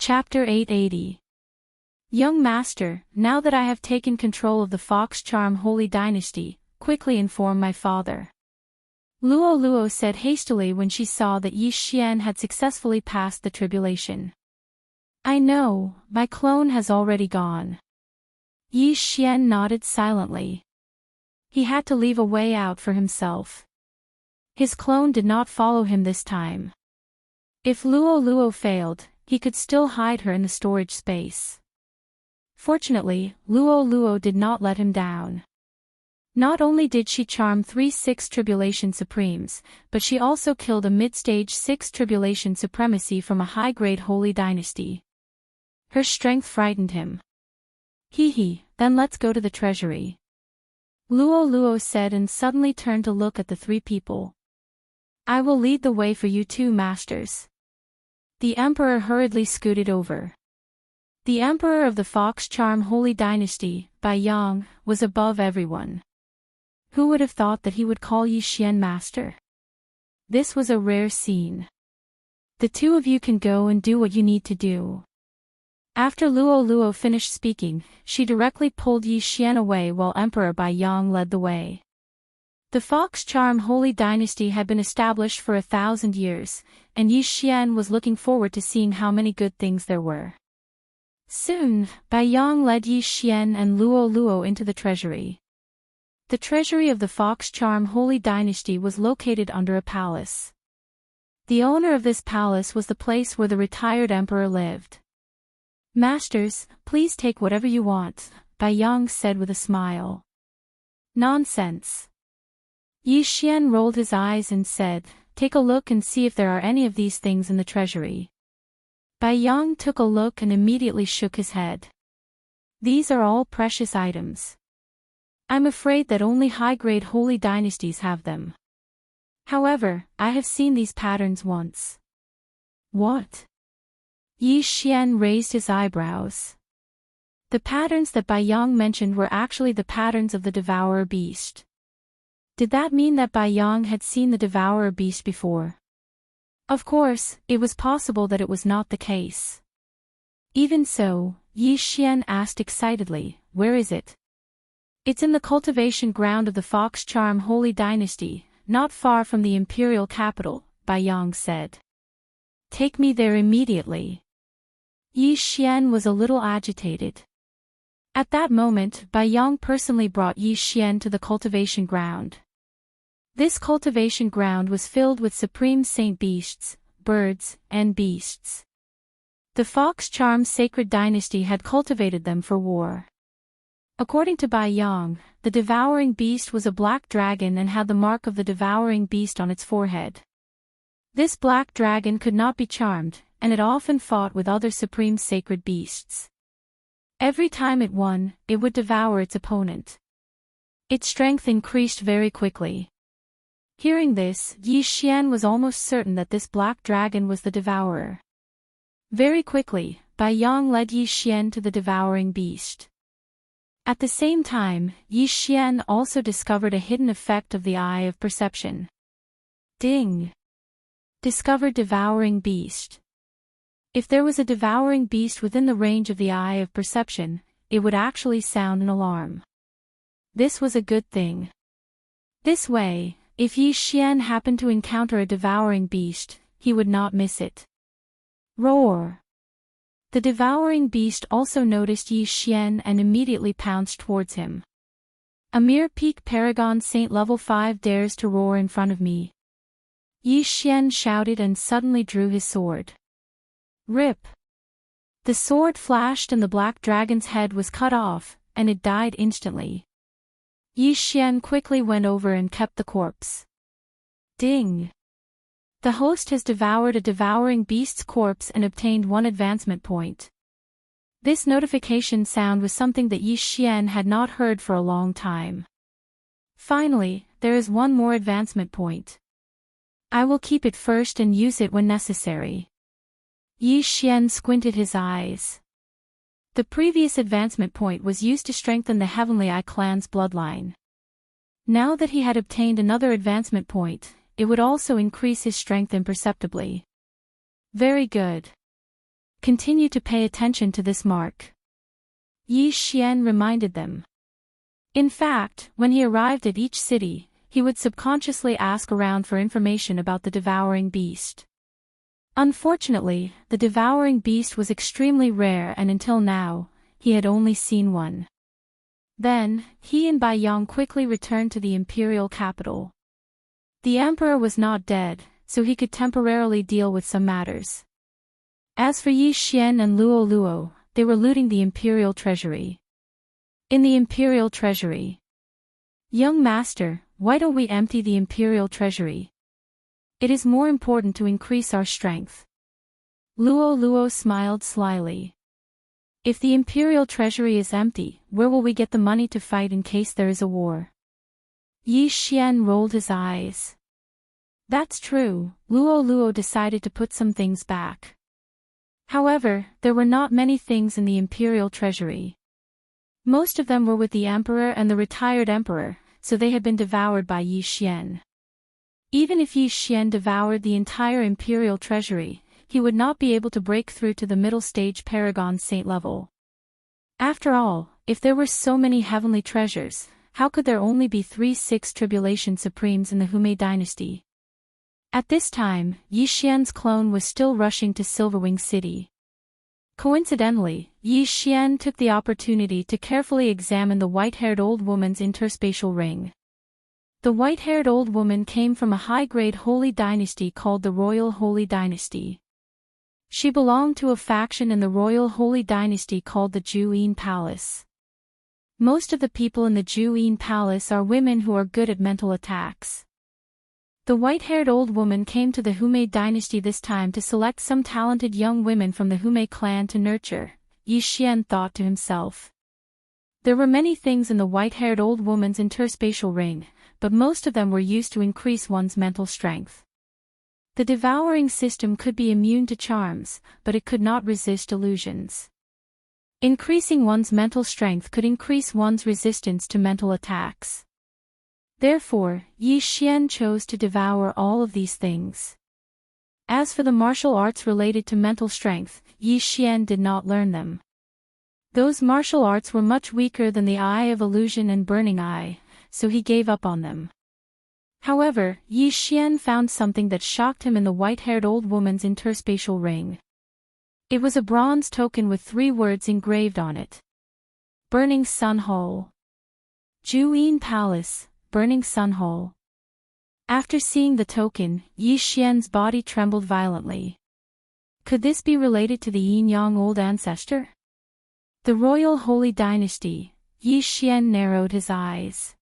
Chapter 880. Young master, now that I have taken control of the Fox Charm Holy Dynasty, quickly inform my father. Luo Luo said hastily when she saw that Yi Xian had successfully passed the tribulation. I know, my clone has already gone. Yi Xian nodded silently. He had to leave a way out for himself. His clone did not follow him this time. If Luo Luo failed, he could still hide her in the storage space. Fortunately, Luo Luo did not let him down. Not only did she charm 3 6 Tribulation Supremes, but she also killed a mid-stage 6 Tribulation Supremacy from a high-grade Holy Dynasty. Her strength frightened him. Hee, then let's go to the treasury. Luo Luo said and suddenly turned to look at the 3 people. I will lead the way for you 2 masters. The emperor hurriedly scooted over. The emperor of the Fox Charm Holy Dynasty, Bai Yang, was above everyone. Who would have thought that he would call Yi Xian master? This was a rare scene. The 2 of you can go and do what you need to do. After Luo Luo finished speaking, she directly pulled Yi Xian away while Emperor Bai Yang led the way. The Fox Charm Holy Dynasty had been established for 1,000 years, and Yi Xian was looking forward to seeing how many good things there were. Soon, Bai Yang led Yi Xian and Luo Luo into the treasury. The treasury of the Fox Charm Holy Dynasty was located under a palace. The owner of this palace was the place where the retired emperor lived. Masters, please take whatever you want, Bai Yang said with a smile. Nonsense. Yi Xian rolled his eyes and said, take a look and see if there are any of these things in the treasury. Bai Yang took a look and immediately shook his head. These are all precious items. I'm afraid that only high-grade holy dynasties have them. However, I have seen these patterns once. What? Yi Xian raised his eyebrows. The patterns that Bai Yang mentioned were actually the patterns of the Devourer beast. Did that mean that Bai Yang had seen the Devourer beast before? Of course, it was possible that it was not the case. Even so, Yi Xian asked excitedly, where is it? It's in the cultivation ground of the Fox Charm Holy Dynasty, not far from the imperial capital, Bai Yang said. Take me there immediately. Yi Xian was a little agitated. At that moment, Bai Yang personally brought Yi Xian to the cultivation ground. This cultivation ground was filled with supreme saint beasts, birds, and beasts. The Fox Charm Sacred Dynasty had cultivated them for war. According to Bai Yang, the devouring beast was a black dragon and had the mark of the devouring beast on its forehead. This black dragon could not be charmed, and it often fought with other supreme sacred beasts. Every time it won, it would devour its opponent. Its strength increased very quickly. Hearing this, Yi Xian was almost certain that this black dragon was the devourer. Very quickly, Bai Yang led Yi Xian to the devouring beast. At the same time, Yi Xian also discovered a hidden effect of the Eye of Perception. Ding! Discovered devouring beast. If there was a devouring beast within the range of the Eye of Perception, it would actually sound an alarm. This was a good thing. This way, if Yi Xian happened to encounter a devouring beast, he would not miss it. Roar! The devouring beast also noticed Yi Xian and immediately pounced towards him. A mere peak paragon saint level 5 dares to roar in front of me. Yi Xian shouted and suddenly drew his sword. Rip! The sword flashed and the black dragon's head was cut off, and it died instantly. Yi Xian quickly went over and kept the corpse. Ding! The host has devoured a devouring beast's corpse and obtained 1 advancement point. This notification sound was something that Yi Xian had not heard for a long time. Finally, there is 1 more advancement point. I will keep it first and use it when necessary. Yi Xian squinted his eyes. The previous advancement point was used to strengthen the Heavenly Eye clan's bloodline. Now that he had obtained another advancement point, it would also increase his strength imperceptibly. Very good. continue to pay attention to this mark," Yi Xian reminded them. In fact, when he arrived at each city, he would subconsciously ask around for information about the devouring beast. Unfortunately, the devouring beast was extremely rare, and until now, he had only seen one. Then, he and Bai Yang quickly returned to the imperial capital. The emperor was not dead, so he could temporarily deal with some matters. As for Yi Xian and Luo Luo, they were looting the imperial treasury. In the imperial treasury. "Young master, why don't we empty the imperial treasury? It is more important to increase our strength." Luo Luo smiled slyly. "If the imperial treasury is empty, where will we get the money to fight in case there is a war?" Yi Xian rolled his eyes. That's true, Luo Luo decided to put some things back. However, there were not many things in the imperial treasury. Most of them were with the emperor and the retired emperor, so they had been devoured by Yi Xian. Even if Yi Xian devoured the entire imperial treasury, he would not be able to break through to the middle stage Paragon Saint level. After all, if there were so many heavenly treasures, how could there only be 3-6 tribulation supremes in the Humei dynasty? At this time, Yi Xian's clone was still rushing to Silverwing City. Coincidentally, Yi Xian took the opportunity to carefully examine the white-haired old woman's interspatial ring. The white-haired old woman came from a high-grade holy dynasty called the Royal Holy Dynasty. She belonged to a faction in the Royal Holy Dynasty called the Juyin Palace. Most of the people in the Juyin Palace are women who are good at mental attacks. The white-haired old woman came to the Humei dynasty this time to select some talented young women from the Humei clan to nurture, Yi Xian thought to himself. There were many things in the white-haired old woman's interspatial ring, but most of them were used to increase one's mental strength. The devouring system could be immune to charms, but it could not resist illusions. Increasing one's mental strength could increase one's resistance to mental attacks. Therefore, Yi Xian chose to devour all of these things. As for the martial arts related to mental strength, Yi Xian did not learn them. Those martial arts were much weaker than the Eye of Illusion and Burning Eye, so he gave up on them. However, Yi Xian found something that shocked him in the white-haired old woman's interspatial ring. It was a bronze token with 3 words engraved on it. Burning Sun Hall. Juyin Palace, Burning Sun Hall. After seeing the token, Yi Xian's body trembled violently. Could this be related to the yin-yang old ancestor? The Royal Holy Dynasty, Yi Xian narrowed his eyes.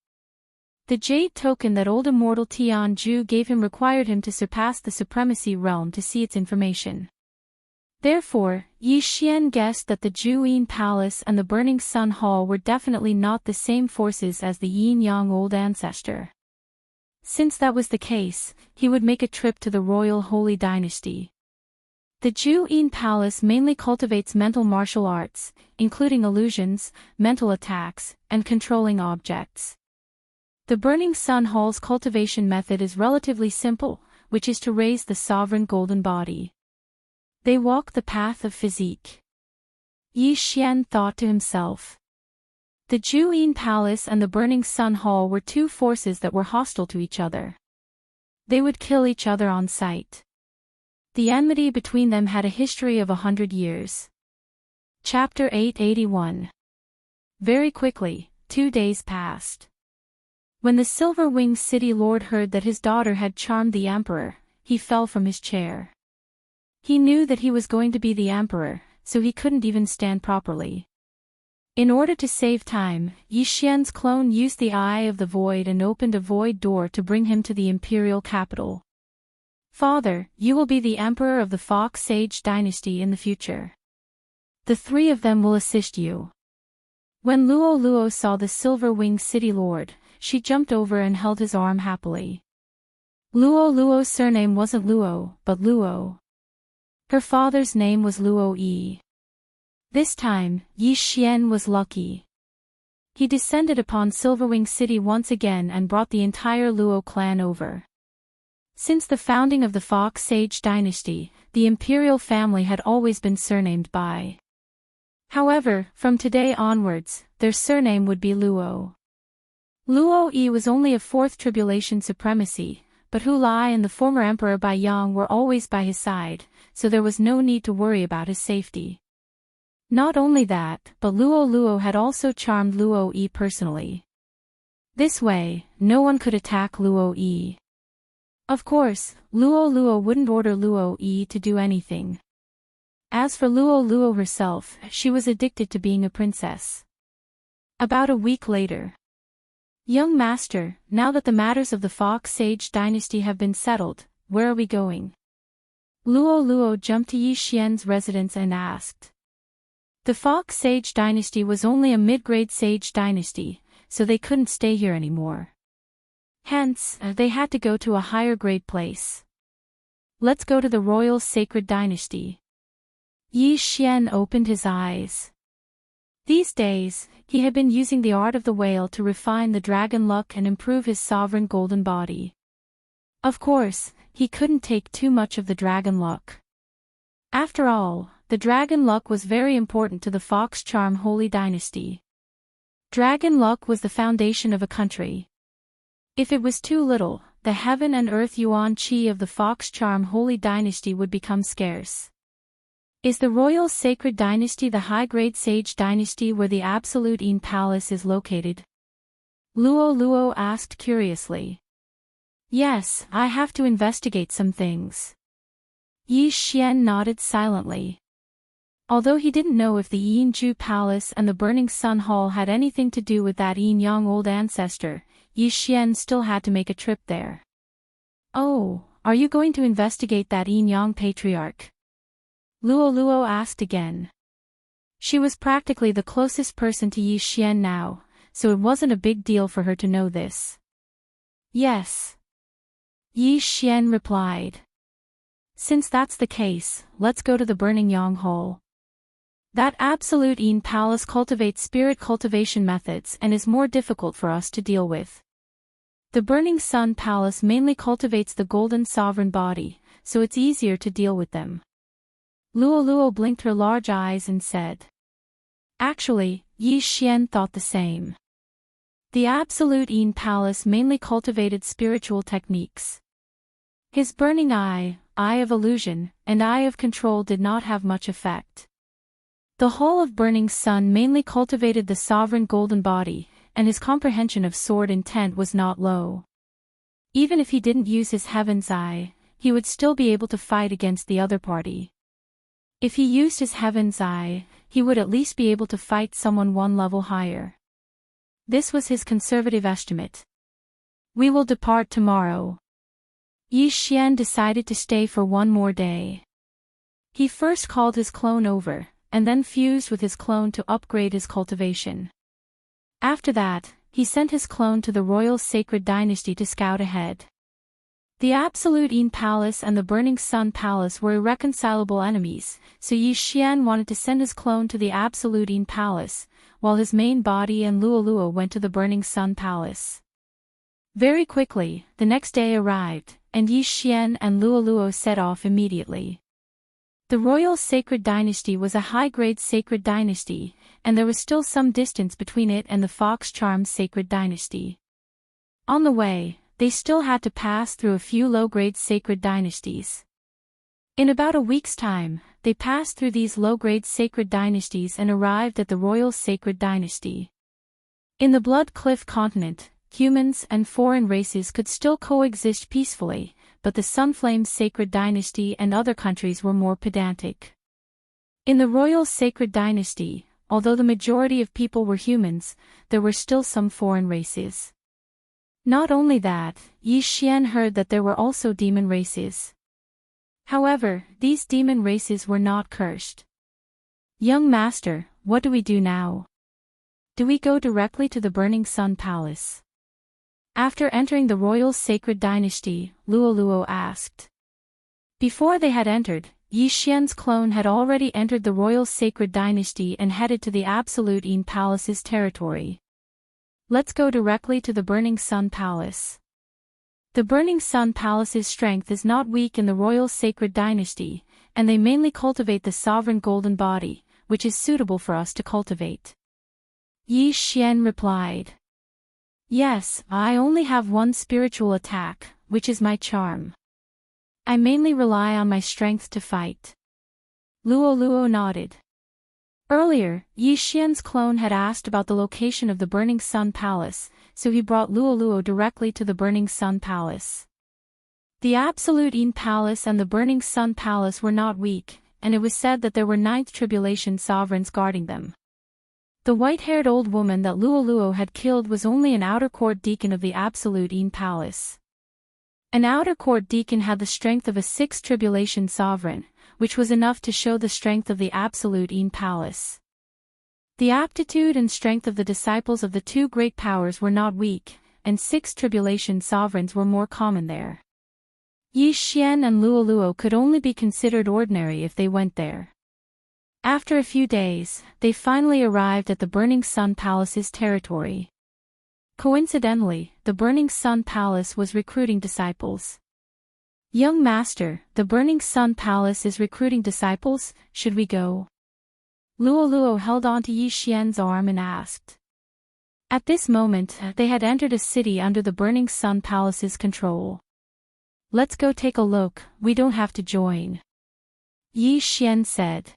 The jade token that old immortal Tian Ju gave him required him to surpass the supremacy realm to see its information. Therefore, Yi Xian guessed that the Juyin Palace and the Burning Sun Hall were definitely not the same forces as the yin-yang old ancestor. Since that was the case, he would make a trip to the Royal Holy Dynasty. The Juyin Palace mainly cultivates mental martial arts, including illusions, mental attacks, and controlling objects. The Burning Sun Hall's cultivation method is relatively simple, which is to raise the sovereign golden body. They walk the path of physique. Yi Xian thought to himself. The Juyin Palace and the Burning Sun Hall were 2 forces that were hostile to each other. They would kill each other on sight. The enmity between them had a history of 100 years. Chapter 881. Very quickly, 2 days passed. When the Silver-Winged City Lord heard that his daughter had charmed the Emperor, he fell from his chair. He knew that he was going to be the Emperor, so he couldn't even stand properly. In order to save time, Yi Xian's clone used the Eye of the Void and opened a void door to bring him to the imperial capital. Father, you will be the Emperor of the Fox Sage dynasty in the future. The 3 of them will assist you. When Luo Luo saw the Silver-Winged City Lord, she jumped over and held his arm happily. Luo Luo's surname wasn't Luo, but Luo. Her father's name was Luo Yi. This time, Yi Xian was lucky. He descended upon Silverwing City once again and brought the entire Luo clan over. Since the founding of the Fox Sage dynasty, the imperial family had always been surnamed by. However, from today onwards, their surname would be Luo. Luo was only a fourth tribulation supremacy, but Hu Lai and the former Emperor Bai Yang were always by his side, so there was no need to worry about his safety. Not only that, but Luo had also charmed Luo personally. This way, no one could attack Luo. Of course, Luo wouldn't order Luo to do anything. As for Luo herself, she was addicted to being a princess. About a week later. Young master, now that the matters of the Fox Sage dynasty have been settled, where are we going? Luo jumped to Yi Xian's residence and asked. The Fox Sage dynasty was only a mid-grade sage dynasty, so they couldn't stay here anymore. Hence, they had to go to a higher grade place. Let's go to the royal sacred dynasty. Yi Xian opened his eyes. These days, he had been using the art of the whale to refine the dragon luck and improve his sovereign golden body. Of course, he couldn't take too much of the dragon luck. After all, the dragon luck was very important to the Fox Charm Holy Dynasty. Dragon luck was the foundation of a country. If it was too little, the heaven and earth yuan qi of the Fox Charm Holy Dynasty would become scarce. Is the royal sacred dynasty the high-grade sage dynasty where the absolute Yin Palace is located? Luo asked curiously. Yes, I have to investigate some things. Yi Xian nodded silently. Although he didn't know if the Yinju Palace and the Burning Sun Hall had anything to do with that Yin-Yang old ancestor, Yi Xian still had to make a trip there. Oh, are you going to investigate that Yin-Yang patriarch? Luo asked again. She was practically the closest person to Yi Xian now, so it wasn't a big deal for her to know this. Yes. Yi Xian replied. Since that's the case, let's go to the Burning Yang Hall. That absolute Yin Palace cultivates spirit cultivation methods and is more difficult for us to deal with. The Burning Sun Palace mainly cultivates the golden sovereign body, so it's easier to deal with them. Luo blinked her large eyes and said. Actually, Yi Xian thought the same. The absolute Yin Palace mainly cultivated spiritual techniques. His burning eye of illusion, and eye of control did not have much effect. The Hall of Burning Sun mainly cultivated the sovereign golden body, and his comprehension of sword intent was not low. Even if he didn't use his Heaven's Eye, he would still be able to fight against the other party. If he used his Heaven's Eye, he would at least be able to fight someone one level higher. This was his conservative estimate. We will depart tomorrow. Yi Xian decided to stay for one more day. He first called his clone over, and then fused with his clone to upgrade his cultivation. After that, he sent his clone to the royal sacred dynasty to scout ahead. The Absolute Yin Palace and the Burning Sun Palace were irreconcilable enemies, so Yi Xian wanted to send his clone to the Absolute Yin Palace, while his main body and Luo went to the Burning Sun Palace. Very quickly, the next day arrived, and Yi Xian and Luo set off immediately. The royal sacred dynasty was a high-grade sacred dynasty, and there was still some distance between it and the Fox Charm sacred dynasty. On the way, they still had to pass through a few low-grade sacred dynasties. In about a week's time, they passed through these low-grade sacred dynasties and arrived at the royal sacred dynasty. In the Blood Cliff continent, humans and foreign races could still coexist peacefully, but the Sunflame sacred dynasty and other countries were more pedantic. In the royal sacred dynasty, although the majority of people were humans, there were still some foreign races. Not only that, Yi Xian heard that there were also demon races. However, these demon races were not cursed. Young master, what do we do now? Do we go directly to the Burning Sun Palace? After entering the royal sacred dynasty, Luo asked. Before they had entered, Yi Xian's clone had already entered the royal sacred dynasty and headed to the Absolute Yin Palace's territory. Let's go directly to the Burning Sun Palace. The Burning Sun Palace's strength is not weak in the royal sacred dynasty, and they mainly cultivate the sovereign golden body, which is suitable for us to cultivate. Yi Xian replied. Yes, I only have one spiritual attack, which is my charm. I mainly rely on my strength to fight. Luo Luo nodded. Earlier, Yi Xian's clone had asked about the location of the Burning Sun Palace, so he brought Luo Luo directly to the Burning Sun Palace. The Absolute Yin Palace and the Burning Sun Palace were not weak, and it was said that there were 9th Tribulation sovereigns guarding them. The white-haired old woman that Luo Luo had killed was only an outer court deacon of the Absolute Yin Palace. An outer court deacon had the strength of a 6th Tribulation sovereign, which was enough to show the strength of the Absolute Yin Palace. The aptitude and strength of the disciples of the two great powers were not weak, and 6th Tribulation sovereigns were more common there. Yi Xian and Luo Luo could only be considered ordinary if they went there. After a few days, they finally arrived at the Burning Sun Palace's territory. Coincidentally, the Burning Sun Palace was recruiting disciples. Young Master, the Burning Sun Palace is recruiting disciples, should we go? Luo Luo held onto Yi Xian's arm and asked. At this moment, they had entered a city under the Burning Sun Palace's control. Let's go take a look, we don't have to join. Yi Xian said.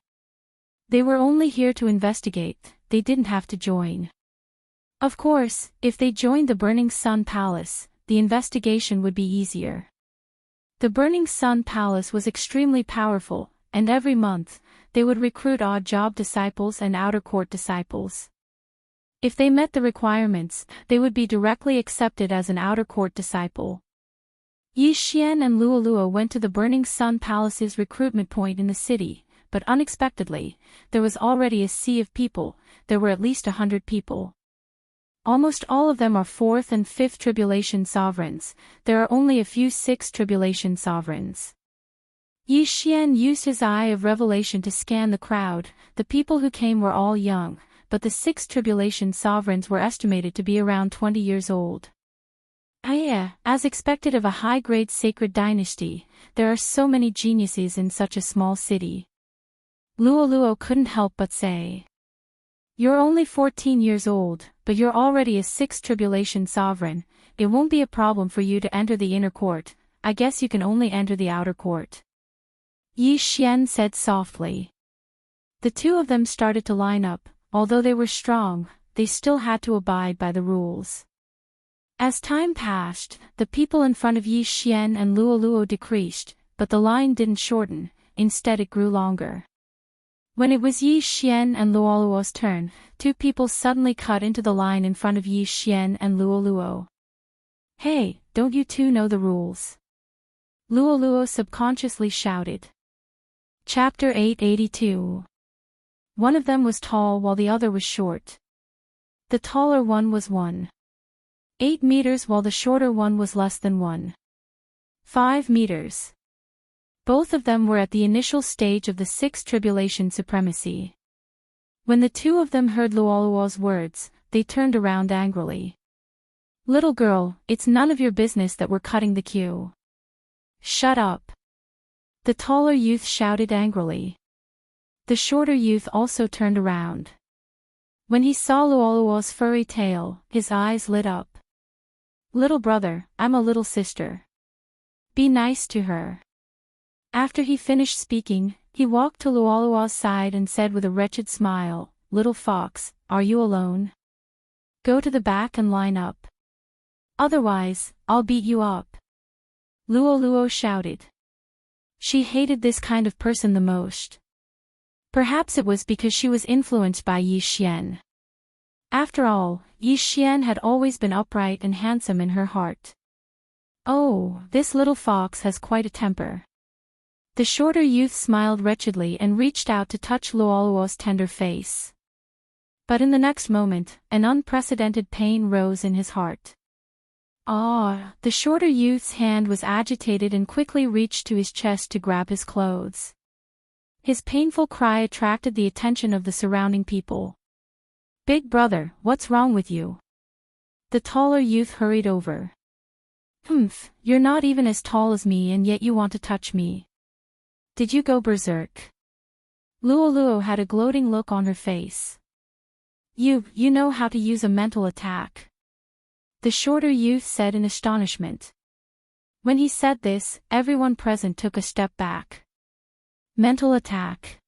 They were only here to investigate, they didn't have to join. Of course, if they joined the Burning Sun Palace, the investigation would be easier. The Burning Sun Palace was extremely powerful, and every month, they would recruit odd job disciples and outer court disciples. If they met the requirements, they would be directly accepted as an outer court disciple. Yi Xian and Luo Luo went to the Burning Sun Palace's recruitment point in the city, but unexpectedly, there was already a sea of people. There were at least 100 people. Almost all of them are 4th and 5th Tribulation sovereigns, there are only a few 6th Tribulation sovereigns. Yi Xian used his eye of revelation to scan the crowd. The people who came were all young, but the 6th Tribulation sovereigns were estimated to be around 20 years old. As expected of a high-grade sacred dynasty, there are so many geniuses in such a small city. Luo Luo couldn't help but say. You're only 14 years old, but you're already a 6th Tribulation sovereign, it won't be a problem for you to enter the inner court, I guess you can only enter the outer court. Yi Xian said softly. The two of them started to line up, although they were strong, they still had to abide by the rules. As time passed, the people in front of Yi Xian and Luo Luo decreased, but the line didn't shorten, instead it grew longer. When it was Yi Xian and Luo Luo's turn, two people suddenly cut into the line in front of Yi Xian and Luo Luo. Hey, don't you two know the rules? Luo Luo subconsciously shouted. Chapter 882. One of them was tall while the other was short. The taller one was 1.8 meters while the shorter one was less than 1.5 meters. Both of them were at the initial stage of the 6th Tribulation supremacy. When the two of them heard Luo Luo's words, they turned around angrily. Little girl, it's none of your business that we're cutting the queue. Shut up. The taller youth shouted angrily. The shorter youth also turned around. When he saw Luo Luo's furry tail, his eyes lit up. Little brother, I'm a little sister. Be nice to her. After he finished speaking, he walked to Luo Luo's side and said with a wretched smile, Little fox, are you alone? Go to the back and line up. Otherwise, I'll beat you up. Luo Luo shouted. She hated this kind of person the most. Perhaps it was because she was influenced by Yi Xian. After all, Yi Xian had always been upright and handsome in her heart. Oh, this little fox has quite a temper. The shorter youth smiled wretchedly and reached out to touch Luo Luo's tender face. But in the next moment, an unprecedented pain rose in his heart. The shorter youth's hand was agitated and quickly reached to his chest to grab his clothes. His painful cry attracted the attention of the surrounding people. Big brother, what's wrong with you? The taller youth hurried over. You're not even as tall as me and yet you want to touch me. Did you go berserk? Luo had a gloating look on her face. You know how to use a mental attack. The shorter youth said in astonishment. When he said this, everyone present took a step back. Mental attack.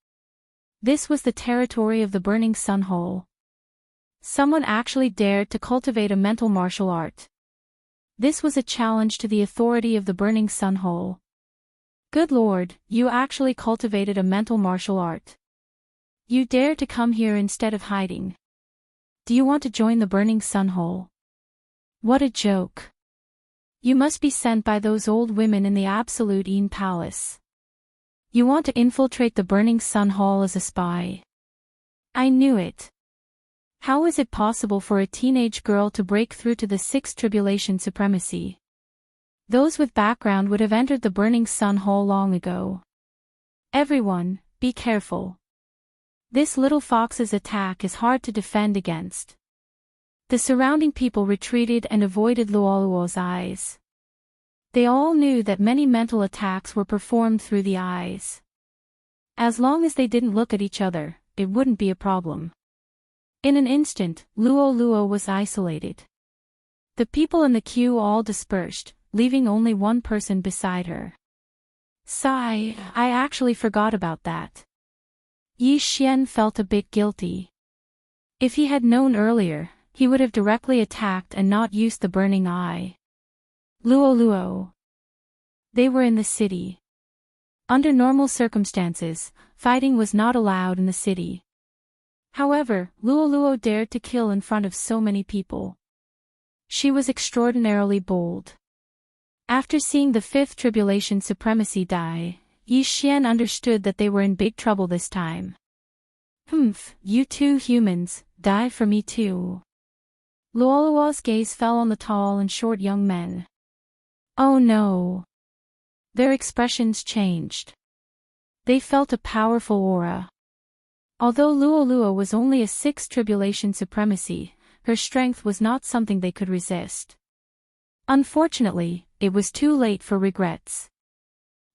This was the territory of the Burning Sun Hole. Someone actually dared to cultivate a mental martial art. This was a challenge to the authority of the Burning Sun Hole. Good lord, you actually cultivated a mental martial art. You dare to come here instead of hiding. Do you want to join the Burning Sun Hole? What a joke. You must be sent by those old women in the Absolute Een Palace. You want to infiltrate the Burning Sun Hall as a spy. I knew it. How is it possible for a teenage girl to break through to the Sixth Tribulation Supremacy? Those with background would have entered the Burning Sun Hall long ago. Everyone, be careful. This little fox's attack is hard to defend against. The surrounding people retreated and avoided Luo's eyes. They all knew that many mental attacks were performed through the eyes. As long as they didn't look at each other, it wouldn't be a problem. In an instant, Luo was isolated. The people in the queue all dispersed, leaving only one person beside her. Sigh, I actually forgot about that. Yi Xian felt a bit guilty. If he had known earlier, he would have directly attacked and not used the burning eye. Luo. They were in the city. Under normal circumstances, fighting was not allowed in the city. However, Luo dared to kill in front of so many people. She was extraordinarily bold. After seeing the Fifth Tribulation Supremacy die, Yi Xian understood that they were in big trouble this time. You two humans, die for me too. Luo's gaze fell on the tall and short young men. Oh no. Their expressions changed. They felt a powerful aura. Although Luo was only a Sixth Tribulation Supremacy, her strength was not something they could resist. Unfortunately, it was too late for regrets.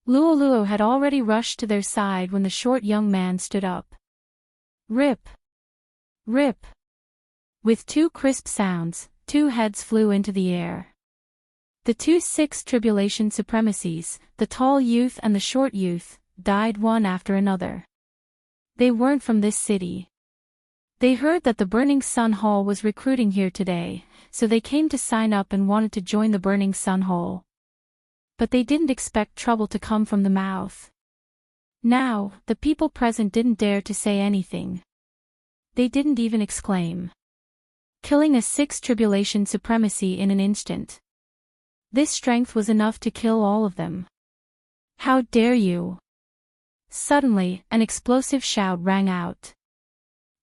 Luo had already rushed to their side when the short young man stood up. Rip! Rip! With two crisp sounds, two heads flew into the air. The two Sixth Tribulation Supremacies, the tall youth and the short youth, died one after another. They weren't from this city. They heard that the Burning Sun Hall was recruiting here today, so they came to sign up and wanted to join the Burning Sun Hall. But they didn't expect trouble to come from the mouth. Now, the people present didn't dare to say anything. They didn't even exclaim. Killing a Sixth Tribulation Supremacy in an instant. This strength was enough to kill all of them. How dare you! Suddenly, an explosive shout rang out.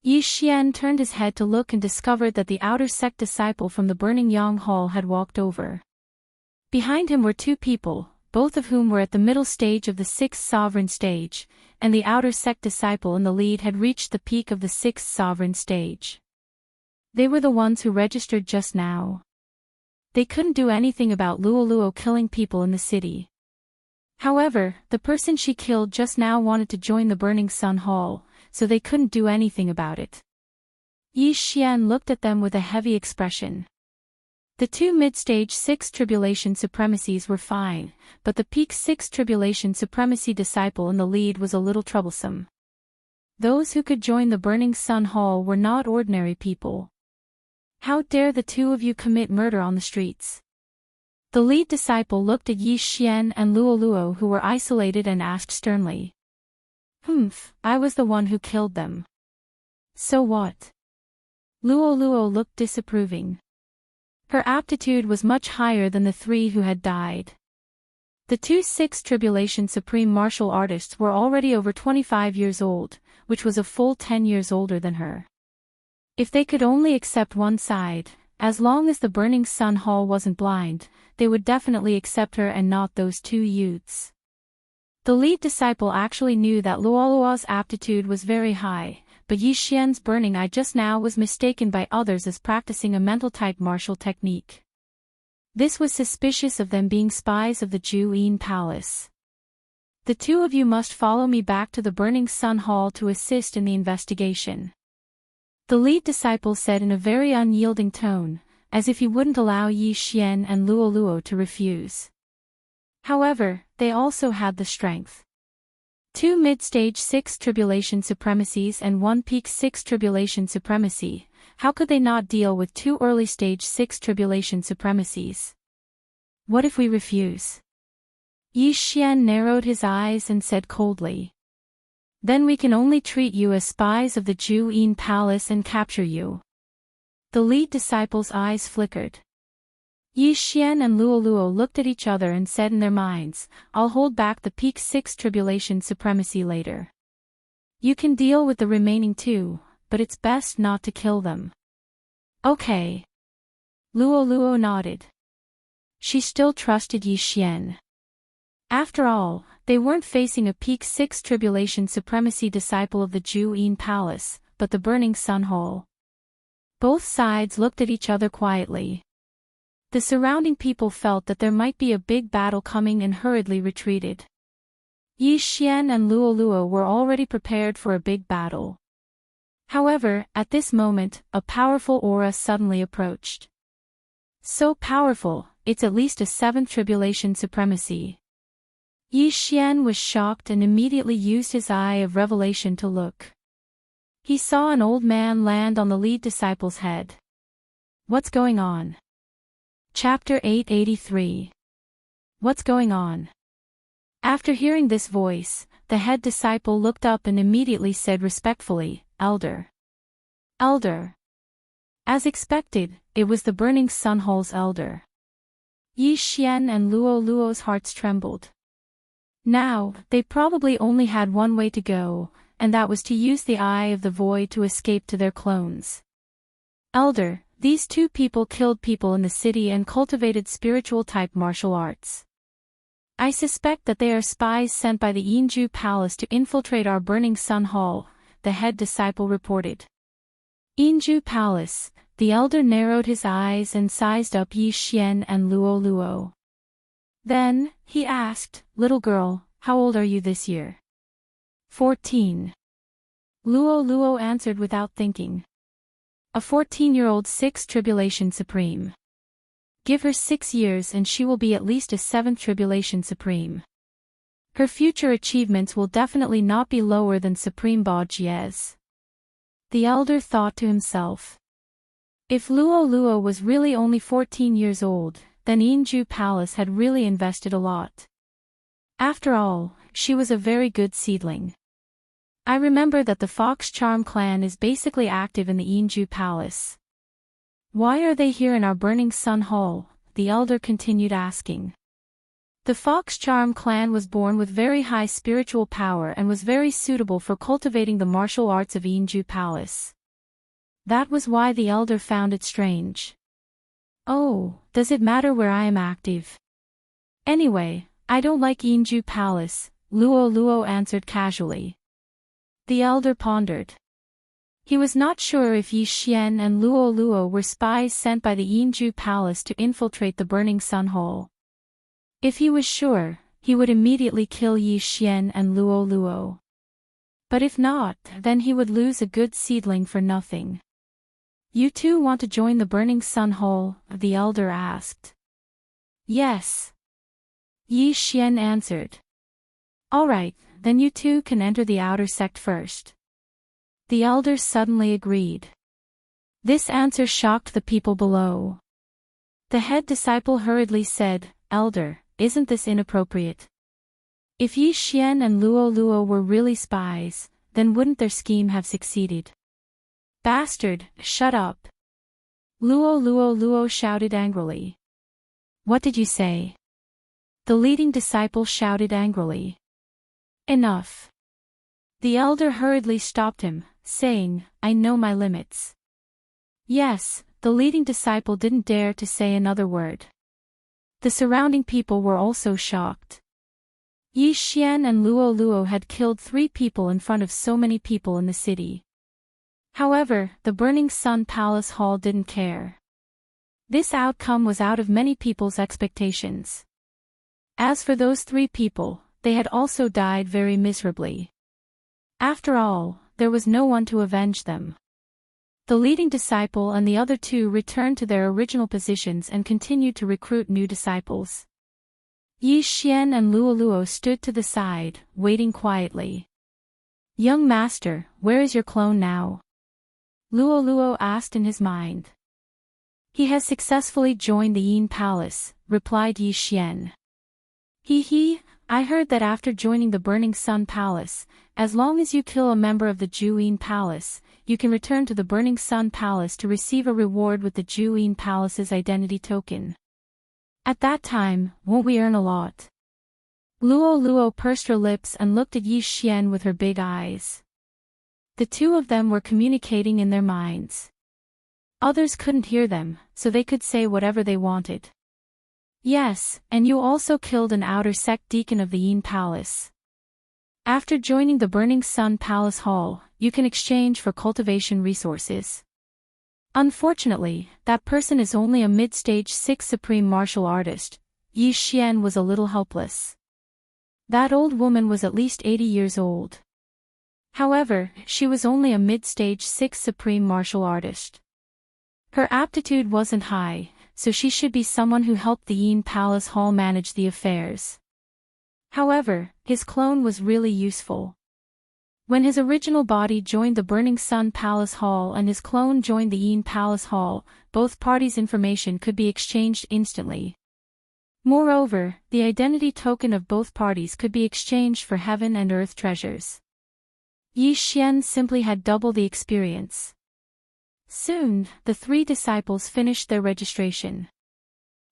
Yi Xian turned his head to look and discovered that the outer sect disciple from the Burning Yang Hall had walked over. Behind him were two people, both of whom were at the middle stage of the Sixth Sovereign Stage, and the outer sect disciple in the lead had reached the peak of the Sixth Sovereign Stage. They were the ones who registered just now. They couldn't do anything about Luo killing people in the city. However, the person she killed just now wanted to join the Burning Sun Hall, so they couldn't do anything about it. Yi Xian looked at them with a heavy expression. The two mid-stage Sixth Tribulation Supremacies were fine, but the peak Sixth Tribulation Supremacy disciple in the lead was a little troublesome. Those who could join the Burning Sun Hall were not ordinary people. How dare the two of you commit murder on the streets? The lead disciple looked at Yi Xian and Luo who were isolated and asked sternly. I was the one who killed them. So what? Luo looked disapproving. Her aptitude was much higher than the three who had died. The two Sixth Tribulation Supreme Martial Artists were already over 25 years old, which was a full 10 years older than her. If they could only accept one side, as long as the Burning Sun Hall wasn't blind, they would definitely accept her and not those two youths. The lead disciple actually knew that Luo's aptitude was very high, but Yi Xian's burning eye just now was mistaken by others as practicing a mental-type martial technique. This was suspicious of them being spies of the Ju-in palace. The two of you must follow me back to the Burning Sun Hall to assist in the investigation. The lead disciple said in a very unyielding tone, as if he wouldn't allow Yi Xian and Luo Luo to refuse. However, they also had the strength. 2 mid-stage 6 tribulation supremacies and 1 peak 6 tribulation supremacy. How could they not deal with 2 early stage 6 tribulation supremacies? What if we refuse? Yi Xian narrowed his eyes and said coldly. Then we can only treat you as spies of the Ju-in palace and capture you. The lead disciple's eyes flickered. Yi Xian and Luo Luo looked at each other and said in their minds, I'll hold back the peak 6 tribulation supremacy later. You can deal with the remaining 2, but it's best not to kill them. Okay. Luo Luo nodded. She still trusted Yi Xian. After all, they weren't facing a peak 6 tribulation supremacy disciple of the Ju-in palace, but the Burning Sun Hall. Both sides looked at each other quietly. The surrounding people felt that there might be a big battle coming and hurriedly retreated. Yi Xian and Luo Luo were already prepared for a big battle. However, at this moment, a powerful aura suddenly approached. So powerful, it's at least a 7th tribulation supremacy. Yi Xian was shocked and immediately used his eye of revelation to look. He saw an old man land on the lead disciple's head. What's going on? Chapter 883. What's going on? After hearing this voice, the head disciple looked up and immediately said respectfully, Elder. Elder. As expected, it was the Burning Sun Hall's elder. Yi Xian and Luo Luo's hearts trembled. Now, they probably only had one way to go, and that was to use the Eye of the Void to escape to their clones. Elder, these 2 people killed people in the city and cultivated spiritual-type martial arts. I suspect that they are spies sent by the Yinju Palace to infiltrate our Burning Sun Hall, the head disciple reported. Yinju Palace, the elder narrowed his eyes and sized up Yi Xian and Luo Luo. Then, he asked, Little girl, how old are you this year? 14. Luo Luo answered without thinking. A 14-year-old 6th tribulation supreme. Give her 6 years and she will be at least a 7th tribulation supreme. Her future achievements will definitely not be lower than Supreme Ba Jie's. The elder thought to himself. If Luo Luo was really only 14 years old, then Yinju Palace had really invested a lot. After all, she was a very good seedling. I remember that the Fox Charm clan is basically active in the Yinju Palace. Why are they here in our Burning Sun Hall? The elder continued asking. The Fox Charm clan was born with very high spiritual power and was very suitable for cultivating the martial arts of Yinju Palace. That was why the elder found it strange. Oh, does it matter where I am active? Anyway, I don't like Yinju Palace, Luo Luo answered casually. The elder pondered. He was not sure if Yi Xian and Luo Luo were spies sent by the Yinju Palace to infiltrate the Burning Sun Hall. If he was sure, he would immediately kill Yi Xian and Luo Luo. But if not, then he would lose a good seedling for nothing. You 2 want to join the Burning Sun Hall? The elder asked. Yes. Yi Xian answered. Alright, then you 2 can enter the outer sect first. The elder suddenly agreed. This answer shocked the people below. The head disciple hurriedly said, Elder, isn't this inappropriate? If Yi Xian and Luo Luo were really spies, then wouldn't their scheme have succeeded? Bastard, shut up! Luo Luo Luo shouted angrily. What did you say? The leading disciple shouted angrily. Enough. The elder hurriedly stopped him, saying, I know my limits. Yes, the leading disciple didn't dare to say another word. The surrounding people were also shocked. Yi Xian and Luo Luo had killed 3 people in front of so many people in the city. However, the Burning Sun Palace Hall didn't care. This outcome was out of many people's expectations. As for those 3 people, they had also died very miserably. After all, there was no one to avenge them. The leading disciple and the other 2 returned to their original positions and continued to recruit new disciples. Yi Xian and Luo Luo stood to the side, waiting quietly. "Young master, where is your clone now?" Luo Luo asked in his mind. "He has successfully joined the Yin Palace," replied Yi Xian. He, I heard that after joining the Burning Sun Palace, as long as you kill a member of the Juyin Palace, you can return to the Burning Sun Palace to receive a reward with the Juyin Palace's identity token. At that time, won't we earn a lot? Luo Luo pursed her lips and looked at Yi Xian with her big eyes. The 2 of them were communicating in their minds. Others couldn't hear them, so they could say whatever they wanted. "Yes, and you also killed an outer sect deacon of the Yin Palace. After joining the Burning Sun Palace Hall, you can exchange for cultivation resources. Unfortunately, that person is only a mid-stage 6 supreme martial artist." Yi Xian was a little helpless. That old woman was at least 80 years old. However, she was only a mid-stage 6 supreme martial artist. Her aptitude wasn't high, so she should be someone who helped the Yin Palace Hall manage the affairs. However, his clone was really useful. When his original body joined the Burning Sun Palace Hall and his clone joined the Yin Palace Hall, both parties' information could be exchanged instantly. Moreover, the identity token of both parties could be exchanged for heaven and earth treasures. Yi Xian simply had double the experience. Soon, the 3 disciples finished their registration.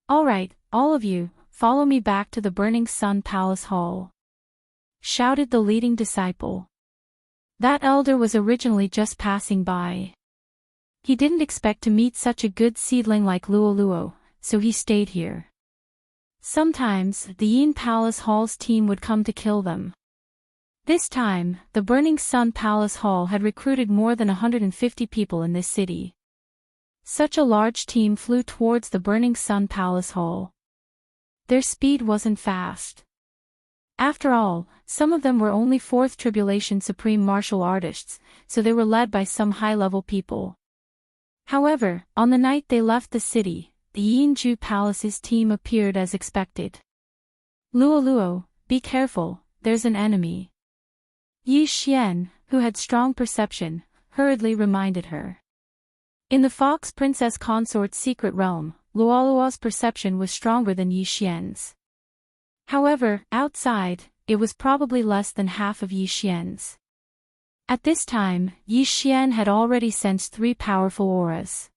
"All right, all of you, follow me back to the Burning Sun Palace Hall," shouted the leading disciple. That elder was originally just passing by. He didn't expect to meet such a good seedling like Luo Luo, so he stayed here. Sometimes, the Yin Palace Hall's team would come to kill them. This time, the Burning Sun Palace Hall had recruited more than 150 people in this city. Such a large team flew towards the Burning Sun Palace Hall. Their speed wasn't fast. After all, some of them were only 4th Tribulation Supreme Martial Artists, so they were led by some high-level people. However, on the night they left the city, the Yinju Palace's team appeared as expected. "Luo Luo, be careful, there's an enemy." Yi Xian, who had strong perception, hurriedly reminded her. In the Fox Princess Consort's secret realm, Luo Luo's perception was stronger than Yi Xian's. However, outside, it was probably less than half of Yi Xian's. At this time, Yi Xian had already sensed 3 powerful auras.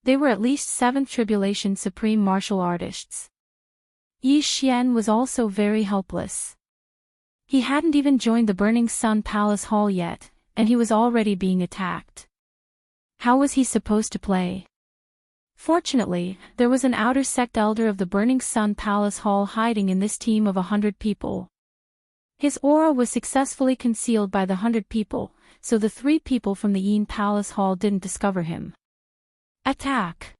They were at least 7th Tribulation Supreme Martial Artists. Yi Xian was also very helpless. He hadn't even joined the Burning Sun Palace Hall yet, and he was already being attacked. How was he supposed to play? Fortunately, there was an outer sect elder of the Burning Sun Palace Hall hiding in this team of 100 people. His aura was successfully concealed by the 100 people, so the 3 people from the Yin Palace Hall didn't discover him. Attack!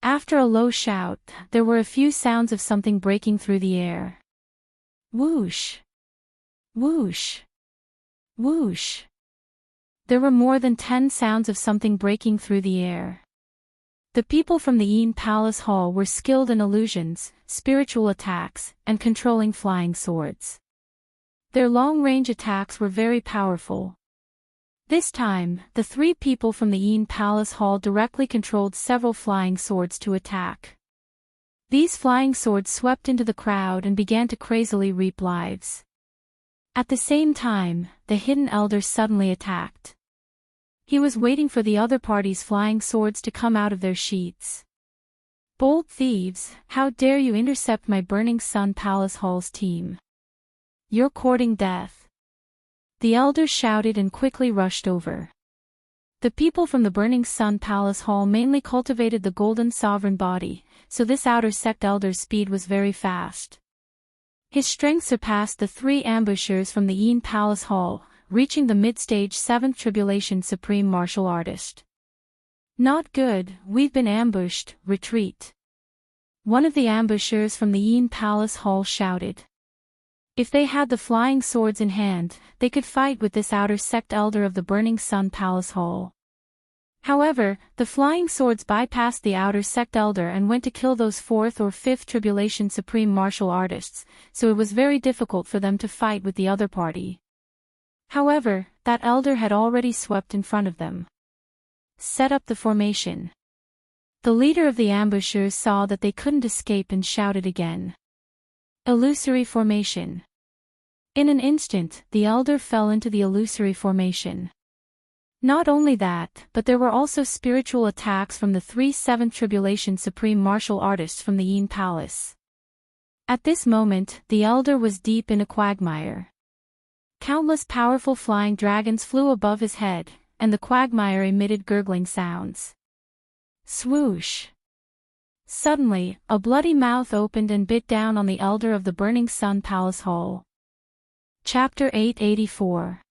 After a low shout, there were a few sounds of something breaking through the air. Whoosh! Whoosh! Whoosh! There were more than 10 sounds of something breaking through the air. The people from the Yin Palace Hall were skilled in illusions, spiritual attacks, and controlling flying swords. Their long-range attacks were very powerful. This time, the 3 people from the Yin Palace Hall directly controlled several flying swords to attack. These flying swords swept into the crowd and began to crazily reap lives. At the same time, the hidden elder suddenly attacked. He was waiting for the other party's flying swords to come out of their sheaths. Bold thieves, how dare you intercept my Burning Sun Palace Hall's team? You're courting death. The elder shouted and quickly rushed over. The people from the Burning Sun Palace Hall mainly cultivated the Golden Sovereign body, so this outer sect elder's speed was very fast. His strength surpassed the 3 ambushers from the Yin Palace Hall, reaching the mid-stage 7th Tribulation Supreme Martial Artist. Not good, we've been ambushed, retreat. One of the ambushers from the Yin Palace Hall shouted. If they had the flying swords in hand, they could fight with this outer sect elder of the Burning Sun Palace Hall. However, the flying swords bypassed the outer sect elder and went to kill those 4th or 5th Tribulation Supreme Martial Artists, so it was very difficult for them to fight with the other party. However, that elder had already swept in front of them. Set up the formation. The leader of the ambushers saw that they couldn't escape and shouted again. Illusory formation. In an instant, the elder fell into the illusory formation. Not only that, but there were also spiritual attacks from the 3 7th Tribulation Supreme Martial Artists from the Yin Palace. At this moment, the elder was deep in a quagmire. Countless powerful flying dragons flew above his head, and the quagmire emitted gurgling sounds. Swoosh! Suddenly, a bloody mouth opened and bit down on the elder of the Burning Sun Palace Hall. Chapter 884.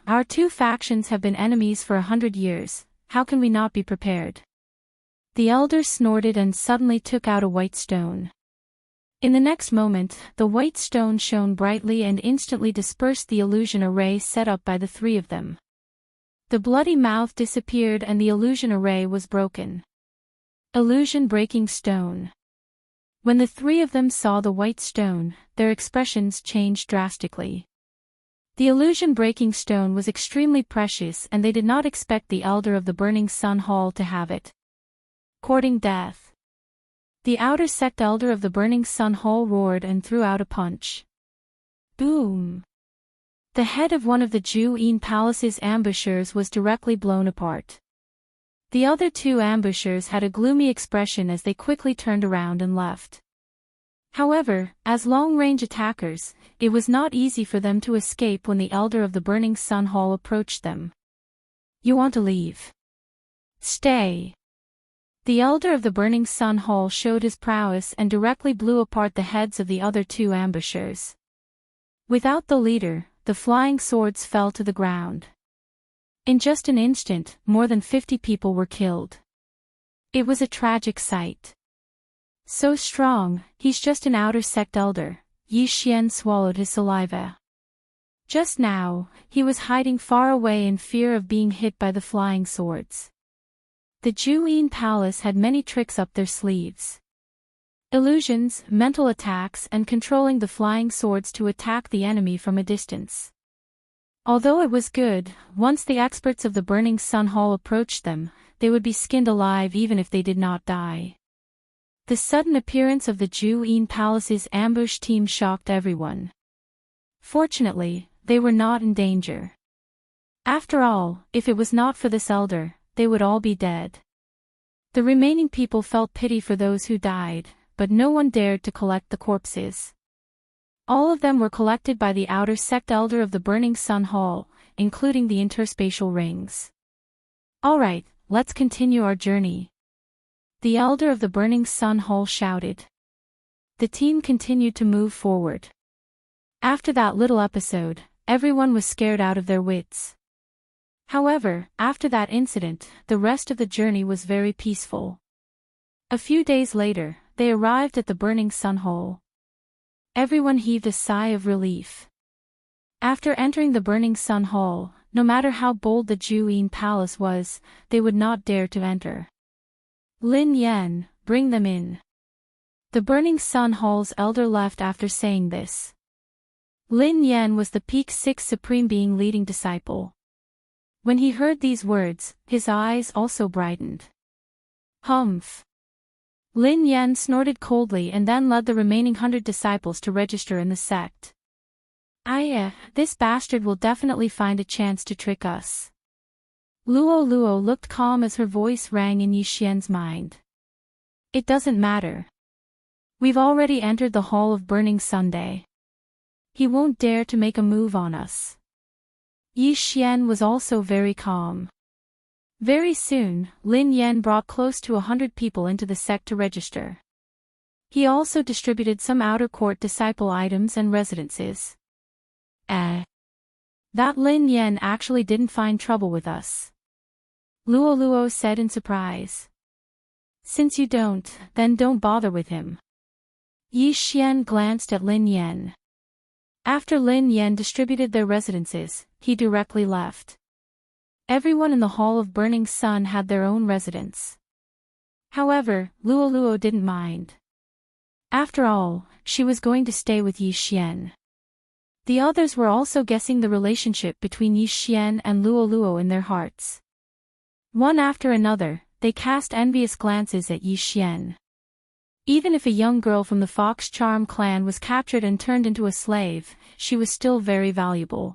Our 2 factions have been enemies for 100 years, how can we not be prepared? The elder snorted and suddenly took out a white stone. In the next moment, the white stone shone brightly and instantly dispersed the illusion array set up by the 3 of them. The bloody mouth disappeared and the illusion array was broken. Illusion breaking stone. When the 3 of them saw the white stone, their expressions changed drastically. The illusion-breaking stone was extremely precious and they did not expect the elder of the Burning Sun Hall to have it. Courting death. The outer sect elder of the Burning Sun Hall roared and threw out a punch. Boom! The head of one of the Ju Yin Palace's ambushers was directly blown apart. The other 2 ambushers had a gloomy expression as they quickly turned around and left. However, as long-range attackers, it was not easy for them to escape when the elder of the Burning Sun Hall approached them. You want to leave? Stay. The elder of the Burning Sun Hall showed his prowess and directly blew apart the heads of the other 2 ambushers. Without the leader, the flying swords fell to the ground. In just an instant, more than 50 people were killed. It was a tragic sight. So strong, he's just an outer sect elder. Yi Xian swallowed his saliva. Just now, he was hiding far away in fear of being hit by the flying swords. The Ju Yin Palace had many tricks up their sleeves. Illusions, mental attacks and controlling the flying swords to attack the enemy from a distance. Although it was good, once the experts of the Burning Sun Hall approached them, they would be skinned alive even if they did not die. The sudden appearance of the Ju Yin Palace's ambush team shocked everyone. Fortunately, they were not in danger. After all, if it was not for this elder, they would all be dead. The remaining people felt pity for those who died, but no one dared to collect the corpses. All of them were collected by the outer sect elder of the Burning Sun Hall, including the interspatial rings. Alright, let's continue our journey. The elder of the Burning Sun Hall shouted. The team continued to move forward. After that little episode, everyone was scared out of their wits. However, after that incident, the rest of the journey was very peaceful. A few days later, they arrived at the Burning Sun Hall. Everyone heaved a sigh of relief. After entering the Burning Sun Hall, no matter how bold the Ju Yin Palace was, they would not dare to enter. Lin Yan, bring them in. The Burning Sun Hall's elder left after saying this. Lin Yan was the Peak 6 Supreme Being leading disciple. When he heard these words, his eyes also brightened. Humph. Lin Yan snorted coldly and then led the remaining 100 disciples to register in the sect. This bastard will definitely find a chance to trick us. Luo looked calm as her voice rang in Yi Xian's mind. It doesn't matter. We've already entered the Hall of Burning Sunday. He won't dare to make a move on us. Yi Xian was also very calm. Very soon, Lin Yan brought close to 100 people into the sect to register. He also distributed some outer court disciple items and residences. That Lin Yan actually didn't find trouble with us. Luo said in surprise. Since you don't, then don't bother with him. Yi Xian glanced at Lin Yan. After Lin Yan distributed their residences, he directly left. Everyone in the Hall of Burning Sun had their own residence. However, Luo didn't mind. After all, she was going to stay with Yi Xian. The others were also guessing the relationship between Yi Xian and Luo in their hearts. One after another, they cast envious glances at Yi Xian. Even if a young girl from the Fox Charm clan was captured and turned into a slave, she was still very valuable.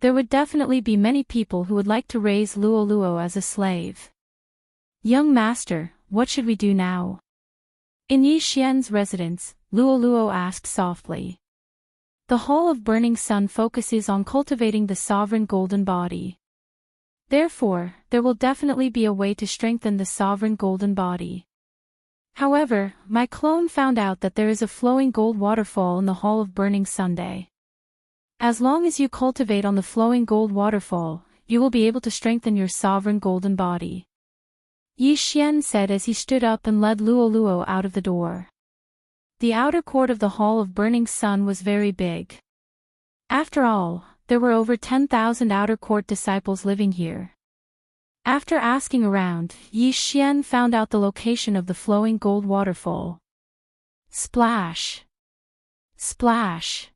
There would definitely be many people who would like to raise Luo as a slave. Young master, what should we do now? In Yi Xian's residence, Luo asked softly. The Hall of Burning Sun focuses on cultivating the sovereign golden body. Therefore, there will definitely be a way to strengthen the sovereign golden body. However, my clone found out that there is a flowing gold waterfall in the Hall of Burning Sunday. As long as you cultivate on the flowing gold waterfall, you will be able to strengthen your sovereign golden body. Yi Xian said as he stood up and led Luo out of the door. The outer court of the Hall of Burning Sun was very big. After all, there were over 10,000 outer court disciples living here. After asking around, Yi Xian found out the location of the flowing gold waterfall. Splash! Splash!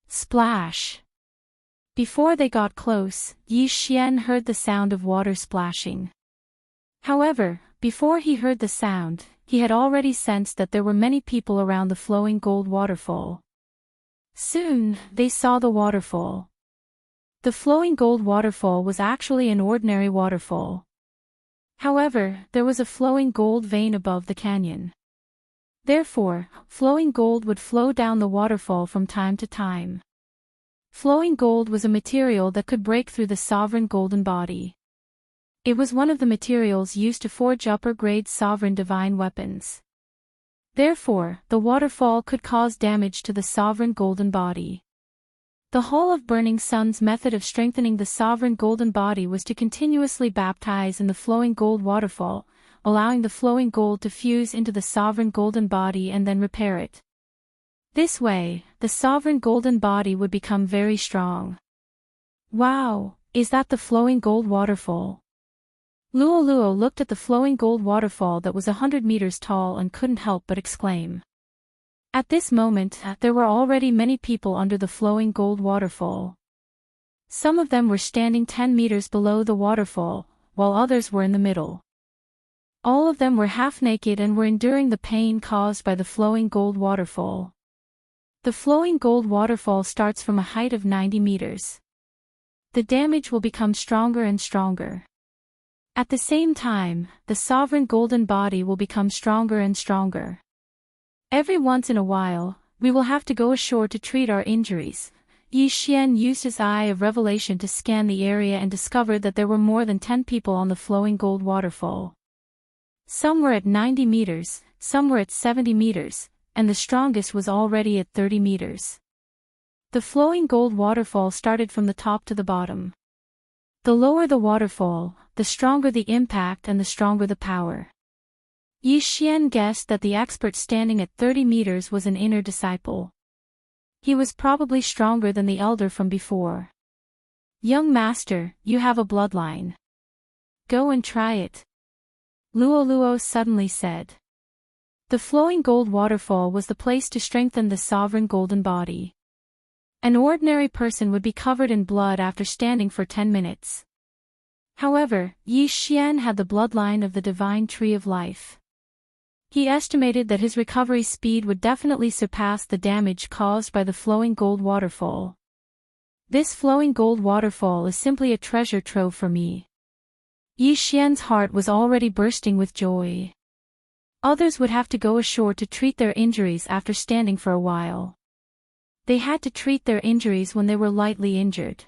Splash! Before they got close, Yi Xian heard the sound of water splashing. However, before he heard the sound, he had already sensed that there were many people around the flowing gold waterfall. Soon, they saw the waterfall. The flowing gold waterfall was actually an ordinary waterfall. However, there was a flowing gold vein above the canyon. Therefore, flowing gold would flow down the waterfall from time to time. Flowing gold was a material that could break through the sovereign golden body. It was one of the materials used to forge upper-grade sovereign divine weapons. Therefore, the waterfall could cause damage to the sovereign golden body. The Hall of Burning Sun's method of strengthening the sovereign golden body was to continuously baptize in the flowing gold waterfall, allowing the flowing gold to fuse into the sovereign golden body and then repair it. This way, the sovereign golden body would become very strong. Wow, is that the flowing gold waterfall? Luo looked at the flowing gold waterfall that was 100 meters tall and couldn't help but exclaim. At this moment, there were already many people under the flowing gold waterfall. Some of them were standing 10 meters below the waterfall, while others were in the middle. All of them were half naked and were enduring the pain caused by the flowing gold waterfall. The flowing gold waterfall starts from a height of 90 meters. The damage will become stronger and stronger. At the same time, the sovereign golden body will become stronger and stronger. Every once in a while, we will have to go ashore to treat our injuries. Yi Xian used his eye of revelation to scan the area and discovered that there were more than 10 people on the flowing gold waterfall. Some were at 90 meters, some were at 70 meters, and the strongest was already at 30 meters. The flowing gold waterfall started from the top to the bottom. The lower the waterfall, the stronger the impact and the stronger the power. Yi Xian guessed that the expert standing at 30 meters was an inner disciple. He was probably stronger than the elder from before. Young master, you have a bloodline. Go and try it. Luo suddenly said. The flowing gold waterfall was the place to strengthen the sovereign golden body. An ordinary person would be covered in blood after standing for 10 minutes. However, Yi Xian had the bloodline of the divine tree of life. He estimated that his recovery speed would definitely surpass the damage caused by the flowing gold waterfall. This flowing gold waterfall is simply a treasure trove for me. Yi Xian's heart was already bursting with joy. Others would have to go ashore to treat their injuries after standing for a while. They had to treat their injuries when they were lightly injured.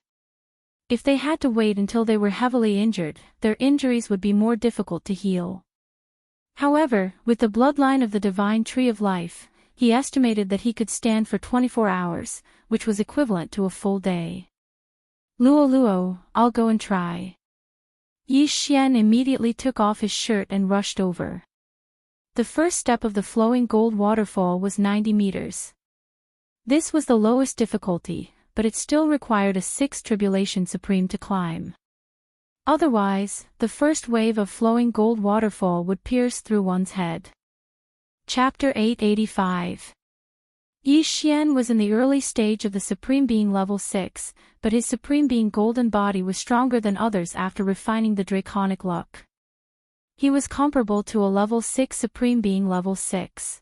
If they had to wait until they were heavily injured, their injuries would be more difficult to heal. However, with the bloodline of the divine tree of life, he estimated that he could stand for 24 hours, which was equivalent to a full day. Luo, I'll go and try. Yi Xian immediately took off his shirt and rushed over. The first step of the flowing gold waterfall was 90 meters. This was the lowest difficulty, but it still required a 6th Tribulation Supreme to climb. Otherwise, the first wave of flowing gold waterfall would pierce through one's head. Chapter 885. Yi Xian was in the early stage of the Supreme Being level 6, but his Supreme Being golden body was stronger than others after refining the draconic luck. He was comparable to a level 6 Supreme Being level 6.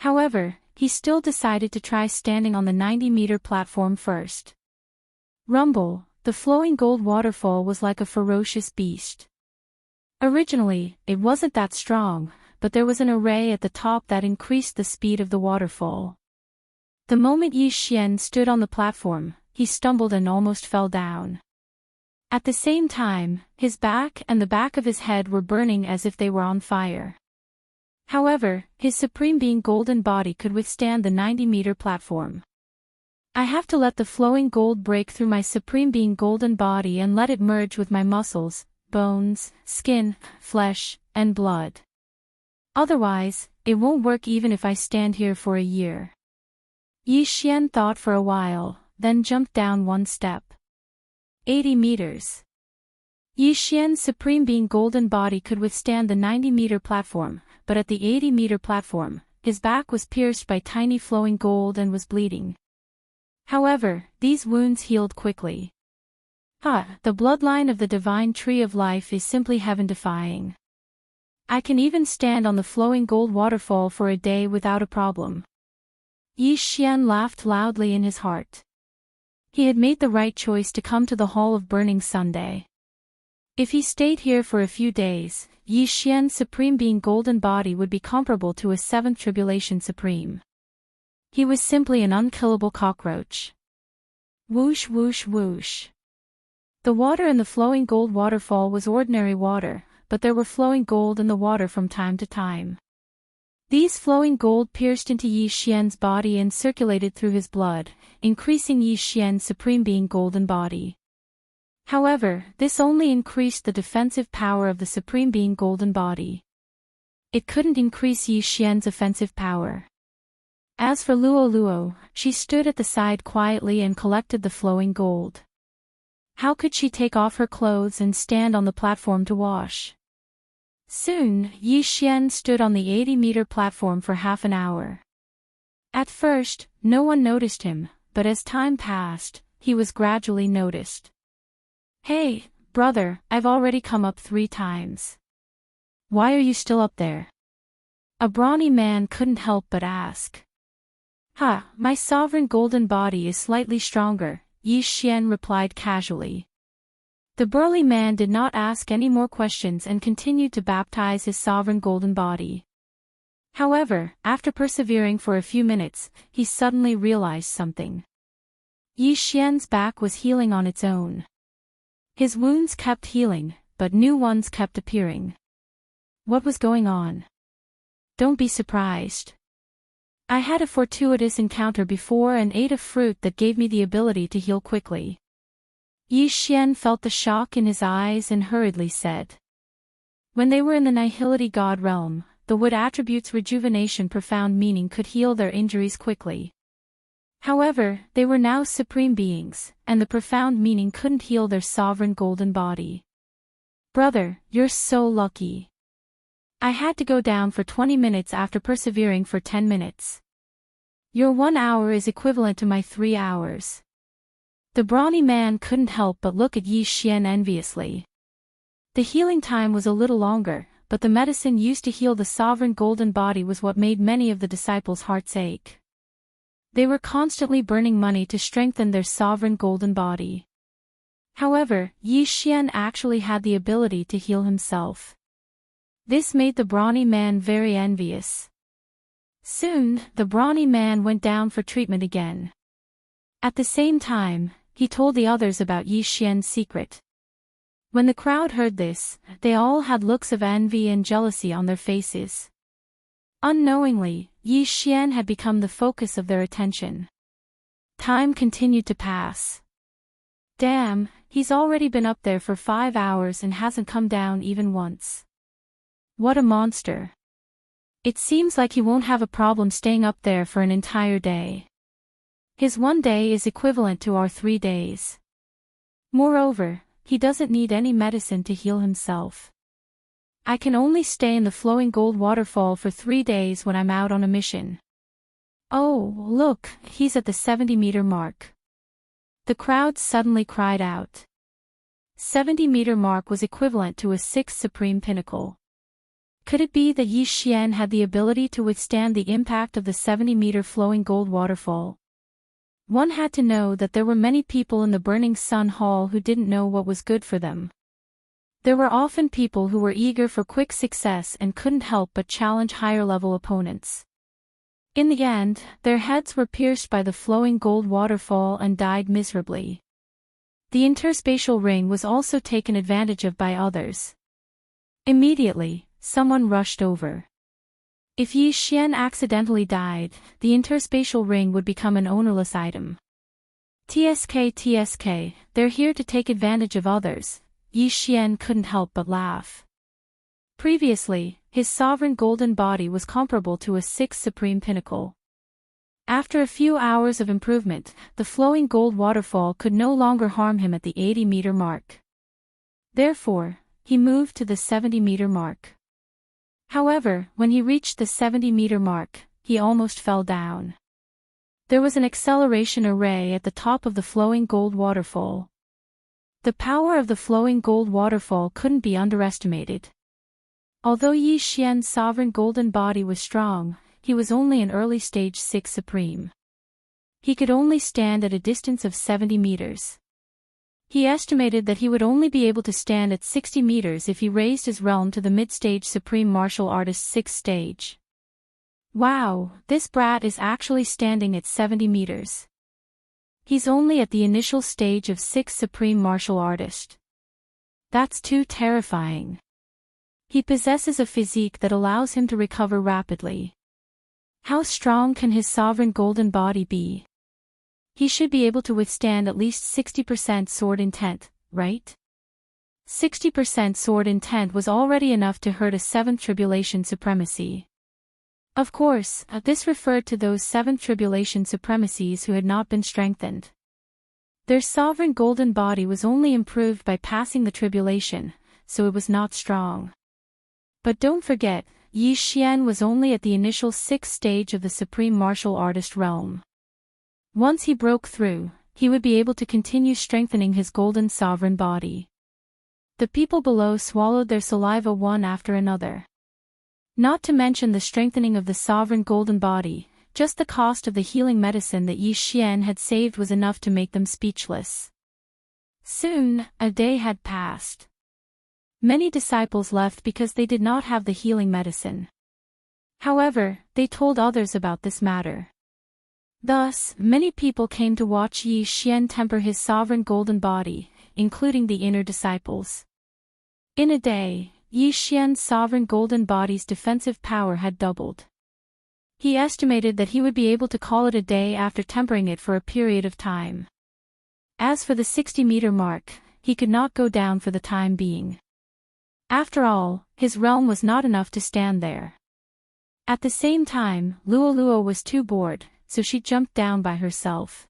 However, he still decided to try standing on the 90-meter platform first. Rumble, the flowing gold waterfall was like a ferocious beast. Originally, it wasn't that strong, but there was an array at the top that increased the speed of the waterfall. The moment Yi Xian stood on the platform, he stumbled and almost fell down. At the same time, his back and the back of his head were burning as if they were on fire. However, his Supreme Being golden body could withstand the 90-meter platform. I have to let the flowing gold break through my Supreme Being golden body and let it merge with my muscles, bones, skin, flesh, and blood. Otherwise, it won't work even if I stand here for a year. Yi Xian thought for a while, then jumped down one step. 80 meters. Yi Xian's Supreme Being golden body could withstand the 90-meter platform, but at the 80-meter platform, his back was pierced by tiny flowing gold and was bleeding. However, these wounds healed quickly. The bloodline of the divine tree of life is simply heaven-defying. I can even stand on the flowing gold waterfall for a day without a problem. Yi Xian laughed loudly in his heart. He had made the right choice to come to the Hall of Burning Sunday. If he stayed here for a few days, Yi Xian's Supreme Being golden body would be comparable to a 7th Tribulation Supreme. He was simply an unkillable cockroach. Whoosh whoosh whoosh. The water in the flowing gold waterfall was ordinary water, but there were flowing gold in the water from time to time. These flowing gold pierced into Yi Xian's body and circulated through his blood, increasing Yi Xian's Supreme Being golden body. However, this only increased the defensive power of the Supreme Being golden body. It couldn't increase Yi Xian's offensive power. As for Luo Luo, she stood at the side quietly and collected the flowing gold. How could she take off her clothes and stand on the platform to wash? Soon, Yi Xian stood on the 80-meter platform for half an hour. At first, no one noticed him, but as time passed, he was gradually noticed. Hey, brother, I've already come up 3 times. Why are you still up there? A brawny man couldn't help but ask. My sovereign golden body is slightly stronger, Yi Xian replied casually. The burly man did not ask any more questions and continued to baptize his sovereign golden body. However, after persevering for a few minutes, he suddenly realized something. Yi Xian's back was healing on its own. His wounds kept healing, but new ones kept appearing. What was going on? Don't be surprised. I had a fortuitous encounter before and ate a fruit that gave me the ability to heal quickly. Yi Xian felt the shock in his eyes and hurriedly said. When they were in the Nihility God realm, the wood attributes rejuvenation profound meaning could heal their injuries quickly. However, they were now supreme beings, and the profound meaning couldn't heal their sovereign golden body. Brother, you're so lucky. I had to go down for 20 minutes after persevering for 10 minutes. Your 1 hour is equivalent to my 3 hours. The brawny man couldn't help but look at Yi Xian enviously. The healing time was a little longer, but the medicine used to heal the sovereign golden body was what made many of the disciples' hearts ache. They were constantly burning money to strengthen their sovereign golden body. However, Yi Xian actually had the ability to heal himself. This made the brawny man very envious. Soon, the brawny man went down for treatment again. At the same time, he told the others about Yi Xian's secret. When the crowd heard this, they all had looks of envy and jealousy on their faces. Unknowingly, Yi Xian had become the focus of their attention. Time continued to pass. Damn, he's already been up there for 5 hours and hasn't come down even once. What a monster. It seems like he won't have a problem staying up there for an entire day. His 1 day is equivalent to our 3 days. Moreover, he doesn't need any medicine to heal himself. I can only stay in the flowing gold waterfall for 3 days when I'm out on a mission. Oh, look, he's at the 70-meter mark. The crowd suddenly cried out. 70-meter mark was equivalent to a 6th supreme pinnacle. Could it be that Yi Xian had the ability to withstand the impact of the 70-meter flowing gold waterfall? One had to know that there were many people in the Burning Sun Hall who didn't know what was good for them. There were often people who were eager for quick success and couldn't help but challenge higher-level opponents. In the end, their heads were pierced by the flowing gold waterfall and died miserably. The interspatial ring was also taken advantage of by others. Immediately, someone rushed over. If Yi Xian accidentally died, the interspatial ring would become an ownerless item. TSK, they're here to take advantage of others. Yi Xian couldn't help but laugh. Previously, his sovereign golden body was comparable to a 6th supreme pinnacle. After a few hours of improvement, the flowing gold waterfall could no longer harm him at the 80-meter mark. Therefore, he moved to the 70-meter mark. However, when he reached the 70-meter mark, he almost fell down. There was an acceleration array at the top of the flowing gold waterfall. The power of the flowing gold waterfall couldn't be underestimated. Although Yi Xian's sovereign golden body was strong, he was only an early-stage 6th supreme. He could only stand at a distance of 70 meters. He estimated that he would only be able to stand at 60 meters if he raised his realm to the mid-stage Supreme Martial Artist 6th stage. Wow, this brat is actually standing at 70 meters. He's only at the initial stage of 6th Supreme Martial Artist. That's too terrifying. He possesses a physique that allows him to recover rapidly. How strong can his sovereign golden body be? He should be able to withstand at least 60% sword intent, right? 60% sword intent was already enough to hurt a 7th tribulation supremacy. Of course, this referred to those 7th tribulation supremacies who had not been strengthened. Their sovereign golden body was only improved by passing the tribulation, so it was not strong. But don't forget, Yi Xian was only at the initial 6th stage of the Supreme Martial Artist realm. Once he broke through, he would be able to continue strengthening his golden sovereign body. The people below swallowed their saliva one after another. Not to mention the strengthening of the sovereign golden body, just the cost of the healing medicine that Yi Xian had saved was enough to make them speechless. Soon, a day had passed. Many disciples left because they did not have the healing medicine. However, they told others about this matter. Thus, many people came to watch Yi Xian temper his sovereign golden body, including the inner disciples. In a day, Yi Xian's sovereign golden body's defensive power had doubled. He estimated that he would be able to call it a day after tempering it for a period of time. As for the 60-meter mark, he could not go down for the time being. After all, his realm was not enough to stand there. At the same time, Luo was too bored, so she jumped down by herself.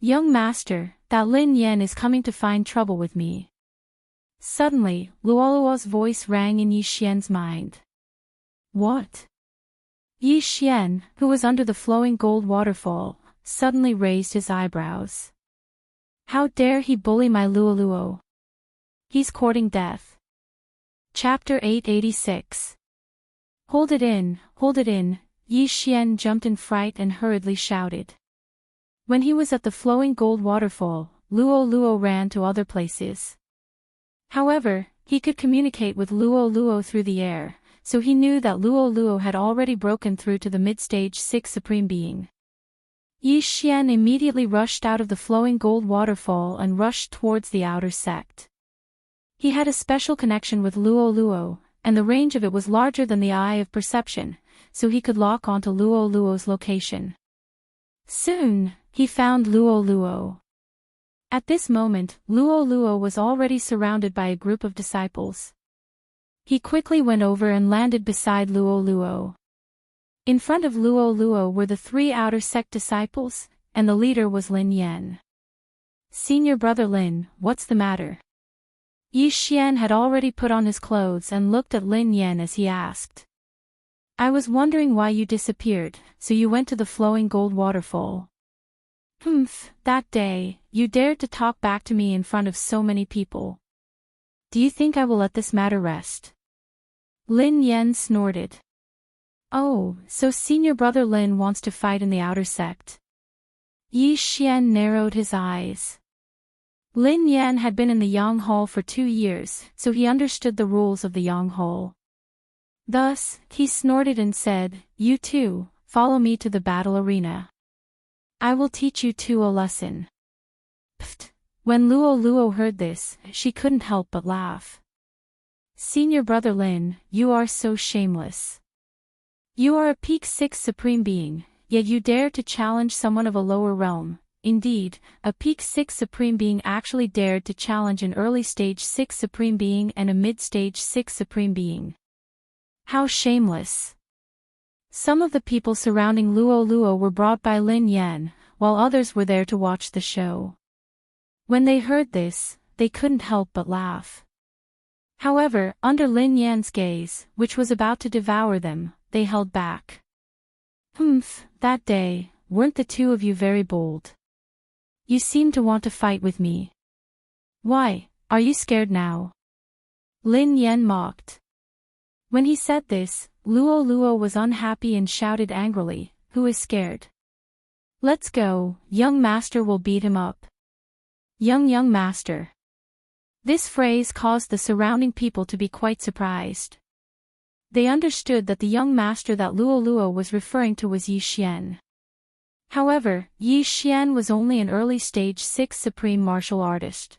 Young master, that Lin Yan is coming to find trouble with me. Suddenly, Luo's voice rang in Yi Xian's mind. What? Yi Xian, who was under the flowing gold waterfall, suddenly raised his eyebrows. How dare he bully my Luo? He's courting death. Chapter 886. Hold it in, Yi Xian jumped in fright and hurriedly shouted. When he was at the flowing gold waterfall, Luo ran to other places. However, he could communicate with Luo through the air, so he knew that Luo had already broken through to the mid-stage 6th supreme being. Yi Xian immediately rushed out of the flowing gold waterfall and rushed towards the outer sect. He had a special connection with Luo, and the range of it was larger than the eye of perception, so he could lock onto Luo's location. Soon, he found Luo. At this moment, Luo was already surrounded by a group of disciples. He quickly went over and landed beside Luo. In front of Luo were the 3 outer sect disciples, and the leader was Lin Yan. "Senior brother Lin, what's the matter?" Yi Xian had already put on his clothes and looked at Lin Yan as he asked. "I was wondering why you disappeared, so you went to the flowing gold waterfall." That day, you dared to talk back to me in front of so many people. Do you think I will let this matter rest?" Lin Yan snorted. "Oh, so senior brother Lin wants to fight in the outer sect." Yi Xian narrowed his eyes. Lin Yan had been in the Yang Hall for 2 years, so he understood the rules of the Yang Hall. Thus, he snorted and said, "You two, follow me to the battle arena. I will teach you two a lesson." Pfft. When Luo heard this, she couldn't help but laugh. "Senior brother Lin, you are so shameless. You are a peak 6 supreme being, yet you dare to challenge someone of a lower realm." Indeed, a peak 6 supreme being actually dared to challenge an early stage 6 supreme being and a mid-stage 6 supreme being. How shameless. Some of the people surrounding Luo were brought by Lin Yan, while others were there to watch the show. When they heard this, they couldn't help but laugh. However, under Lin Yan's gaze, which was about to devour them, they held back. That day, weren't the two of you very bold? You seem to want to fight with me. Why, are you scared now?" Lin Yan mocked. When he said this, Luo was unhappy and shouted angrily, "Who is scared? Let's go, young master will beat him up." Young master. This phrase caused the surrounding people to be quite surprised. They understood that the young master that Luo was referring to was Yi Xian. However, Yi Xian was only an early stage 6 supreme martial artist.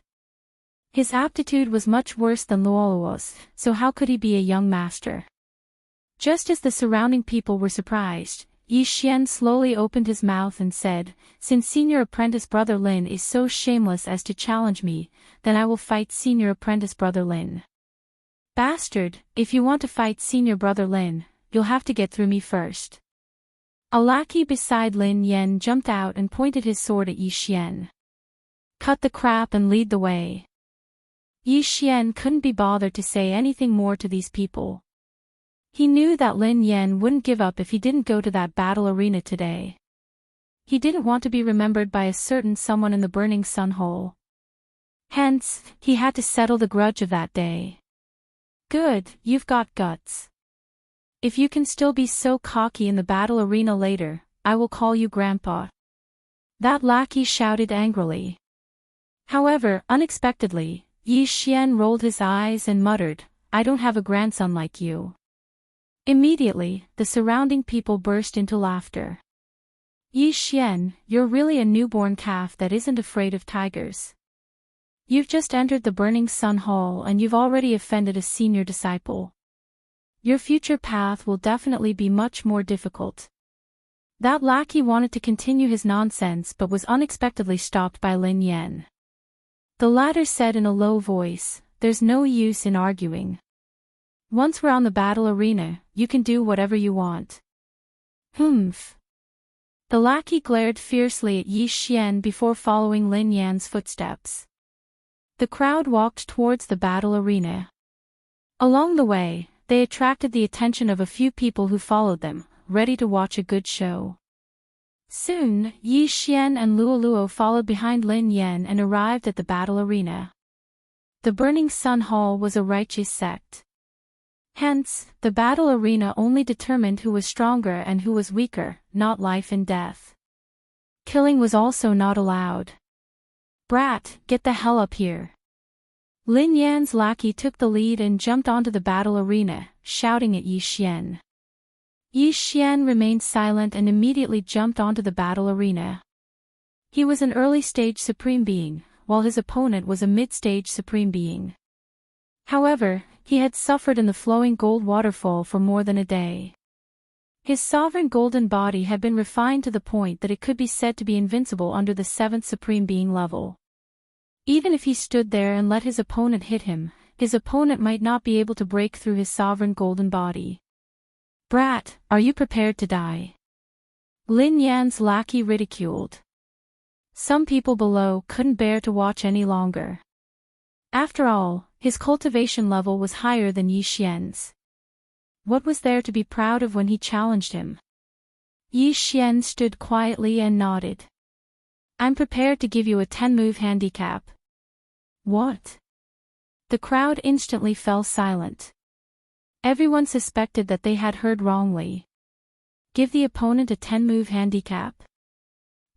His aptitude was much worse than Luo's, so how could he be a young master? Just as the surrounding people were surprised, Yi Xian slowly opened his mouth and said, "Since senior apprentice brother Lin is so shameless as to challenge me, then I will fight senior apprentice brother Lin." "Bastard, if you want to fight senior brother Lin, you'll have to get through me first." A lackey beside Lin Yan jumped out and pointed his sword at Yi Xian. "Cut the crap and lead the way." Yi Xian couldn't be bothered to say anything more to these people. He knew that Lin Yan wouldn't give up if he didn't go to that battle arena today. He didn't want to be remembered by a certain someone in the Burning Sun Hole. Hence, he had to settle the grudge of that day. "Good, you've got guts. If you can still be so cocky in the battle arena later, I will call you Grandpa." That lackey shouted angrily. However, unexpectedly, Yi Xian rolled his eyes and muttered, "I don't have a grandson like you." Immediately, the surrounding people burst into laughter. "Yi Xian, you're really a newborn calf that isn't afraid of tigers. You've just entered the Burning Sun Hall and you've already offended a senior disciple. Your future path will definitely be much more difficult." That lackey wanted to continue his nonsense but was unexpectedly stopped by Lin Yan. The latter said in a low voice, "There's no use in arguing. Once we're on the battle arena, you can do whatever you want." The lackey glared fiercely at Yi Xian before following Lin Yan's footsteps. The crowd walked towards the battle arena. Along the way, they attracted the attention of a few people who followed them, ready to watch a good show. Soon, Yi Xian and Luo followed behind Lin Yan and arrived at the battle arena. The Burning Sun Hall was a righteous sect. Hence, the battle arena only determined who was stronger and who was weaker, not life and death. Killing was also not allowed. "Brat, get the hell up here." Lin Yan's lackey took the lead and jumped onto the battle arena, shouting at Yi Xian. Yi Xian remained silent and immediately jumped onto the battle arena. He was an early-stage supreme being, while his opponent was a mid-stage supreme being. However, he had suffered in the flowing gold waterfall for more than a day. His sovereign golden body had been refined to the point that it could be said to be invincible under the 7th supreme being level. Even if he stood there and let his opponent hit him, his opponent might not be able to break through his sovereign golden body. "Brat, are you prepared to die?" Lin Yan's lackey ridiculed. Some people below couldn't bear to watch any longer. After all, his cultivation level was higher than Yi Xian's. What was there to be proud of when he challenged him? Yi Xian stood quietly and nodded. "I'm prepared to give you a 10-move handicap." "What?" The crowd instantly fell silent. Everyone suspected that they had heard wrongly. Give the opponent a 10-move handicap.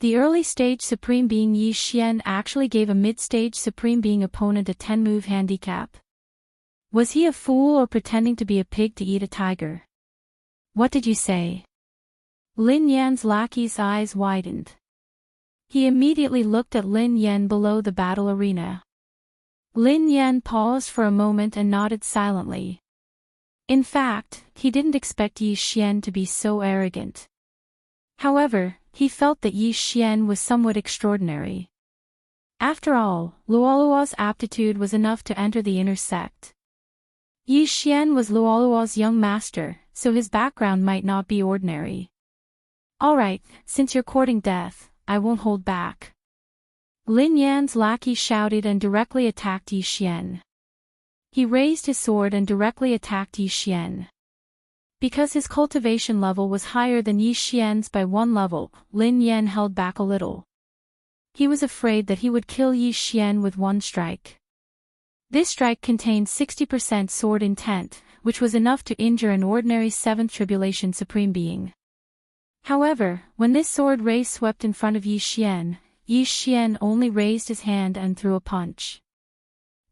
The early-stage Supreme Being Yi Xian actually gave a mid-stage Supreme Being opponent a 10-move handicap. Was he a fool or pretending to be a pig to eat a tiger? "What did you say?" Lin Yan's lackey's eyes widened. He immediately looked at Lin Yan below the battle arena. Lin Yan paused for a moment and nodded silently. In fact, he didn't expect Yi Xian to be so arrogant. However, he felt that Yi Xian was somewhat extraordinary. After all, Luoluo's aptitude was enough to enter the inner sect. Yi Xian was Luoluo's young master, so his background might not be ordinary. "Alright, since you're courting death, I won't hold back." Lin Yan's lackey shouted and directly attacked Yi Xian. He raised his sword and directly attacked Yi Xian. Because his cultivation level was higher than Yi Xian's by 1 level, Lin Yan held back a little. He was afraid that he would kill Yi Xian with one strike. This strike contained 60% sword intent, which was enough to injure an ordinary 7th Tribulation Supreme Being. However, when this sword ray swept in front of Yi Xian only raised his hand and threw a punch.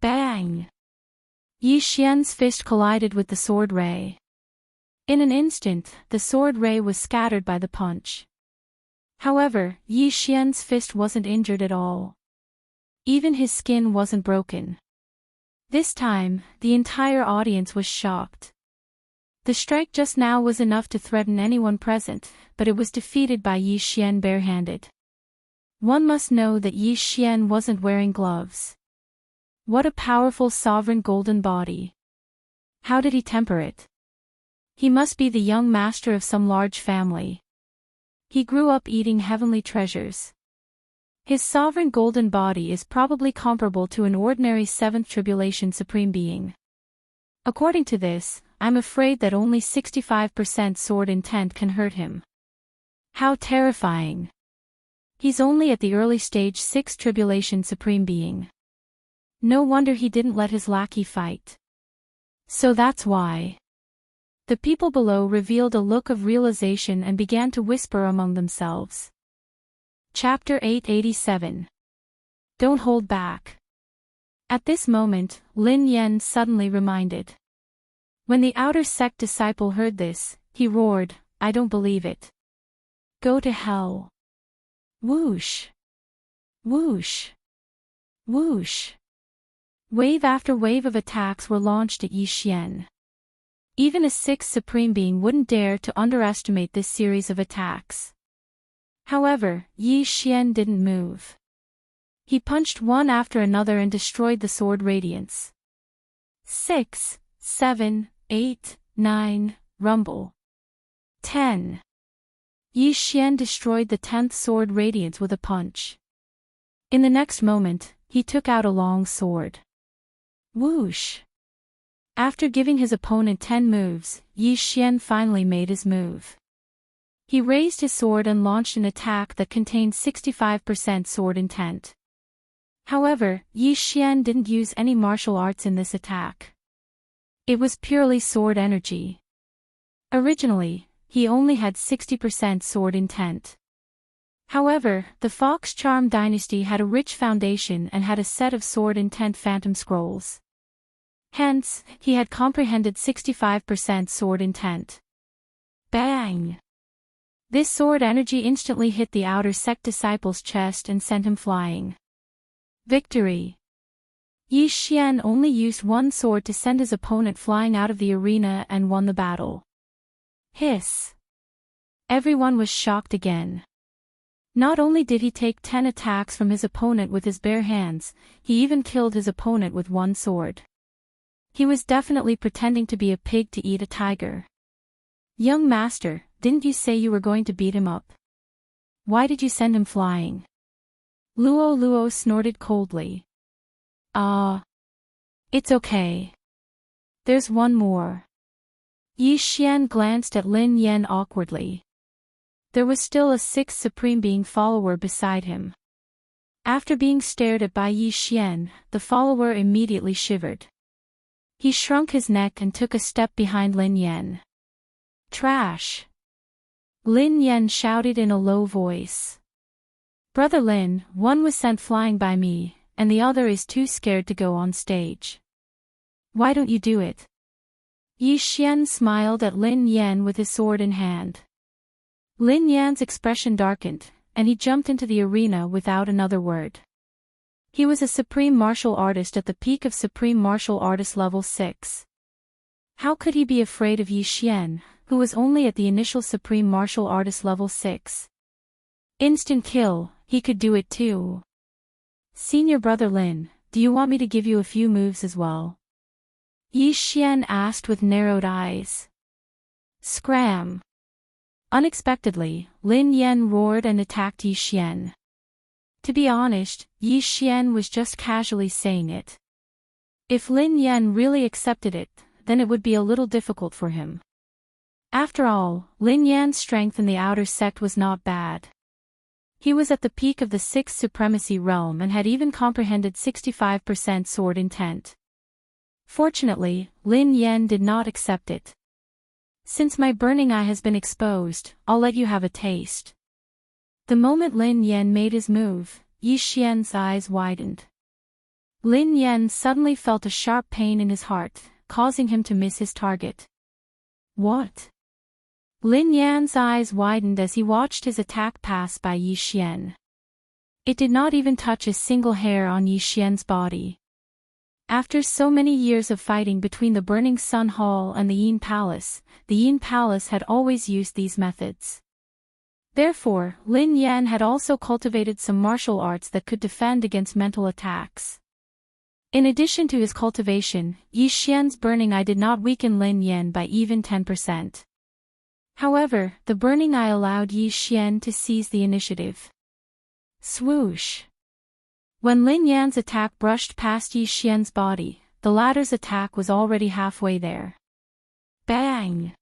Bang! Yi Xian's fist collided with the sword ray. In an instant, the sword ray was scattered by the punch. However, Yi Xian's fist wasn't injured at all. Even his skin wasn't broken. This time, the entire audience was shocked. The strike just now was enough to threaten anyone present, but it was defeated by Yi Xian barehanded. One must know that Yi Xian wasn't wearing gloves. What a powerful sovereign golden body. How did he temper it? He must be the young master of some large family. He grew up eating heavenly treasures. His sovereign golden body is probably comparable to an ordinary 7th Tribulation Supreme Being. According to this, I'm afraid that only 65% sword intent can hurt him. How terrifying. He's only at the early stage 6th Tribulation Supreme Being. No wonder he didn't let his lackey fight. So that's why. The people below revealed a look of realization and began to whisper among themselves. Chapter 887. Don't hold back. At this moment, Lin Yan suddenly reminded. When the outer sect disciple heard this, he roared, "I don't believe it. Go to hell." Whoosh! Whoosh! Whoosh! Wave after wave of attacks were launched at Yi Xian. Even a 6th Supreme Being wouldn't dare to underestimate this series of attacks. However, Yi Xian didn't move. He punched one after another and destroyed the sword radiance. 6, 7, 8, 9, rumble. 10. Yi Xian destroyed the 10th sword radiance with a punch. In the next moment, he took out a long sword. Whoosh! After giving his opponent 10 moves, Yi Xian finally made his move. He raised his sword and launched an attack that contained 65% sword intent. However, Yi Xian didn't use any martial arts in this attack. It was purely sword energy. Originally, he only had 60% sword intent. However, the Fox Charm dynasty had a rich foundation and had a set of sword intent phantom scrolls. Hence, he had comprehended 65% sword intent. Bang! This sword energy instantly hit the outer sect disciple's chest and sent him flying. Victory! Yi Xian only used one sword to send his opponent flying out of the arena and won the battle. Hiss! Everyone was shocked again. Not only did he take 10 attacks from his opponent with his bare hands, he even killed his opponent with one sword. He was definitely pretending to be a pig to eat a tiger. Young master, didn't you say you were going to beat him up? Why did you send him flying? Luo snorted coldly. It's okay. There's one more. Yi Xian glanced at Lin Yan awkwardly. There was still a sixth Supreme Being follower beside him. After being stared at by Yi Xian, the follower immediately shivered. He shrunk his neck and took a step behind Lin Yan. Trash! Lin Yan shouted in a low voice. Brother Lin, one was sent flying by me, and the other is too scared to go on stage. Why don't you do it? Yi Xian smiled at Lin Yan with his sword in hand. Lin Yan's expression darkened, and he jumped into the arena without another word. He was a supreme martial artist at the peak of supreme martial artist level 6. How could he be afraid of Yi Xian, who was only at the initial supreme martial artist level 6? Instant kill, he could do it too. Senior brother Lin, do you want me to give you a few moves as well? Yi Xian asked with narrowed eyes. Scram! Unexpectedly, Lin Yan roared and attacked Yi Xian. To be honest, Yi Xian was just casually saying it. If Lin Yan really accepted it, then it would be a little difficult for him. After all, Lin Yan's strength in the outer sect was not bad. He was at the peak of the 6th supremacy realm and had even comprehended 65% sword intent. Fortunately, Lin Yan did not accept it. Since my burning eye has been exposed, I'll let you have a taste. The moment Lin Yan made his move, Yi Xian's eyes widened. Lin Yan suddenly felt a sharp pain in his heart, causing him to miss his target. What? Lin Yan's eyes widened as he watched his attack pass by Yi Xian. It did not even touch a single hair on Yi Xian's body. After so many years of fighting between the Burning Sun Hall and the Yin Palace had always used these methods. Therefore, Lin Yan had also cultivated some martial arts that could defend against mental attacks. In addition to his cultivation, Yi Xian's burning eye did not weaken Lin Yan by even 10%. However, the burning eye allowed Yi Xian to seize the initiative. Swoosh! When Lin Yan's attack brushed past Yi Xian's body, the latter's attack was already halfway there. Bang!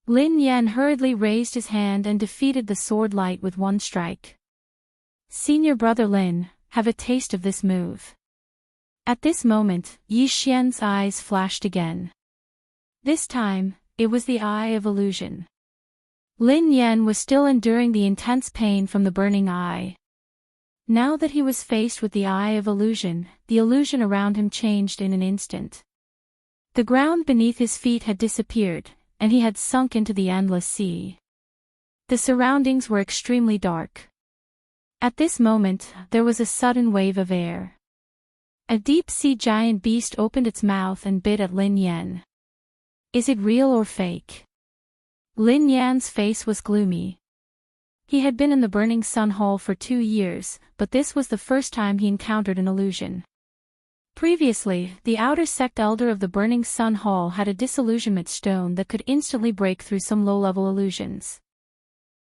Lin Yan hurriedly raised his hand and defeated the sword light with one strike. Senior brother Lin, have a taste of this move. At this moment, Yi Xian's eyes flashed again. This time, it was the Eye of Illusion. Lin Yan was still enduring the intense pain from the burning eye. Now that he was faced with the Eye of Illusion, the illusion around him changed in an instant. The ground beneath his feet had disappeared, and he had sunk into the endless sea. The surroundings were extremely dark. At this moment, there was a sudden wave of air. A deep-sea giant beast opened its mouth and bit at Lin Yan. Is it real or fake? Lin Yan's face was gloomy. He had been in the Burning Sun Hall for 2 years, but this was the first time he encountered an illusion. Previously, the outer sect elder of the Burning Sun Hall had a disillusionment stone that could instantly break through some low-level illusions.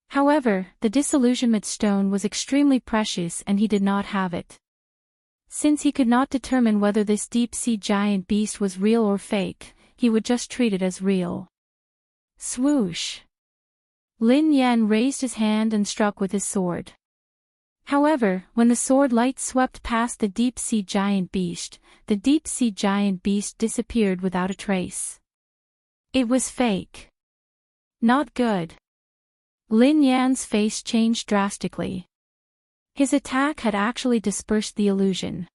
However, the disillusionment stone was extremely precious and he did not have it. Since he could not determine whether this deep-sea giant beast was real or fake, he would just treat it as real. Swoosh! Lin Yan raised his hand and struck with his sword. However, when the sword light swept past the deep-sea giant beast disappeared without a trace. It was fake. Not good. Lin Yan's face changed drastically. His attack had actually dispersed the illusion.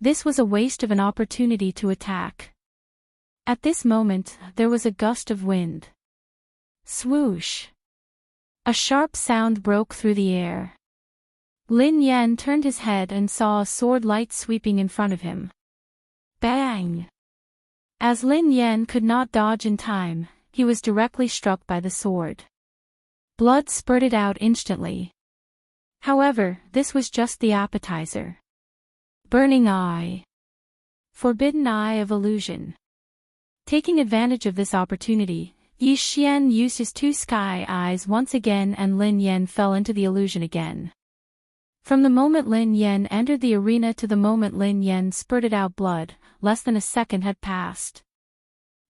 This was a waste of an opportunity to attack. At this moment, there was a gust of wind. Swoosh! A sharp sound broke through the air. Lin Yan turned his head and saw a sword light sweeping in front of him. Bang! As Lin Yan could not dodge in time, he was directly struck by the sword. Blood spurted out instantly. However, this was just the appetizer. Burning Eye. Forbidden Eye of Illusion. Taking advantage of this opportunity, Yi Xian used his two sky eyes once again and Lin Yan fell into the illusion again. From the moment Lin Yan entered the arena to the moment Lin Yan spurted out blood, less than a second had passed.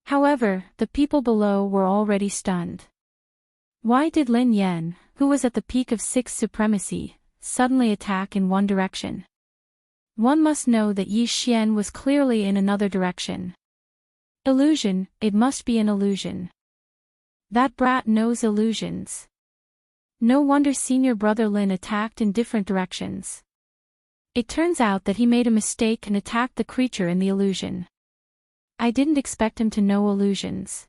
However, the people below were already stunned. Why did Lin Yan, who was at the peak of sixth supremacy, suddenly attack in one direction? One must know that Yi Xian was clearly in another direction. Illusion, it must be an illusion. That brat knows illusions. No wonder senior brother Lin attacked in different directions. It turns out that he made a mistake and attacked the creature in the illusion. I didn't expect him to know illusions.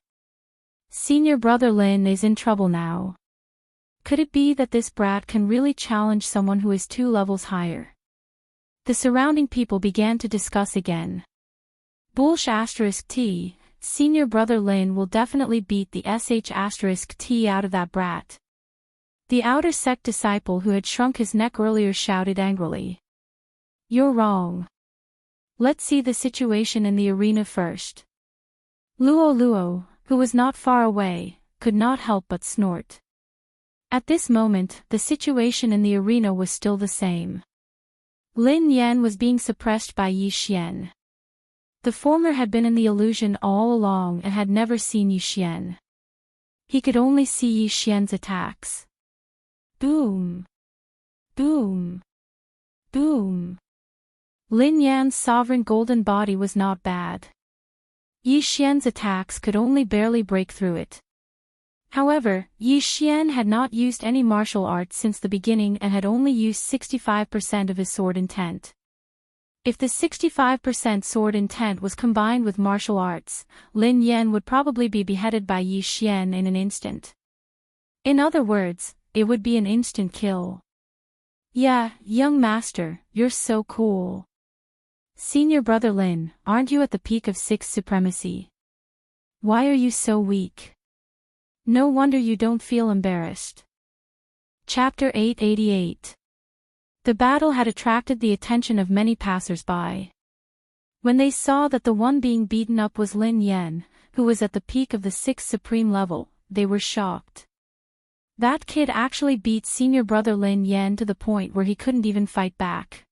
Senior brother Lin is in trouble now. Could it be that this brat can really challenge someone who is 2 levels higher? The surrounding people began to discuss again. Bullsh*T, senior brother Lin will definitely beat the sh*T out of that brat. The outer sect disciple who had shrunk his neck earlier shouted angrily. You're wrong. Let's see the situation in the arena first. Luo, who was not far away, could not help but snort. At this moment, the situation in the arena was still the same. Lin Yan was being suppressed by Yi Xian. The former had been in the illusion all along and had never seen Yi Xian. He could only see Yi Xian's attacks. Boom! Boom! Boom! Lin Yan's sovereign golden body was not bad. Yi Xian's attacks could only barely break through it. However, Yi Xian had not used any martial arts since the beginning and had only used 65% of his sword intent. If the 65% sword intent was combined with martial arts, Lin Yan would probably be beheaded by Yi Xian in an instant. In other words, it would be an instant kill. Yeah, young master, you're so cool. Senior brother Lin, aren't you at the peak of 6th supremacy? Why are you so weak? No wonder you don't feel embarrassed. Chapter 888. The battle had attracted the attention of many passers-by. When they saw that the one being beaten up was Lin Yan, who was at the peak of the 6th supreme level, they were shocked. That kid actually beat senior brother Lin Yan to the point where he couldn't even fight back.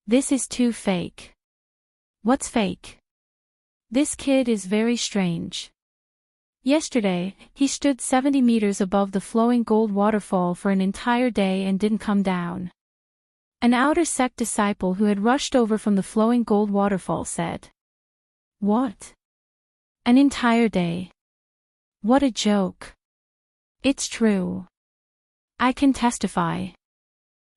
This is too fake. What's fake? This kid is very strange. Yesterday, he stood 70 meters above the flowing gold waterfall for an entire day and didn't come down. An outer sect disciple who had rushed over from the flowing gold waterfall said. What? An entire day? What a joke. It's true. I can testify.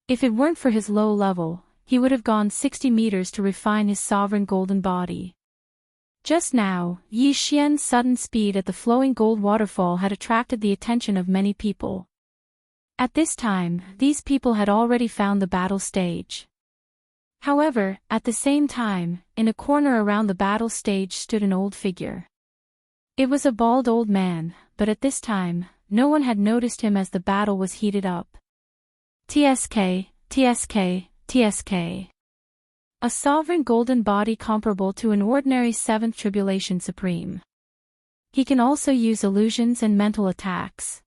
If it weren't for his low level, he would have gone 60 meters to refine his sovereign golden body. Just now, Yi Xian's sudden speed at the flowing gold waterfall had attracted the attention of many people. At this time, these people had already found the battle stage. However, at the same time, in a corner around the battle stage stood an old figure. It was a bald old man, but at this time, no one had noticed him as the battle was heated up. TSK, TSK, TSK. A sovereign golden body comparable to an ordinary 7th Tribulation Supreme. He can also use illusions and mental attacks.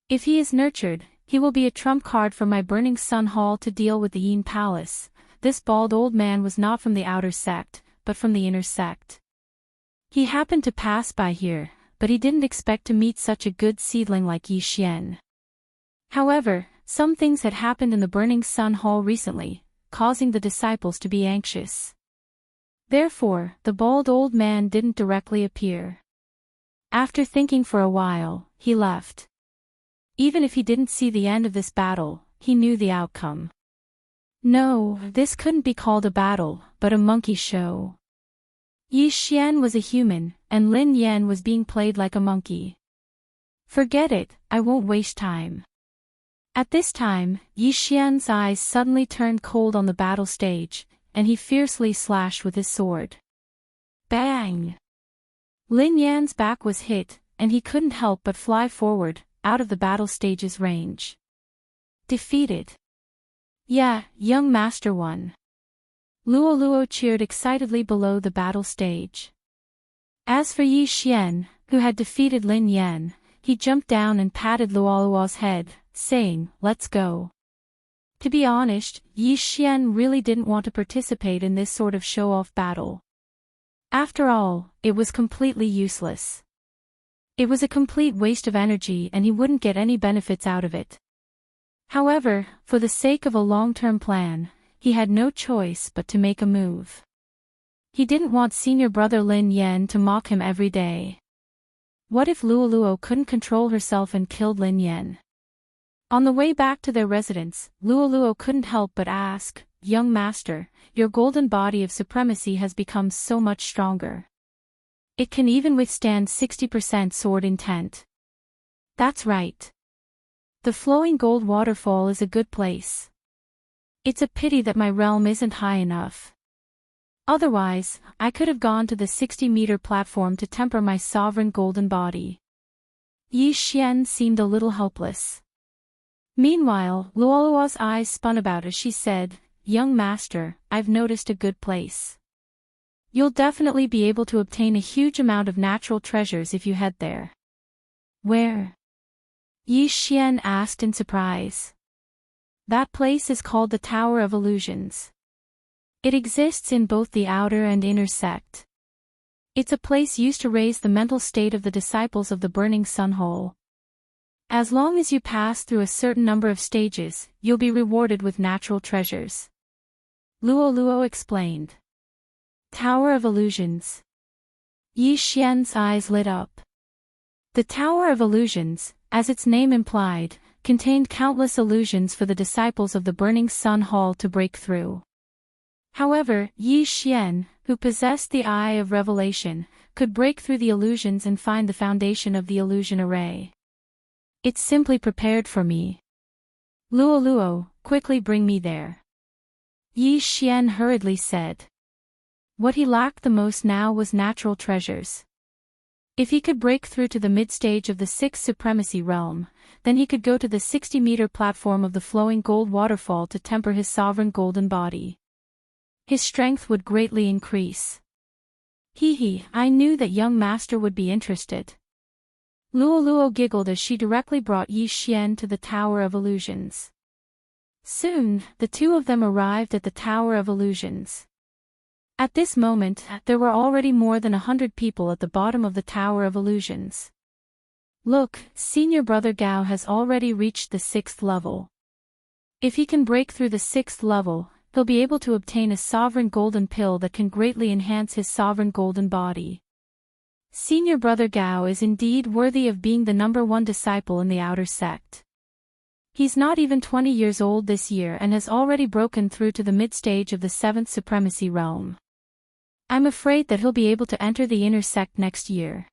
If he is nurtured, he will be a trump card for my Burning Sun Hall to deal with the Yin Palace. This bald old man was not from the outer sect, but from the inner sect. He happened to pass by here, but he didn't expect to meet such a good seedling like Yi Xian. However, some things had happened in the Burning Sun Hall recently, causing the disciples to be anxious. Therefore, the bald old man didn't directly appear. After thinking for a while, he left. Even if he didn't see the end of this battle, he knew the outcome. No, this couldn't be called a battle, but a monkey show. Yi Xian was a human, and Lin Yan was being played like a monkey. Forget it, I won't waste time. At this time, Yi Xian's eyes suddenly turned cold on the battle stage, and he fiercely slashed with his sword. Bang! Lin Yan's back was hit, and he couldn't help but fly forward, out of the battle stage's range. Defeated. Yeah, young master won. Luo Luo cheered excitedly below the battle stage. As for Yi Xian, who had defeated Lin Yan, he jumped down and patted Luo Luo's head, saying, "Let's go." To be honest, Yi Xian really didn't want to participate in this sort of show-off battle. After all, it was completely useless. It was a complete waste of energy and he wouldn't get any benefits out of it. However, for the sake of a long-term plan, he had no choice but to make a move. He didn't want senior brother Lin Yan to mock him every day. What if Luo Luo couldn't control herself and killed Lin Yan? On the way back to their residence, Luo Luo couldn't help but ask, "Young master, your golden body of supremacy has become so much stronger. It can even withstand 60% sword intent." That's right. The flowing gold waterfall is a good place. It's a pity that my realm isn't high enough. Otherwise, I could have gone to the 60-meter platform to temper my sovereign golden body. Yi Xian seemed a little helpless. Meanwhile, Luo Luo's eyes spun about as she said, "Young master, I've noticed a good place. You'll definitely be able to obtain a huge amount of natural treasures if you head there." "Where?" Yi Xian asked in surprise. "That place is called the Tower of Illusions. It exists in both the outer and inner sect. It's a place used to raise the mental state of the disciples of the Burning Sun Hole. As long as you pass through a certain number of stages, you'll be rewarded with natural treasures." Luo Luo explained. Tower of Illusions. Yi Xian's eyes lit up. The Tower of Illusions, as its name implied, contained countless illusions for the disciples of the Burning Sun Hall to break through. However, Yi Xian, who possessed the Eye of Revelation, could break through the illusions and find the foundation of the illusion array. "It's simply prepared for me. Luo Luo, quickly bring me there," Yi Xian hurriedly said. What he lacked the most now was natural treasures. If he could break through to the mid-stage of the 6th Supremacy Realm, then he could go to the 60-meter platform of the flowing gold waterfall to temper his sovereign golden body. His strength would greatly increase. I knew that young master would be interested. Luo Luo giggled as she directly brought Yi Xian to the Tower of Illusions. Soon, the two of them arrived at the Tower of Illusions. At this moment, there were already more than 100 people at the bottom of the Tower of Illusions. "Look, senior brother Gao has already reached the 6th level. If he can break through the 6th level, he'll be able to obtain a sovereign golden pill that can greatly enhance his sovereign golden body. Senior brother Gao is indeed worthy of being the #1 disciple in the outer sect. He's not even 20 years old this year and has already broken through to the mid-stage of the 7th Supremacy Realm. I'm afraid that he'll be able to enter the inner sect next year."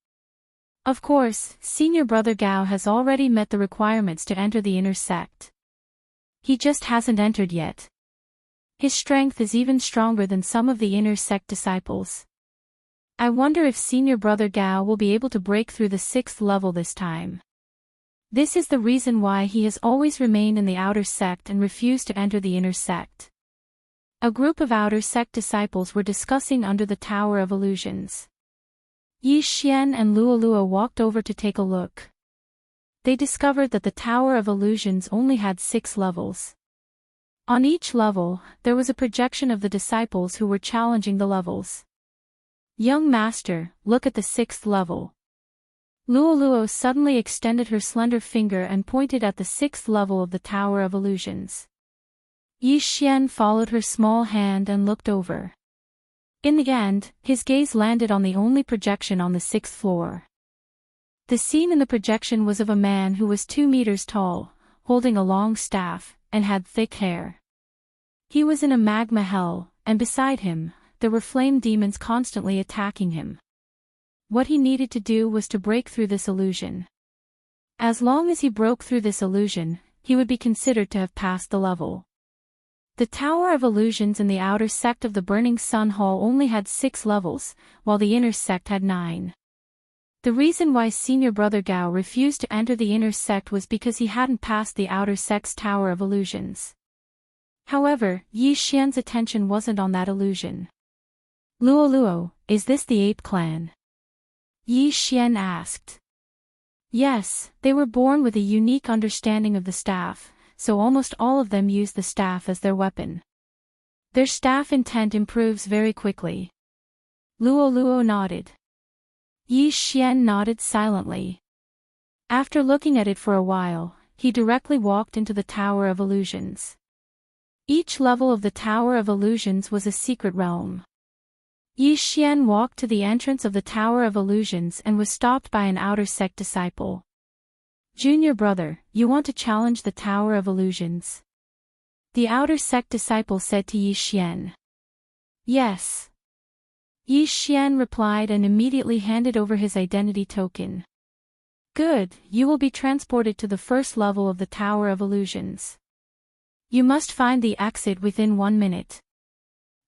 Of course, senior brother Gao has already met the requirements to enter the inner sect. He just hasn't entered yet. His strength is even stronger than some of the inner sect disciples. I wonder if senior brother Gao will be able to break through the 6th level this time. This is the reason why he has always remained in the outer sect and refused to enter the inner sect. A group of outer sect disciples were discussing under the Tower of Illusions. Yi Xian and Luo Luo walked over to take a look. They discovered that the Tower of Illusions only had 6 levels. On each level, there was a projection of the disciples who were challenging the levels. "Young master, look at the 6th level." Luo Luo suddenly extended her slender finger and pointed at the 6th level of the Tower of Illusions. Yi Xian followed her small hand and looked over. In the end, his gaze landed on the only projection on the 6th floor. The scene in the projection was of a man who was 2 meters tall, holding a long staff, and had thick hair. He was in a magma hell, and beside him, there were flame demons constantly attacking him. What he needed to do was to break through this illusion. As long as he broke through this illusion, he would be considered to have passed the level. The Tower of Illusions in the outer sect of the Burning Sun Hall only had 6 levels, while the inner sect had 9. The reason why senior brother Gao refused to enter the inner sect was because he hadn't passed the outer sect's Tower of Illusions. However, Yi Xian's attention wasn't on that illusion. "Luo Luo, is this the ape clan?" Yi Xian asked. Yes, they were born with a unique understanding of the staff, so almost all of them use the staff as their weapon. Their staff intent improves very quickly. Luo Luo nodded. Yi Xian nodded silently. After looking at it for a while, he directly walked into the Tower of Illusions. Each level of the Tower of Illusions was a secret realm. Yi Xian walked to the entrance of the Tower of Illusions and was stopped by an outer sect disciple. "Junior brother, you want to challenge the Tower of Illusions?" The outer sect disciple said to Yi Xian. "Yes." Yi Xian replied and immediately handed over his identity token. "Good, you will be transported to the first level of the Tower of Illusions. You must find the exit within 1 minute."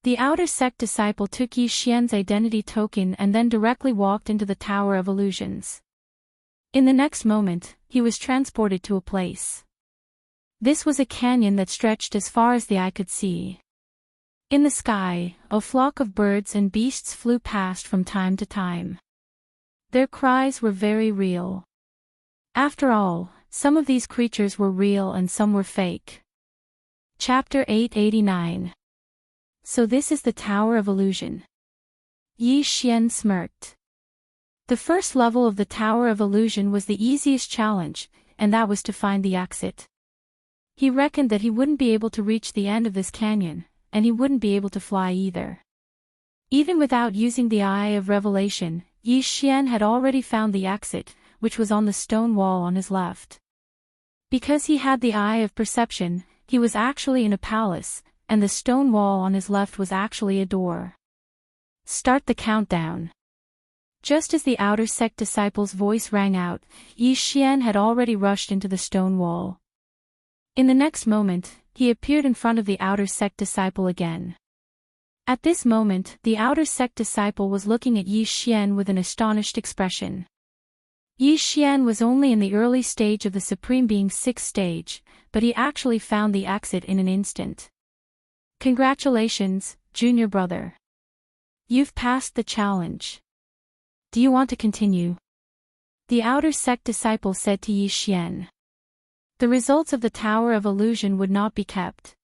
The outer sect disciple took Yi Xian's identity token and then directly walked into the Tower of Illusions. In the next moment, he was transported to a place. This was a canyon that stretched as far as the eye could see. In the sky, a flock of birds and beasts flew past from time to time. Their cries were very real. After all, some of these creatures were real and some were fake. Chapter 889. So this is the Tower of Illusion. Yi Xian smirked. The first level of the Tower of Illusion was the easiest challenge, and that was to find the exit. He reckoned that he wouldn't be able to reach the end of this canyon, and he wouldn't be able to fly either. Even without using the Eye of Revelation, Yi Xian had already found the exit, which was on the stone wall on his left. Because he had the Eye of Perception, he was actually in a palace, and the stone wall on his left was actually a door. "Start the countdown." Just as the outer sect disciple's voice rang out, Yi Xian had already rushed into the stone wall. In the next moment, he appeared in front of the outer sect disciple again. At this moment, the outer sect disciple was looking at Yi Xian with an astonished expression. Yi Xian was only in the early stage of the Supreme Being's 6th stage, but he actually found the exit in an instant. "Congratulations, junior brother. You've passed the challenge. Do you want to continue?" The outer sect disciple said to Yi Xian. The results of the Tower of Illusion would not be kept.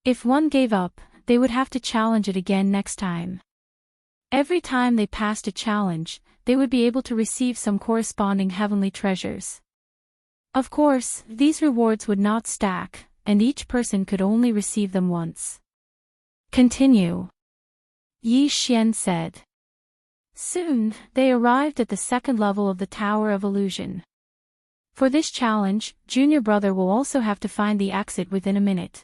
If one gave up, they would have to challenge it again next time. Every time they passed a challenge, they would be able to receive some corresponding heavenly treasures. Of course, these rewards would not stack, and each person could only receive them once. "Continue," Yi Xian said. Soon, they arrived at the second level of the Tower of Illusion. For this challenge, junior brother will also have to find the exit within a minute.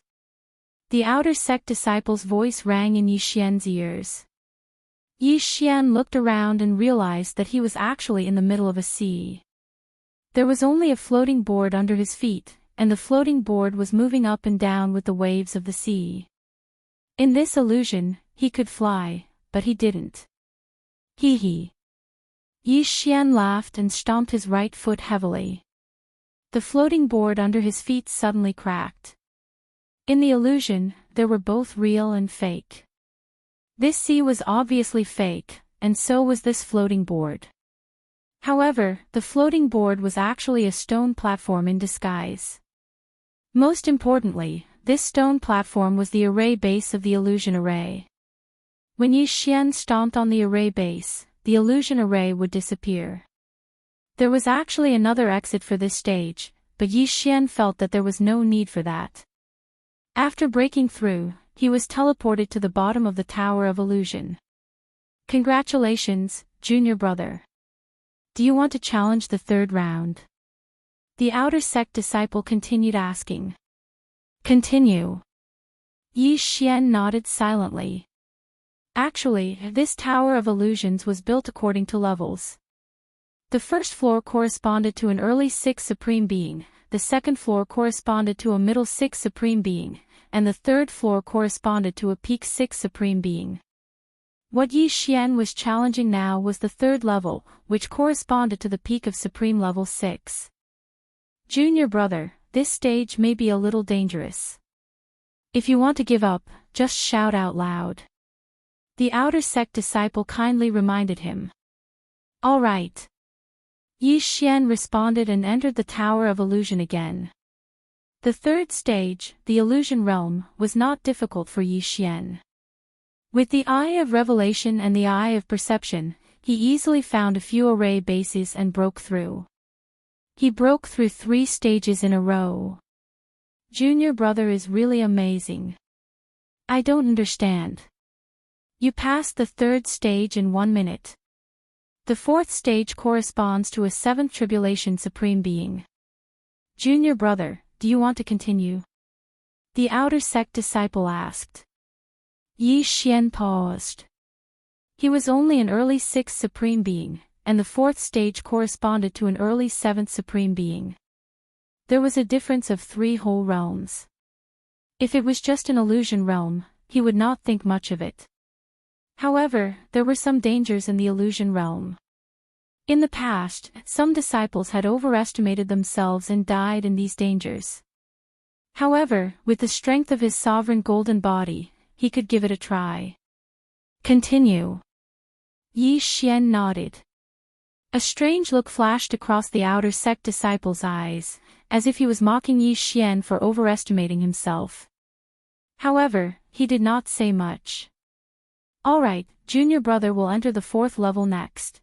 The outer sect disciple's voice rang in Yi Xian's ears. Yi Xian looked around and realized that he was actually in the middle of a sea. There was only a floating board under his feet, and the floating board was moving up and down with the waves of the sea. In this illusion, he could fly, but he didn't. Hee hee. Yi Xian laughed and stomped his right foot heavily. The floating board under his feet suddenly cracked. In the illusion, there were both real and fake. This sea was obviously fake, and so was this floating board. However, the floating board was actually a stone platform in disguise. Most importantly, this stone platform was the array base of the illusion array. When Yi Xian stomped on the array base, the illusion array would disappear. There was actually another exit for this stage, but Yi Xian felt that there was no need for that. After breaking through, he was teleported to the bottom of the Tower of Illusion. "Congratulations, junior brother. Do you want to challenge the third round?" The outer sect disciple continued asking. "Continue." Yi Xian nodded silently. Actually, this Tower of Illusions was built according to levels. The first floor corresponded to an early 6th Supreme Being, the second floor corresponded to a middle 6th Supreme Being, and the third floor corresponded to a peak 6th Supreme Being. What Yi Xian was challenging now was the third level, which corresponded to the peak of Supreme Level 6. Junior brother, this stage may be a little dangerous. If you want to give up, just shout out loud. The outer sect disciple kindly reminded him. All right. Yi Xian responded and entered the Tower of Illusion again. The third stage, the Illusion Realm, was not difficult for Yi Xian. With the Eye of Revelation and the Eye of Perception, he easily found a few array bases and broke through. He broke through 3 stages in a row. Junior brother is really amazing. I don't understand. You passed the 3rd stage in 1 minute. The 4th stage corresponds to a 7th Tribulation Supreme Being. Junior brother, do you want to continue? The outer sect disciple asked. Yi Xian paused. He was only an early 6th Supreme Being, and the 4th stage corresponded to an early 7th Supreme Being. There was a difference of 3 whole realms. If it was just an illusion realm, he would not think much of it. However, there were some dangers in the illusion realm. In the past, some disciples had overestimated themselves and died in these dangers. However, with the strength of his sovereign golden body, he could give it a try. Continue. Yi Xian nodded. A strange look flashed across the outer sect disciple's eyes, as if he was mocking Yi Xian for overestimating himself. However, he did not say much. Alright, junior brother will enter the 4th level next.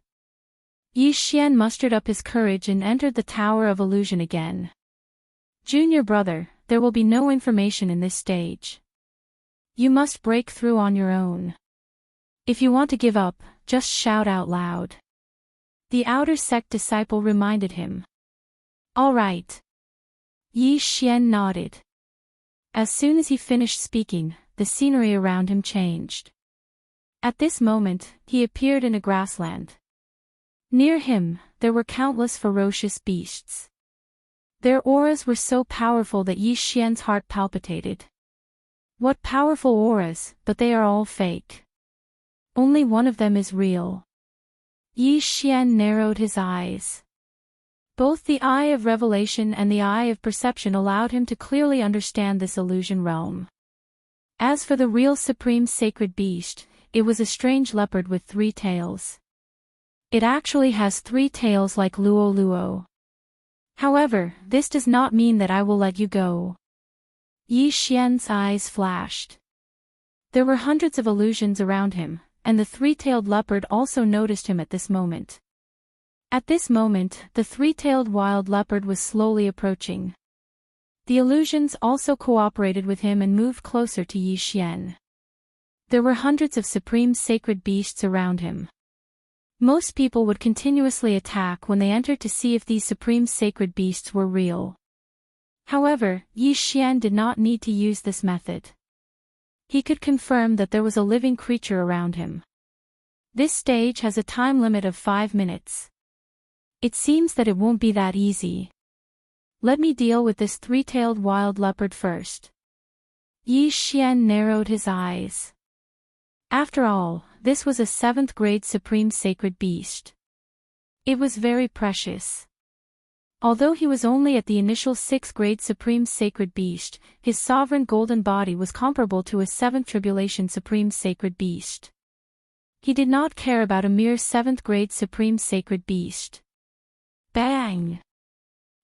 Yi Xian mustered up his courage and entered the Tower of Illusion again. Junior brother, there will be no information in this stage. You must break through on your own. If you want to give up, just shout out loud. The outer sect disciple reminded him. All right. Yi Xian nodded. As soon as he finished speaking, the scenery around him changed. At this moment, he appeared in a grassland. Near him, there were countless ferocious beasts. Their auras were so powerful that Yi Xian's heart palpitated. What powerful auras, but they are all fake. Only one of them is real. Yi Xian narrowed his eyes. Both the Eye of Revelation and the Eye of Perception allowed him to clearly understand this illusion realm. As for the real supreme sacred beast, it was a strange leopard with 3 tails. It actually has 3 tails like Luo Luo. However, this does not mean that I will let you go. Yi Xian's eyes flashed. There were hundreds of illusions around him, and the 3-tailed leopard also noticed him at this moment. At this moment, the 3-tailed wild leopard was slowly approaching. The illusions also cooperated with him and moved closer to Yi Xian. There were hundreds of supreme sacred beasts around him. Most people would continuously attack when they entered to see if these supreme sacred beasts were real. However, Yi Xian did not need to use this method. He could confirm that there was a living creature around him. This stage has a time limit of 5 minutes. It seems that it won't be that easy. Let me deal with this 3-tailed wild leopard first. Yi Xian narrowed his eyes. After all, this was a 7th grade supreme sacred beast. It was very precious. Although he was only at the initial 6th grade supreme sacred beast, his sovereign golden body was comparable to a 7th tribulation supreme sacred beast. He did not care about a mere 7th grade supreme sacred beast. Bang!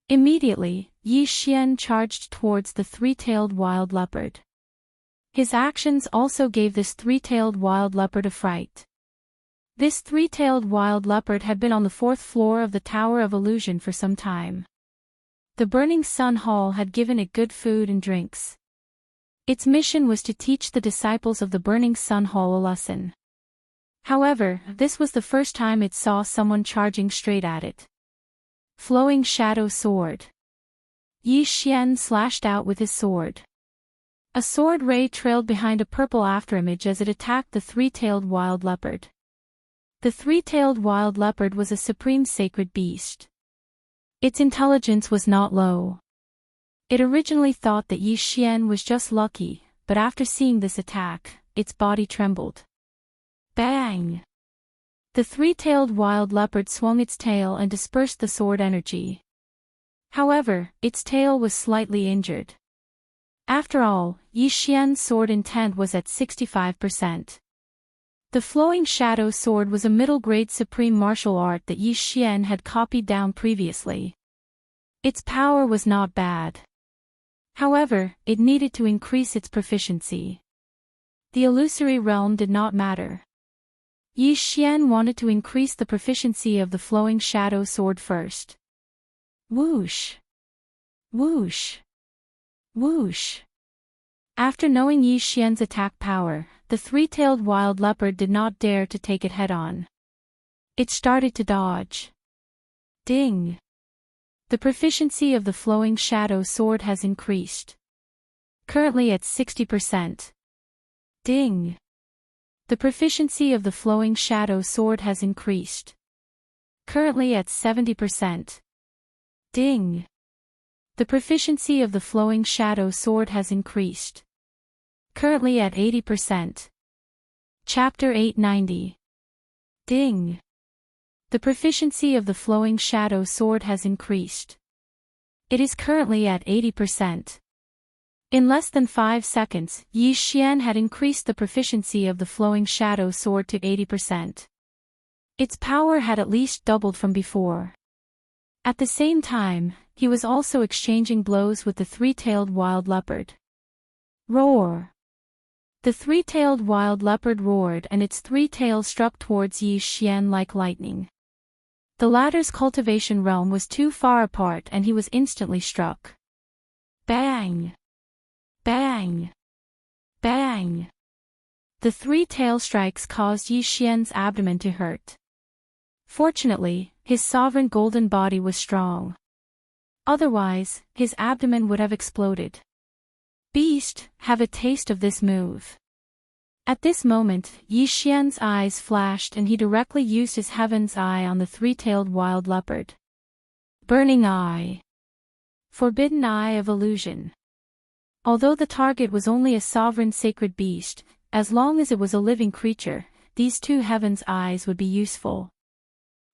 Immediately, Yi Xian charged towards the 3-tailed wild leopard. His actions also gave this 3-tailed wild leopard a fright. This 3-tailed wild leopard had been on the 4th floor of the Tower of Illusion for some time. The Burning Sun Hall had given it good food and drinks. Its mission was to teach the disciples of the Burning Sun Hall a lesson. However, this was the first time it saw someone charging straight at it. Flowing Shadow Sword. Yi Xian slashed out with his sword. A sword ray trailed behind a purple afterimage as it attacked the 3-tailed wild leopard. The 3-tailed wild leopard was a supreme sacred beast. Its intelligence was not low. It originally thought that Yi Xian was just lucky, but after seeing this attack, its body trembled. Bang! The three-tailed wild leopard swung its tail and dispersed the sword energy. However, its tail was slightly injured. After all, Yi Xian's sword intent was at 65%. The flowing shadow sword was a middle-grade supreme martial art that Yi Xian had copied down previously. Its power was not bad. However, it needed to increase its proficiency. The illusory realm did not matter. Yi Xian wanted to increase the proficiency of the flowing shadow sword first. Whoosh! Whoosh! Whoosh! After knowing Yi Xian's attack power, the three-tailed wild leopard did not dare to take it head-on. It started to dodge. Ding! The proficiency of the flowing shadow sword has increased. Currently at 60%. Ding! The proficiency of the flowing shadow sword has increased. Currently at 70%. Ding! The proficiency of the flowing shadow sword has increased. Currently at 80%. Chapter 890. Ding! The proficiency of the flowing shadow sword has increased. It is currently at 80%. In less than 5 seconds, Yi Xian had increased the proficiency of the flowing shadow sword to 80%. Its power had at least doubled from before. At the same time, he was also exchanging blows with the three-tailed wild leopard. Roar! The three-tailed wild leopard roared and its three tails struck towards Yi Xian like lightning. The latter's cultivation realm was too far apart and he was instantly struck. Bang! Bang! Bang! The three tail strikes caused Yi Xian's abdomen to hurt. Fortunately, his sovereign golden body was strong. Otherwise, his abdomen would have exploded. Beast, have a taste of this move. At this moment, Yi Xian's eyes flashed and he directly used his Heaven's Eye on the three-tailed wild leopard. Burning Eye. Forbidden Eye of Illusion. Although the target was only a sovereign sacred beast, as long as it was a living creature, these two Heaven's Eyes would be useful.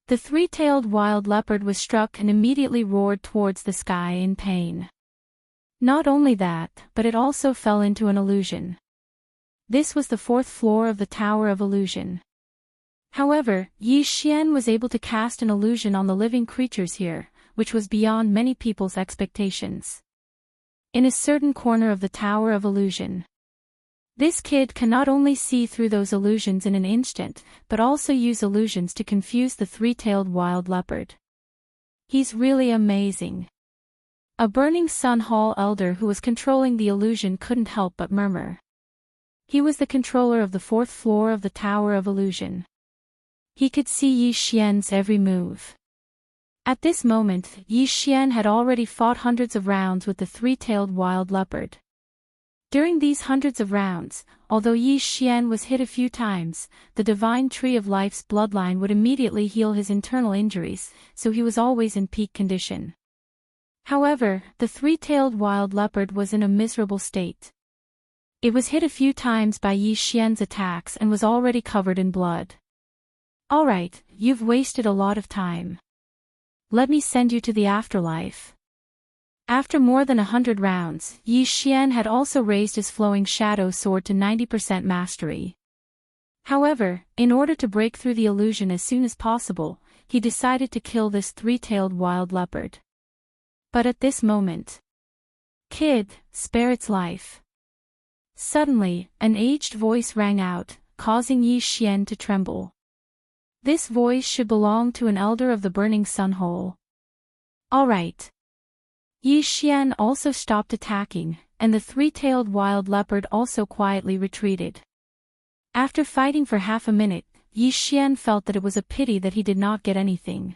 The three-tailed wild leopard was struck and immediately roared towards the sky in pain. Not only that, but it also fell into an illusion. This was the 4th floor of the Tower of Illusion. However, Yi Xian was able to cast an illusion on the living creatures here, which was beyond many people's expectations. In a certain corner of the Tower of Illusion. This kid can not only see through those illusions in an instant, but also use illusions to confuse the three-tailed wild leopard. He's really amazing. A Burning Sun Hall elder who was controlling the illusion couldn't help but murmur. He was the controller of the 4th floor of the Tower of Illusion. He could see Yi Xian's every move. At this moment, Yi Xian had already fought hundreds of rounds with the three-tailed wild leopard. During these hundreds of rounds, although Yi Xian was hit a few times, the divine tree of life's bloodline would immediately heal his internal injuries, so he was always in peak condition. However, the three-tailed wild leopard was in a miserable state. It was hit a few times by Yi Xian's attacks and was already covered in blood. Alright, you've wasted a lot of time. Let me send you to the afterlife. After more than 100 rounds, Yi Xian had also raised his flowing shadow sword to 90% mastery. However, in order to break through the illusion as soon as possible, he decided to kill this three-tailed wild leopard. But at this moment, "Kid, spare its life." Suddenly, an aged voice rang out, causing Yi Xian to tremble. This voice should belong to an elder of the Burning Sun Hole. Alright. Yi Xian also stopped attacking, and the three-tailed wild leopard also quietly retreated. After fighting for half a minute, Yi Xian felt that it was a pity that he did not get anything.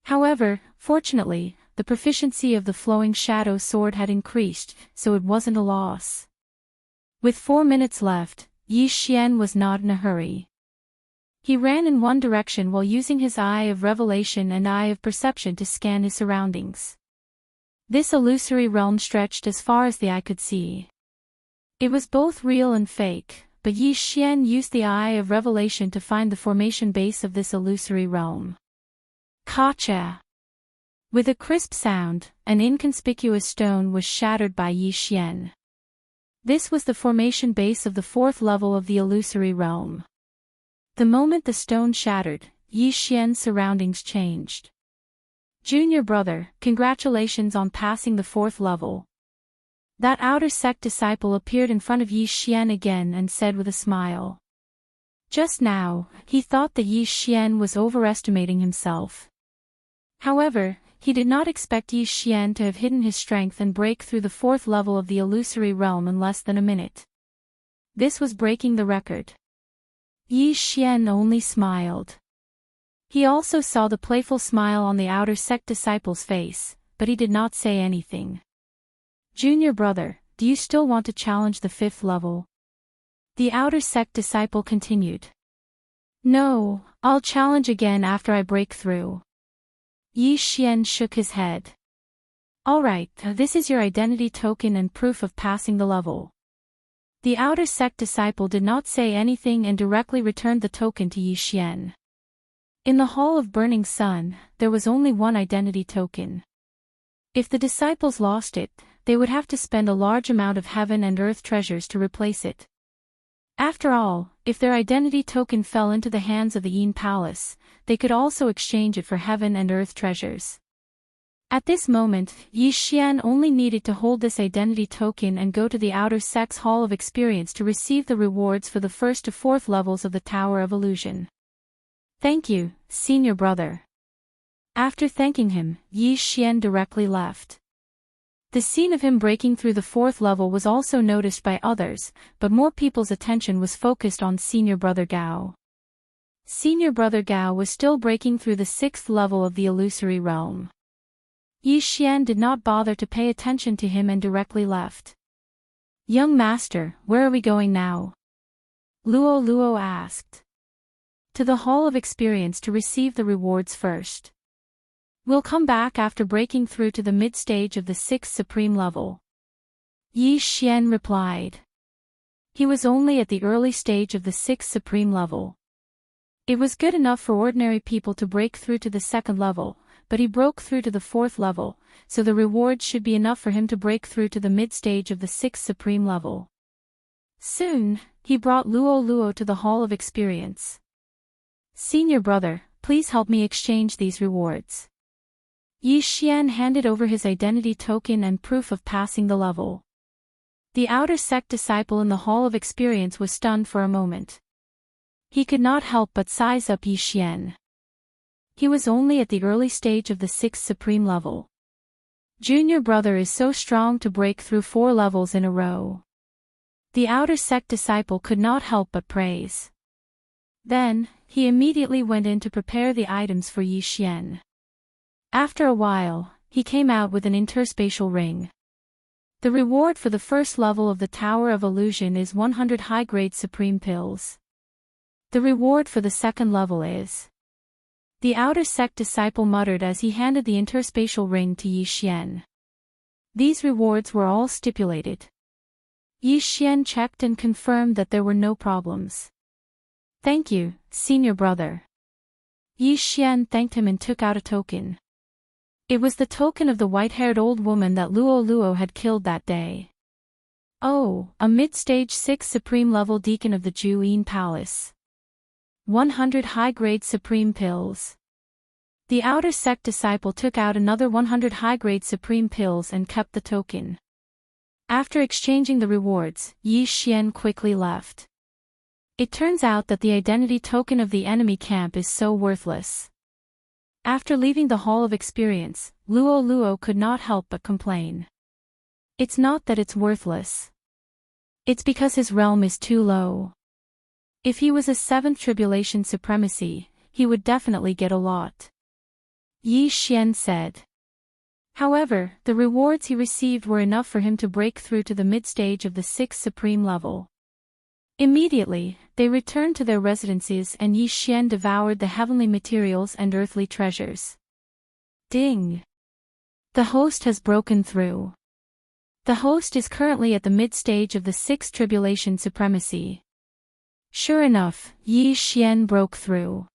However, fortunately, the proficiency of the flowing shadow sword had increased, so it wasn't a loss. With 4 minutes left, Yi Xian was not in a hurry. He ran in one direction while using his Eye of Revelation and Eye of Perception to scan his surroundings. This illusory realm stretched as far as the eye could see. It was both real and fake, but Yi Xian used the Eye of Revelation to find the formation base of this illusory realm. Gotcha! With a crisp sound, an inconspicuous stone was shattered by Yi Xian. This was the formation base of the 4th level of the illusory realm. The moment the stone shattered, Yi Xian's surroundings changed. Junior brother, congratulations on passing the 4th level. That outer sect disciple appeared in front of Yi Xian again and said with a smile. Just now, he thought that Yi Xian was overestimating himself. However, he did not expect Yi Xian to have hidden his strength and break through the 4th level of the illusory realm in less than a minute. This was breaking the record. Yi Xian only smiled. He also saw the playful smile on the outer sect disciple's face, but he did not say anything. Junior brother, do you still want to challenge the 5th level? The outer sect disciple continued. No, I'll challenge again after I break through. Yi Xian shook his head. Alright, this is your identity token and proof of passing the level. The outer sect disciple did not say anything and directly returned the token to Yi Xian. In the Hall of Burning Sun, there was only one identity token. If the disciples lost it, they would have to spend a large amount of heaven and earth treasures to replace it. After all, if their identity token fell into the hands of the Yin Palace, they could also exchange it for heaven and earth treasures. At this moment, Yi Xian only needed to hold this identity token and go to the Outer Sect's Hall of Experience to receive the rewards for the 1st to 4th levels of the Tower of Illusion. Thank you, senior brother. After thanking him, Yi Xian directly left. The scene of him breaking through the 4th level was also noticed by others, but more people's attention was focused on senior brother Gao. Senior brother Gao was still breaking through the 6th level of the illusory realm. Yi Xian did not bother to pay attention to him and directly left. Young master, where are we going now? Luo asked. To the Hall of Experience to receive the rewards first. We'll come back after breaking through to the mid-stage of the 6th supreme level. Yi Xian replied. He was only at the early stage of the 6th supreme level. It was good enough for ordinary people to break through to the 2nd level, but he broke through to the 4th level, so the rewards should be enough for him to break through to the mid-stage of the 6th supreme level. Soon, he brought Luo to the Hall of Experience. Senior brother, please help me exchange these rewards. Yi Xian handed over his identity token and proof of passing the level. The outer sect disciple in the Hall of Experience was stunned for a moment. He could not help but size up Yi Xian. He was only at the early stage of the 6th supreme level. Junior brother is so strong to break through 4 levels in a row. The outer sect disciple could not help but praise. Then, he immediately went in to prepare the items for Yi Xian. After a while, he came out with an interspatial ring. The reward for the 1st level of the Tower of Illusion is 100 high-grade supreme pills. The reward for the 2nd level is... The outer sect disciple muttered as he handed the interspatial ring to Yi Xian. These rewards were all stipulated. Yi Xian checked and confirmed that there were no problems. Thank you, senior brother. Yi Xian thanked him and took out a token. It was the token of the white-haired old woman that Luo had killed that day. Oh, a mid-stage 6th supreme level deacon of the Ju-Yin Palace. 100 high-grade supreme pills. The outer sect disciple took out another 100 high-grade supreme pills and kept the token. After exchanging the rewards, Yi Xian quickly left. It turns out that the identity token of the enemy camp is so worthless. After leaving the Hall of Experience, Luo could not help but complain. It's not that it's worthless. It's because his realm is too low. If he was a 7th Tribulation Supremacy, he would definitely get a lot. Yi Xian said. However, the rewards he received were enough for him to break through to the mid-stage of the 6th supreme level. Immediately, they returned to their residences and Yi Xian devoured the heavenly materials and earthly treasures. Ding! The host has broken through. The host is currently at the mid-stage of the 6th Tribulation Supremacy. Sure enough, Yi Xian broke through.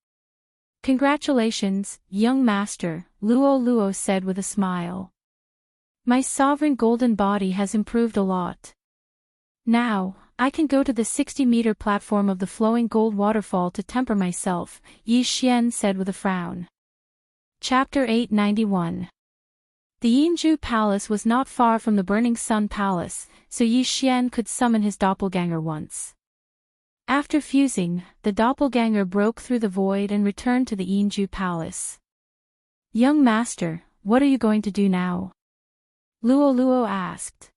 Congratulations, young master, Luo Luo said with a smile. My sovereign golden body has improved a lot. Now, I can go to the 60-meter platform of the flowing gold waterfall to temper myself, Yi Xian said with a frown. Chapter 891. The Yinju Palace was not far from the Burning Sun Palace, so Yi Xian could summon his doppelganger once. After fusing, the doppelganger broke through the void and returned to the Yinju Palace. Young master, what are you going to do now? Luo Luo asked.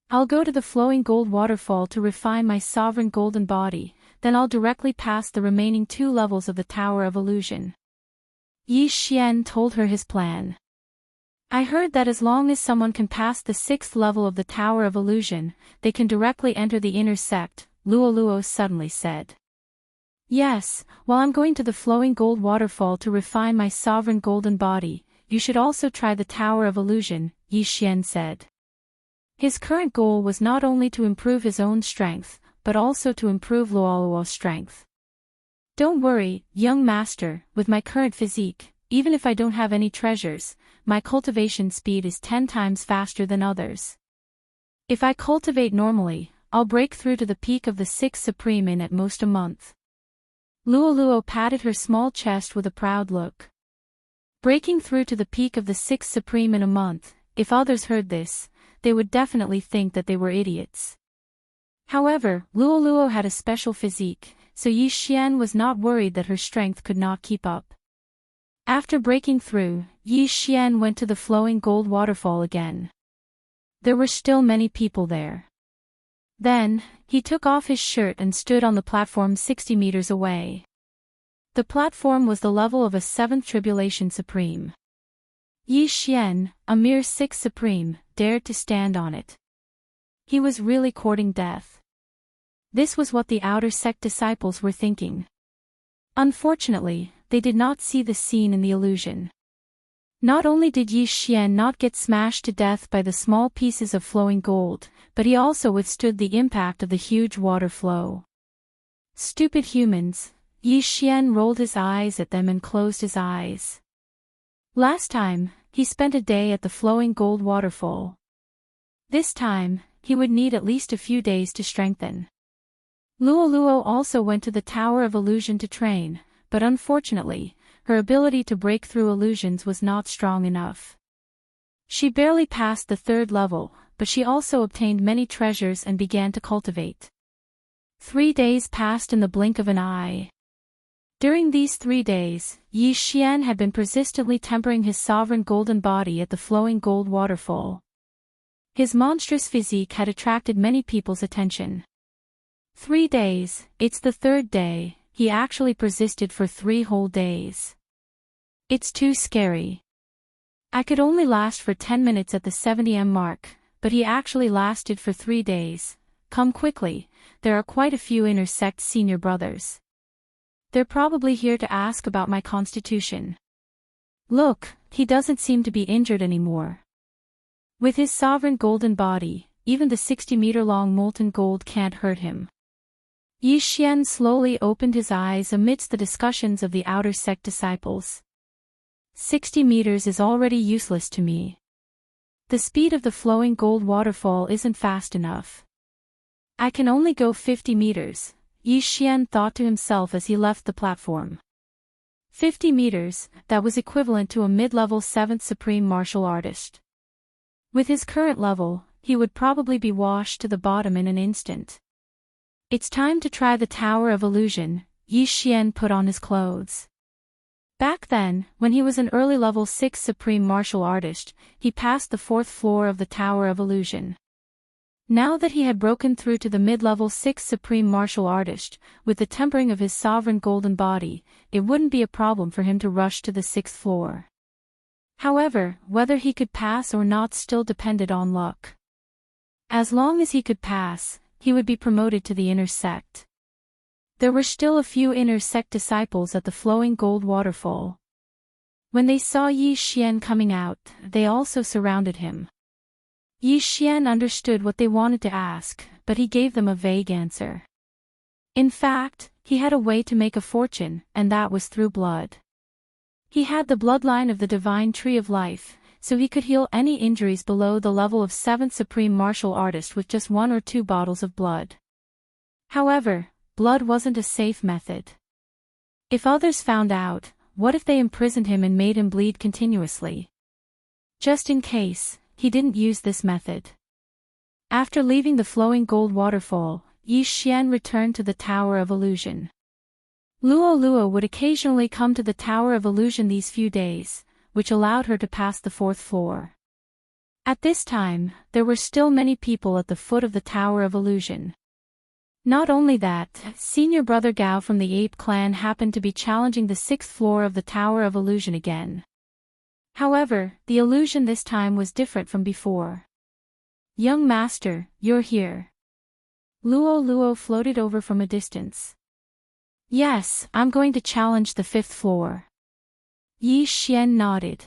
I'll go to the flowing gold waterfall to refine my sovereign golden body, then I'll directly pass the remaining 2 levels of the Tower of Illusion. Yi Xian told her his plan. I heard that as long as someone can pass the 6th level of the Tower of Illusion, they can directly enter the inner sect, Luo Luo suddenly said. Yes, while I'm going to the flowing gold waterfall to refine my sovereign golden body, you should also try the Tower of Illusion, Yi Xian said. His current goal was not only to improve his own strength, but also to improve Luo Luo's strength. Don't worry, young master, with my current physique, even if I don't have any treasures, my cultivation speed is 10 times faster than others. If I cultivate normally, I'll break through to the peak of the 6th Supreme in at most a month. Luo Luo patted her small chest with a proud look. Breaking through to the peak of the 6th Supreme in a month, if others heard this, they would definitely think that they were idiots. However, Luo Luo had a special physique, so Yi Xian was not worried that her strength could not keep up. After breaking through, Yi Xian went to the flowing gold waterfall again. There were still many people there. Then, he took off his shirt and stood on the platform 60 meters away. The platform was the level of a 7th Tribulation Supreme. Yi Xian, a mere 6th Supreme, dared to stand on it. He was really courting death. This was what the outer sect disciples were thinking. Unfortunately, they did not see the scene in the illusion. Not only did Yi Xian not get smashed to death by the small pieces of flowing gold, but he also withstood the impact of the huge water flow. Stupid humans, Yi Xian rolled his eyes at them and closed his eyes. Last time, he spent a day at the flowing gold waterfall. This time, he would need at least a few days to strengthen. Luo Luo also went to the Tower of Illusion to train, but unfortunately, her ability to break through illusions was not strong enough. She barely passed the 3rd level, but she also obtained many treasures and began to cultivate. 3 days passed in the blink of an eye. During these 3 days, Yi Xian had been persistently tempering his sovereign golden body at the flowing gold waterfall. His monstrous physique had attracted many people's attention. 3 days, it's the 3rd day, he actually persisted for 3 whole days. It's too scary. I could only last for 10 minutes at the 70m mark, but he actually lasted for 3 days. Come quickly, there are quite a few inner sect senior brothers. They're probably here to ask about my constitution. Look, he doesn't seem to be injured anymore. With his sovereign golden body, even the 60-meter-long molten gold can't hurt him. Yi Xian slowly opened his eyes amidst the discussions of the outer sect disciples. 60 meters is already useless to me. The speed of the flowing gold waterfall isn't fast enough. I can only go 50 meters, Yi Xian thought to himself as he left the platform. 50 meters, that was equivalent to a mid-level 7th Supreme Martial Artist. With his current level, he would probably be washed to the bottom in an instant. It's time to try the Tower of Illusion, Yi Xian put on his clothes. Back then, when he was an early-level 6th Supreme Martial Artist, he passed the 4th floor of the Tower of Illusion. Now that he had broken through to the mid-level 6th Supreme Martial Artist, with the tempering of his sovereign golden body, it wouldn't be a problem for him to rush to the 6th floor. However, whether he could pass or not still depended on luck. As long as he could pass, he would be promoted to the inner sect. There were still a few inner sect disciples at the flowing gold waterfall. When they saw Yi Xian coming out, they also surrounded him. Yi Xian understood what they wanted to ask, but he gave them a vague answer. In fact, he had a way to make a fortune, and that was through blood. He had the bloodline of the divine tree of life, so he could heal any injuries below the level of 7th supreme martial artist with just 1 or 2 bottles of blood. However, blood wasn't a safe method. If others found out, what if they imprisoned him and made him bleed continuously? Just in case, he didn't use this method. After leaving the flowing gold waterfall, Yi Xian returned to the Tower of Illusion. Luo Luo would occasionally come to the Tower of Illusion these few days, which allowed her to pass the 4th floor. At this time, there were still many people at the foot of the Tower of Illusion. Not only that, senior brother Gao from the Ape clan happened to be challenging the 6th floor of the Tower of Illusion again. However, the illusion this time was different from before. "Young master, you're here." Luo Luo floated over from a distance. "Yes, I'm going to challenge the 5th floor." Yi Xian nodded.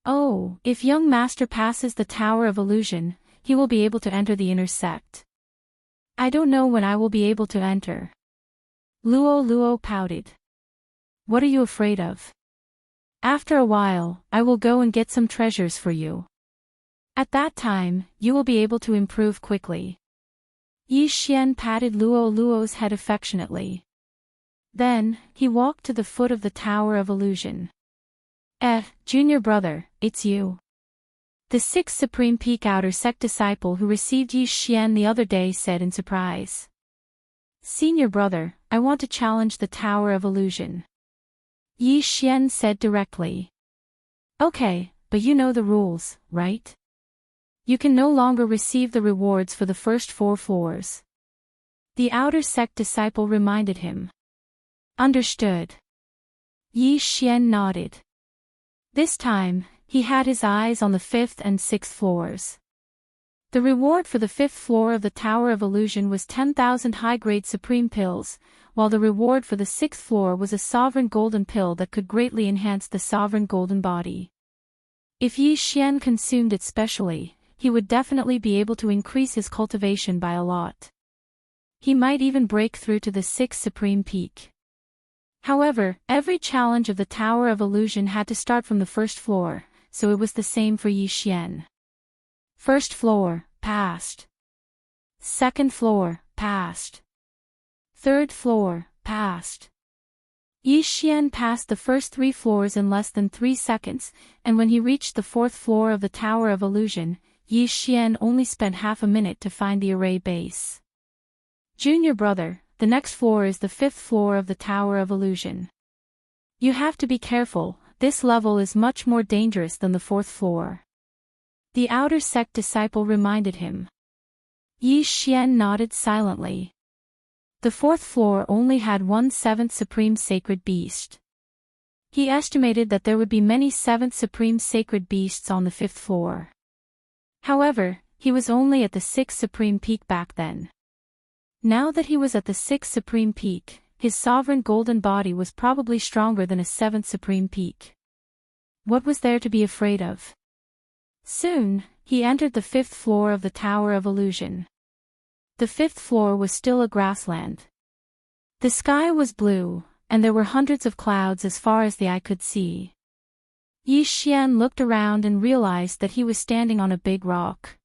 "Oh, if young master passes the Tower of Illusion, he will be able to enter the inner sect." "I don't know when I will be able to enter." Luo Luo pouted. "What are you afraid of? After a while, I will go and get some treasures for you. At that time, you will be able to improve quickly." Yi Xian patted Luo Luo's head affectionately. Then, he walked to the foot of the Tower of Illusion. Junior brother, it's you." The 6th Supreme Peak Outer Sect disciple who received Yi Xian the other day said in surprise. "Senior brother, I want to challenge the Tower of Illusion." Yi Xian said directly. "Okay, but you know the rules, right? You can no longer receive the rewards for the first 4 floors." The Outer Sect disciple reminded him. "Understood." Yi Xian nodded. This time, he had his eyes on the 5th and 6th floors. The reward for the 5th floor of the Tower of Illusion was 10,000 high-grade supreme pills, while the reward for the 6th floor was a sovereign golden pill that could greatly enhance the sovereign golden body. If Yi Xian consumed it specially, he would definitely be able to increase his cultivation by a lot. He might even break through to the 6th supreme peak. However, every challenge of the Tower of Illusion had to start from the 1st floor, so it was the same for Yi Xian. 1st floor, passed. 2nd floor, passed. 3rd floor, passed. Yi Xian passed the first 3 floors in less than 3 seconds, and when he reached the 4th floor of the Tower of Illusion, Yi Xian only spent half a minute to find the array base. "Junior brother, the next floor is the 5th floor of the Tower of Illusion. You have to be careful, this level is much more dangerous than the 4th floor." The Outer Sect disciple reminded him. Yi Xian nodded silently. The 4th floor only had 1 7th Supreme Sacred Beast. He estimated that there would be many 7th Supreme Sacred Beasts on the 5th floor. However, he was only at the 6th Supreme Peak back then. Now that he was at the 6th Supreme Peak, his sovereign golden body was probably stronger than a 7th Supreme Peak. What was there to be afraid of? Soon, he entered the 5th floor of the Tower of Illusion. The 5th floor was still a grassland. The sky was blue, and there were hundreds of clouds as far as the eye could see. Yi Xian looked around and realized that he was standing on a big rock.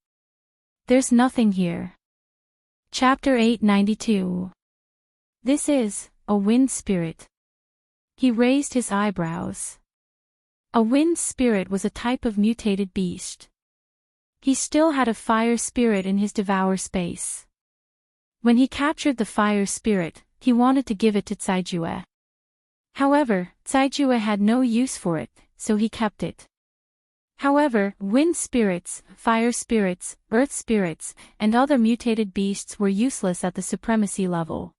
"There's nothing here." Chapter 892. "This is a wind spirit." He raised his eyebrows. A wind spirit was a type of mutated beast. He still had a fire spirit in his Devourer space. When he captured the fire spirit, he wanted to give it to Caijue. However, Caijue had no use for it, so he kept it. However, wind spirits, fire spirits, earth spirits, and other mutated beasts were useless at the supremacy level.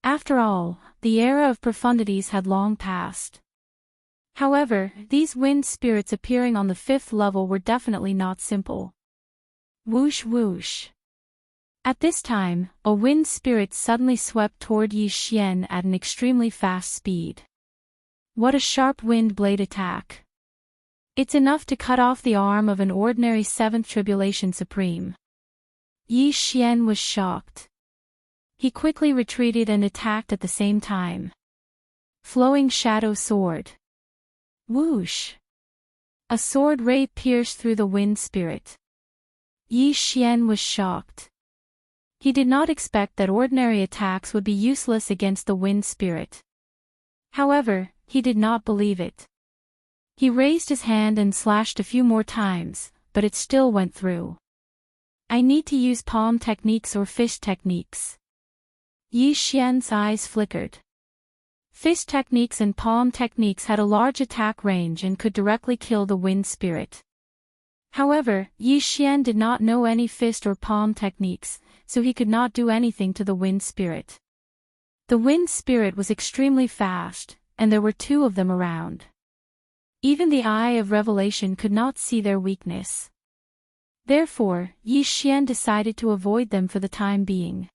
After all, the era of profundities had long passed. However, these wind spirits appearing on the 5th level were definitely not simple. Whoosh whoosh. At this time, a wind spirit suddenly swept toward Yi Xian at an extremely fast speed. What a sharp wind blade attack! It's enough to cut off the arm of an ordinary 7th Tribulation Supreme. Yi Xian was shocked. He quickly retreated and attacked at the same time. Flowing Shadow Sword. Whoosh! A sword ray pierced through the wind spirit. Yi Xian was shocked. He did not expect that ordinary attacks would be useless against the wind spirit. However, he did not believe it. He raised his hand and slashed a few more times, but it still went through. I need to use palm techniques or fish techniques. Yi Xian's eyes flickered. Fish techniques and palm techniques had a large attack range and could directly kill the wind spirit. However, Yi Xian did not know any fist or palm techniques, so he could not do anything to the wind spirit. The wind spirit was extremely fast, and there were two of them around. Even the Eye of Revelation could not see their weakness. Therefore, Yi Xian decided to avoid them for the time being.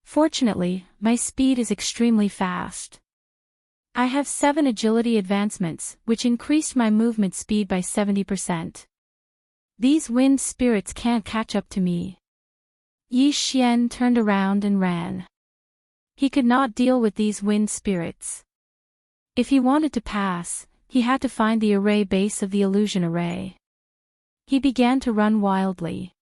Fortunately, my speed is extremely fast. I have 7 agility advancements, which increased my movement speed by 70%. These wind spirits can't catch up to me. Yi Xian turned around and ran. He could not deal with these wind spirits. If he wanted to pass, he had to find the array base of the illusion array. He began to run wildly.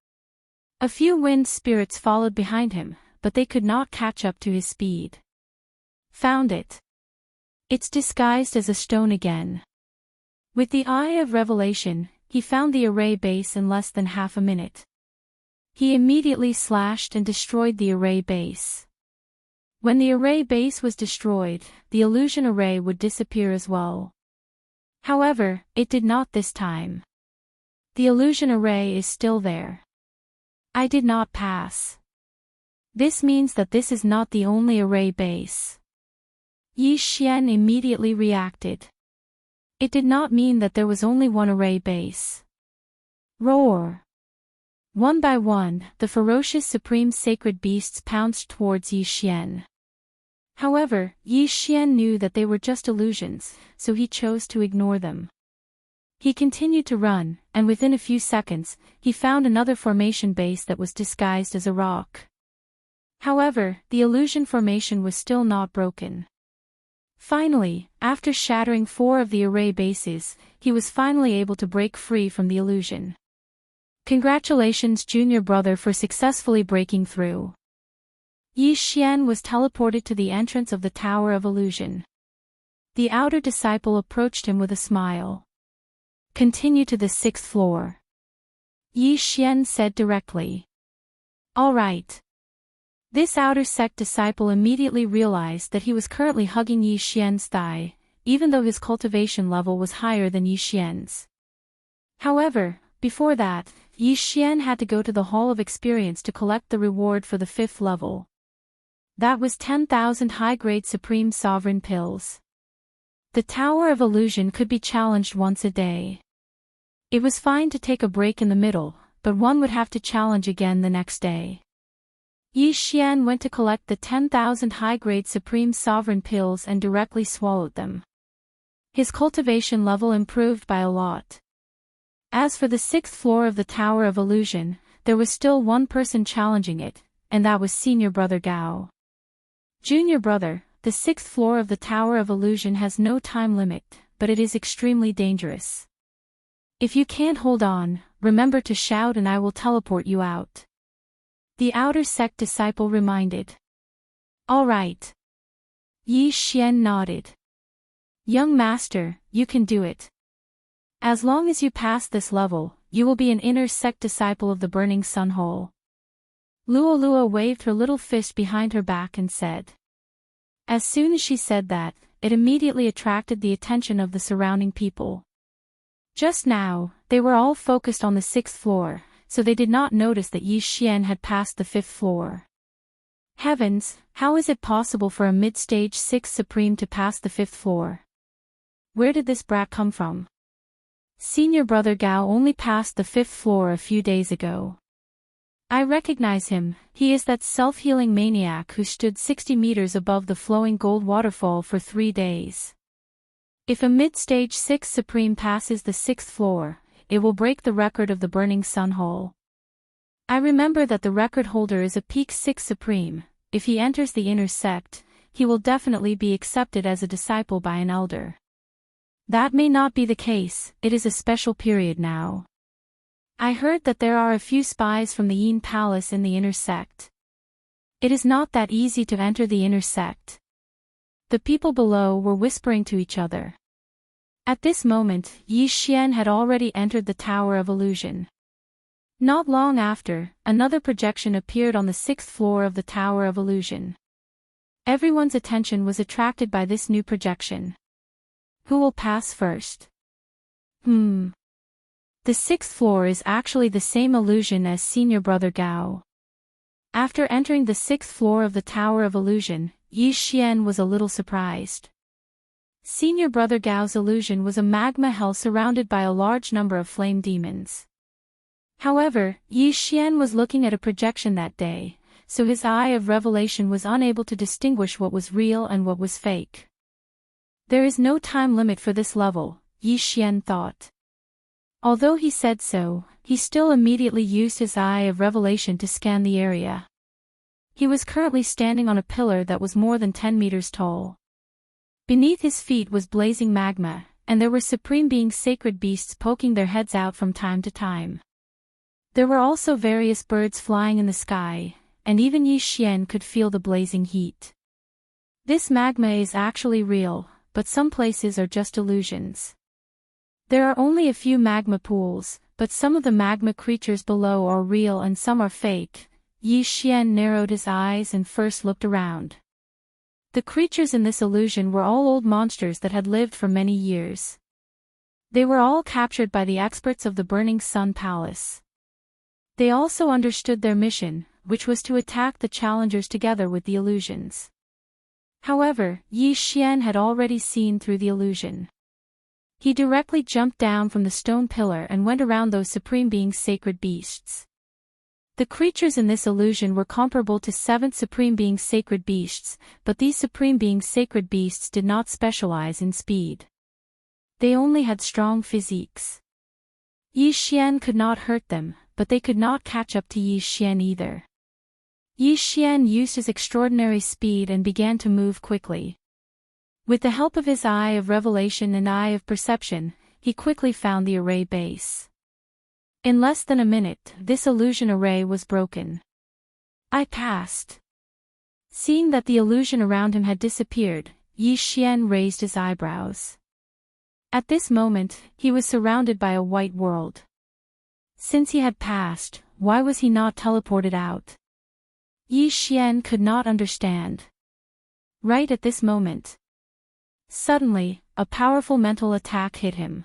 A few wind spirits followed behind him, but they could not catch up to his speed. Found it. It's disguised as a stone again. With the Eye of Revelation, he found the array base in less than half a minute. He immediately slashed and destroyed the array base. When the array base was destroyed, the illusion array would disappear as well. However, it did not this time. The illusion array is still there. I did not pass. This means that this is not the only array base. Yi Xian immediately reacted. It did not mean that there was only one array base. Roar! One by one, the ferocious supreme sacred beasts pounced towards Yi Xian. However, Yi Xian knew that they were just illusions, so he chose to ignore them. He continued to run, and within a few seconds, he found another formation base that was disguised as a rock. However, the illusion formation was still not broken. Finally, after shattering 4 of the array bases, he was finally able to break free from the illusion. Congratulations, junior brother, for successfully breaking through. Yi Xian was teleported to the entrance of the Tower of Illusion. The outer disciple approached him with a smile. Continue to the 6th floor. Yi Xian said directly. All right. This outer sect disciple immediately realized that he was currently hugging Yi Xian's thigh, even though his cultivation level was higher than Yi Xian's. However, before that, Yi Xian had to go to the Hall of Experience to collect the reward for the 5th level. That was 10,000 high-grade Supreme Sovereign Pills. The Tower of Illusion could be challenged once a day. It was fine to take a break in the middle, but one would have to challenge again the next day. Yi Xian went to collect the 10,000 high-grade Supreme Sovereign Pills and directly swallowed them. His cultivation level improved by a lot. As for the 6th floor of the Tower of Illusion, there was still one person challenging it, and that was senior brother Gao. Junior brother, the 6th floor of the Tower of Illusion has no time limit, but it is extremely dangerous. If you can't hold on, remember to shout and I will teleport you out. The outer sect disciple reminded. All right. Yi Xian nodded. Young master, you can do it. As long as you pass this level, you will be an inner sect disciple of the Burning Sun Hole. Luo waved her little fist behind her back and said. As soon as she said that, it immediately attracted the attention of the surrounding people. Just now, they were all focused on the 6th floor, so they did not notice that Yi Xian had passed the 5th floor. Heavens, how is it possible for a mid-stage 6 Supreme to pass the 5th floor? Where did this brat come from? Senior brother Gao only passed the 5th floor a few days ago. I recognize him, he is that self-healing maniac who stood 60 meters above the flowing gold waterfall for 3 days. If a mid-stage 6 Supreme passes the 6th floor, it will break the record of the Burning Sun Hole. I remember that the record holder is a peak 6 Supreme. if he enters the inner sect, he will definitely be accepted as a disciple by an elder. That may not be the case, it is a special period now. I heard that there are a few spies from the Yin Palace in the inner sect. It is not that easy to enter the inner sect. The people below were whispering to each other. At this moment, Yi Xian had already entered the Tower of Illusion. Not long after, another projection appeared on the 6th floor of the Tower of Illusion. Everyone's attention was attracted by this new projection. Who will pass first? The 6th floor is actually the same illusion as Senior Brother Gao. After entering the 6th floor of the Tower of Illusion, Yi Xian was a little surprised. Senior Brother Gao's illusion was a magma hell surrounded by a large number of flame demons. However, Yi Xian was looking at a projection that day, so his eye of revelation was unable to distinguish what was real and what was fake. There is no time limit for this level, Yi Xian thought. Although he said so, he still immediately used his eye of revelation to scan the area. He was currently standing on a pillar that was more than 10 meters tall. Beneath his feet was blazing magma, and there were supreme being sacred beasts poking their heads out from time to time. There were also various birds flying in the sky, and even Yi Xian could feel the blazing heat. This magma is actually real, but some places are just illusions. There are only a few magma pools, but some of the magma creatures below are real and some are fake. Yi Xian narrowed his eyes and first looked around. The creatures in this illusion were all old monsters that had lived for many years. They were all captured by the experts of the Burning Sun Palace. They also understood their mission, which was to attack the challengers together with the illusions. However, Yi Xian had already seen through the illusion. He directly jumped down from the stone pillar and went around those supreme beings' sacred beasts. The creatures in this illusion were comparable to 7th Supreme Being's sacred beasts, but these Supreme Being's sacred beasts did not specialize in speed. They only had strong physiques. Yi Xian could not hurt them, but they could not catch up to Yi Xian either. Yi Xian used his extraordinary speed and began to move quickly. With the help of his eye of revelation and eye of perception, he quickly found the array base. In less than a minute, this illusion array was broken. I passed. Seeing that the illusion around him had disappeared, Yi Xian raised his eyebrows. At this moment, he was surrounded by a white world. Since he had passed, why was he not teleported out? Yi Xian could not understand. Right at this moment. Suddenly, a powerful mental attack hit him.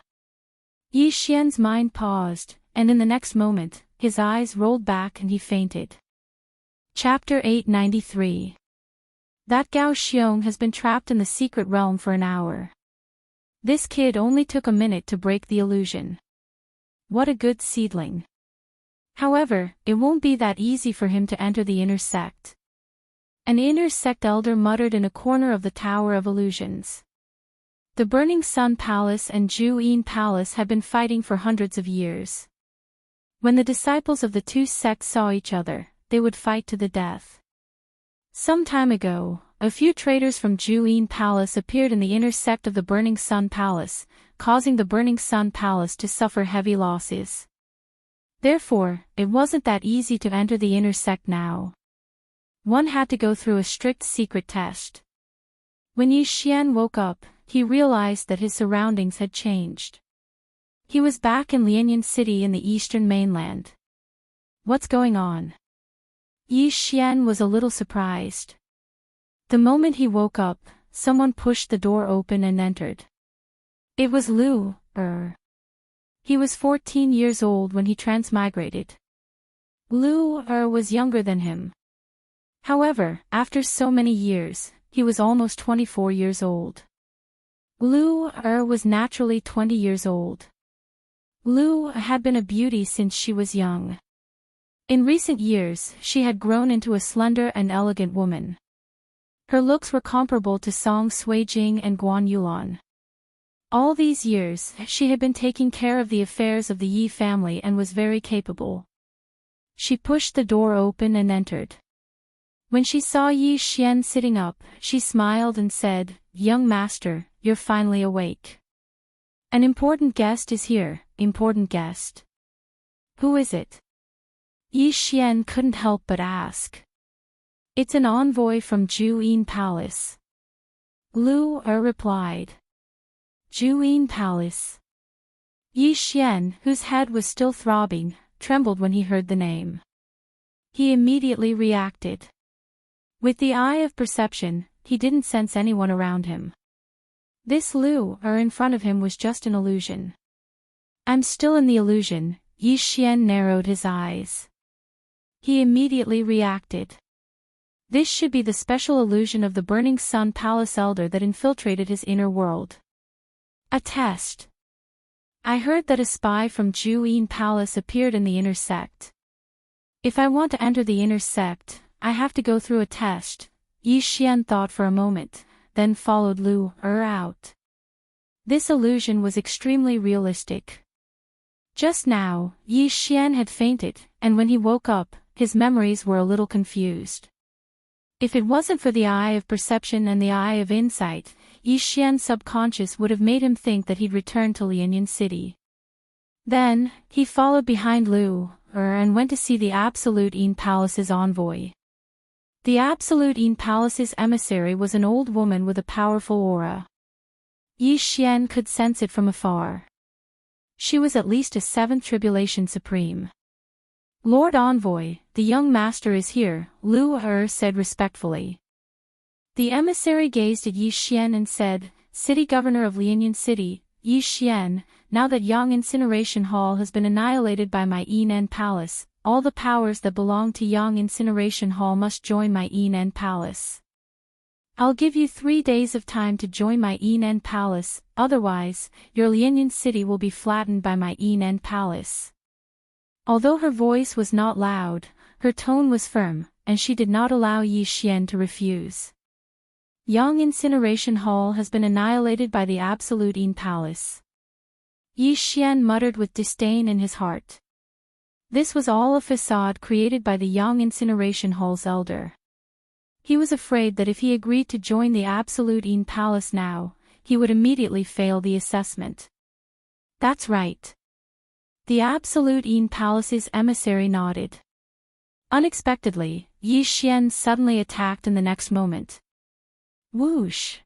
Yi Xian's mind paused, and in the next moment, his eyes rolled back and he fainted. Chapter 893. That Gao Xiong has been trapped in the secret realm for an hour. This kid only took a minute to break the illusion. What a good seedling. However, it won't be that easy for him to enter the inner sect. An inner sect elder muttered in a corner of the Tower of Illusions. The Burning Sun Palace and Ju Yin Palace had been fighting for hundreds of years. When the disciples of the two sects saw each other, they would fight to the death. Some time ago, a few traitors from Ju Yin Palace appeared in the inner sect of the Burning Sun Palace, causing the Burning Sun Palace to suffer heavy losses. Therefore, it wasn't that easy to enter the inner sect now. One had to go through a strict secret test. When Yi Xian woke up, he realized that his surroundings had changed. He was back in Lianyan City in the eastern mainland. What's going on? Yi Xian was a little surprised. The moment he woke up, someone pushed the door open and entered. It was Lu Er. He was 14 years old when he transmigrated. Lu Er was younger than him. However, after so many years, he was almost 24 years old. Lu Er was naturally 20 years old. Lu had been a beauty since she was young. In recent years, she had grown into a slender and elegant woman. Her looks were comparable to Song Suijing and Guan Yulan. All these years, she had been taking care of the affairs of the Yi family and was very capable. She pushed the door open and entered. When she saw Yi Xian sitting up, she smiled and said, "Young master, you're finally awake. An important guest is here, important guest." "Who is it?" Yi Xian couldn't help but ask. "It's an envoy from Juyin Palace." Lu Er replied. Juyin Palace. Yi Xian, whose head was still throbbing, trembled when he heard the name. He immediately reacted. With the eye of perception, he didn't sense anyone around him. This Lu Er in front of him was just an illusion. "I'm still in the illusion." Yi Xian narrowed his eyes. He immediately reacted. This should be the special illusion of the Burning Sun Palace Elder that infiltrated his inner world. A test. "I heard that a spy from Juyin Palace appeared in the inner sect. If I want to enter the inner sect, I have to go through a test." Yi Xian thought for a moment, then followed Lu Er out. This illusion was extremely realistic. Just now, Yi Xian had fainted, and when he woke up, his memories were a little confused. If it wasn't for the eye of perception and the eye of insight, Yi Xian's subconscious would have made him think that he'd returned to Lianyan City. Then, he followed behind Lu Er and went to see the Absolute Yin Palace's envoy. The Absolute Yin Palace's emissary was an old woman with a powerful aura. Yi Xian could sense it from afar. She was at least a 7th Tribulation Supreme. "Lord Envoy, the young master is here," Lu Er said respectfully. The emissary gazed at Yi Xian and said, "City Governor of Lianyan City, Yi Xian, now that Yang Incineration Hall has been annihilated by my Yinan Palace, all the powers that belong to Yang Incineration Hall must join my Yinan Palace. I'll give you 3 days of time to join my Yinan Palace, otherwise, your Lianyan City will be flattened by my Yinan Palace." Although her voice was not loud, her tone was firm, and she did not allow Yi Xian to refuse. "Yang Incineration Hall has been annihilated by the Absolute Yin Palace." Yi Xian muttered with disdain in his heart. This was all a facade created by the Yang Incineration Hall's elder. He was afraid that if he agreed to join the Absolute Yin Palace now, he would immediately fail the assessment. "That's right." The Absolute Yin Palace's emissary nodded. Unexpectedly, Yi Xian suddenly attacked in the next moment. Whoosh!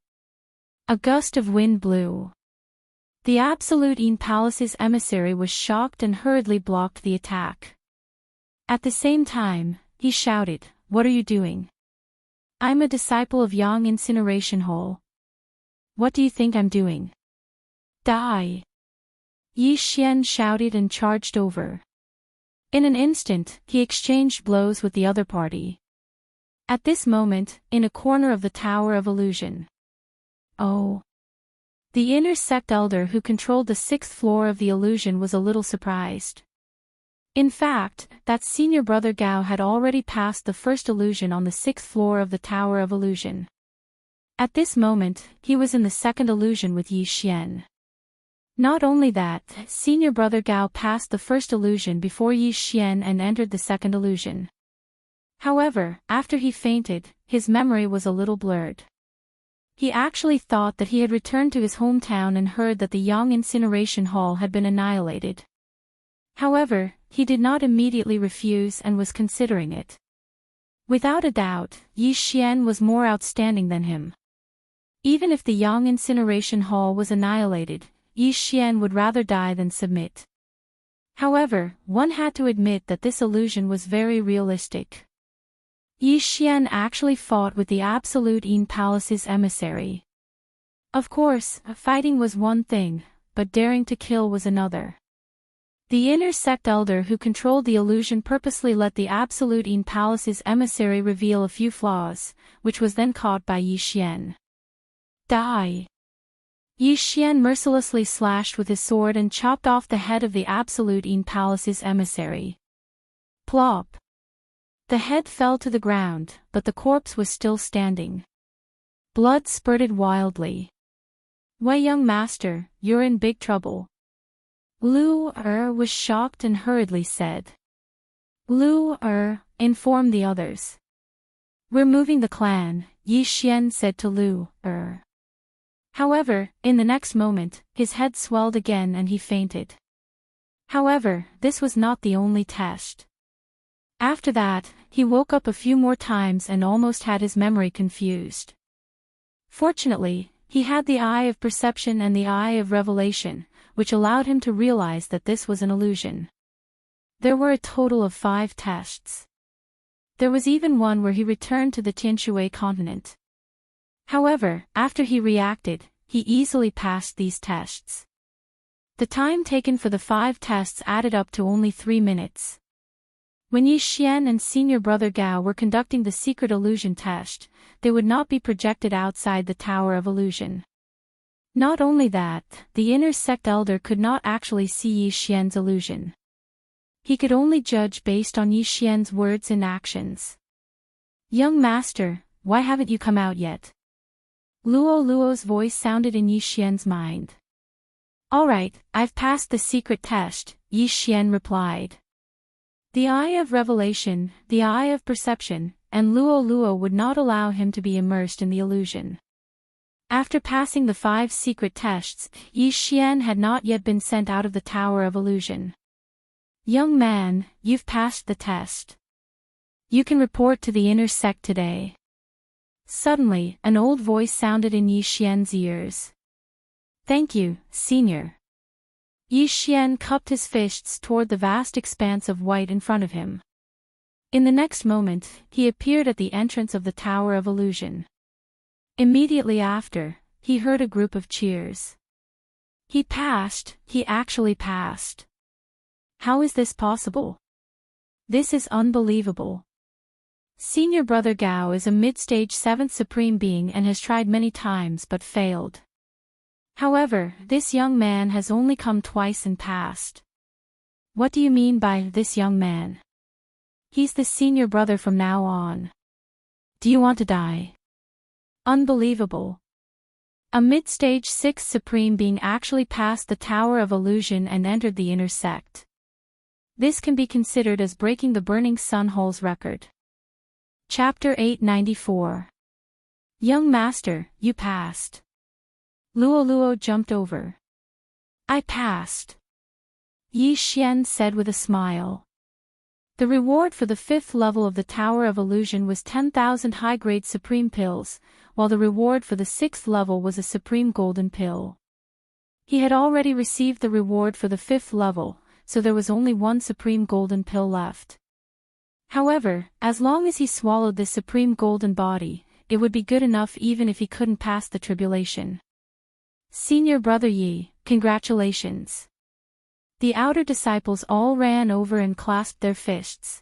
A gust of wind blew. The Absolute Yin Palace's emissary was shocked and hurriedly blocked the attack. At the same time, he shouted, "What are you doing? I'm a disciple of Yang Incineration Hall. What do you think I'm doing? Die!" Yi Xian shouted and charged over. In an instant, he exchanged blows with the other party. At this moment, in a corner of the Tower of Illusion. Oh! The inner sect elder who controlled the 6th floor of the illusion was a little surprised. In fact, that senior brother Gao had already passed the first illusion on the 6th floor of the Tower of Illusion. At this moment, he was in the second illusion with Yi Xian. Not only that, senior brother Gao passed the first illusion before Yi Xian and entered the second illusion. However, after he fainted, his memory was a little blurred. He actually thought that he had returned to his hometown and heard that the Yang Incineration Hall had been annihilated. However, he did not immediately refuse and was considering it. Without a doubt, Yi Xian was more outstanding than him. Even if the Yang Incineration Hall was annihilated, Yi Xian would rather die than submit. However, one had to admit that this illusion was very realistic. Yi Xian actually fought with the Absolute Yin Palace's emissary. Of course, fighting was one thing, but daring to kill was another. The inner sect elder who controlled the illusion purposely let the Absolute Yin Palace's emissary reveal a few flaws, which was then caught by Yi Xian. Die! Yi Xian mercilessly slashed with his sword and chopped off the head of the Absolute Yin Palace's emissary. Plop! The head fell to the ground, but the corpse was still standing. Blood spurted wildly. "Wei young master, you're in big trouble." Lu Er was shocked and hurriedly said. "Lu Er, inform the others." We're moving the clan, Yi Xian said to Lu. However, in the next moment, his head swelled again and he fainted. However, this was not the only test. After that, he woke up a few more times and almost had his memory confused. Fortunately, he had the eye of perception and the eye of revelation, which allowed him to realize that this was an illusion. There were a total of 5 tests. There was even one where he returned to the Tianshui continent. However, after he reacted, he easily passed these tests. The time taken for the 5 tests added up to only 3 minutes. When Yi Xian and senior brother Gao were conducting the secret illusion test, they would not be projected outside the Tower of Illusion. Not only that, the inner sect elder could not actually see Yi Xian's illusion. He could only judge based on Yi Xian's words and actions. Young master, why haven't you come out yet? Luo's voice sounded in Yi Xian's mind. Alright, I've passed the secret test, Yi Xian replied. The eye of revelation, the eye of perception, and Luo would not allow him to be immersed in the illusion. After passing the 5 secret tests, Yi Xian had not yet been sent out of the Tower of Illusion. Young man, you've passed the test. You can report to the inner sect today. Suddenly, an old voice sounded in Yi Xian's ears. Thank you, senior. Yi Xian cupped his fists toward the vast expanse of white in front of him. In the next moment, he appeared at the entrance of the Tower of Illusion. Immediately after, he heard a group of cheers. He passed, he actually passed. How is this possible? This is unbelievable. Senior brother Gao is a mid-stage 7th supreme being and has tried many times but failed. However, this young man has only come twice and passed. What do you mean by this young man? He's the senior brother from now on. Do you want to die? Unbelievable. A mid-stage 6th supreme being actually passed the Tower of Illusion and entered the inner sect. This can be considered as breaking the Burning Sun Hall's record. Chapter 894. Young master, you passed. Luo jumped over. I passed. Yi Xian said with a smile. The reward for the 5th level of the Tower of Illusion was 10,000 high-grade supreme pills, while the reward for the 6th level was a supreme golden pill. He had already received the reward for the 5th level, so there was only 1 supreme golden pill left. However, as long as he swallowed this supreme golden body, it would be good enough even if he couldn't pass the tribulation. Senior brother Yi, congratulations. The outer disciples all ran over and clasped their fists.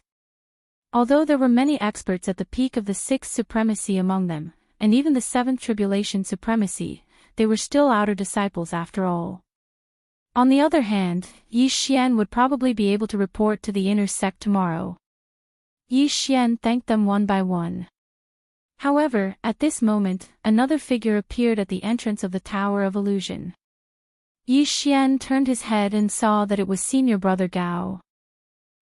Although there were many experts at the peak of the 6th supremacy among them, and even the 7th tribulation supremacy, they were still outer disciples after all. On the other hand, Yi Xian would probably be able to report to the inner sect tomorrow. Yi Xian thanked them one by one. However, at this moment, another figure appeared at the entrance of the Tower of Illusion. Yi Xian turned his head and saw that it was senior brother Gao.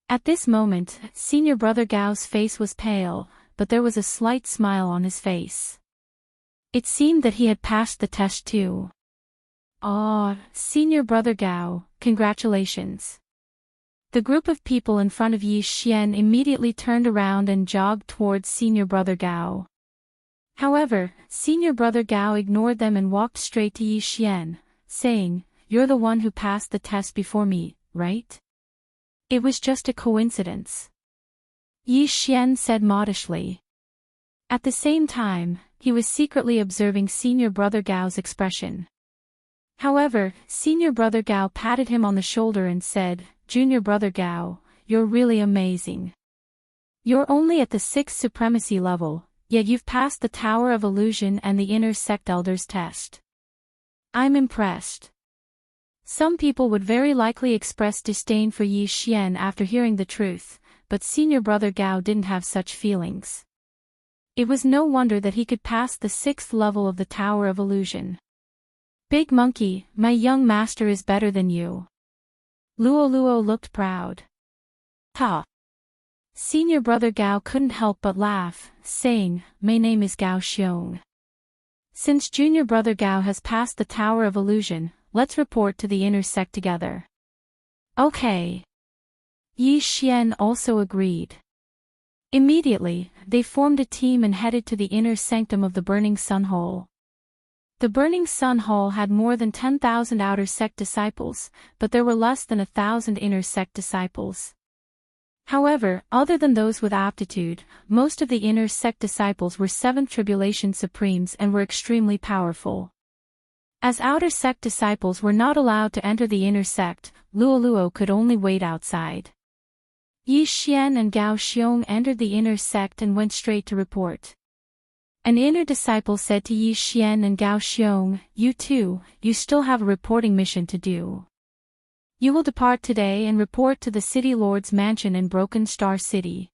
At this moment, senior brother Gao's face was pale, but there was a slight smile on his face. It seemed that he had passed the test too. Ah, senior brother Gao, congratulations. The group of people in front of Yi Xian immediately turned around and jogged towards senior brother Gao. However, senior brother Gao ignored them and walked straight to Yi Xian, saying, "You're the one who passed the test before me, right?" "It was just a coincidence," Yi Xian said modestly. At the same time, he was secretly observing senior brother Gao's expression. However, senior brother Gao patted him on the shoulder and said, "Junior brother Gao, you're really amazing. You're only at the 6th supremacy level, yet you've passed the Tower of Illusion and the inner sect elders test. I'm impressed." Some people would very likely express disdain for Yi Xian after hearing the truth, but senior brother Gao didn't have such feelings. It was no wonder that he could pass the 6th level of the Tower of Illusion. "Big monkey, my young master is better than you." Luo looked proud. "Ha!" Senior brother Gao couldn't help but laugh, saying, "My name is Gao Xiong. Since junior brother Gao has passed the Tower of Illusion, let's report to the inner sect together." Okay. Yi Xian also agreed. Immediately, they formed a team and headed to the inner sanctum of the Burning Sun Hall. The Burning Sun Hall had more than 10,000 outer sect disciples, but there were less than 1,000 inner sect disciples. However, other than those with aptitude, most of the inner sect disciples were Seventh Tribulation Supremes and were extremely powerful. As outer sect disciples were not allowed to enter the inner sect, Luoluo could only wait outside. Yi Xian and Gao Xiong entered the inner sect and went straight to report. An inner disciple said to Yi Xian and Gao Xiong, "You two, you still have a reporting mission to do. You will depart today and report to the City Lord's mansion in Broken Star City."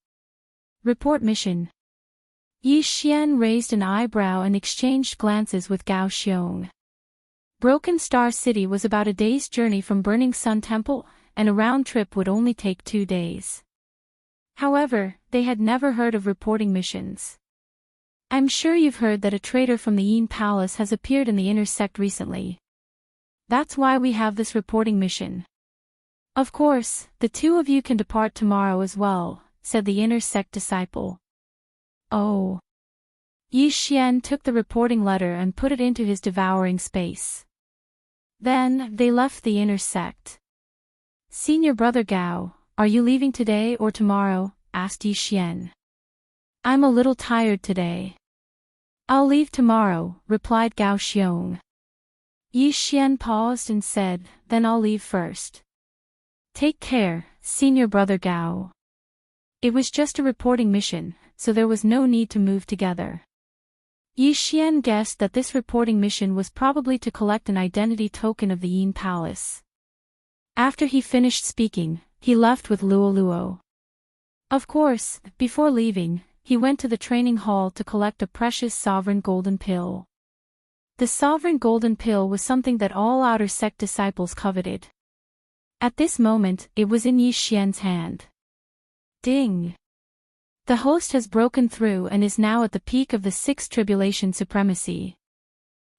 Report mission. Yi Xian raised an eyebrow and exchanged glances with Gao Xiong. Broken Star City was about a day's journey from Burning Sun Temple, and a round trip would only take 2 days. However, they had never heard of reporting missions. "I'm sure you've heard that a traitor from the Yin Palace has appeared in the inner sect recently. That's why we have this reporting mission. Of course, the two of you can depart tomorrow as well," said the inner sect disciple. Oh. Yi Xian took the reporting letter and put it into his devouring space. Then, they left the inner sect. "Senior brother Gao, are you leaving today or tomorrow?" asked Yi Xian. "I'm a little tired today." "I'll leave tomorrow," replied Gao Xiong. Yi Xian paused and said, "Then I'll leave first." "Take care, senior brother Gao." It was just a reporting mission, so there was no need to move together. Yi Xian guessed that this reporting mission was probably to collect an identity token of the Yin Palace. After he finished speaking, he left with Luoluo. Of course, before leaving, he went to the training hall to collect a precious sovereign golden pill. The sovereign golden pill was something that all outer sect disciples coveted. At this moment, it was in Yi Xian's hand. Ding! The host has broken through and is now at the peak of the Sixth Tribulation Supremacy.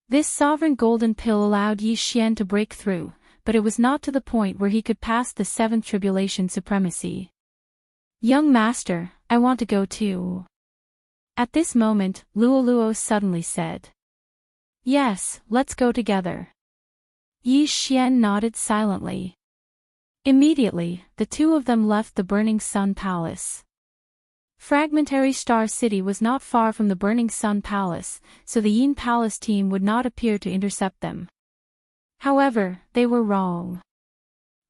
This sovereign golden pill allowed Yi Xian to break through, but it was not to the point where he could pass the Seventh Tribulation Supremacy. "Young master, I want to go too." At this moment, Luoluo suddenly said. "Yes, let's go together." Yi Xian nodded silently. Immediately, the two of them left the Burning Sun Palace. Fragmentary Star City was not far from the Burning Sun Palace, so the Yin Palace team would not appear to intercept them. However, they were wrong.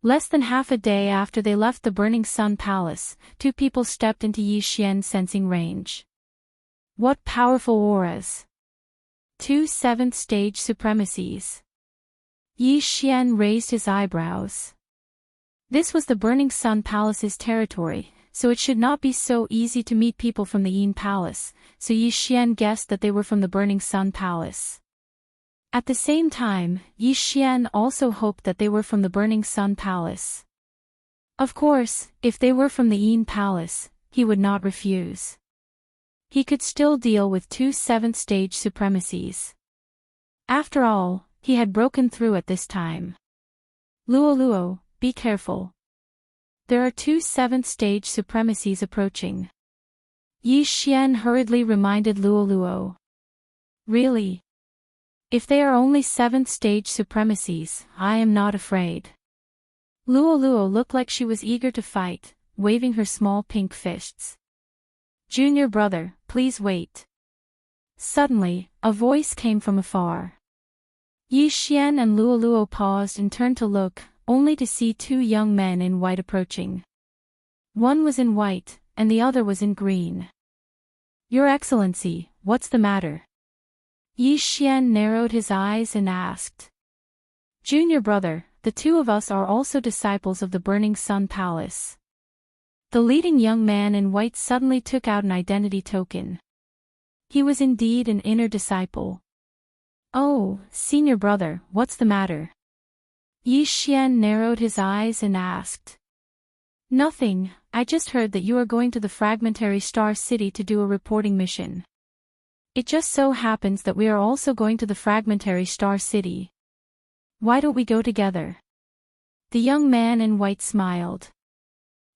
Less than half a day after they left the Burning Sun Palace, 2 people stepped into Yi Xian's sensing range. What powerful auras! 2 7th stage supremacies. Yi Xian raised his eyebrows. This was the Burning Sun Palace's territory, so it should not be so easy to meet people from the Yin Palace, so Yi Xian guessed that they were from the Burning Sun Palace. At the same time, Yi Xian also hoped that they were from the Burning Sun Palace. Of course, if they were from the Yin Palace, he would not refuse. He could still deal with 2 7th stage supremacies. After all, he had broken through at this time. Luoluo, be careful. There are 2 7th stage supremacies approaching. Yi Xian hurriedly reminded Luoluo. Really? If they are only 7th stage supremacies, I am not afraid. Luoluo looked like she was eager to fight, waving her small pink fists. Junior brother, please wait. Suddenly, a voice came from afar. Yi Xian and Luoluo paused and turned to look, only to see 2 young men in white approaching. One was in white, and the other was in green. Your Excellency, what's the matter? Yi Xian narrowed his eyes and asked. Junior brother, the 2 of us are also disciples of the Burning Sun Palace. The leading young man in white suddenly took out an identity token. He was indeed an inner disciple. Oh, senior brother, what's the matter? Yi Xian narrowed his eyes and asked. Nothing, I just heard that you are going to the fragmentary star city to do a reporting mission. It just so happens that we are also going to the fragmentary star city. Why don't we go together? The young man in white smiled.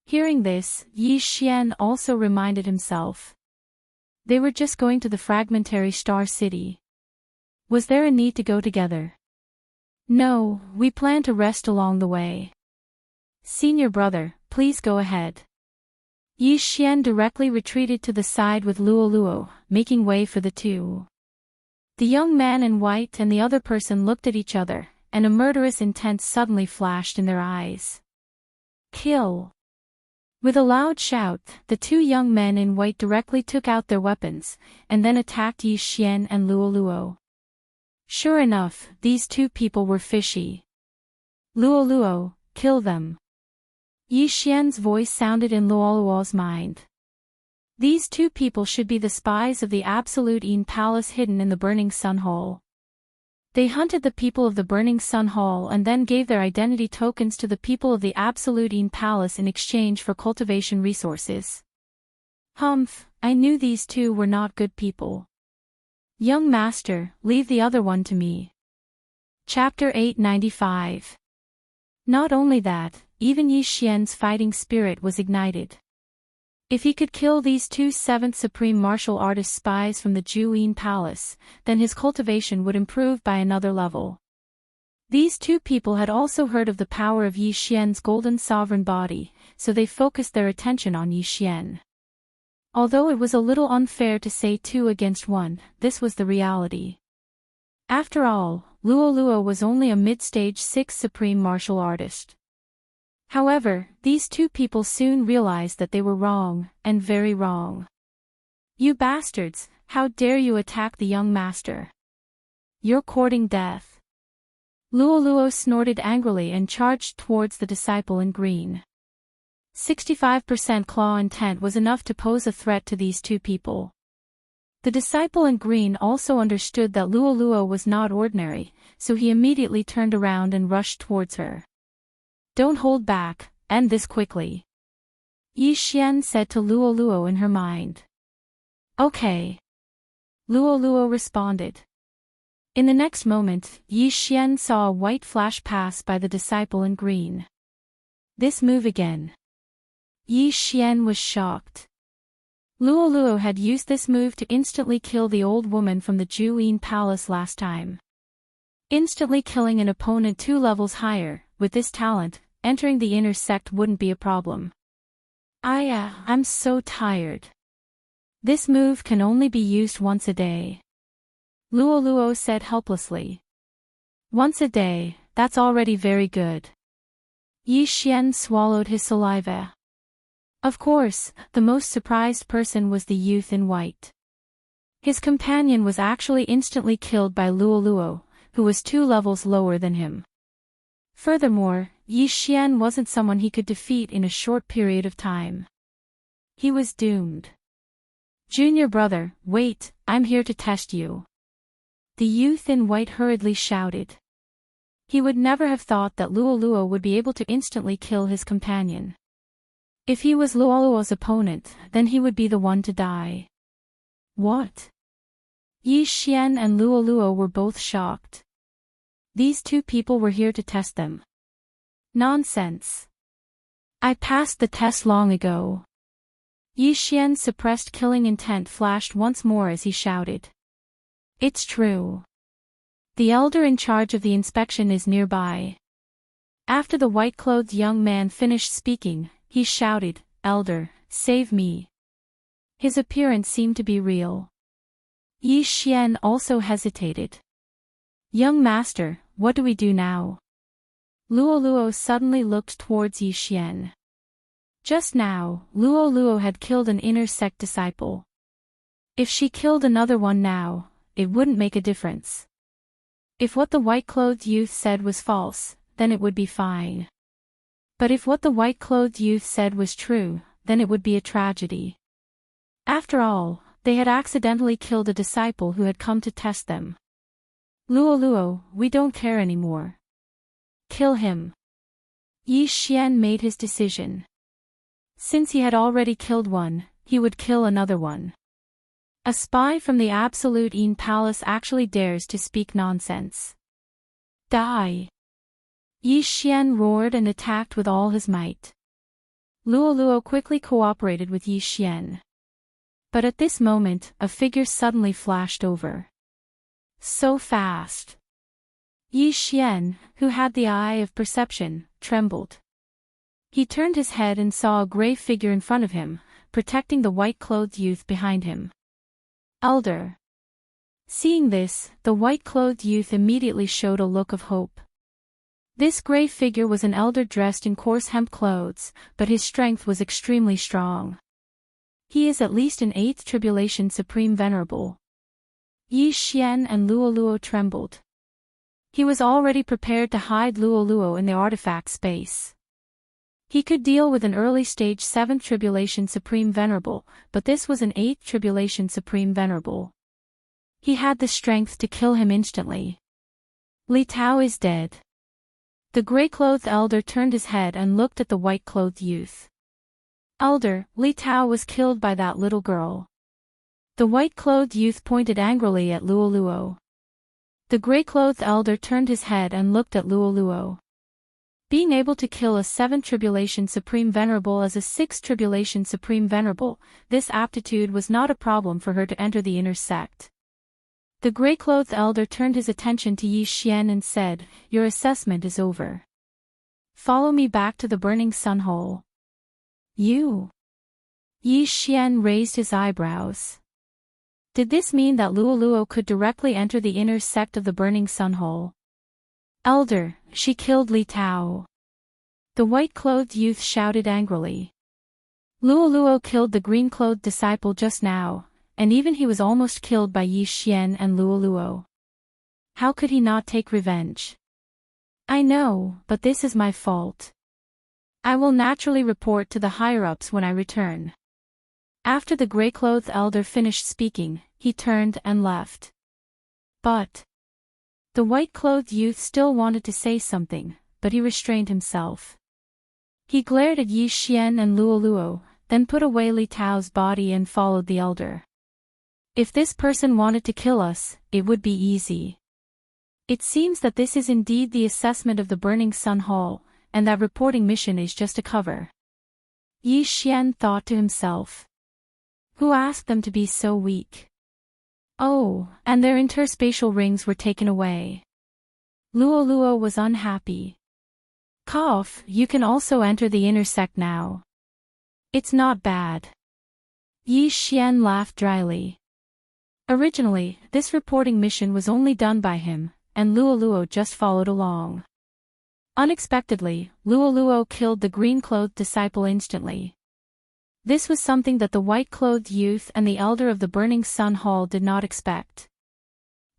Hearing this, Yi Xian also reminded himself. They were just going to the fragmentary star city. Was there a need to go together? No, we plan to rest along the way. Senior brother, please go ahead. Yi Xian directly retreated to the side with Luo Luo, making way for the two. The young man in white and the other person looked at each other, and a murderous intent suddenly flashed in their eyes. Kill! With a loud shout, the two young men in white directly took out their weapons, and then attacked Yi Xian and Luo Luo. Sure enough, these two people were fishy. Luo Luo, kill them. Yi Xian's voice sounded in Luo Luo's mind. These two people should be the spies of the Absolute Een Palace hidden in the Burning Sun Hall. They hunted the people of the Burning Sun Hall and then gave their identity tokens to the people of the Absolute Een Palace in exchange for cultivation resources. Humph, I knew these two were not good people. Young master, leave the other one to me. Chapter 895. Not only that, even Yi Xian's fighting spirit was ignited. If he could kill these two 7th Supreme Martial Artist spies from the Juyin Palace, then his cultivation would improve by another level. These two people had also heard of the power of Yi Xian's golden sovereign body, so they focused their attention on Yi Xian. Although it was a little unfair to say 2 against 1, this was the reality. After all, Luo Luo was only a mid-stage 6th Supreme Martial Artist. However, these two people soon realized that they were wrong, and very wrong. You bastards, how dare you attack the young master? You're courting death. Luo Luo snorted angrily and charged towards the disciple in green. 65% claw intent was enough to pose a threat to these two people. The disciple in green also understood that Luo Luo was not ordinary, so he immediately turned around and rushed towards her. Don't hold back, end this quickly. Yi Xian said to Luo Luo in her mind. Okay. Luo Luo responded. In the next moment, Yi Xian saw a white flash pass by the disciple in green. This move again. Yi Xian was shocked. Luo Luo had used this move to instantly kill the old woman from the Juyin Palace last time. Instantly killing an opponent 2 levels higher, with this talent, entering the inner sect wouldn't be a problem. I'm so tired. This move can only be used once a day. Luo Luo said helplessly. Once a day, that's already very good. Yi Xian swallowed his saliva. Of course, the most surprised person was the youth in white. His companion was actually instantly killed by Luo Luo, who was 2 levels lower than him. Furthermore, Yi Xian wasn't someone he could defeat in a short period of time. He was doomed. Junior brother, wait, I'm here to test you. The youth in white hurriedly shouted. He would never have thought that Luo Luo would be able to instantly kill his companion. If he was Luo Luo's opponent, then he would be the one to die. What? Yi Xian and Luo Luo were both shocked. These two people were here to test them. Nonsense. I passed the test long ago. Yi Xian's suppressed killing intent flashed once more as he shouted. It's true. The elder in charge of the inspection is nearby. After the white-clothed young man finished speaking, he shouted, Elder, save me. His appearance seemed to be real. Yi Xian also hesitated. Young master, what do we do now? Luo Luo suddenly looked towards Yi Xian. Just now, Luo Luo had killed an inner sect disciple. If she killed another one now, it wouldn't make a difference. If what the white-clothed youth said was false, then it would be fine. But if what the white-clothed youth said was true, then it would be a tragedy. After all, they had accidentally killed a disciple who had come to test them. Luo Luo, we don't care anymore. Kill him. Yi Xian made his decision. Since he had already killed one, he would kill another one. A spy from the Absolute Een Palace actually dares to speak nonsense. Die! Yi Xian roared and attacked with all his might. Luo quickly cooperated with Yi Xian. But at this moment, a figure suddenly flashed over. So fast! Yi Xian, who had the eye of perception, trembled. He turned his head and saw a gray figure in front of him, protecting the white-clothed youth behind him. Elder. Seeing this, the white-clothed youth immediately showed a look of hope. This gray figure was an elder dressed in coarse hemp clothes, but his strength was extremely strong. He is at least an 8th Tribulation Supreme Venerable. Yi Xian and Luo trembled. He was already prepared to hide Luo in the artifact space. He could deal with an early-stage 7th Tribulation Supreme Venerable, but this was an 8th Tribulation Supreme Venerable. He had the strength to kill him instantly. Li Tao is dead. The gray-clothed elder turned his head and looked at the white-clothed youth. Elder, Li Tao was killed by that little girl. The white-clothed youth pointed angrily at Luo. The gray-clothed elder turned his head and looked at Luo. Being able to kill a 7th Tribulation Supreme Venerable as a 6th Tribulation Supreme Venerable, this aptitude was not a problem for her to enter the inner sect. The gray-clothed elder turned his attention to Yi Xian and said, "Your assessment is over. Follow me back to the burning sun hole." You? Yi Xian raised his eyebrows. Did this mean that Luo could directly enter the inner sect of the burning sun hole? Elder, she killed Li Tao. The white-clothed youth shouted angrily. Luo killed the green-clothed disciple just now, and even he was almost killed by Yi Xian and Luo. How could he not take revenge? I know, but this is my fault. I will naturally report to the higher-ups when I return. After the gray-clothed elder finished speaking, he turned and left. But the white-clothed youth still wanted to say something, but he restrained himself. He glared at Yi Xian and Luo, then put away Li Tao's body and followed the elder. If this person wanted to kill us, it would be easy. It seems that this is indeed the assessment of the Burning Sun Hall, and that reporting mission is just a cover. Yi Xian thought to himself. Who asked them to be so weak? Oh, and their interspatial rings were taken away. Luo was unhappy. Cough, you can also enter the inner sect now. It's not bad. Yi Xian laughed dryly. Originally, this reporting mission was only done by him, and Luo just followed along. Unexpectedly, Luo killed the green-clothed disciple instantly. This was something that the white-clothed youth and the elder of the Burning Sun Hall did not expect.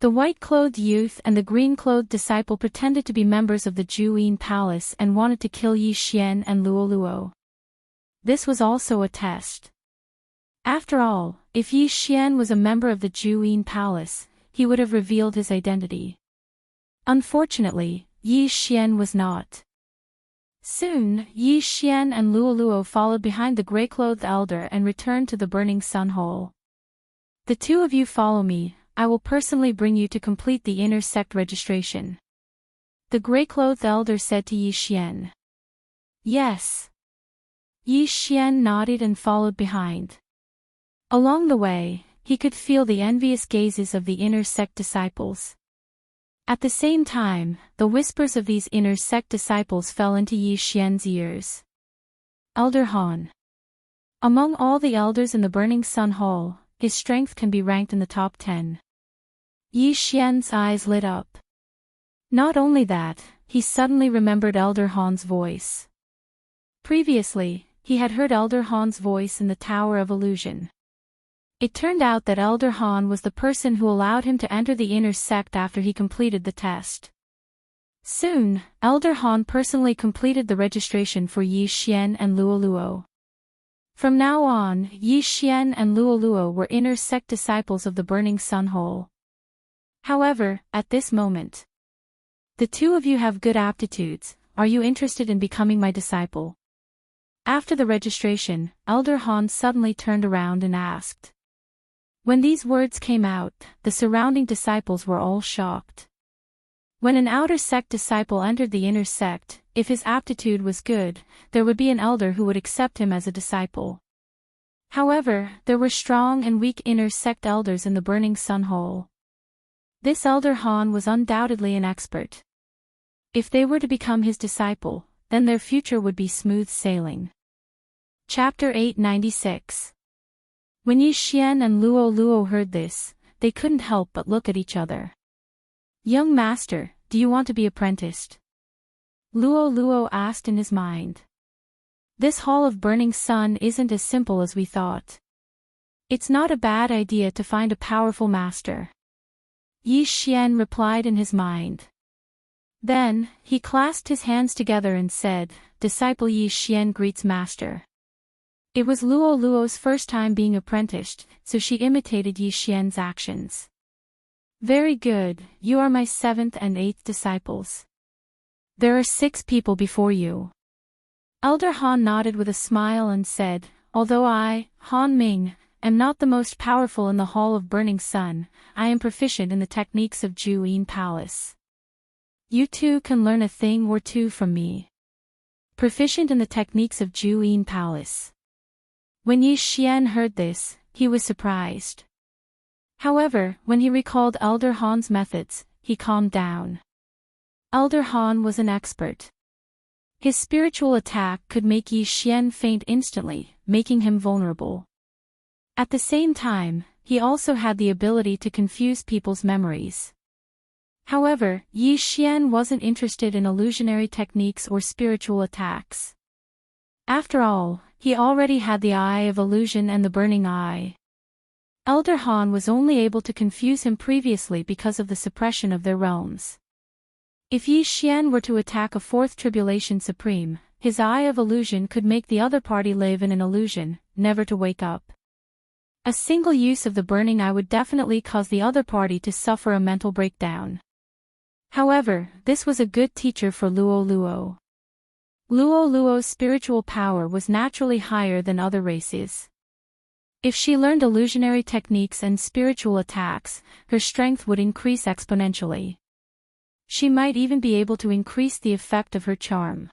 The white-clothed youth and the green-clothed disciple pretended to be members of the Juyin Palace and wanted to kill Yi Xian and Luo. This was also a test. After all, if Yi Xian was a member of the Juyin Palace, he would have revealed his identity. Unfortunately, Yi Xian was not. Soon, Yi Xian and Luo followed behind the gray-clothed elder and returned to the Burning Sun Hole. The two of you follow me, I will personally bring you to complete the inner sect registration. The gray-clothed elder said to Yi Xian. Yes. Yi Xian nodded and followed behind. Along the way, he could feel the envious gazes of the inner sect disciples. At the same time, the whispers of these inner sect disciples fell into Yi Xian's ears. Elder Han. Among all the elders in the Burning Sun Hall, his strength can be ranked in the top 10. Yi Xian's eyes lit up. Not only that, he suddenly remembered Elder Han's voice. Previously, he had heard Elder Han's voice in the Tower of Illusion. It turned out that Elder Han was the person who allowed him to enter the inner sect after he completed the test. Soon, Elder Han personally completed the registration for Yi Xian and Luo. From now on, Yi Xian and Luo were inner sect disciples of the Burning Sun Hole. However, at this moment, the two of you have good aptitudes. Are you interested in becoming my disciple? After the registration, Elder Han suddenly turned around and asked. When these words came out, the surrounding disciples were all shocked. When an outer sect disciple entered the inner sect, if his aptitude was good, there would be an elder who would accept him as a disciple. However, there were strong and weak inner sect elders in the Burning Sun Hole. This Elder Han was undoubtedly an expert. If they were to become his disciple, then their future would be smooth sailing. Chapter 896. When Yi Xian and Luo Luo heard this, they couldn't help but look at each other. Young master, do you want to be apprenticed? Luo Luo asked in his mind. This Hall of Burning Sun isn't as simple as we thought. It's not a bad idea to find a powerful master. Yi Xian replied in his mind. Then, he clasped his hands together and said, Disciple Yi Xian greets master. It was Luo Luo's first time being apprenticed, so she imitated Yi Xian's actions. Very good, you are my 7th and 8th disciples. There are 6 people before you. Elder Han nodded with a smile and said, Although I, Han Ming, am not the most powerful in the Hall of Burning Sun, I am proficient in the techniques of Juyin Palace. You too can learn a thing or two from me. Proficient in the techniques of Juyin Palace. When Yi Xian heard this, he was surprised. However, when he recalled Elder Han's methods, he calmed down. Elder Han was an expert. His spiritual attack could make Yi Xian faint instantly, making him vulnerable. At the same time, he also had the ability to confuse people's memories. However, Yi Xian wasn't interested in illusionary techniques or spiritual attacks. After all, he already had the Eye of Illusion and the Burning Eye. Elder Han was only able to confuse him previously because of the suppression of their realms. If Yi Xian were to attack a 4th Tribulation Supreme, his Eye of Illusion could make the other party live in an illusion, never to wake up. A single use of the Burning Eye would definitely cause the other party to suffer a mental breakdown. However, this was a good teacher for Luo Luo. Luo Luo's spiritual power was naturally higher than other races. If she learned illusionary techniques and spiritual attacks, her strength would increase exponentially. She might even be able to increase the effect of her charm.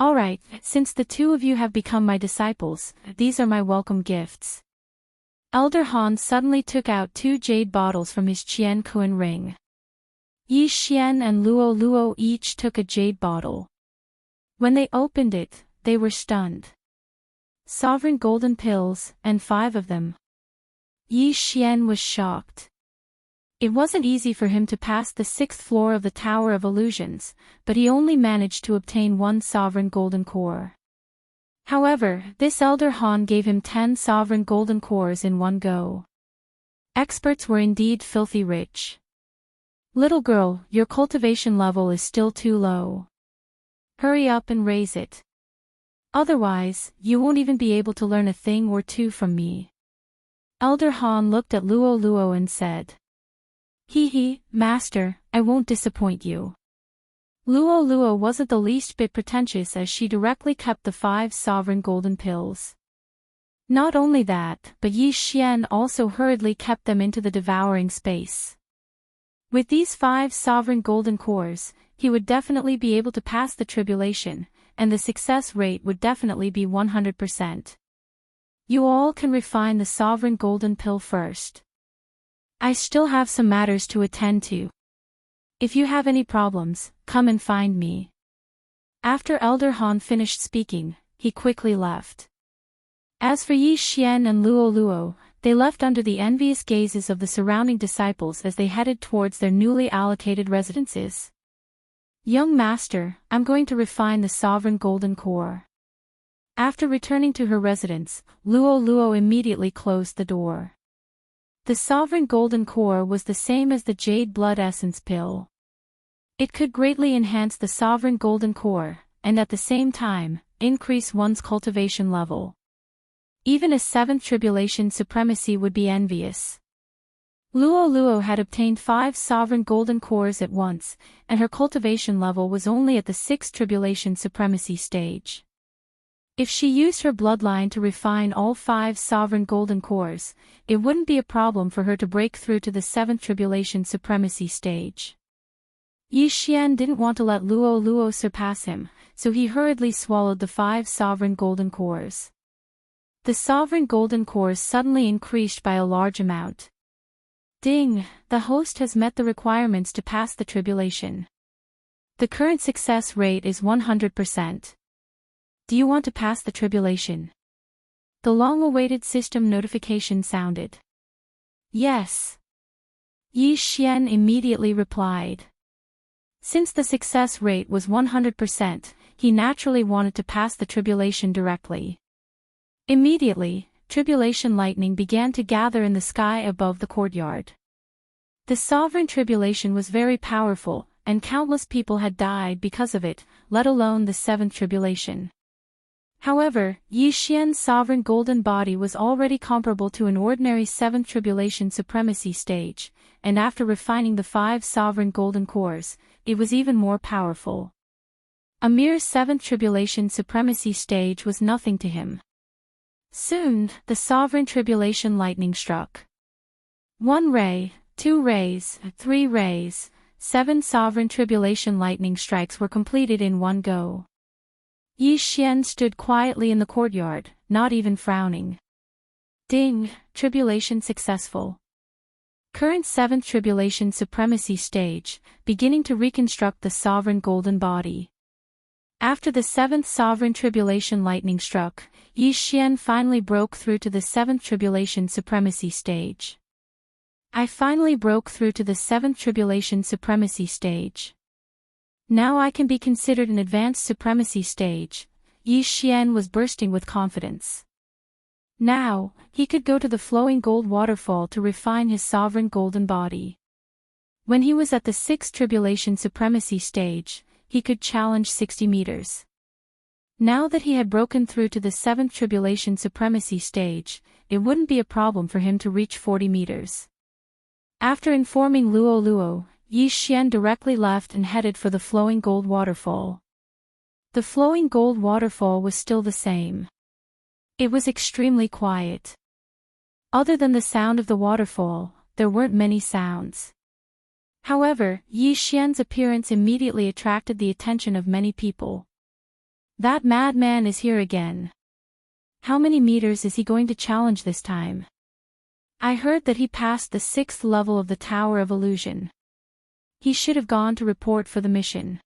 Alright, since the 2 of you have become my disciples, these are my welcome gifts. Elder Han suddenly took out 2 jade bottles from his Qian Kuan ring. Yi Xian and Luo Luo each took a jade bottle. When they opened it, they were stunned. Sovereign golden pills, and 5 of them. Yi Xian was shocked. It wasn't easy for him to pass the 6th floor of the Tower of Illusions, but he only managed to obtain 1 sovereign golden core. However, this Elder Han gave him 10 sovereign golden cores in one go. Experts were indeed filthy rich. Little girl, your cultivation level is still too low. Hurry up and raise it. Otherwise, you won't even be able to learn a thing or two from me. Elder Han looked at Luo Luo and said. Hee, master, I won't disappoint you. Luo Luo wasn't the least bit pretentious as she directly kept the 5 sovereign golden pills. Not only that, but Yi Xian also hurriedly kept them into the devouring space. With these 5 sovereign golden cores, he would definitely be able to pass the tribulation, and the success rate would definitely be 100%. You all can refine the sovereign golden pill first. I still have some matters to attend to. If you have any problems, come and find me. After Elder Han finished speaking, he quickly left. As for Yi Xian and Luo Luo, they left under the envious gazes of the surrounding disciples as they headed towards their newly allocated residences. Young master, I'm going to refine the sovereign golden core. After returning to her residence, Luo Luo immediately closed the door. The sovereign golden core was the same as the jade blood essence pill. It could greatly enhance the sovereign golden core, and at the same time, increase one's cultivation level. Even a 7th tribulation supremacy would be envious. Luo Luo had obtained 5 sovereign golden cores at once, and her cultivation level was only at the 6th tribulation supremacy stage. If she used her bloodline to refine all 5 sovereign golden cores, it wouldn't be a problem for her to break through to the 7th tribulation supremacy stage. Yi Xian didn't want to let Luo Luo surpass him, so he hurriedly swallowed the 5 sovereign golden cores. The sovereign golden cores suddenly increased by a large amount. Ding! The host has met the requirements to pass the tribulation. The current success rate is 100%. Do you want to pass the tribulation? The long-awaited system notification sounded. Yes. Yi Xian immediately replied. Since the success rate was 100%, he naturally wanted to pass the tribulation directly. Immediately, tribulation lightning began to gather in the sky above the courtyard. The sovereign tribulation was very powerful, and countless people had died because of it, let alone the 7th tribulation. However, Yi Xian's sovereign golden body was already comparable to an ordinary 7th tribulation supremacy stage, and after refining the 5 sovereign golden cores, it was even more powerful. A mere 7th tribulation supremacy stage was nothing to him. Soon, the sovereign tribulation lightning struck. 1 ray, 2 rays, 3 rays, 7 sovereign tribulation lightning strikes were completed in one go. Yi Xian stood quietly in the courtyard, not even frowning. Ding! Tribulation successful. Current 7th tribulation supremacy stage, beginning to reconstruct the sovereign golden body. After the 7th sovereign tribulation lightning struck, Yi Xian finally broke through to the 7th tribulation supremacy stage. I finally broke through to the 7th tribulation supremacy stage. Now I can be considered an advanced supremacy stage. Yi Xian was bursting with confidence. Now, he could go to the flowing gold waterfall to refine his sovereign golden body. When he was at the 6th tribulation supremacy stage, he could challenge 60 meters. Now that he had broken through to the 7th tribulation supremacy stage, it wouldn't be a problem for him to reach 40 meters. After informing Luo Luo, Yi Xian directly left and headed for the flowing gold waterfall. The flowing gold waterfall was still the same. It was extremely quiet. Other than the sound of the waterfall, there weren't many sounds. However, Yi Xian's appearance immediately attracted the attention of many people. That madman is here again. How many meters is he going to challenge this time? I heard that he passed the 6th level of the Tower of Illusion. He should have gone to report for the mission.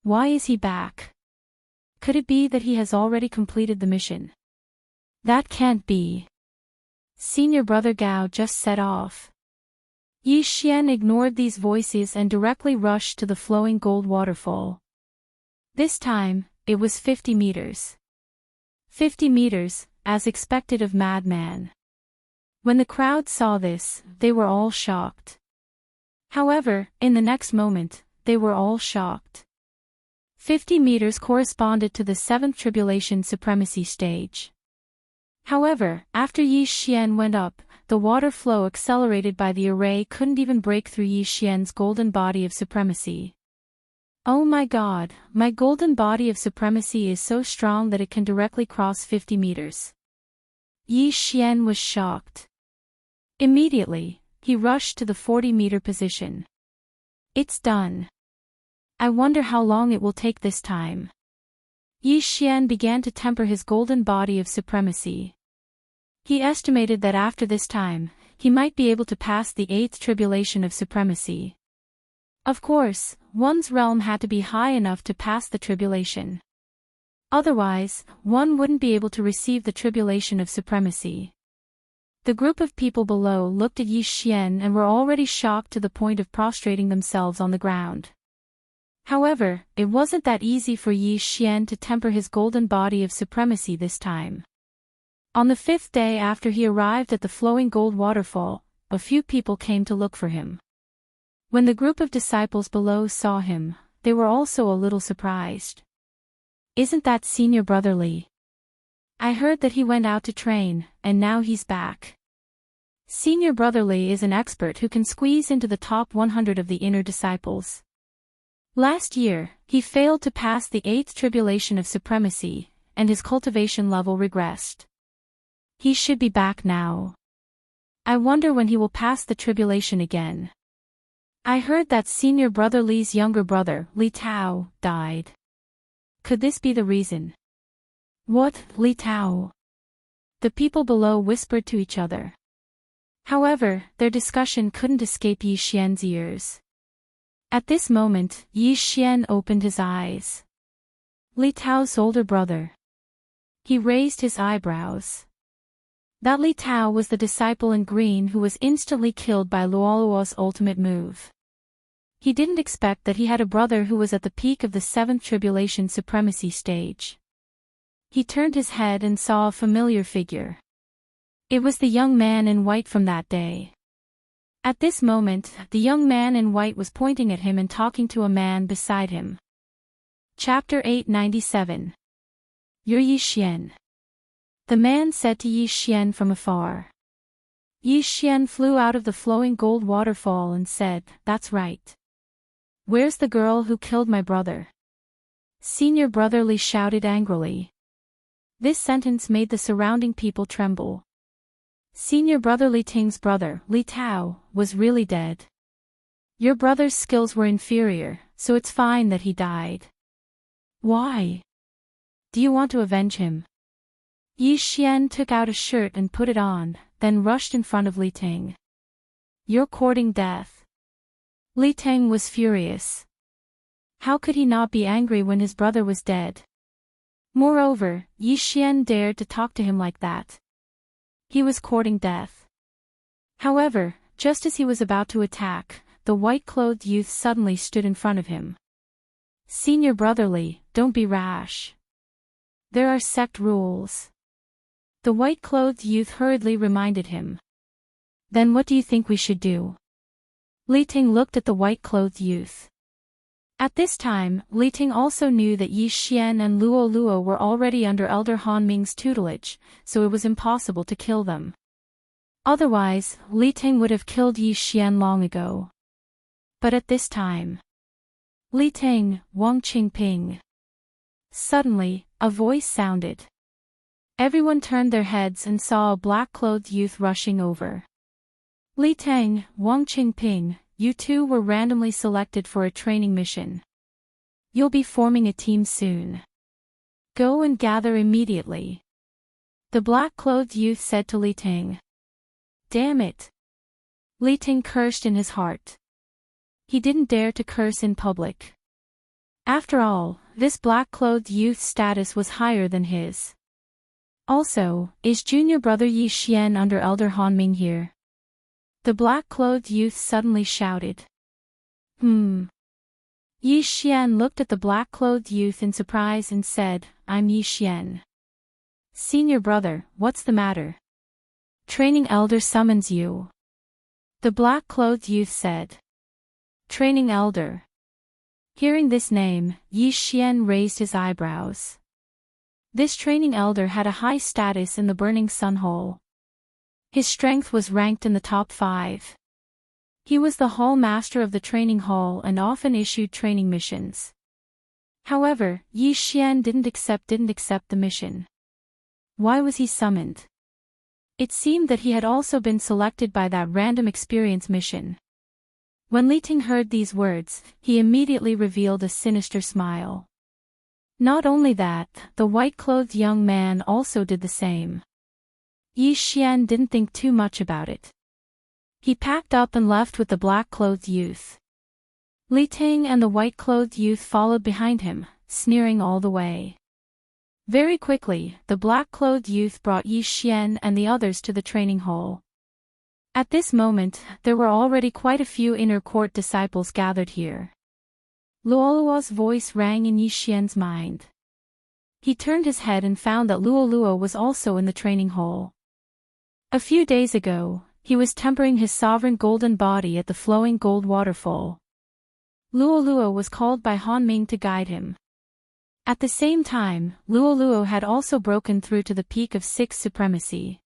Why is he back? Could it be that he has already completed the mission? That can't be. Senior Brother Gao just set off. Yi Xian ignored these voices and directly rushed to the flowing gold waterfall. This time, it was 50 meters. 50 meters, as expected of madman. When the crowd saw this, they were all shocked. However, in the next moment, they were all shocked. 50 meters corresponded to the 7th tribulation supremacy stage. However, after Yi Xian went up, the water flow accelerated by the array couldn't even break through Yi Xian's golden body of supremacy. Oh my god, my golden body of supremacy is so strong that it can directly cross 50 meters. Yi Xian was shocked. Immediately, he rushed to the 40-meter position. It's done. I wonder how long it will take this time. Yi Xian began to temper his golden body of supremacy. He estimated that after this time, he might be able to pass the 8th tribulation of supremacy. Of course, one's realm had to be high enough to pass the tribulation. Otherwise, one wouldn't be able to receive the tribulation of supremacy. The group of people below looked at Yi Xian and were already shocked to the point of prostrating themselves on the ground. However, it wasn't that easy for Yi Xian to temper his golden body of supremacy this time. On the 5th day after he arrived at the flowing gold waterfall, a few people came to look for him. When the group of disciples below saw him, they were also a little surprised. Isn't that Senior Brother Li? I heard that he went out to train, and now he's back. Senior Brother Li is an expert who can squeeze into the top 100 of the inner disciples. Last year, he failed to pass the 8th tribulation of supremacy, and his cultivation level regressed. He should be back now. I wonder when he will pass the tribulation again. I heard that senior brother Li's younger brother, Li Tao, died. Could this be the reason? What, Li Tao? The people below whispered to each other. However, their discussion couldn't escape Yi Xian's ears. At this moment, Yi Xian opened his eyes. Li Tao's older brother. He raised his eyebrows. That Li Tao was the disciple in green who was instantly killed by Luoluo's ultimate move. He didn't expect that he had a brother who was at the peak of the 7th Tribulation Supremacy stage. He turned his head and saw a familiar figure. It was the young man in white from that day. At this moment, the young man in white was pointing at him and talking to a man beside him. Chapter 897. You're Yi Xian. The man said to Yi Xian from afar. Yi Xian flew out of the flowing gold waterfall and said, "That's right. Where's the girl who killed my brother?" Senior brother Li shouted angrily. This sentence made the surrounding people tremble. Senior brother Li Ting's brother, Li Tao, was really dead. Your brother's skills were inferior, so it's fine that he died. Why? Do you want to avenge him? Yi Xian took out a shirt and put it on, then rushed in front of Li Ting. You're courting death. Li Ting was furious. How could he not be angry when his brother was dead? Moreover, Yi Xian dared to talk to him like that. He was courting death. However, just as he was about to attack, the white-clothed youth suddenly stood in front of him. Senior brother Li, don't be rash. There are sect rules. The white-clothed youth hurriedly reminded him. Then what do you think we should do? Li Ting looked at the white-clothed youth. At this time, Li Ting also knew that Yi Xian and Luo were already under Elder Han Ming's tutelage, so it was impossible to kill them. Otherwise, Li Ting would have killed Yi Xian long ago. But at this time, Li Ting, Wang Qingping. Suddenly, a voice sounded. Everyone turned their heads and saw a black-clothed youth rushing over. Li Ting, Wang Qingping, you two were randomly selected for a training mission. You'll be forming a team soon. Go and gather immediately. The black-clothed youth said to Li Ting. Damn it! Li Ting cursed in his heart. He didn't dare to curse in public. After all, this black-clothed youth's status was higher than his. Also, is junior brother Yi Xian under Elder Han Ming here? The black-clothed youth suddenly shouted. Yi Xian looked at the black-clothed youth in surprise and said, I'm Yi Xian. Senior brother, what's the matter? Training elder summons you. The black-clothed youth said. Training elder. Hearing this name, Yi Xian raised his eyebrows. This training elder had a high status in the Burning Sun Hall. His strength was ranked in the top 5. He was the hall master of the training hall and often issued training missions. However, Yi Xian didn't accept the mission. Why was he summoned? It seemed that he had also been selected by that random experience mission. When Li Ting heard these words, he immediately revealed a sinister smile. Not only that, the white-clothed young man also did the same. Yi Xian didn't think too much about it. He packed up and left with the black-clothed youth. Li Ting and the white-clothed youth followed behind him, sneering all the way. Very quickly, the black-clothed youth brought Yi Xian and the others to the training hall. At this moment, there were already quite a few inner court disciples gathered here. Luoluo's voice rang in Yi Xian's mind. He turned his head and found that Luoluo was also in the training hall. A few days ago, he was tempering his sovereign golden body at the flowing gold waterfall. Luoluo was called by Han Ming to guide him. At the same time, Luoluo had also broken through to the peak of 6th supremacy.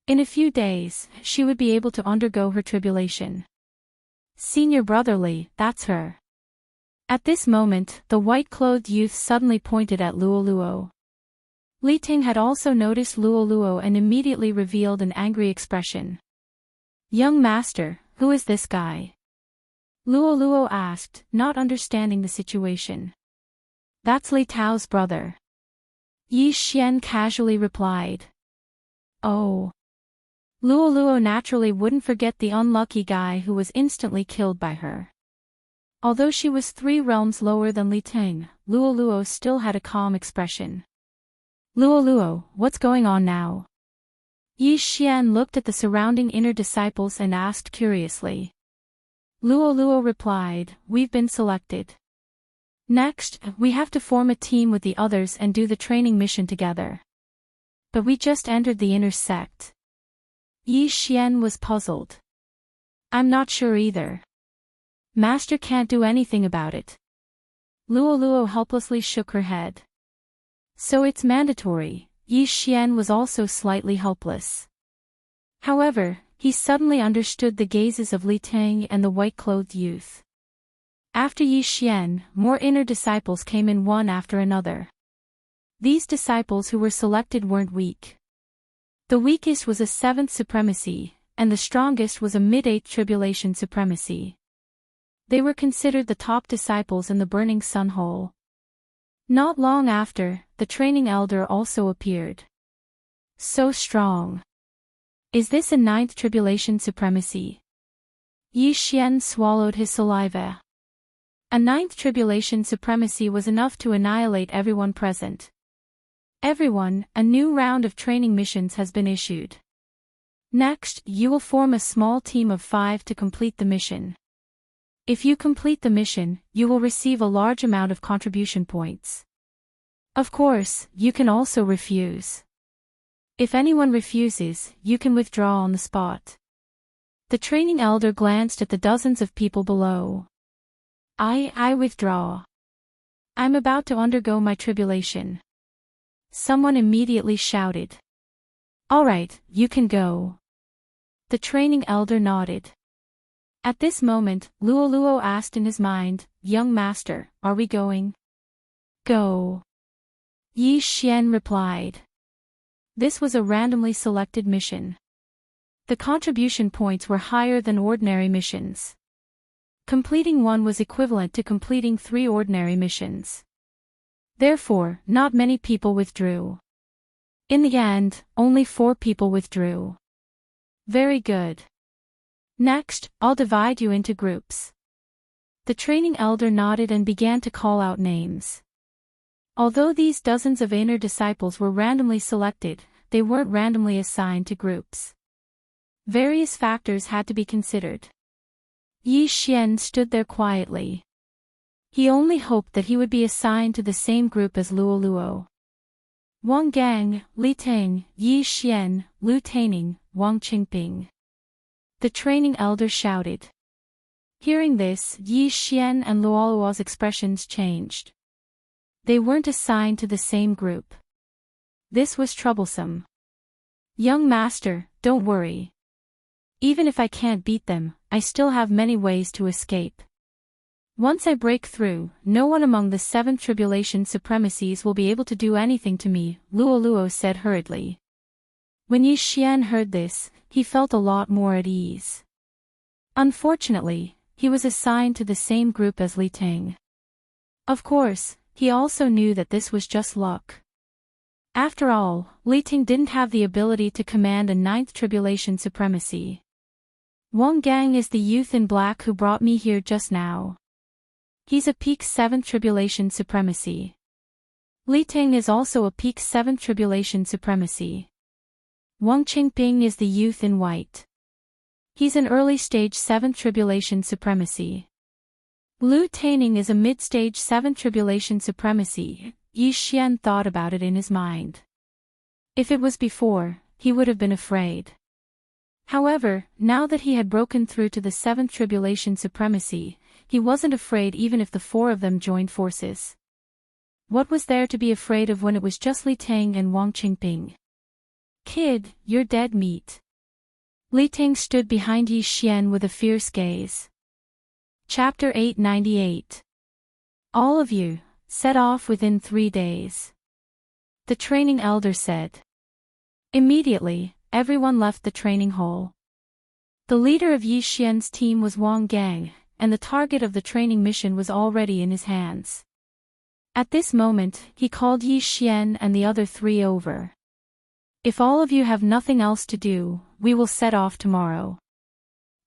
In a few days, she would be able to undergo her tribulation. Senior brother Li, that's her. At this moment, the white-clothed youth suddenly pointed at Luoluo. Li Ting had also noticed Luo Luo and immediately revealed an angry expression. Young master, who is this guy? Luo Luo asked, not understanding the situation. That's Li Tao's brother. Yi Xian casually replied. Oh. Luo Luo naturally wouldn't forget the unlucky guy who was instantly killed by her. Although she was 3 realms lower than Li Ting, Luo Luo still had a calm expression. Luo Luo, what's going on now? Yi Xian looked at the surrounding inner disciples and asked curiously. Luo Luo replied, we've been selected. Next, we have to form a team with the others and do the training mission together. But we just entered the inner sect. Yi Xian was puzzled. I'm not sure either. Master can't do anything about it. Luo Luo helplessly shook her head. So it's mandatory. Yi Xian was also slightly helpless. However, he suddenly understood the gazes of Li Ting and the white-clothed youth. After Yi Xian, more inner disciples came in one after another. These disciples who were selected weren't weak. The weakest was a 7th supremacy, and the strongest was a mid-8th tribulation supremacy. They were considered the top disciples in the burning sun hole. Not long after, the training elder also appeared. So strong. Is this a 9th tribulation supremacy? Yi Xian swallowed his saliva. A 9th tribulation supremacy was enough to annihilate everyone present. Everyone, a new round of training missions has been issued. Next, you will form a small team of 5 to complete the mission. If you complete the mission, you will receive a large amount of contribution points. Of course, you can also refuse. If anyone refuses, you can withdraw on the spot. The training elder glanced at the dozens of people below. I withdraw. I'm about to undergo my tribulation. Someone immediately shouted. All right, you can go. The training elder nodded. At this moment, Luo Luo asked in his mind, Young master, are we going? Go. Yi Xian replied. This was a randomly selected mission. The contribution points were higher than ordinary missions. Completing one was equivalent to completing 3 ordinary missions. Therefore, not many people withdrew. In the end, only 4 people withdrew. Very good. Next, I'll divide you into groups. The training elder nodded and began to call out names. Although these dozens of inner disciples were randomly selected, they weren't randomly assigned to groups. Various factors had to be considered. Yi Xian stood there quietly. He only hoped that he would be assigned to the same group as Luo Luo. Wang Gang, Li Ting, Yi Xian, Lu Taining, Wang Qingping. The training elder shouted. Hearing this, Yi Xian and Luo Luo's expressions changed. They weren't assigned to the same group. This was troublesome. Young master, don't worry. Even if I can't beat them, I still have many ways to escape. Once I break through, no one among the 7 tribulation supremacies will be able to do anything to me, Luo Luo said hurriedly. When Yi Xian heard this, he felt a lot more at ease. Unfortunately, he was assigned to the same group as Li Ting. Of course, he also knew that this was just luck. After all, Li Ting didn't have the ability to command a 9th tribulation supremacy. Wang Gang is the youth in black who brought me here just now. He's a peak 7th tribulation supremacy. Li Ting is also a peak 7th tribulation supremacy. Wang Qingping is the youth in white. He's an early stage 7th tribulation supremacy. Lu Taining is a mid-stage 7th tribulation supremacy. Yi Xian thought about it in his mind. If it was before, he would have been afraid. However, now that he had broken through to the 7th tribulation supremacy, he wasn't afraid even if the 4 of them joined forces. What was there to be afraid of when it was just Li Ting and Wang Qingping? Kid, you're dead meat. Li Ting stood behind Yi Xian with a fierce gaze. Chapter 898. All of you, set off within 3 days. the training elder said. Immediately, everyone left the training hall. The leader of Yi Xian's team was Wang Gang, and the target of the training mission was already in his hands. At this moment, he called Yi Xian and the other three over. If all of you have nothing else to do, we will set off tomorrow.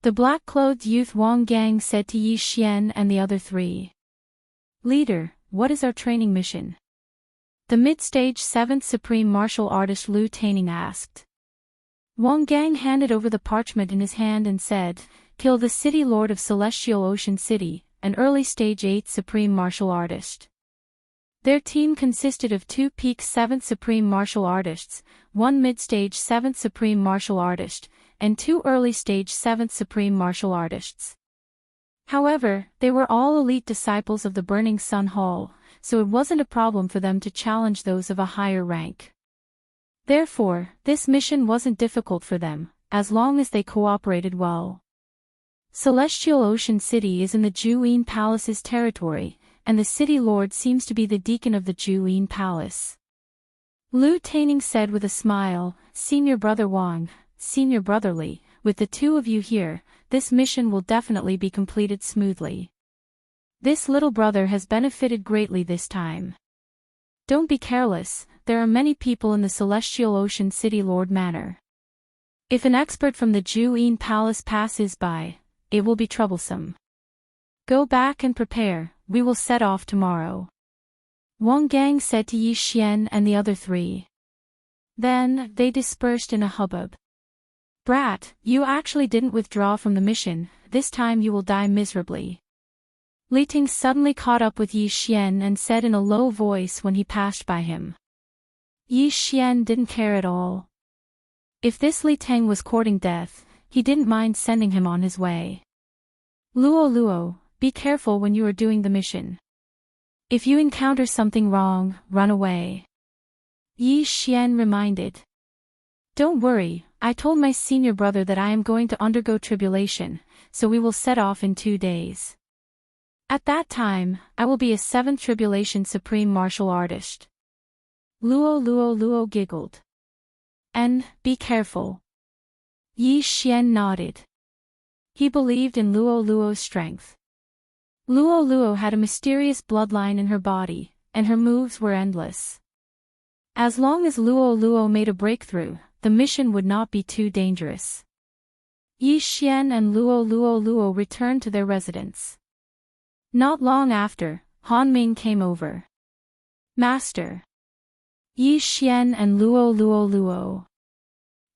The black-clothed youth Wang Gang said to Yi Xian and the other three. Leader, what is our training mission? The mid-stage 7th Supreme Martial Artist Lu Taining asked. Wang Gang handed over the parchment in his hand and said, kill the City Lord of Celestial Ocean City, an early-stage 8th Supreme Martial Artist. Their team consisted of 2 peak 7th Supreme Martial Artists, 1 mid-stage 7th Supreme Martial Artist, and 2 early-stage 7th Supreme Martial Artists. However, they were all elite disciples of the Burning Sun Hall, so it wasn't a problem for them to challenge those of a higher rank. Therefore, this mission wasn't difficult for them, as long as they cooperated well. Celestial Ocean City is in the Juyin Palace's territory, and the City Lord seems to be the deacon of the Juyin Palace. Lu Taining said with a smile, Senior Brother Wang, Senior Brother Li, with the two of you here, this mission will definitely be completed smoothly. This little brother has benefited greatly this time. Don't be careless, there are many people in the Celestial Ocean City Lord Manor. If an expert from the Juyin Palace passes by, it will be troublesome. Go back and prepare, we will set off tomorrow. Wang Gang said to Yi Xian and the other three. Then, they dispersed in a hubbub. Brat, you actually didn't withdraw from the mission, this time you will die miserably. Li Ting suddenly caught up with Yi Xian and said in a low voice when he passed by him. Yi Xian didn't care at all. If this Li Ting was courting death, he didn't mind sending him on his way. Luo, be careful when you are doing the mission. If you encounter something wrong, run away. Yi Xian reminded. Don't worry, I told my senior brother that I am going to undergo tribulation, so we will set off in 2 days. At that time, I will be a 7th Tribulation Supreme Martial Artist. Luo giggled. And, be careful. Yi Xian nodded. He believed in Luo's strength. Luo had a mysterious bloodline in her body, and her moves were endless. As long as Luo made a breakthrough, the mission would not be too dangerous. Yi Xian and Luo returned to their residence. Not long after, Han Ming came over. Master. Yi Xian and Luo.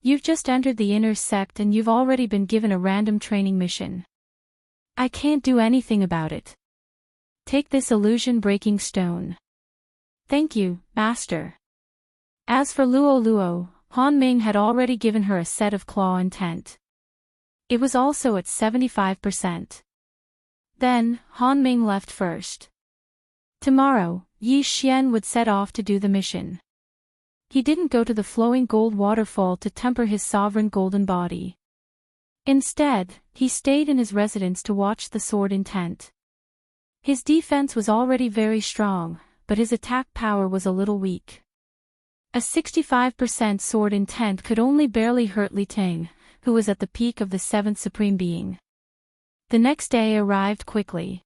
You've just entered the inner sect and you've already been given a random training mission. I can't do anything about it. Take this illusion-breaking stone. Thank you, Master. As for Luo, Han Ming had already given her a set of claw intent. It was also at 75%. Then, Han Ming left first. Tomorrow, Yi Xian would set off to do the mission. He didn't go to the flowing gold waterfall to temper his sovereign golden body. Instead, he stayed in his residence to watch the sword intent. His defense was already very strong, but his attack power was a little weak. A 65% sword intent could only barely hurt Li Ting, who was at the peak of the 7th Supreme Being. The next day arrived quickly.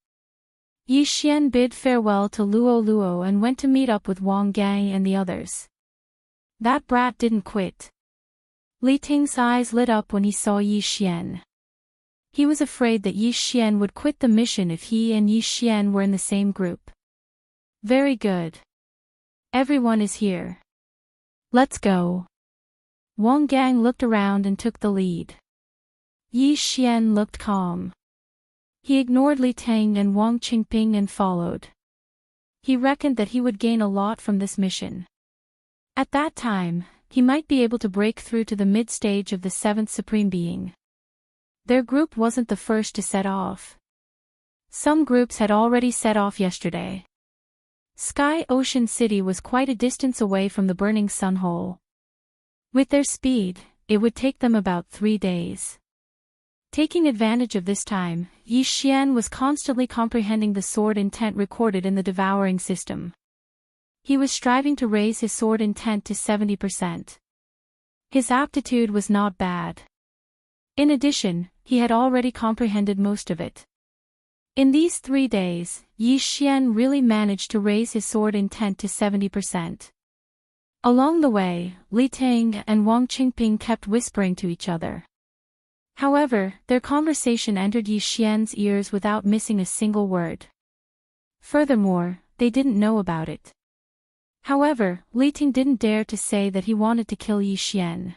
Yi Xian bid farewell to Luo and went to meet up with Wang Gang and the others. That brat didn't quit. Li Ting's eyes lit up when he saw Yi Xian. He was afraid that Yi Xian would quit the mission if he and Yi Xian were in the same group. Very good. Everyone is here. Let's go. Wang Gang looked around and took the lead. Yi Xian looked calm. He ignored Li Ting and Wang Qingping and followed. He reckoned that he would gain a lot from this mission. At that time, he might be able to break through to the mid-stage of the 7th Supreme Being. Their group wasn't the first to set off. Some groups had already set off yesterday. Sky Ocean City was quite a distance away from the Burning Sun Hole. With their speed, it would take them about 3 days. Taking advantage of this time, Yi Xian was constantly comprehending the sword intent recorded in the devouring system. He was striving to raise his sword intent to 70%. His aptitude was not bad. In addition, he had already comprehended most of it. In these 3 days, Yi Xian really managed to raise his sword intent to 70%. Along the way, Li Ting and Wang Qingping kept whispering to each other. However, their conversation entered Yi Xian's ears without missing a single word. Furthermore, they didn't know about it. However, Li Ting didn't dare to say that he wanted to kill Yi Xian.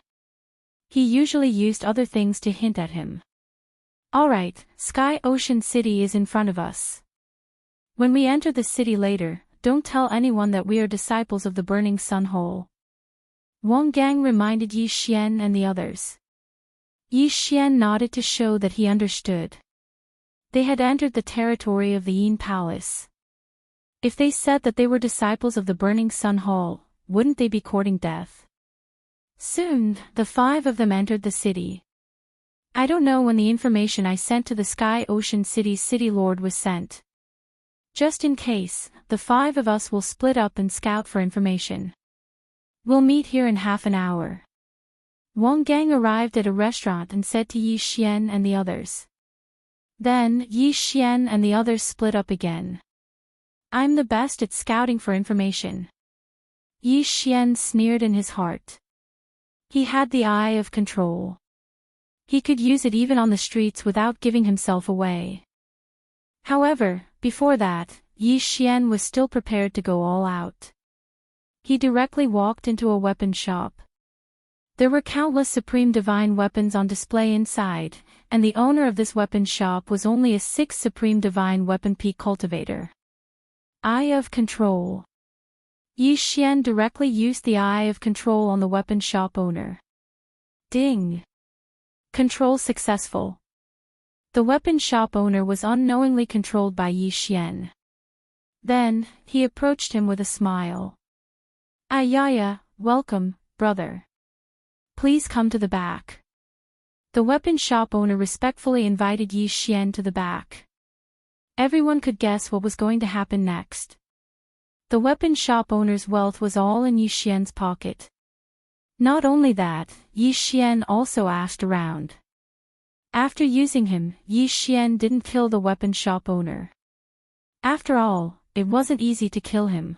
He usually used other things to hint at him. Alright, Sky Ocean City is in front of us. When we enter the city later, don't tell anyone that we are disciples of the Burning Sun Hole. Wang Gang reminded Yi Xian and the others. Yi Xian nodded to show that he understood. They had entered the territory of the Yin Palace. If they said that they were disciples of the Burning Sun Hall, wouldn't they be courting death? Soon, the 5 of them entered the city. I don't know when the information I sent to the Sky Ocean City's City Lord was sent. Just in case, the 5 of us will split up and scout for information. We'll meet here in half an hour. Wang Gang arrived at a restaurant and said to Yi Xian and the others. Then, Yi Xian and the others split up again. I'm the best at scouting for information. Yi Xian sneered in his heart. He had the eye of control. He could use it even on the streets without giving himself away. However, before that, Yi Xian was still prepared to go all out. He directly walked into a weapon shop. There were countless supreme divine weapons on display inside, and the owner of this weapon shop was only a 6th supreme divine weapon peak cultivator. Eye of Control. Yi Xian directly used the Eye of Control on the weapon shop owner. Ding! Control successful. The weapon shop owner was unknowingly controlled by Yi Xian. Then, he approached him with a smile. Ayaya, welcome, brother. Please come to the back. The weapon shop owner respectfully invited Yi Xian to the back. Everyone could guess what was going to happen next. The weapon shop owner's wealth was all in Yi Xian's pocket. Not only that, Yi Xian also asked around. After using him, Yi Xian didn't kill the weapon shop owner. After all, it wasn't easy to kill him.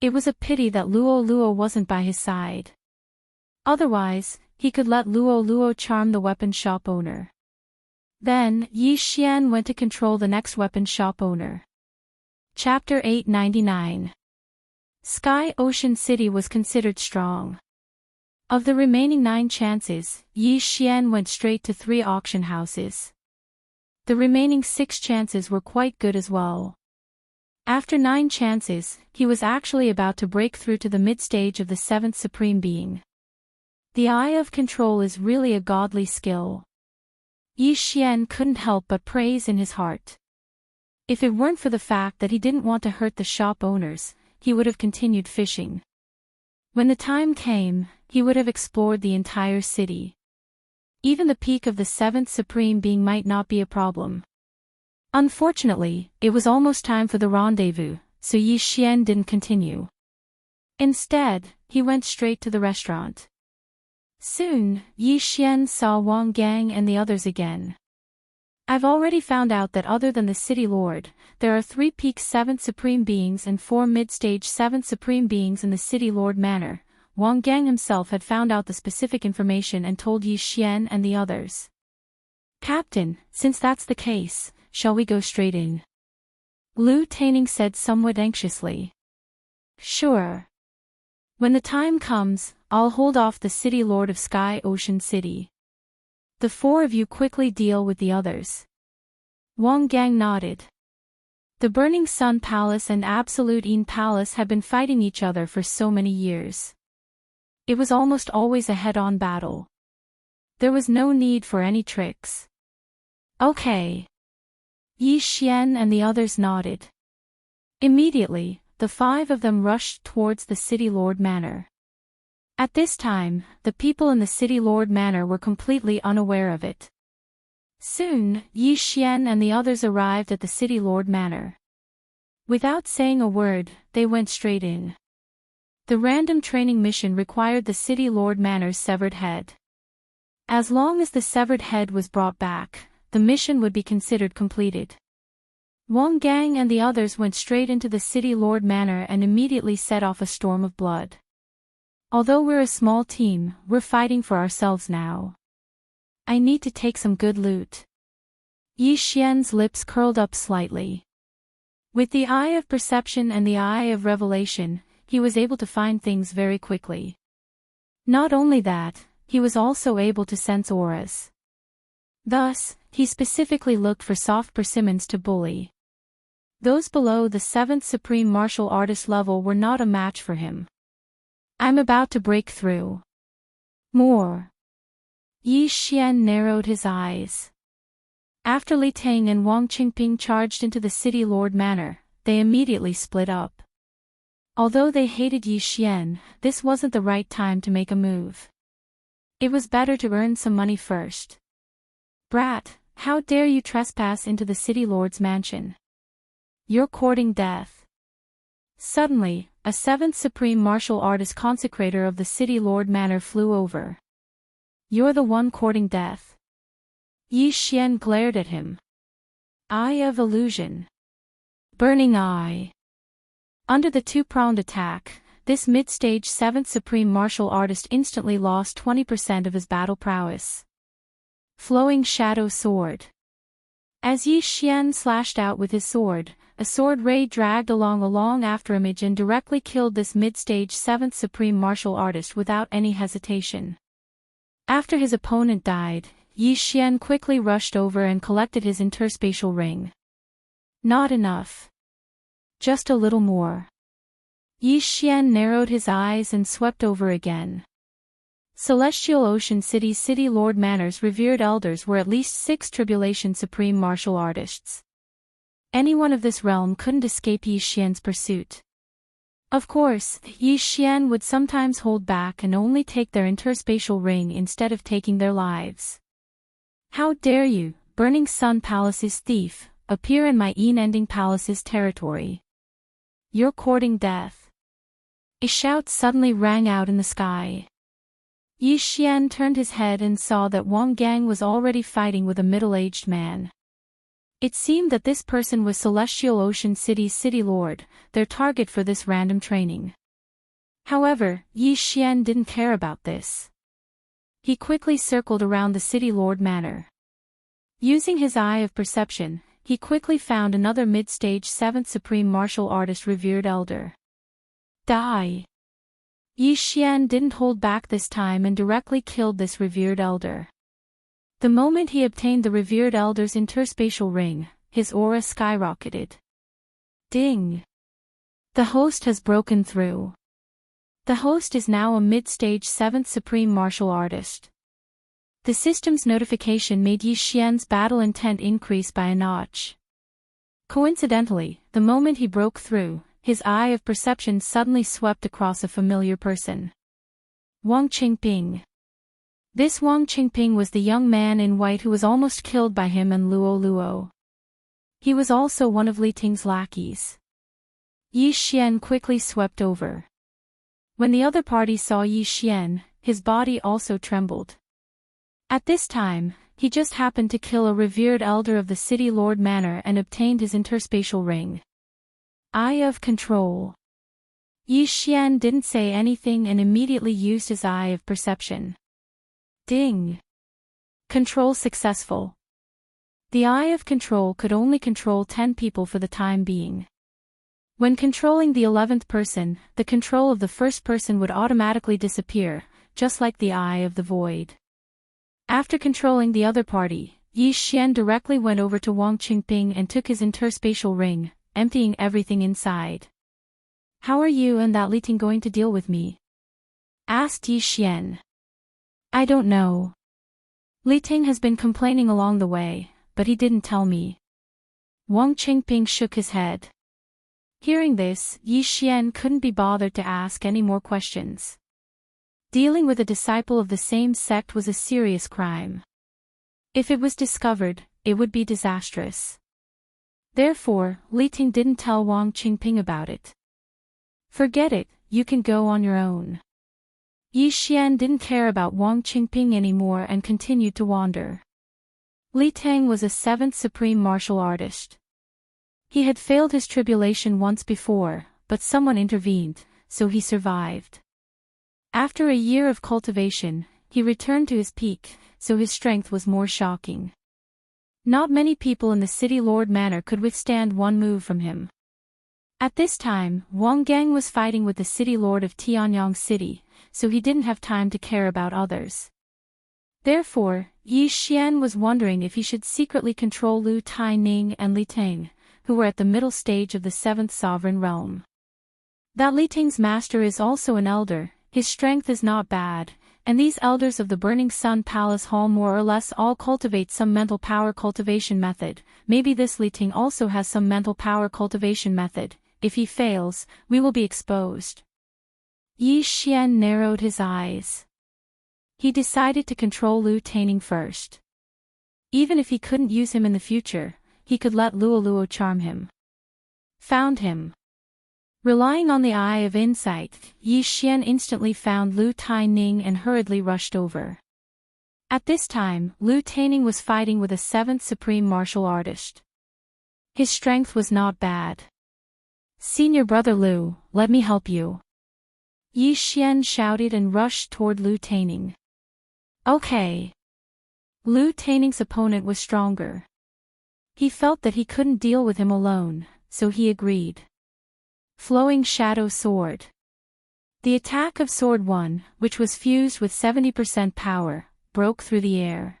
It was a pity that Luo Luo wasn't by his side. Otherwise, he could let Luo Luo charm the weapon shop owner. Then, Yi Xian went to control the next weapon shop owner. Chapter 899. Sky Ocean City was considered strong. Of the remaining 9 chances, Yi Xian went straight to 3 auction houses. The remaining 6 chances were quite good as well. After 9 chances, he was actually about to break through to the mid-stage of the 7th Supreme Being. The Eye of Control is really a godly skill. Yi Xian couldn't help but praise in his heart. If it weren't for the fact that he didn't want to hurt the shop owners, he would have continued fishing. When the time came, he would have explored the entire city. Even the peak of the 7th Supreme Being might not be a problem. Unfortunately, it was almost time for the rendezvous, so Yi Xian didn't continue. Instead, he went straight to the restaurant. Soon, Yi Xian saw Wang Gang and the others again. I've already found out that other than the City Lord, there are 3 peak 7th Supreme Beings and 4 mid-stage 7th Supreme Beings in the City Lord Manor. Wang Gang himself had found out the specific information and told Yi Xian and the others. Captain, since that's the case, shall we go straight in? Lu Taining said somewhat anxiously. Sure. When the time comes, I'll hold off the City Lord of Sky Ocean City. The 4 of you quickly deal with the others. Wang Gang nodded. The Burning Sun Palace and Absolute Yin Palace had been fighting each other for so many years. It was almost always a head-on battle. There was no need for any tricks. Okay. Yi Xian and the others nodded. Immediately, the 5 of them rushed towards the City Lord Manor. At this time, the people in the City Lord Manor were completely unaware of it. Soon, Yi Xian and the others arrived at the City Lord Manor. Without saying a word, they went straight in. The random training mission required the City Lord Manor's severed head. As long as the severed head was brought back, the mission would be considered completed. Wang Gang and the others went straight into the City Lord Manor and immediately set off a storm of blood. Although we're a small team, we're fighting for ourselves now. I need to take some good loot. Yi Xian's lips curled up slightly. With the eye of perception and the eye of revelation, he was able to find things very quickly. Not only that, he was also able to sense auras. Thus, he specifically looked for soft persimmons to bully. Those below the 7th Supreme Martial Artist level were not a match for him. I'm about to break through. More. Yi Xian narrowed his eyes. After Li Ting and Wang Qingping charged into the City Lord Manor, they immediately split up. Although they hated Yi Xian, this wasn't the right time to make a move. It was better to earn some money first. Brat, how dare you trespass into the City Lord's mansion? You're courting death. Suddenly, a 7th Supreme Martial Artist consecrator of the City Lord Manor flew over. You're the one courting death. Yi Xian glared at him. Eye of illusion. Burning eye. Under the two-pronged attack, this mid-stage 7th Supreme Martial Artist instantly lost 20% of his battle prowess. Flowing Shadow Sword. As Yi Xian slashed out with his sword, a sword ray dragged along a long afterimage and directly killed this mid-stage 7th Supreme Martial Artist without any hesitation. After his opponent died, Yi Xian quickly rushed over and collected his interspatial ring. Not enough. Just a little more. Yi Xian narrowed his eyes and swept over again. Celestial Ocean City's City Lord Manor's revered elders were at least 6 Tribulation Supreme Martial Artists. Anyone of this realm couldn't escape Yi Xian's pursuit. Of course, Yi Xian would sometimes hold back and only take their interspatial ring instead of taking their lives. How dare you, Burning Sun Palace's thief, appear in my Ending Palace's territory? You're courting death. A shout suddenly rang out in the sky. Yi Xian turned his head and saw that Wang Gang was already fighting with a middle-aged man. It seemed that this person was Celestial Ocean City's City Lord, their target for this random training. However, Yi Xian didn't care about this. He quickly circled around the City Lord Manor. Using his eye of perception, he quickly found another mid-stage 7th Supreme Martial Artist revered elder. Die! Yi Xian didn't hold back this time and directly killed this revered elder. The moment he obtained the revered elder's interspatial ring, his aura skyrocketed. Ding! The host has broken through. The host is now a mid-stage 7th Supreme Martial Artist. The system's notification made Yi Xian's battle intent increase by a notch. Coincidentally, the moment he broke through, his eye of perception suddenly swept across a familiar person. Wang Qingping. This Wang Qingping was the young man in white who was almost killed by him and Luo. He was also one of Li Ting's lackeys. Yi Xian quickly swept over. When the other party saw Yi Xian, his body also trembled. At this time, he just happened to kill a revered elder of the City Lord Manor and obtained his interspatial ring. Eye of control. Yi Xian didn't say anything and immediately used his eye of perception. Ding! Control successful. The eye of control could only control 10 people for the time being. When controlling the 11th person, the control of the first person would automatically disappear, just like the eye of the void. After controlling the other party, Yi Xian directly went over to Wang Qingping and took his interspatial ring, emptying everything inside. How are you and that Li Ting going to deal with me? Asked Yi Xian. I don't know. Li Ting has been complaining along the way, but he didn't tell me. Wang Qingping shook his head. Hearing this, Yi Xian couldn't be bothered to ask any more questions. Dealing with a disciple of the same sect was a serious crime. If it was discovered, it would be disastrous. Therefore, Li Ting didn't tell Wang Qingping about it. Forget it, you can go on your own. Yi Xian didn't care about Wang Qingping anymore and continued to wander. Li Tang was a 7th supreme martial artist. He had failed his tribulation once before, but someone intervened, so he survived. After a year of cultivation, he returned to his peak, so his strength was more shocking. Not many people in the City Lord Manor could withstand one move from him. At this time, Wang Gang was fighting with the City Lord of Tianyang City, so he didn't have time to care about others. Therefore, Yi Xian was wondering if he should secretly control Lu Taining and Li Tang, who were at the middle stage of the 7th sovereign realm. That Li Tang's master is also an elder, his strength is not bad, and these elders of the Burning Sun Palace Hall more or less all cultivate some mental power cultivation method. Maybe this Li Ting also has some mental power cultivation method. If he fails, we will be exposed. Yi Xian narrowed his eyes. He decided to control Lu Taining first. Even if he couldn't use him in the future, he could let Luo charm him. Found him. Relying on the eye of insight, Yi Xian instantly found Lu Taining and hurriedly rushed over. At this time, Lu Taining was fighting with a 7th supreme martial artist. His strength was not bad. "Senior brother Lu, let me help you." Yi Xian shouted and rushed toward Lu Taining. Okay. Lu Taining's opponent was stronger. He felt that he couldn't deal with him alone, so he agreed. Flowing Shadow Sword. The attack of Sword 1, which was fused with 70% power, broke through the air.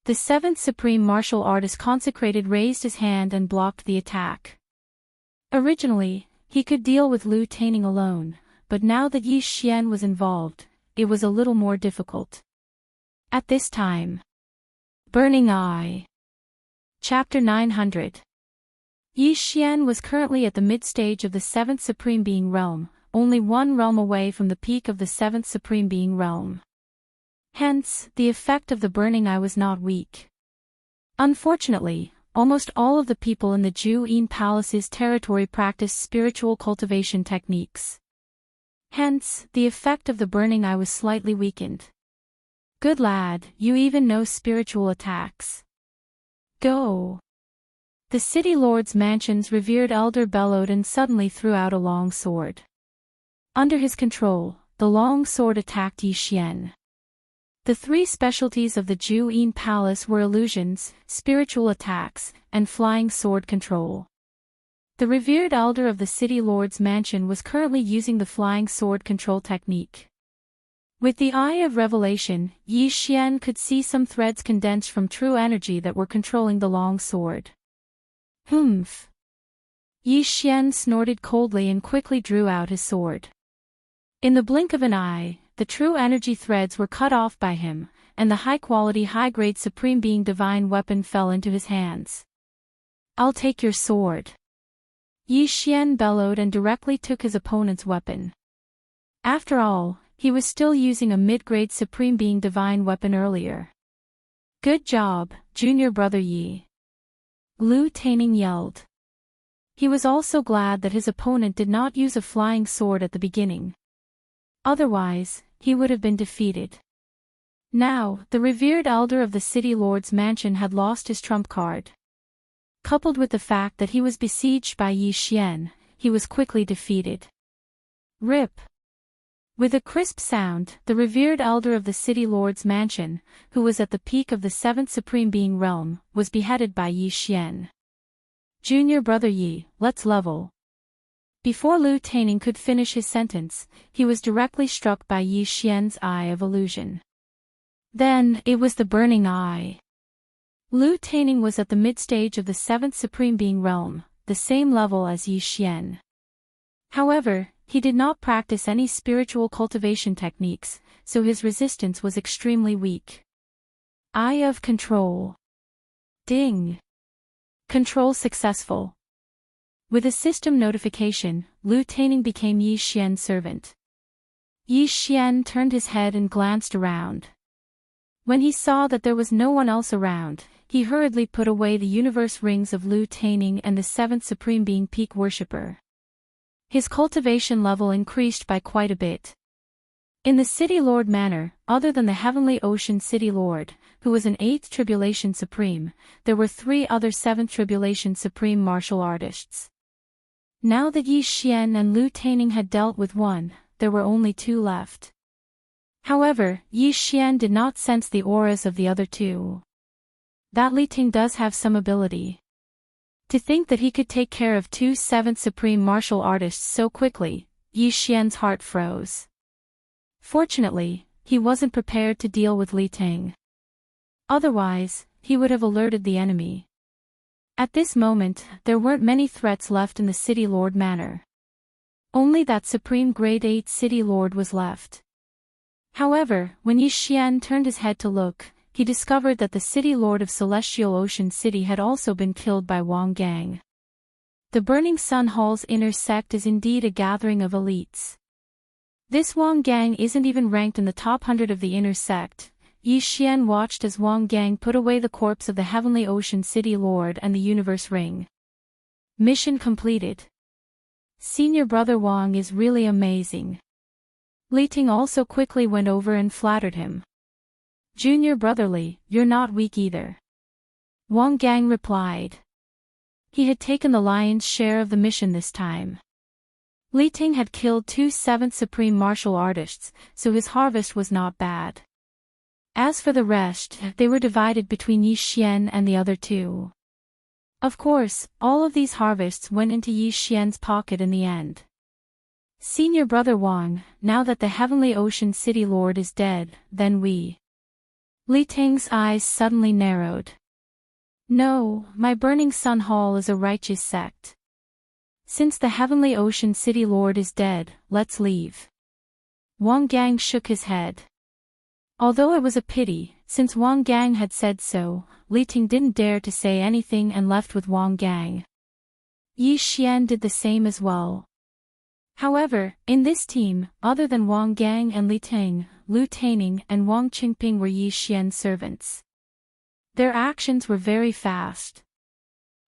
The 7th supreme martial artist consecrated raised his hand and blocked the attack. Originally, he could deal with Lu Taining alone, but now that Yi Xian was involved, it was a little more difficult. At this time. Burning Eye. Chapter 900. Yi Xian was currently at the mid-stage of the 7th Supreme Being Realm, only one realm away from the peak of the 7th Supreme Being Realm. Hence, the effect of the Burning Eye was not weak. Unfortunately, almost all of the people in the Ju-In Palace's territory practiced spiritual cultivation techniques. Hence, the effect of the Burning Eye was slightly weakened. Good lad, you even know spiritual attacks. Go. The City Lord's mansion's revered elder bellowed and suddenly threw out a long sword. Under his control, the long sword attacked Yi Xian. The 3 specialties of the Ju-In Palace were illusions, spiritual attacks, and flying sword control. The revered elder of the City Lord's mansion was currently using the flying sword control technique. With the eye of revelation, Yi Xian could see some threads condensed from true energy that were controlling the long sword. Humph. Yi Xian snorted coldly and quickly drew out his sword. In the blink of an eye, the true energy threads were cut off by him, and the high-quality high-grade Supreme Being Divine weapon fell into his hands. I'll take your sword. Yi Xian bellowed and directly took his opponent's weapon. After all, he was still using a mid-grade Supreme Being Divine weapon earlier. Good job, junior brother Yi. Lu Taining yelled. He was also glad that his opponent did not use a flying sword at the beginning. Otherwise, he would have been defeated. Now, the revered elder of the City Lord's mansion had lost his trump card. Coupled with the fact that he was besieged by Yi Xian, he was quickly defeated. Rip. With a crisp sound, the revered elder of the City Lord's mansion, who was at the peak of the 7th Supreme Being Realm, was beheaded by Yi Xian. Junior brother Yi, let's level. Before Lu Taining could finish his sentence, he was directly struck by Yi Xian's eye of illusion. Then, it was the Burning Eye. Lu Taining was at the mid-stage of the 7th Supreme Being Realm, the same level as Yi Xian. However, he did not practice any spiritual cultivation techniques, so his resistance was extremely weak. Eye of Control. Ding. Control successful. With a system notification, Lu Taining became Yi Xian's servant. Yi Xian turned his head and glanced around. When he saw that there was no one else around, he hurriedly put away the universe rings of Lu Taining and the seventh supreme being peak worshipper. His cultivation level increased by quite a bit. In the City Lord Manor, other than the Heavenly Ocean City Lord, who was an 8th Tribulation Supreme, there were 3 other 7th Tribulation Supreme martial artists. Now that Yi Xian and Lu Taining had dealt with one, there were only 2 left. However, Yi Xian did not sense the auras of the other 2. That Li Ting does have some ability. To think that he could take care of 2 7th Supreme martial artists so quickly, Yi Xian's heart froze. Fortunately, he wasn't prepared to deal with Li Ting. Otherwise, he would have alerted the enemy. At this moment, there weren't many threats left in the City Lord Manor. Only that Supreme Grade 8 City Lord was left. However, when Yi Xian turned his head to look, he discovered that the City Lord of Celestial Ocean City had also been killed by Wang Gang. The Burning Sun Hall's inner sect is indeed a gathering of elites. This Wang Gang isn't even ranked in the top 100 of the inner sect. Yi Xian watched as Wang Gang put away the corpse of the Heavenly Ocean City Lord and the Universe Ring. Mission completed. Senior Brother Wang is really amazing. Li Ting also quickly went over and flattered him. Junior Brotherly, you're not weak either. Wang Gang replied. He had taken the lion's share of the mission this time. Li Ting had killed 2 7th Supreme martial artists, so his harvest was not bad. As for the rest, they were divided between Yi Xian and the other 2. Of course, all of these harvests went into Yi Xian's pocket in the end. Senior Brother Wang, now that the Heavenly Ocean City Lord is dead, then we. Li Ting's eyes suddenly narrowed. No, my Burning Sun Hall is a righteous sect. Since the Heavenly Ocean City Lord is dead, let's leave. Wang Gang shook his head. Although it was a pity, since Wang Gang had said so, Li Ting didn't dare to say anything and left with Wang Gang. Yi Xian did the same as well. However, in this team, other than Wang Gang and Li Ting, Lu Taining and Wang Qingping were Yi Xian's servants. Their actions were very fast.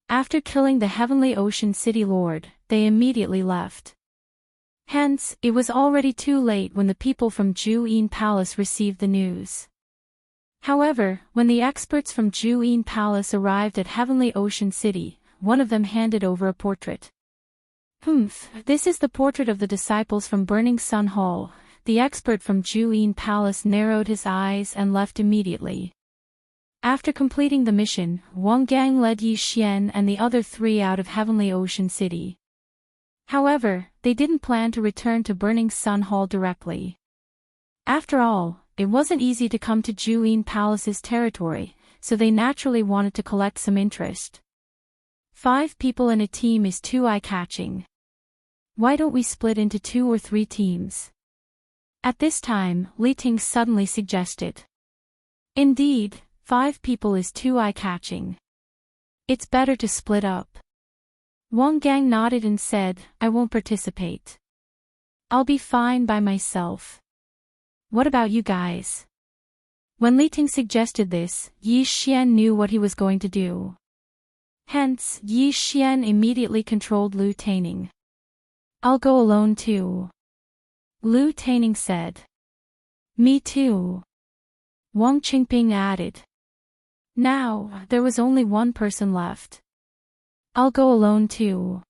After killing the Heavenly Ocean City Lord, they immediately left. Hence, it was already too late when the people from Juyin Palace received the news. However, when the experts from Juyin Palace arrived at Heavenly Ocean City, one of them handed over a portrait. This is the portrait of the disciples from Burning Sun Hall. The expert from Juyin Palace narrowed his eyes and left immediately. After completing the mission, Wang Gang led Yi Xian and the other 3 out of Heavenly Ocean City. However, they didn't plan to return to Burning Sun Hall directly. After all, it wasn't easy to come to Juyin Palace's territory, so they naturally wanted to collect some interest. 5 people in a team is too eye-catching. Why don't we split into 2 or 3 teams? At this time, Li Ting suddenly suggested. Indeed, 5 people is too eye-catching. It's better to split up. Wang Gang nodded and said, I won't participate. I'll be fine by myself. What about you guys? When Li Ting suggested this, Yi Xian knew what he was going to do. Hence, Yi Xian immediately controlled Lu Taining. I'll go alone too. Lu Taining said. Me too. Wang Qingping added. Now, there was only one person left. I'll go alone too.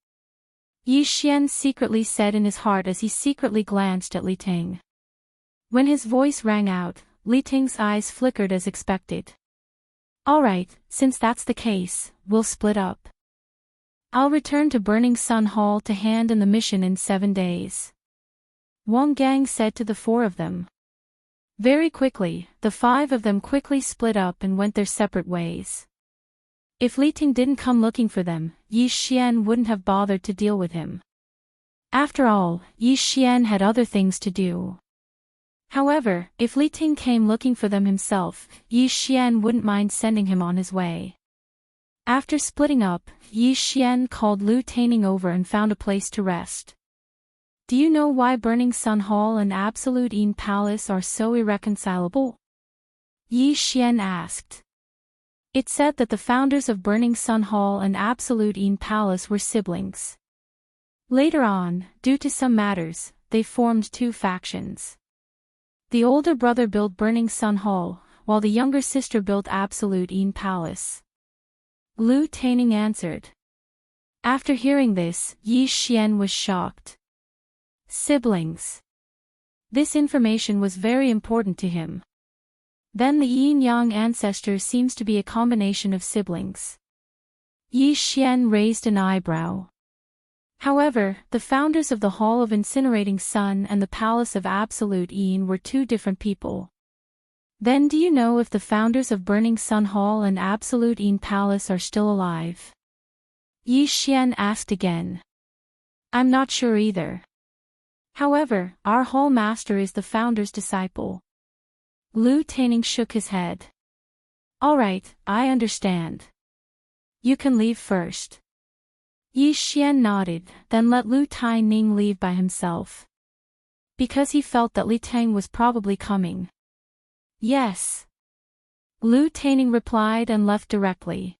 Yi Xian secretly said in his heart as he secretly glanced at Li Ting. When his voice rang out, Li Ting's eyes flickered as expected. Alright, since that's the case, we'll split up. I'll return to Burning Sun Hall to hand in the mission in 7 days. Wang Gang said to the 4 of them. Very quickly, the 5 of them quickly split up and went their separate ways. If Li Ting didn't come looking for them, Yi Xian wouldn't have bothered to deal with him. After all, Yi Xian had other things to do. However, if Li Ting came looking for them himself, Yi Xian wouldn't mind sending him on his way. After splitting up, Yi Xian called Lu Taining over and found a place to rest. Do you know why Burning Sun Hall and Absolute Yin Palace are so irreconcilable? Yi Xian asked. It said that the founders of Burning Sun Hall and Absolute Een Palace were siblings. Later on, due to some matters, they formed two factions. The older brother built Burning Sun Hall, while the younger sister built Absolute Een Palace. Lu Taining answered. After hearing this, Yi Xian was shocked. Siblings. This information was very important to him. Then the yin-yang ancestor seems to be a combination of siblings. Yi Xian raised an eyebrow. However, the founders of the Hall of Incinerating Sun and the Palace of Absolute Een were two different people. Then do you know if the founders of Burning Sun Hall and Absolute Een Palace are still alive? Yi Xian asked again. I'm not sure either. However, our Hall Master is the founder's disciple. Lu Taining shook his head. Alright, I understand. You can leave first. Yi Xian nodded, then let Lu Taining leave by himself. Because he felt that Li Tang was probably coming. Yes. Lu Taining replied and left directly.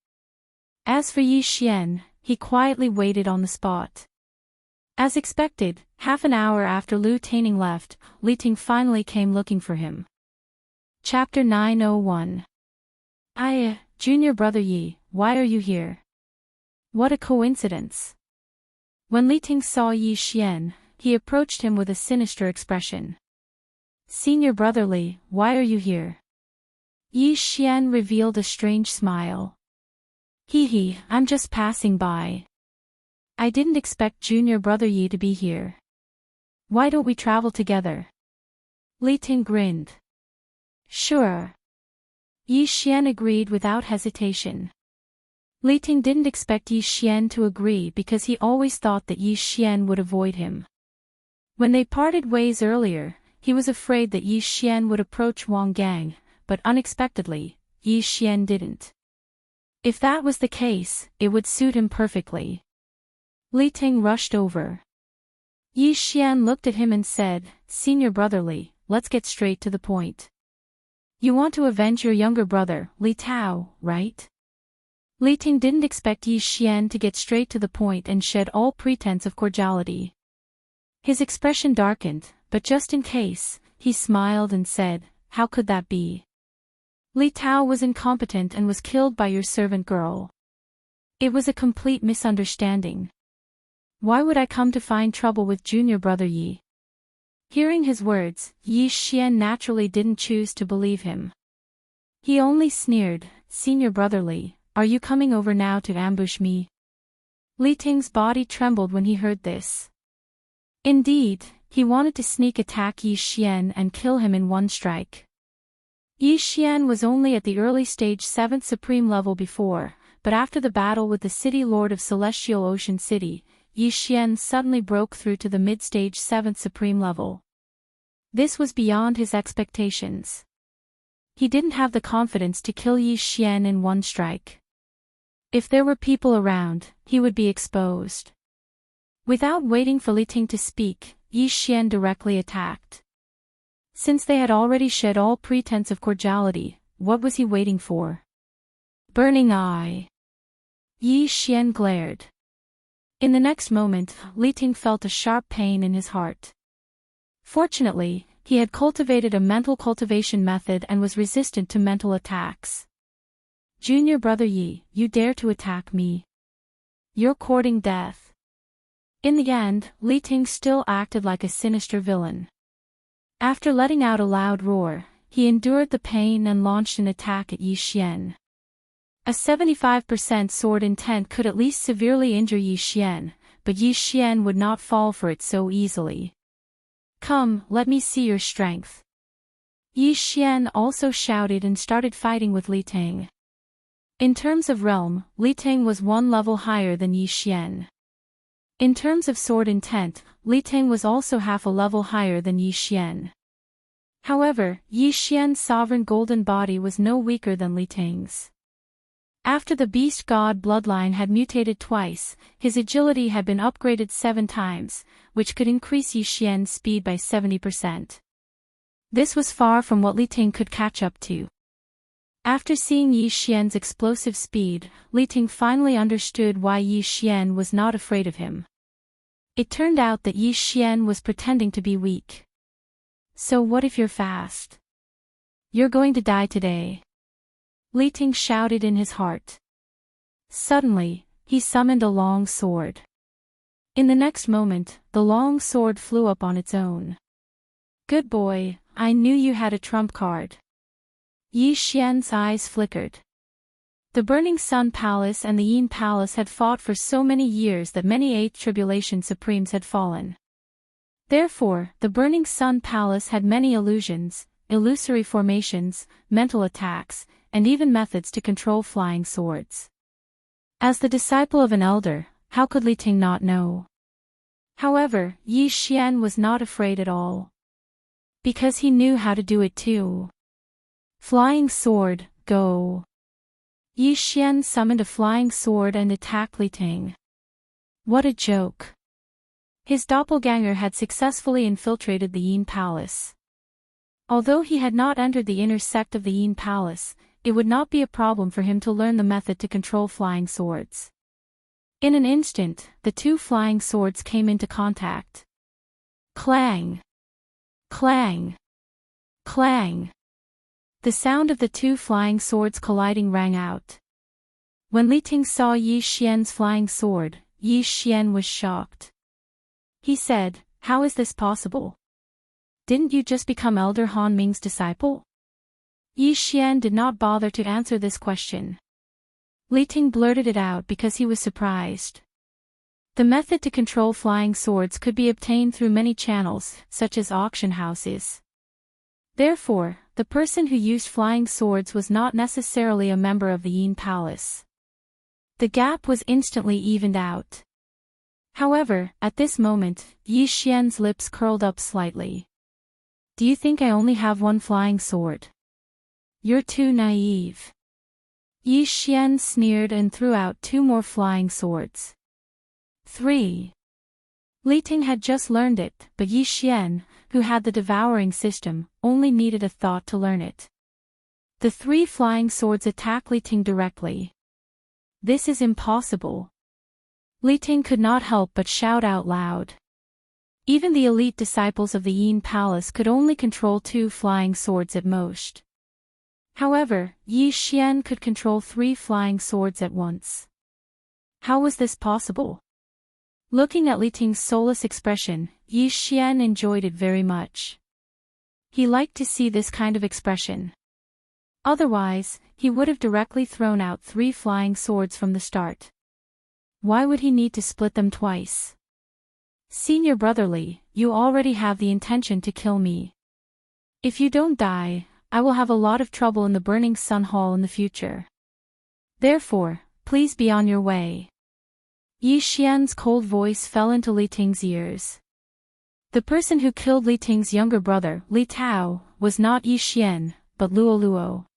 As for Yi Xian, he quietly waited on the spot. As expected, half an hour after Lu Taining left, Li Ting finally came looking for him. Chapter 901. Junior brother Yi, why are you here? What a coincidence. When Li Ting saw Yi Xian, he approached him with a sinister expression. Senior brother Li, why are you here? Yi Xian revealed a strange smile. Hee, I'm just passing by. I didn't expect junior brother Yi to be here. Why don't we travel together? Li Ting grinned. Sure. Yi Xian agreed without hesitation. Li Ting didn't expect Yi Xian to agree because he always thought that Yi Xian would avoid him. When they parted ways earlier, he was afraid that Yi Xian would approach Wang Gang, but unexpectedly, Yi Xian didn't. If that was the case, it would suit him perfectly. Li Ting rushed over. Yi Xian looked at him and said, Senior brother Li, let's get straight to the point. You want to avenge your younger brother, Li Tao, right? Li Ting didn't expect Yi Xian to get straight to the point and shed all pretense of cordiality. His expression darkened, but just in case, he smiled and said, How could that be? Li Tao was incompetent and was killed by your servant girl. It was a complete misunderstanding. Why would I come to find trouble with junior brother Yi? Hearing his words, Yi Xian naturally didn't choose to believe him. He only sneered, Senior brother Li, are you coming over now to ambush me? Li Ting's body trembled when he heard this. Indeed, he wanted to sneak attack Yi Xian and kill him in one strike. Yi Xian was only at the early stage 7th supreme level before, but after the battle with the city lord of Celestial Ocean City, Yi Xian suddenly broke through to the mid-stage 7th supreme level. This was beyond his expectations. He didn't have the confidence to kill Yi Xian in one strike. If there were people around, he would be exposed. Without waiting for Li Ting to speak, Yi Xian directly attacked. Since they had already shed all pretense of cordiality, what was he waiting for? Burning eye. Yi Xian glared. In the next moment, Li Ting felt a sharp pain in his heart. Fortunately, he had cultivated a mental cultivation method and was resistant to mental attacks. Junior brother Yi, you dare to attack me? You're courting death. In the end, Li Ting still acted like a sinister villain. After letting out a loud roar, he endured the pain and launched an attack at Yi Xian. A 75% sword intent could at least severely injure Yi Xian, but Yi Xian would not fall for it so easily. Come, let me see your strength. Yi Xian also shouted and started fighting with Li Ting. In terms of realm, Li Ting was one level higher than Yi Xian. In terms of sword intent, Li Ting was also half a level higher than Yi Xian. However, Yi Xian's sovereign golden body was no weaker than Li Ting's. After the beast god bloodline had mutated twice, his agility had been upgraded 7 times, which could increase Yi Xian's speed by 70%. This was far from what Li Ting could catch up to. After seeing Yi Xian's explosive speed, Li Ting finally understood why Yi Xian was not afraid of him. It turned out that Yi Xian was pretending to be weak. So what if you're fast? You're going to die today. Li Ting shouted in his heart. Suddenly, he summoned a long sword. In the next moment, the long sword flew up on its own. Good boy, I knew you had a trump card. Yi Xian's eyes flickered. The Burning Sun Palace and the Yin Palace had fought for so many years that many Eighth Tribulation Supremes had fallen. Therefore, the Burning Sun Palace had many illusions, illusory formations, mental attacks, and even methods to control flying swords. As the disciple of an elder, how could Li Ting not know? However, Yi Xian was not afraid at all. Because he knew how to do it too. Flying sword, go. Yi Xian summoned a flying sword and attacked Li Ting. What a joke. His doppelganger had successfully infiltrated the Yin Palace. Although he had not entered the inner sect of the Yin Palace, it would not be a problem for him to learn the method to control flying swords. In an instant, the two flying swords came into contact. Clang! Clang! Clang! The sound of the two flying swords colliding rang out. When Li Ting saw Yi Xian's flying sword, Yi Xian was shocked. He said, "How is this possible? Didn't you just become Elder Han Ming's disciple?" Yi Xian did not bother to answer this question. Li Ting blurted it out because he was surprised. The method to control flying swords could be obtained through many channels, such as auction houses. Therefore, the person who used flying swords was not necessarily a member of the Yin Palace. The gap was instantly evened out. However, at this moment, Yi Xian's lips curled up slightly. Do you think I only have one flying sword? You're too naive. Yi Xian sneered and threw out two more flying swords. 3. Li Ting had just learned it, but Yi Xian, who had the devouring system, only needed a thought to learn it. The three flying swords attacked Li Ting directly. This is impossible. Li Ting could not help but shout out loud. Even the elite disciples of the Yin Palace could only control two flying swords at most. However, Yi Xian could control three flying swords at once. How was this possible? Looking at Li Ting's soulless expression, Yi Xian enjoyed it very much. He liked to see this kind of expression. Otherwise, he would have directly thrown out three flying swords from the start. Why would he need to split them twice? Senior brotherly, you already have the intention to kill me. If you don't die, I will have a lot of trouble in the Burning Sun Hall in the future. Therefore, please be on your way. Yi Xian's cold voice fell into Li Ting's ears. The person who killed Li Ting's younger brother, Li Tao, was not Yi Xian, but Luo Luo.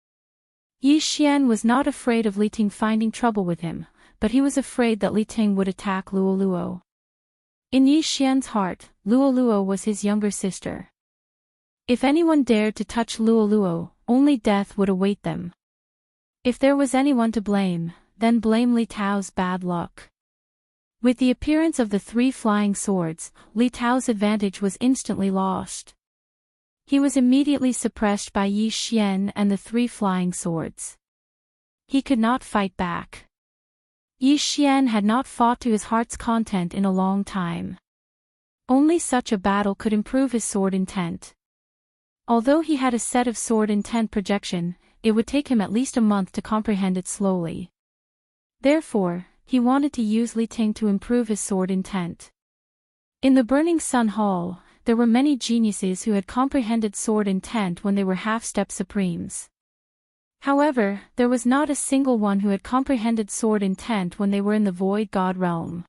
Yi Xian was not afraid of Li Ting finding trouble with him, but he was afraid that Li Ting would attack Luo Luo. In Yi Xian's heart, Luo Luo was his younger sister. If anyone dared to touch Luo Luo, only death would await them. If there was anyone to blame, then blame Li Tao's bad luck. With the appearance of the three flying swords, Li Tao's advantage was instantly lost. He was immediately suppressed by Yi Xian and the three flying swords. He could not fight back. Yi Xian had not fought to his heart's content in a long time. Only such a battle could improve his sword intent. Although he had a set of sword intent projection, it would take him at least a month to comprehend it slowly. Therefore, he wanted to use Li Ting to improve his sword intent. In the Burning Sun Hall, there were many geniuses who had comprehended sword intent when they were half-step supremes. However, there was not a single one who had comprehended sword intent when they were in the Void God realm.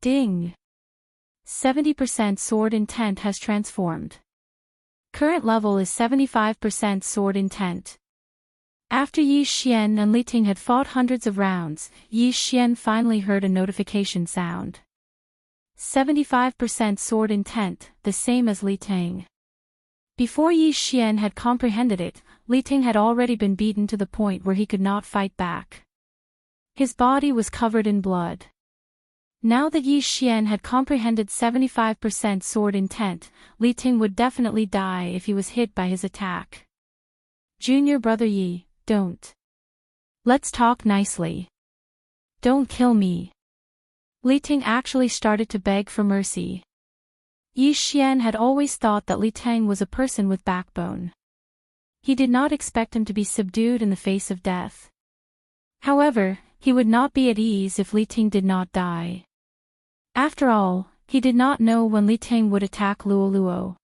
Ding! 70% sword intent has transformed. Current level is 75% sword intent. After Yi Xian and Li Ting had fought hundreds of rounds, Yi Xian finally heard a notification sound. 75% sword intent, the same as Li Ting. Before Yi Xian had comprehended it, Li Ting had already been beaten to the point where he could not fight back. His body was covered in blood. Now that Yi Xian had comprehended 75% sword intent, Li Ting would definitely die if he was hit by his attack. Junior brother Yi, don't. Let's talk nicely. Don't kill me. Li Ting actually started to beg for mercy. Yi Xian had always thought that Li Ting was a person with backbone. He did not expect him to be subdued in the face of death. However, he would not be at ease if Li Ting did not die. After all, he did not know when Li Ting would attack Luo Luo.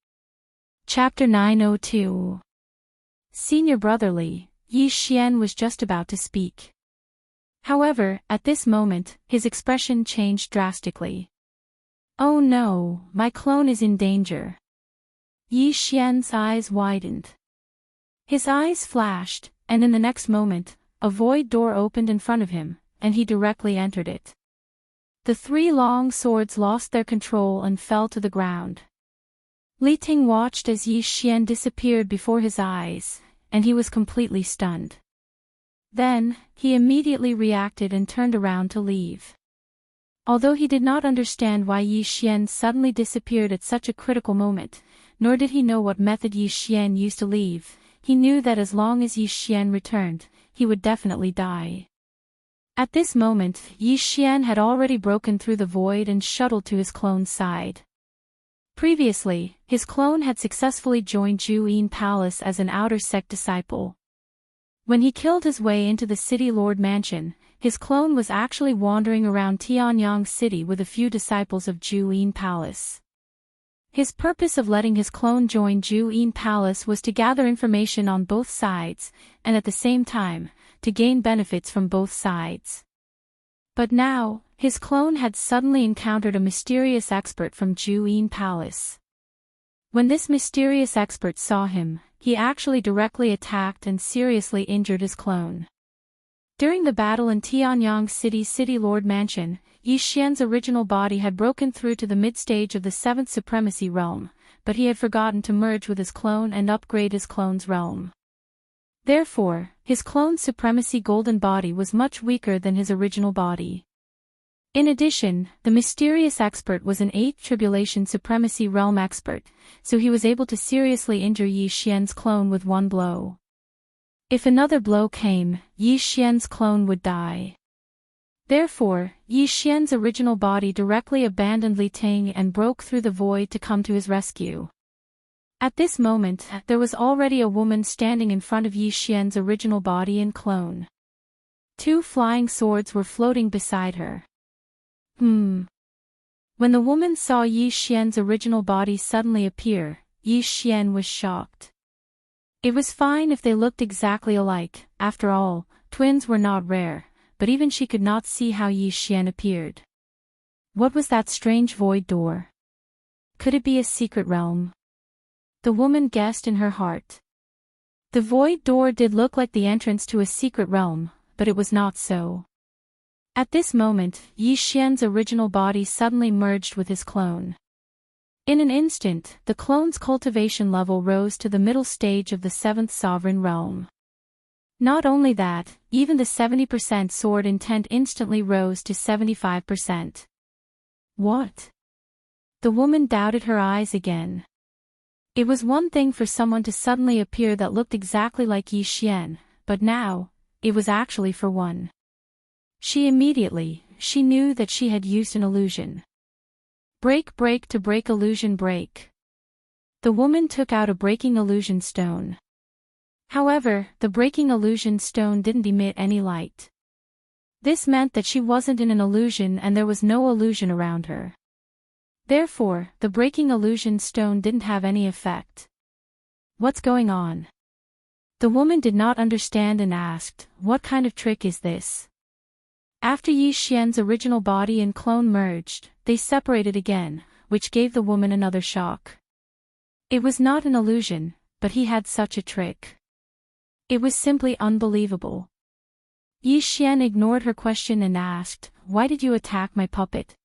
Chapter 902. Senior brother Li, Yi Xian was just about to speak. However, at this moment, his expression changed drastically. Oh no, my clone is in danger. Yi Xian's eyes widened. His eyes flashed, and in the next moment, a void door opened in front of him, and he directly entered it. The three long swords lost their control and fell to the ground. Li Ting watched as Yi Xian disappeared before his eyes, and he was completely stunned. Then, he immediately reacted and turned around to leave. Although he did not understand why Yi Xian suddenly disappeared at such a critical moment, nor did he know what method Yi Xian used to leave, he knew that as long as Yi Xian returned, he would definitely die. At this moment, Yi Xian had already broken through the void and shuttled to his clone's side. Previously, his clone had successfully joined Juyin Palace as an outer sect disciple. When he killed his way into the City Lord Mansion, his clone was actually wandering around Tianyang City with a few disciples of Juyin Palace. His purpose of letting his clone join Juyin Palace was to gather information on both sides, and at the same time, to gain benefits from both sides. But now, his clone had suddenly encountered a mysterious expert from Juyin Palace. When this mysterious expert saw him, he actually directly attacked and seriously injured his clone. During the battle in Tianyang City's City Lord Mansion, Yi Xian's original body had broken through to the mid-stage of the 7th Supremacy Realm, but he had forgotten to merge with his clone and upgrade his clone's realm. Therefore, his clone's Supremacy Golden body was much weaker than his original body. In addition, the mysterious expert was an 8th Tribulation Supremacy Realm expert, so he was able to seriously injure Yi Xian's clone with one blow. If another blow came, Yi Xian's clone would die. Therefore, Yi Xian's original body directly abandoned Li Ting and broke through the void to come to his rescue. At this moment, there was already a woman standing in front of Yi Xian's original body and clone. Two flying swords were floating beside her. When the woman saw Yi Xian's original body suddenly appear, Yi Xian was shocked. It was fine if they looked exactly alike, after all, twins were not rare, but even she could not see how Yi Xian appeared. What was that strange void door? Could it be a secret realm? The woman guessed in her heart. The void door did look like the entrance to a secret realm, but it was not so. At this moment, Yi Xian's original body suddenly merged with his clone. In an instant, the clone's cultivation level rose to the middle stage of the 7th Sovereign Realm. Not only that, even the 70% sword intent instantly rose to 75%. What? The woman doubted her eyes again. It was one thing for someone to suddenly appear that looked exactly like Yi Xian, but now, it was actually for one. She knew that she had used an illusion. Break to break illusion break. The woman took out a breaking illusion stone. However, the breaking illusion stone didn't emit any light. This meant that she wasn't in an illusion and there was no illusion around her. Therefore, the breaking illusion stone didn't have any effect. What's going on? The woman did not understand and asked, what kind of trick is this? After Yi Xian's original body and clone merged, they separated again, which gave the woman another shock. It was not an illusion, but he had such a trick. It was simply unbelievable. Yi Xian ignored her question and asked, why did you attack my puppet?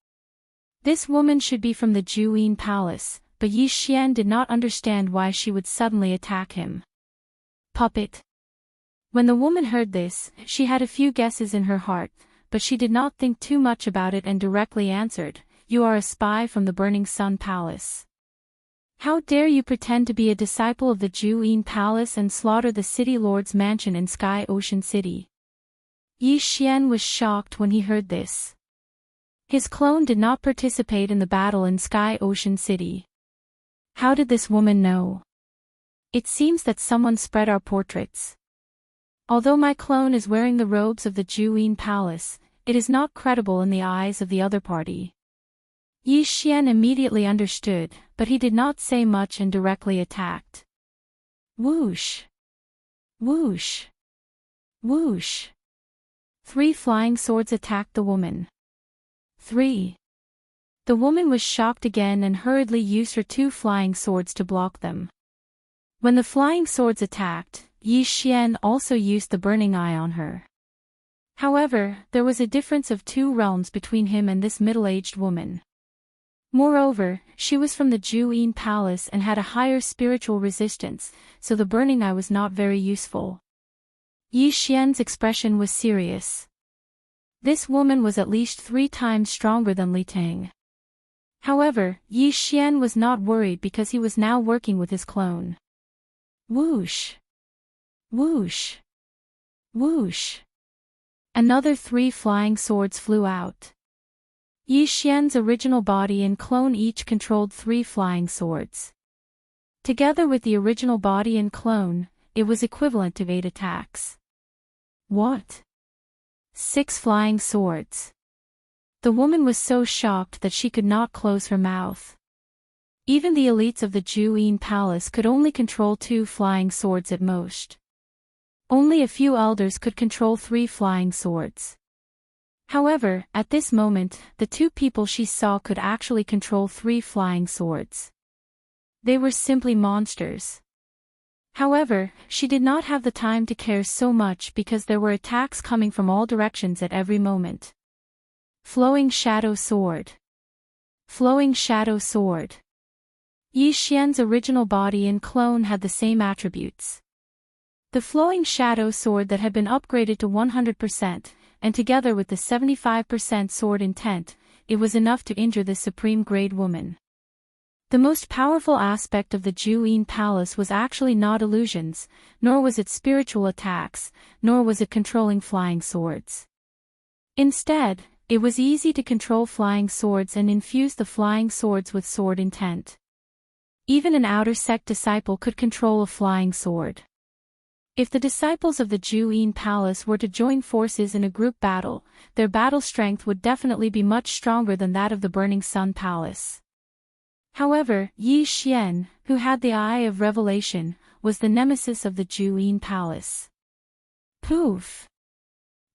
This woman should be from the Juyin Palace, but Yi Xian did not understand why she would suddenly attack him. Puppet. When the woman heard this, she had a few guesses in her heart, but she did not think too much about it and directly answered, "You are a spy from the Burning Sun Palace. How dare you pretend to be a disciple of the Juin Palace and slaughter the city lord's mansion in Sky Ocean City?" Yi Xian was shocked when he heard this. His clone did not participate in the battle in Sky Ocean City. How did this woman know? It seems that someone spread our portraits. Although my clone is wearing the robes of the Juin Palace, it is not credible in the eyes of the other party. Yi Xian immediately understood, but he did not say much and directly attacked. Whoosh! Whoosh! Whoosh! 3 flying swords attacked the woman. 3. The woman was shocked again and hurriedly used her 2 flying swords to block them. When the flying swords attacked, Yi Xian also used the burning eye on her. However, there was a difference of 2 realms between him and this middle-aged woman. Moreover, she was from the Juin Palace and had a higher spiritual resistance, so the burning eye was not very useful. Yi Xian's expression was serious. This woman was at least 3 times stronger than Li Tang. However, Yi Xian was not worried because he was now working with his clone. Whoosh! Whoosh! Whoosh! Another 3 flying swords flew out. Yi Xian's original body and clone each controlled 3 flying swords. Together with the original body and clone, it was equivalent to 8 attacks. What? 6 flying swords. The woman was so shocked that she could not close her mouth. Even the elites of the Juin Palace could only control 2 flying swords at most. Only a few elders could control 3 flying swords. However, at this moment, the 2 people she saw could actually control 3 flying swords. They were simply monsters. However, she did not have the time to care so much because there were attacks coming from all directions at every moment. Flowing Shadow Sword. Flowing Shadow Sword. Yi Xian's original body and clone had the same attributes. The Flowing Shadow Sword that had been upgraded to 100%, and together with the 75% sword intent, it was enough to injure this supreme-grade woman. The most powerful aspect of the Juin Palace was actually not illusions, nor was it spiritual attacks, nor was it controlling flying swords. Instead, it was easy to control flying swords and infuse the flying swords with sword intent. Even an outer sect disciple could control a flying sword. If the disciples of the Juin Palace were to join forces in a group battle, their battle strength would definitely be much stronger than that of the Burning Sun Palace. However, Yi Xian, who had the Eye of Revelation, was the nemesis of the Juin Palace. Poof!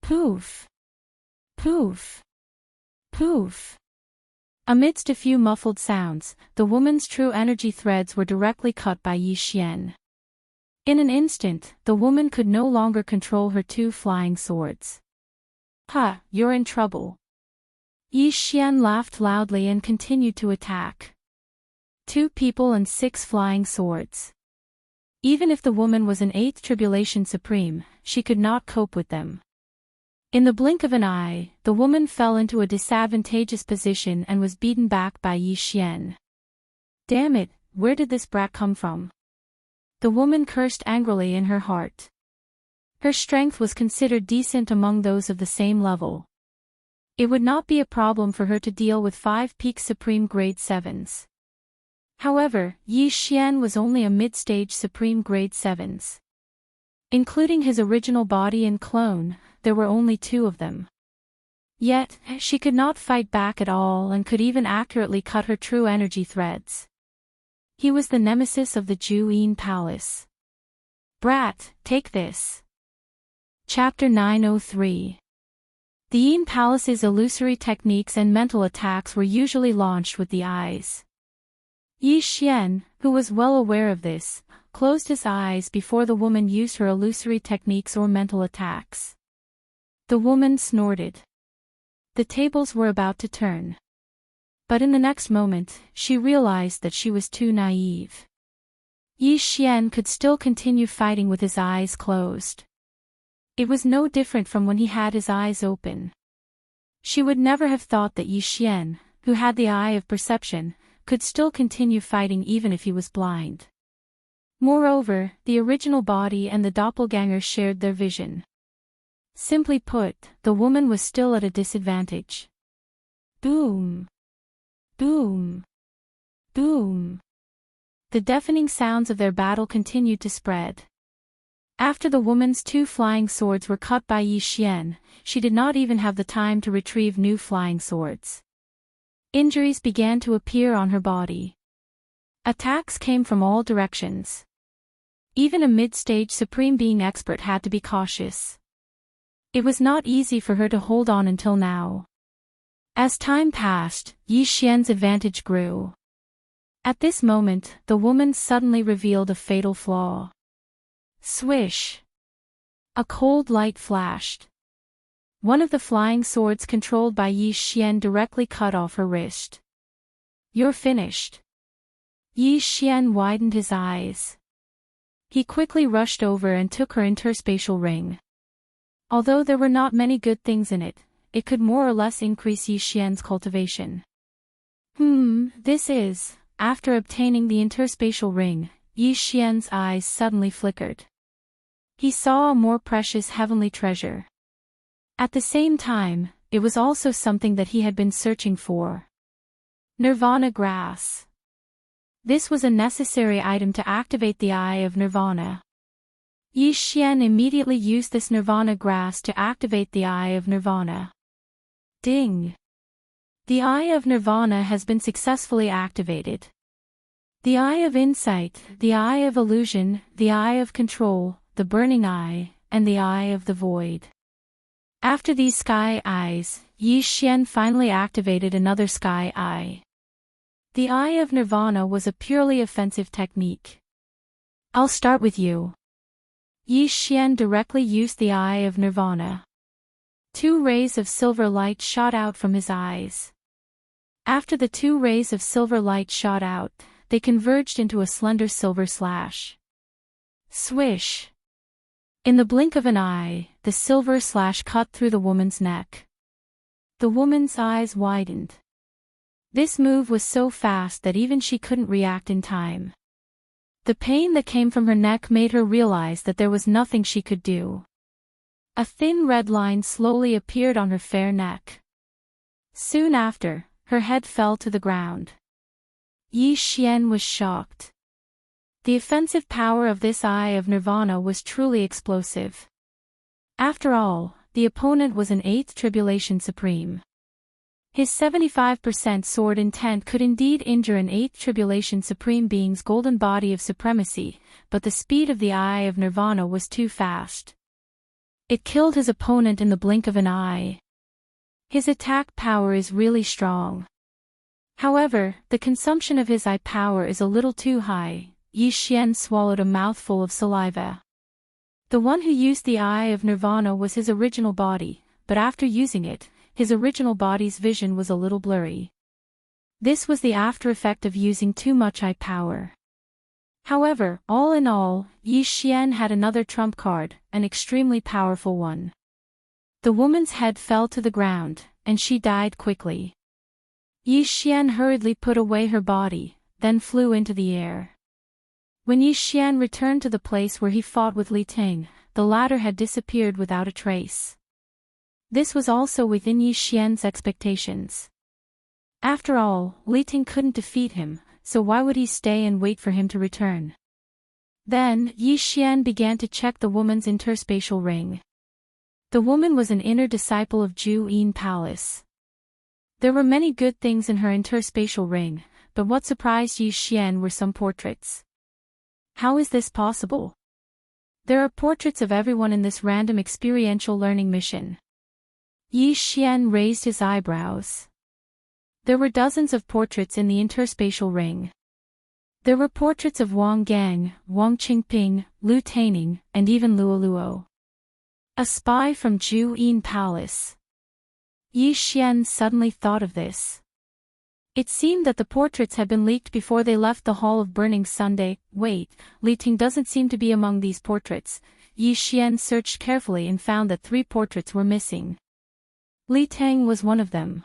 Poof! Poof! Poof! Amidst a few muffled sounds, the woman's true energy threads were directly cut by Yi Xian. In an instant, the woman could no longer control her 2 flying swords. "Ha, you're in trouble." Yi Xian laughed loudly and continued to attack. 2 people and 6 flying swords. Even if the woman was an 8th Tribulation Supreme, she could not cope with them. In the blink of an eye, the woman fell into a disadvantageous position and was beaten back by Yi Xian. Damn it, where did this brat come from? The woman cursed angrily in her heart. Her strength was considered decent among those of the same level. It would not be a problem for her to deal with 5 peak Supreme Grade 7s. However, Yi Xian was only a mid-stage Supreme Grade 7s. Including his original body and clone, there were only 2 of them. Yet, she could not fight back at all and could even accurately cut her true energy threads. He was the nemesis of the Juin Palace. Brat, take this. Chapter 903. The Yin Palace's illusory techniques and mental attacks were usually launched with the eyes. Yi Xian, who was well aware of this, closed his eyes before the woman used her illusory techniques or mental attacks. The woman snorted. The tables were about to turn. But in the next moment, she realized that she was too naive. Yi Xian could still continue fighting with his eyes closed. It was no different from when he had his eyes open. She would never have thought that Yi Xian, who had the eye of perception, could still continue fighting even if he was blind. Moreover, the original body and the doppelganger shared their vision. Simply put, the woman was still at a disadvantage. Boom! Boom! Boom! The deafening sounds of their battle continued to spread. After the woman's 2 flying swords were cut by Yi Xian, she did not even have the time to retrieve new flying swords. Injuries began to appear on her body. Attacks came from all directions. Even a mid-stage Supreme Being expert had to be cautious. It was not easy for her to hold on until now. As time passed, Yi Xian's advantage grew. At this moment, the woman suddenly revealed a fatal flaw. Swish! A cold light flashed. One of the flying swords controlled by Yi Xian directly cut off her wrist. You're finished. Yi Xian widened his eyes. He quickly rushed over and took her interspatial ring. Although there were not many good things in it, it could more or less increase Yi Xian's cultivation. This is... After obtaining the interspatial ring, Yi Xian's eyes suddenly flickered. He saw a more precious heavenly treasure. At the same time, it was also something that he had been searching for. Nirvana grass. This was a necessary item to activate the Eye of Nirvana. Yi Xian immediately used this Nirvana grass to activate the Eye of Nirvana. Ding! The Eye of Nirvana has been successfully activated. The Eye of Insight, the Eye of Illusion, the Eye of Control, the Burning Eye, and the Eye of the Void. After these Sky Eyes, Yi Xian finally activated another Sky Eye. The Eye of Nirvana was a purely offensive technique. I'll start with you. Yi Xian directly used the Eye of Nirvana. 2 rays of silver light shot out from his eyes. After the 2 rays of silver light shot out, they converged into a slender silver slash. Swish! In the blink of an eye, the silver slash cut through the woman's neck. The woman's eyes widened. This move was so fast that even she couldn't react in time. The pain that came from her neck made her realize that there was nothing she could do. A thin red line slowly appeared on her fair neck. Soon after, her head fell to the ground. Yi Xian was shocked. The offensive power of this Eye of Nirvana was truly explosive. After all, the opponent was an 8th Tribulation Supreme. His 75% sword intent could indeed injure an 8th Tribulation Supreme Being's golden body of supremacy, but the speed of the Eye of Nirvana was too fast. It killed his opponent in the blink of an eye. His attack power is really strong. However, the consumption of his eye power is a little too high. Yi Xian swallowed a mouthful of saliva. The one who used the Eye of Nirvana was his original body, but after using it, his original body's vision was a little blurry. This was the after effect of using too much eye power. However, all in all, Yi Xian had another trump card, an extremely powerful one. The woman's head fell to the ground, and she died quickly. Yi Xian hurriedly put away her body, then flew into the air. When Yi Xian returned to the place where he fought with Li Ting, the latter had disappeared without a trace. This was also within Yi Xian's expectations. After all, Li Ting couldn't defeat him, so why would he stay and wait for him to return? Then, Yi Xian began to check the woman's interspatial ring. The woman was an inner disciple of Ju Yin Palace. There were many good things in her interspatial ring, but what surprised Yi Xian were some portraits. How is this possible? There are portraits of everyone in this random experiential learning mission. Yi Xian raised his eyebrows. There were dozens of portraits in the interspatial ring. There were portraits of Wang Gang, Wang Qingping, Lu Taining, and even Luo Luo. A spy from Ju Yin Palace. Yi Xian suddenly thought of this. It seemed that the portraits had been leaked before they left the Hall of Burning Sunday. Wait, Li Ting doesn't seem to be among these portraits. Yi Xian searched carefully and found that 3 portraits were missing. Li Tang was one of them.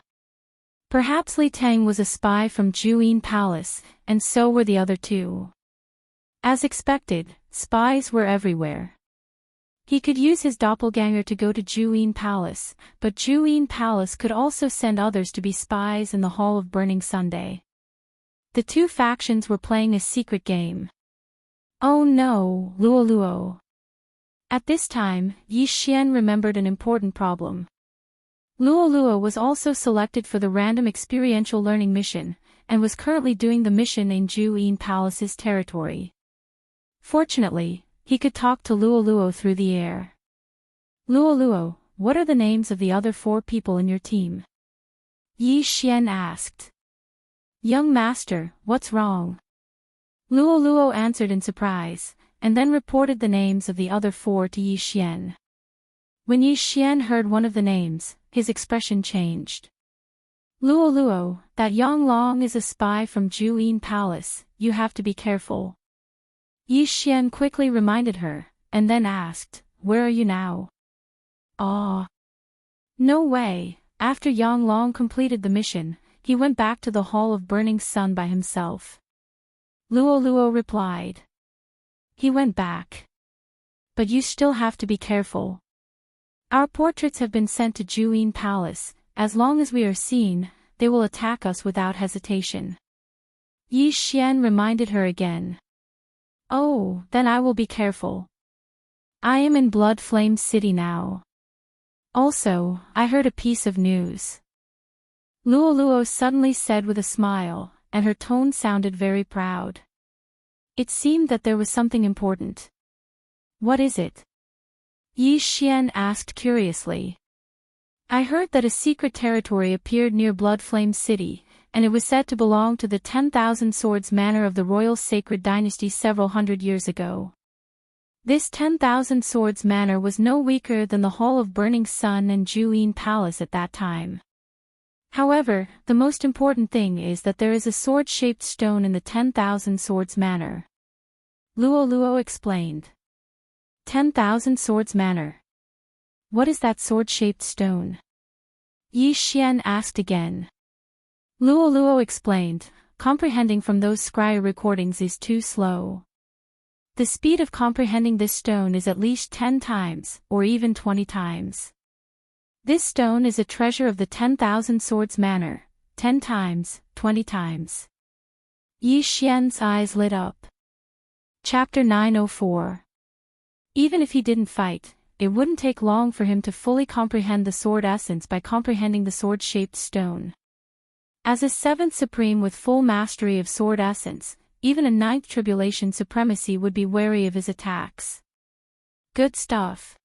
Perhaps Li Tang was a spy from Juyin Palace, and so were the other 2. As expected, spies were everywhere. He could use his doppelganger to go to Juyin Palace, but Juyin Palace could also send others to be spies in the Hall of Burning Sunday. The 2 factions were playing a secret game. Oh no, Luo Luo. At this time, Yi Xian remembered an important problem. Luo Luo was also selected for the random experiential learning mission, and was currently doing the mission in Juyin Palace's territory. Fortunately, he could talk to Luo Luo through the air. Luo Luo, what are the names of the other 4 people in your team? Yi Xian asked. Young master, what's wrong? Luo Luo answered in surprise, and then reported the names of the other 4 to Yi Xian. When Yi Xian heard one of the names, his expression changed. Luo Luo, that Yang Long is a spy from Juyin Palace, you have to be careful. Yi Xian quickly reminded her, and then asked, where are you now? Ah. No way, after Yang Long completed the mission, he went back to the Hall of Burning Sun by himself. Luo Luo replied. He went back. But you still have to be careful. Our portraits have been sent to Juyin Palace. As long as we are seen, they will attack us without hesitation. Yi Xian reminded her again. Oh, then I will be careful. I am in Blood Flame City now. Also, I heard a piece of news. Luo Luo suddenly said with a smile, and her tone sounded very proud. It seemed that there was something important. What is it? Yi Xian asked curiously. I heard that a secret territory appeared near Blood Flame City, and it was said to belong to the 10,000 Swords Manor of the Royal Sacred Dynasty several hundred years ago. This 10,000 Swords Manor was no weaker than the Hall of Burning Sun and Juyin Palace at that time. However, the most important thing is that there is a sword-shaped stone in the 10,000 Swords Manor. Luo Luo explained. 10,000 Swords Manor. What is that sword-shaped stone? Yi Xian asked again. Luo Luo explained, comprehending from those scryer recordings is too slow. The speed of comprehending this stone is at least 10 times, or even 20 times. This stone is a treasure of the 10,000 Swords Manor, 10 times, 20 times. Yi Xian's eyes lit up. Chapter 904. Even if he didn't fight, it wouldn't take long for him to fully comprehend the sword essence by comprehending the sword-shaped stone. As a 7th Supreme with full mastery of sword essence, even a 9th Tribulation Supremacy would be wary of his attacks. Good stuff.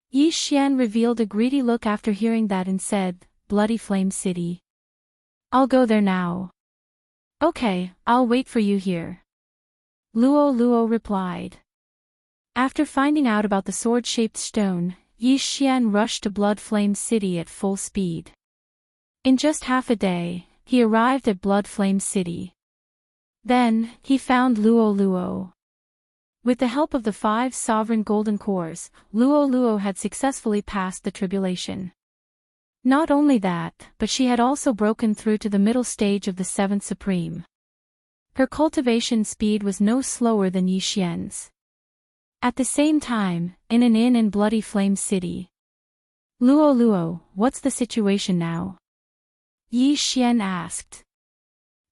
Yi Xian revealed a greedy look after hearing that and said, Bloody Flame City. I'll go there now. Okay, I'll wait for you here. Luo Luo replied. After finding out about the sword-shaped stone, Yi Xian rushed to Blood Flame City at full speed. In just half a day, he arrived at Blood Flame City. Then, he found Luo Luo. With the help of the 5 sovereign golden cores, Luo Luo had successfully passed the tribulation. Not only that, but she had also broken through to the middle stage of the 7th Supreme. Her cultivation speed was no slower than Yi Xian's. At the same time, in an inn in Bloody Flame City. Luo Luo, what's the situation now? Yi Xian asked.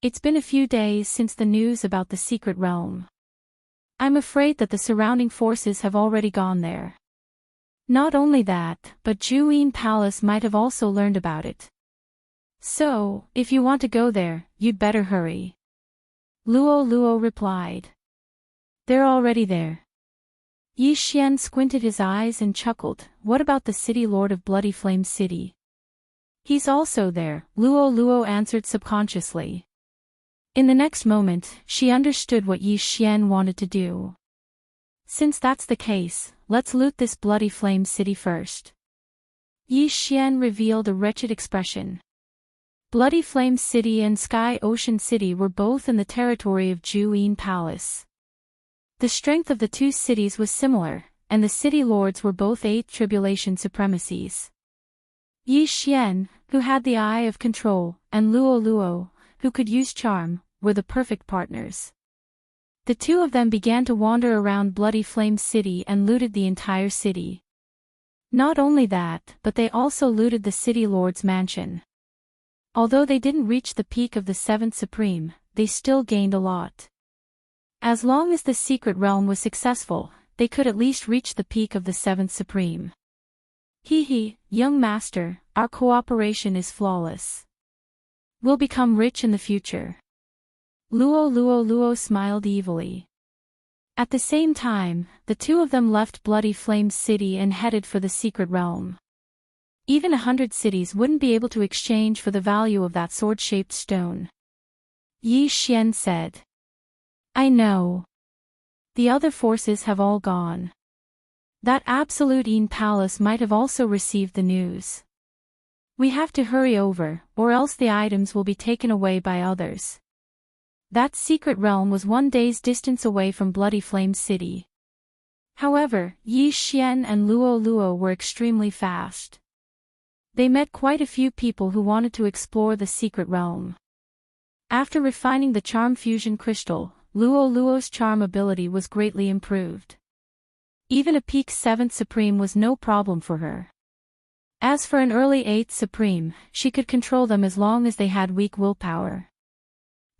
It's been a few days since the news about the secret realm. I'm afraid that the surrounding forces have already gone there. Not only that, but Juyin Palace might have also learned about it. So, if you want to go there, you'd better hurry. Luo Luo replied. They're already there. Yi Xian squinted his eyes and chuckled, what about the city lord of Bloody Flame City? He's also there, Luo Luo answered subconsciously. In the next moment, she understood what Yi Xian wanted to do. Since that's the case, let's loot this Bloody Flame City first. Yi Xian revealed a wretched expression. Bloody Flame City and Sky Ocean City were both in the territory of Ju-Yin Palace. The strength of the two cities was similar, and the city lords were both 8 tribulation supremacies. Yi Xian, who had the Eye of Control, and Luo Luo, who could use charm, were the perfect partners. The two of them began to wander around Bloody Flame City and looted the entire city. Not only that, but they also looted the city lord's mansion. Although they didn't reach the peak of the 7th Supreme, they still gained a lot. As long as the secret realm was successful, they could at least reach the peak of the 7th Supreme. Young master, our cooperation is flawless. We'll become rich in the future. Luo smiled evilly. At the same time, the two of them left Bloody Flame City and headed for the secret realm. Even 100 cities wouldn't be able to exchange for the value of that sword-shaped stone. Yi Xian said. I know. The other forces have all gone. That absolute Yin Palace might have also received the news. We have to hurry over, or else the items will be taken away by others. That secret realm was 1 day's distance away from Bloody Flame City. However, Yi Xian and Luo Luo were extremely fast. They met quite a few people who wanted to explore the secret realm. After refining the charm fusion crystal, Luo Luo's charm ability was greatly improved. Even a peak 7th Supreme was no problem for her. As for an early 8th Supreme, she could control them as long as they had weak willpower.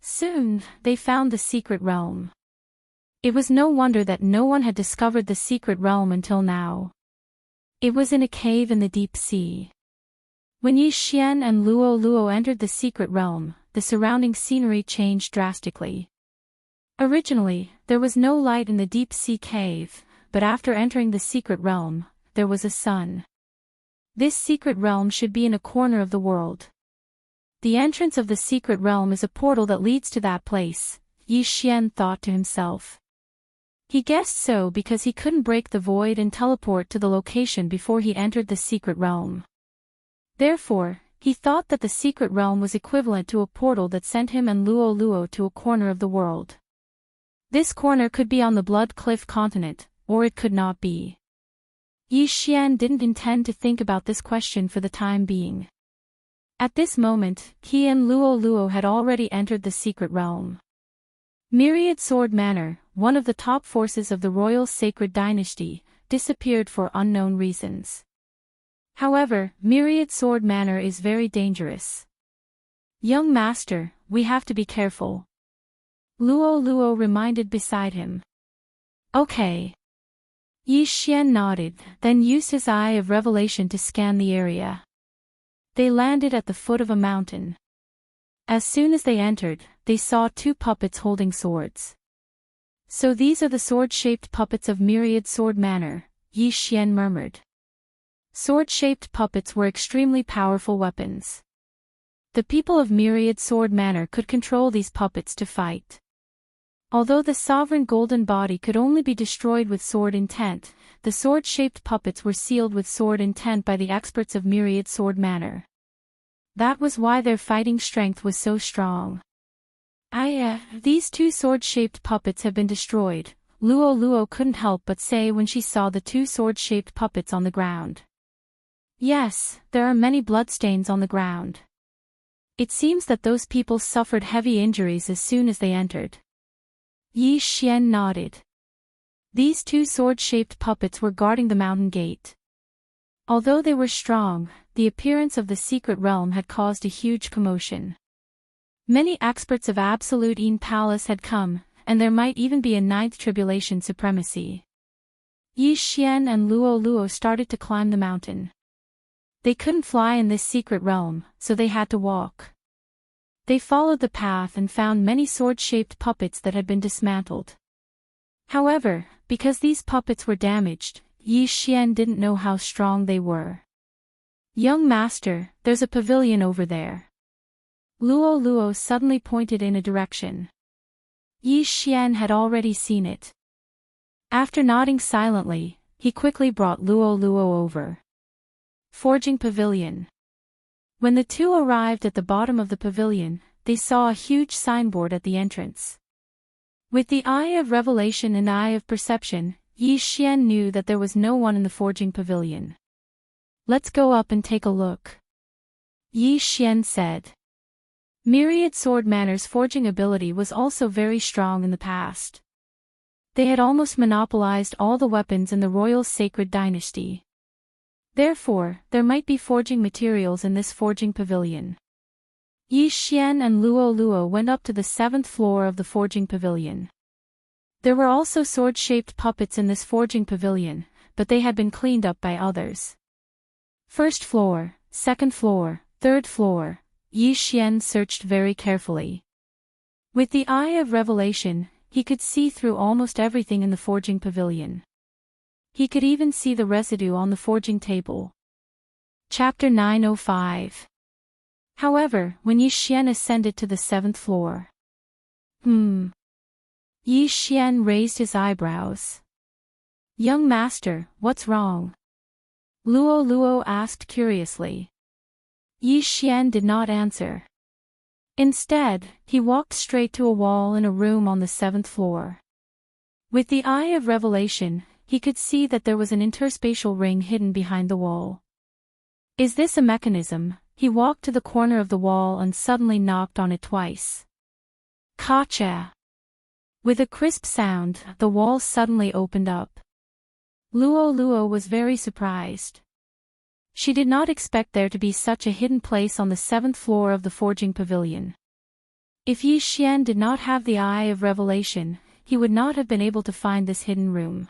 Soon, they found the secret realm. It was no wonder that no one had discovered the secret realm until now. It was in a cave in the deep sea. When Yi Xian and Luo Luo entered the secret realm, the surrounding scenery changed drastically. Originally, there was no light in the deep sea cave, but after entering the secret realm, there was a sun. This secret realm should be in a corner of the world. The entrance of the secret realm is a portal that leads to that place, Yi Xian thought to himself. He guessed so because he couldn't break the void and teleport to the location before he entered the secret realm. Therefore, he thought that the secret realm was equivalent to a portal that sent him and Luo Luo to a corner of the world. This corner could be on the Blood Cliff continent, or it could not be. Yi Xian didn't intend to think about this question for the time being. At this moment, he and Luo Luo had already entered the secret realm. Myriad Sword Manor, one of the top forces of the Royal Sacred Dynasty, disappeared for unknown reasons. However, Myriad Sword Manor is very dangerous. Young master, we have to be careful. Luo Luo reminded beside him. Okay. Yi Xian nodded, then used his Eye of Revelation to scan the area. They landed at the foot of a mountain. As soon as they entered, they saw 2 puppets holding swords. So these are the sword-shaped puppets of Myriad Sword Manor, Yi Xian murmured. Sword-shaped puppets were extremely powerful weapons. The people of Myriad Sword Manor could control these puppets to fight. Although the sovereign golden body could only be destroyed with sword intent, the sword-shaped puppets were sealed with sword intent by the experts of Myriad Sword Manor. That was why their fighting strength was so strong. These 2 sword-shaped puppets have been destroyed, Luo Luo couldn't help but say when she saw the 2 sword-shaped puppets on the ground. Yes, there are many bloodstains on the ground. It seems that those people suffered heavy injuries as soon as they entered. Yi Xian nodded. These 2 sword-shaped puppets were guarding the mountain gate. Although they were strong, the appearance of the secret realm had caused a huge commotion. Many experts of Absolute Yin Palace had come, and there might even be a 9th tribulation supremacy. Yi Xian and Luo Luo started to climb the mountain. They couldn't fly in this secret realm, so they had to walk. They followed the path and found many sword-shaped puppets that had been dismantled. However, because these puppets were damaged, Yi Xian didn't know how strong they were. Young master, there's a pavilion over there. Luo Luo suddenly pointed in a direction. Yi Xian had already seen it. After nodding silently, he quickly brought Luo Luo over. Forging Pavilion. When the two arrived at the bottom of the pavilion, they saw a huge signboard at the entrance. With the eye of revelation and eye of perception, Yi Xian knew that there was no one in the forging pavilion. "Let's go up and take a look," Yi Xian said. Myriad Swordmanner's forging ability was also very strong in the past. They had almost monopolized all the weapons in the royal sacred dynasty. Therefore, there might be forging materials in this forging pavilion. Yi Xian and Luo Luo went up to the 7th floor of the forging pavilion. There were also sword-shaped puppets in this forging pavilion, but they had been cleaned up by others. 1st floor, 2nd floor, 3rd floor, Yi Xian searched very carefully. With the eye of revelation, he could see through almost everything in the forging pavilion. He could even see the residue on the forging table. Chapter 905. However, when Yi Xian ascended to the 7th floor. Yi Xian raised his eyebrows. "Young master, what's wrong?" Luo Luo asked curiously. Yi Xian did not answer. Instead, he walked straight to a wall in a room on the 7th floor. With the eye of revelation, he could see that there was an interspatial ring hidden behind the wall. "Is this a mechanism?" He walked to the corner of the wall and suddenly knocked on it twice. Ka-cha! With a crisp sound, the wall suddenly opened up. Luo Luo was very surprised. She did not expect there to be such a hidden place on the 7th floor of the forging pavilion. If Yi Xian did not have the eye of revelation, he would not have been able to find this hidden room.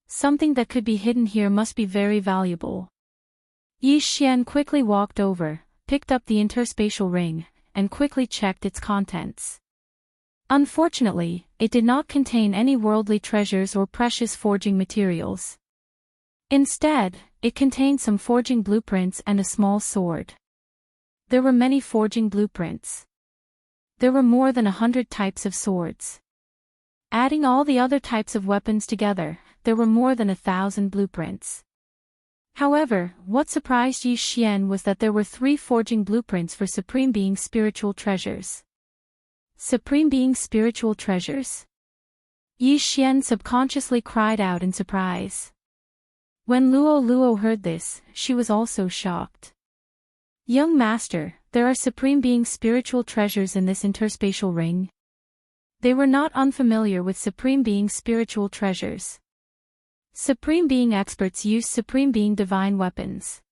Something that could be hidden here must be very valuable. Yi Xian quickly walked over, picked up the interspatial ring, and quickly checked its contents. Unfortunately, it did not contain any worldly treasures or precious forging materials. Instead, it contained some forging blueprints and a small sword. There were many forging blueprints. There were more than 100 types of swords. Adding all the other types of weapons together, there were more than 1,000 blueprints. However, what surprised Yi Xian was that there were 3 forging blueprints for Supreme Being spiritual treasures. Supreme Being spiritual treasures? Yi Xian subconsciously cried out in surprise. When Luo Luo heard this, she was also shocked. "Young master, there are Supreme Being spiritual treasures in this interspatial ring?" They were not unfamiliar with Supreme Being spiritual treasures. Supreme Being experts use Supreme Being divine weapons.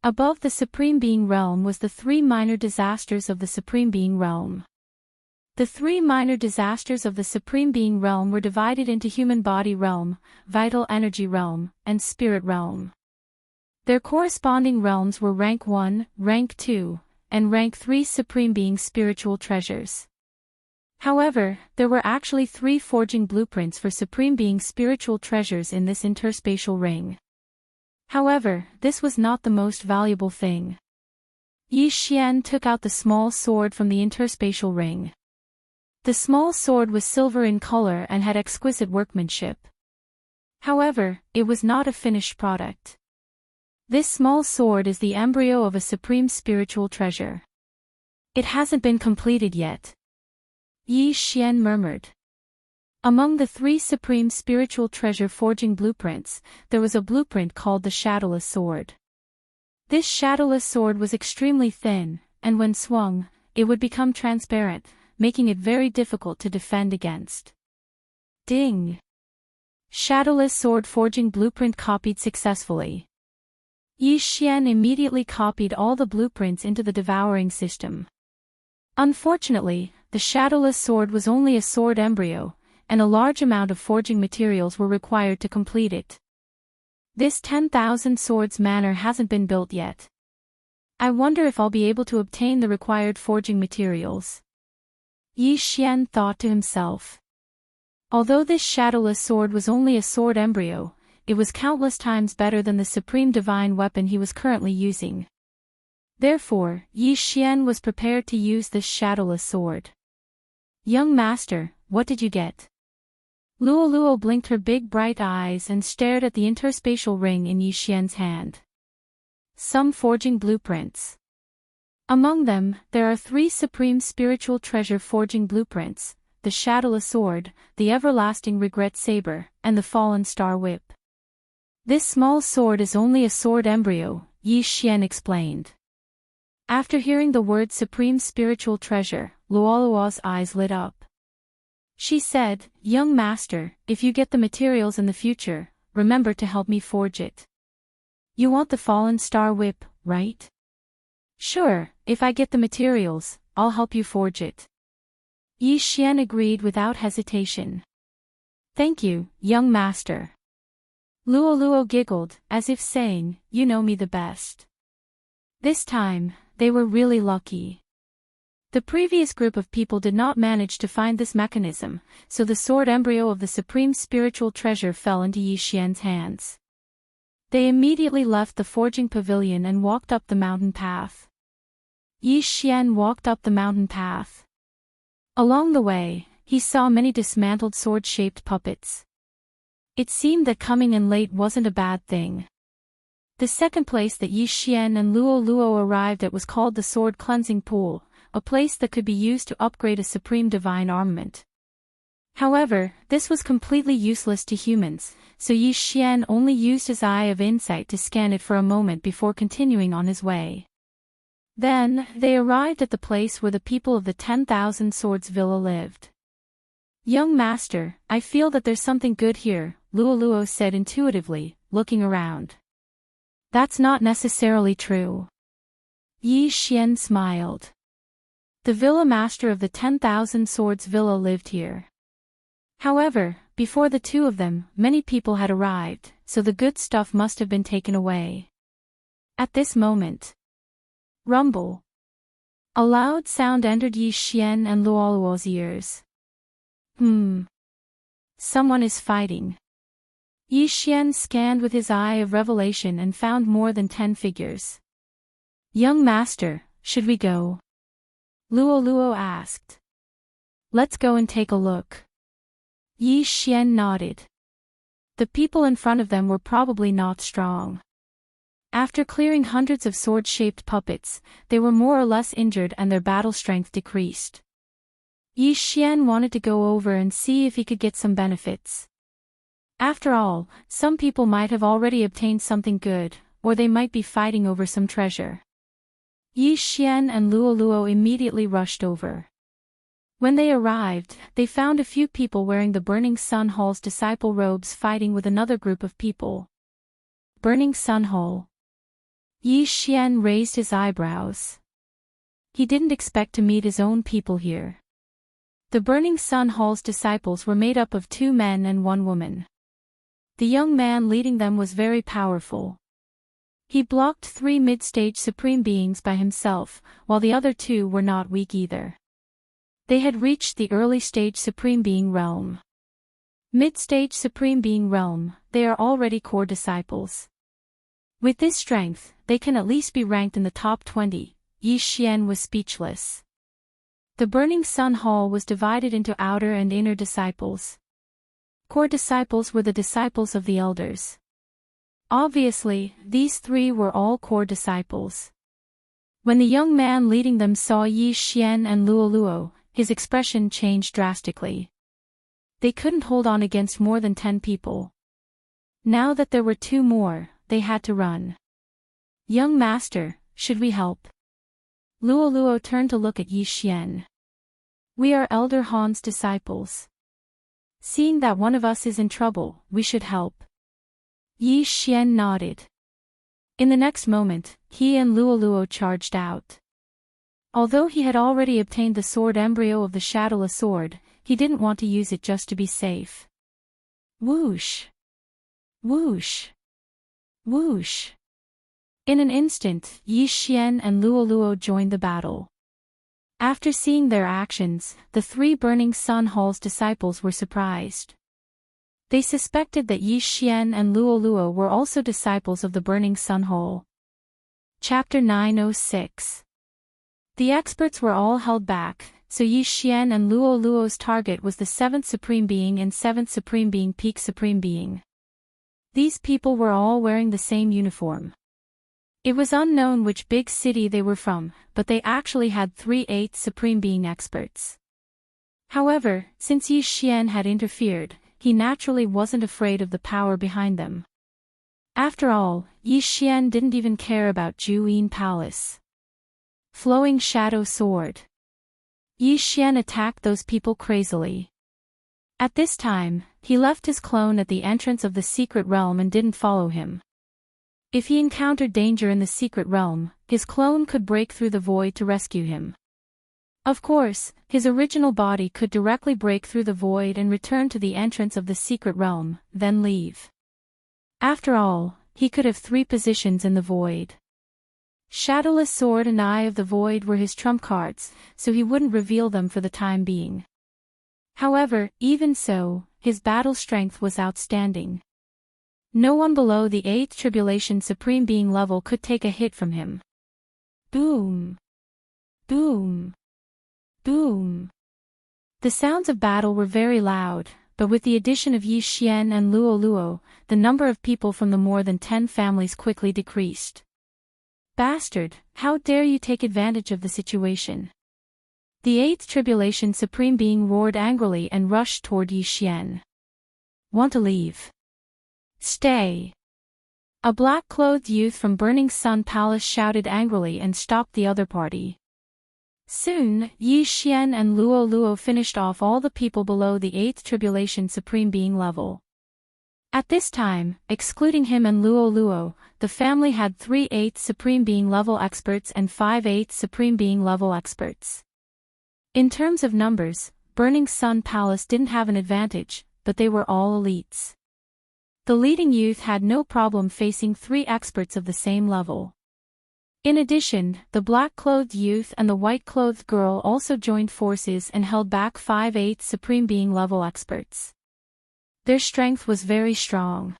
Above the Supreme Being realm was the 3 minor disasters of the Supreme Being realm. The 3 minor disasters of the Supreme Being realm were divided into Human Body realm, Vital Energy realm, and Spirit realm. Their corresponding realms were Rank 1, Rank 2, and Rank 3 Supreme Being spiritual treasures. However, there were actually 3 forging blueprints for Supreme Being spiritual treasures in this interspatial ring. However, this was not the most valuable thing. Yi Xian took out the small sword from the interspatial ring. The small sword was silver in color and had exquisite workmanship. However, it was not a finished product. This small sword is the embryo of a supreme spiritual treasure. It hasn't been completed yet. Yi Xian murmured. Among the 3 supreme spiritual treasure forging blueprints, there was a blueprint called the Shadowless Sword. This shadowless sword was extremely thin, and when swung, it would become transparent, making it very difficult to defend against. Ding! Shadowless sword forging blueprint copied successfully. Yi Xian immediately copied all the blueprints into the devouring system. Unfortunately, the shadowless sword was only a sword embryo, and a large amount of forging materials were required to complete it. This 10,000 swords manor hasn't been built yet. I wonder if I'll be able to obtain the required forging materials. Yi Xian thought to himself. Although this shadowless sword was only a sword embryo, it was countless times better than the supreme divine weapon he was currently using. Therefore, Yi Xian was prepared to use this shadowless sword. "Young master, what did you get?" Luo Luo blinked her big bright eyes and stared at the interspatial ring in Yi Xian's hand. "Some forging blueprints." Among them, there are 3 supreme spiritual treasure forging blueprints, the Shadowless Sword, the Everlasting Regret Saber, and the Fallen Star Whip. This small sword is only a sword embryo, Yi Xian explained. After hearing the word supreme spiritual treasure, Luoluo's eyes lit up. She said, "Young master, if you get the materials in the future, remember to help me forge it." "You want the Fallen Star Whip, right?" "Sure, if I get the materials, I'll help you forge it." Yi Xian agreed without hesitation. "Thank you, young master." Luoluo giggled, as if saying, "You know me the best." This time, they were really lucky. The previous group of people did not manage to find this mechanism, so the sword embryo of the supreme spiritual treasure fell into Yi Xian's hands. They immediately left the forging pavilion and walked up the mountain path. Yi Xian walked up the mountain path. Along the way, he saw many dismantled sword-shaped puppets. It seemed that coming in late wasn't a bad thing. The second place that Yi Xian and Luoluo arrived at was called the Sword Cleansing Pool, a place that could be used to upgrade a supreme divine armament. However, this was completely useless to humans, so Yi Xian only used his eye of insight to scan it for a moment before continuing on his way. Then, they arrived at the place where the people of the 10,000 Swords Villa lived. "Young master, I feel that there's something good here," Luoluo said intuitively, looking around. "That's not necessarily true." Yi Xian smiled. The villa master of the 10,000 Swords Villa lived here. However, before the two of them, many people had arrived, so the good stuff must have been taken away. At this moment, rumble. A loud sound entered Yi Xian and Luoluo's ears. Someone is fighting. Yi Xian scanned with his eye of revelation and found more than 10 figures. "Young master, should we go?" Luoluo asked. "Let's go and take a look." Yi Xian nodded. The people in front of them were probably not strong. After clearing hundreds of sword-shaped puppets, they were more or less injured and their battle strength decreased. Yi Xian wanted to go over and see if he could get some benefits. After all, some people might have already obtained something good, or they might be fighting over some treasure. Yi Xian and Luoluo immediately rushed over. When they arrived, they found a few people wearing the Burning Sun Hall's disciple robes fighting with another group of people. Burning Sun Hall. Yi Xian raised his eyebrows. He didn't expect to meet his own people here. The Burning Sun Hall's disciples were made up of 2 men and 1 woman. The young man leading them was very powerful. He blocked 3 mid-stage supreme beings by himself, while the other 2 were not weak either. They had reached the early stage supreme being realm. Mid-stage supreme being realm, they are already core disciples. With this strength, they can at least be ranked in the top 20. Yi Xian was speechless. The Burning Sun Hall was divided into outer and inner disciples. Core disciples were the disciples of the elders. Obviously, these 3 were all core disciples. When the young man leading them saw Yi Xian and Luoluo, his expression changed drastically. They couldn't hold on against more than 10 people. Now that there were 2 more, they had to run. "Young master, should we help?" Luoluo turned to look at Yi Xian. "We are Elder Han's disciples. Seeing that one of us is in trouble, we should help." Yi Xian nodded. In the next moment, he and Luoluo charged out. Although he had already obtained the sword embryo of the Shadowless Sword, he didn't want to use it just to be safe. Whoosh! Whoosh! Whoosh! In an instant, Yi Xian and Luoluo joined the battle. After seeing their actions, the 3 Burning Sun Hall's disciples were surprised. They suspected that Yi Xian and Luoluo were also disciples of the Burning Sun Hall. Chapter 906. The experts were all held back, so Yi Xian and Luoluo's target was the 7th Supreme Being and 7th Supreme Being Peak Supreme Being. These people were all wearing the same uniform. It was unknown which big city they were from, but they actually had 3/8 Supreme Being experts. However, since Yi Xian had interfered, he naturally wasn't afraid of the power behind them. After all, Yi Xian didn't even care about Juyin Palace. Flowing Shadow Sword. Yi Xian attacked those people crazily. At this time, he left his clone at the entrance of the secret realm and didn't follow him. If he encountered danger in the secret realm, his clone could break through the void to rescue him. Of course, his original body could directly break through the void and return to the entrance of the secret realm, then leave. After all, he could have 3 positions in the void. Shadowless Sword and Eye of the Void were his trump cards, so he wouldn't reveal them for the time being. However, even so, his battle strength was outstanding. No one below the 8th Tribulation Supreme Being level could take a hit from him. Boom! Boom! Boom! The sounds of battle were very loud, but with the addition of Yi Xian and Luo Luo, the number of people from the more than 10 families quickly decreased. Bastard, how dare you take advantage of the situation? The 8th Tribulation Supreme Being roared angrily and rushed toward Yi Xian. Want to leave? Stay! A black-clothed youth from Burning Sun Palace shouted angrily and stopped the other party. Soon, Yi Xian and Luo Luo finished off all the people below the 8th Tribulation Supreme Being level. At this time, excluding him and Luo Luo, the family had 3/8 Supreme Being level experts and 5/8 Supreme Being level experts. In terms of numbers, Burning Sun Palace didn't have an advantage, but they were all elites. The leading youth had no problem facing 3 experts of the same level. In addition, the black-clothed youth and the white-clothed girl also joined forces and held back 5/8 Supreme Being level experts. Their strength was very strong.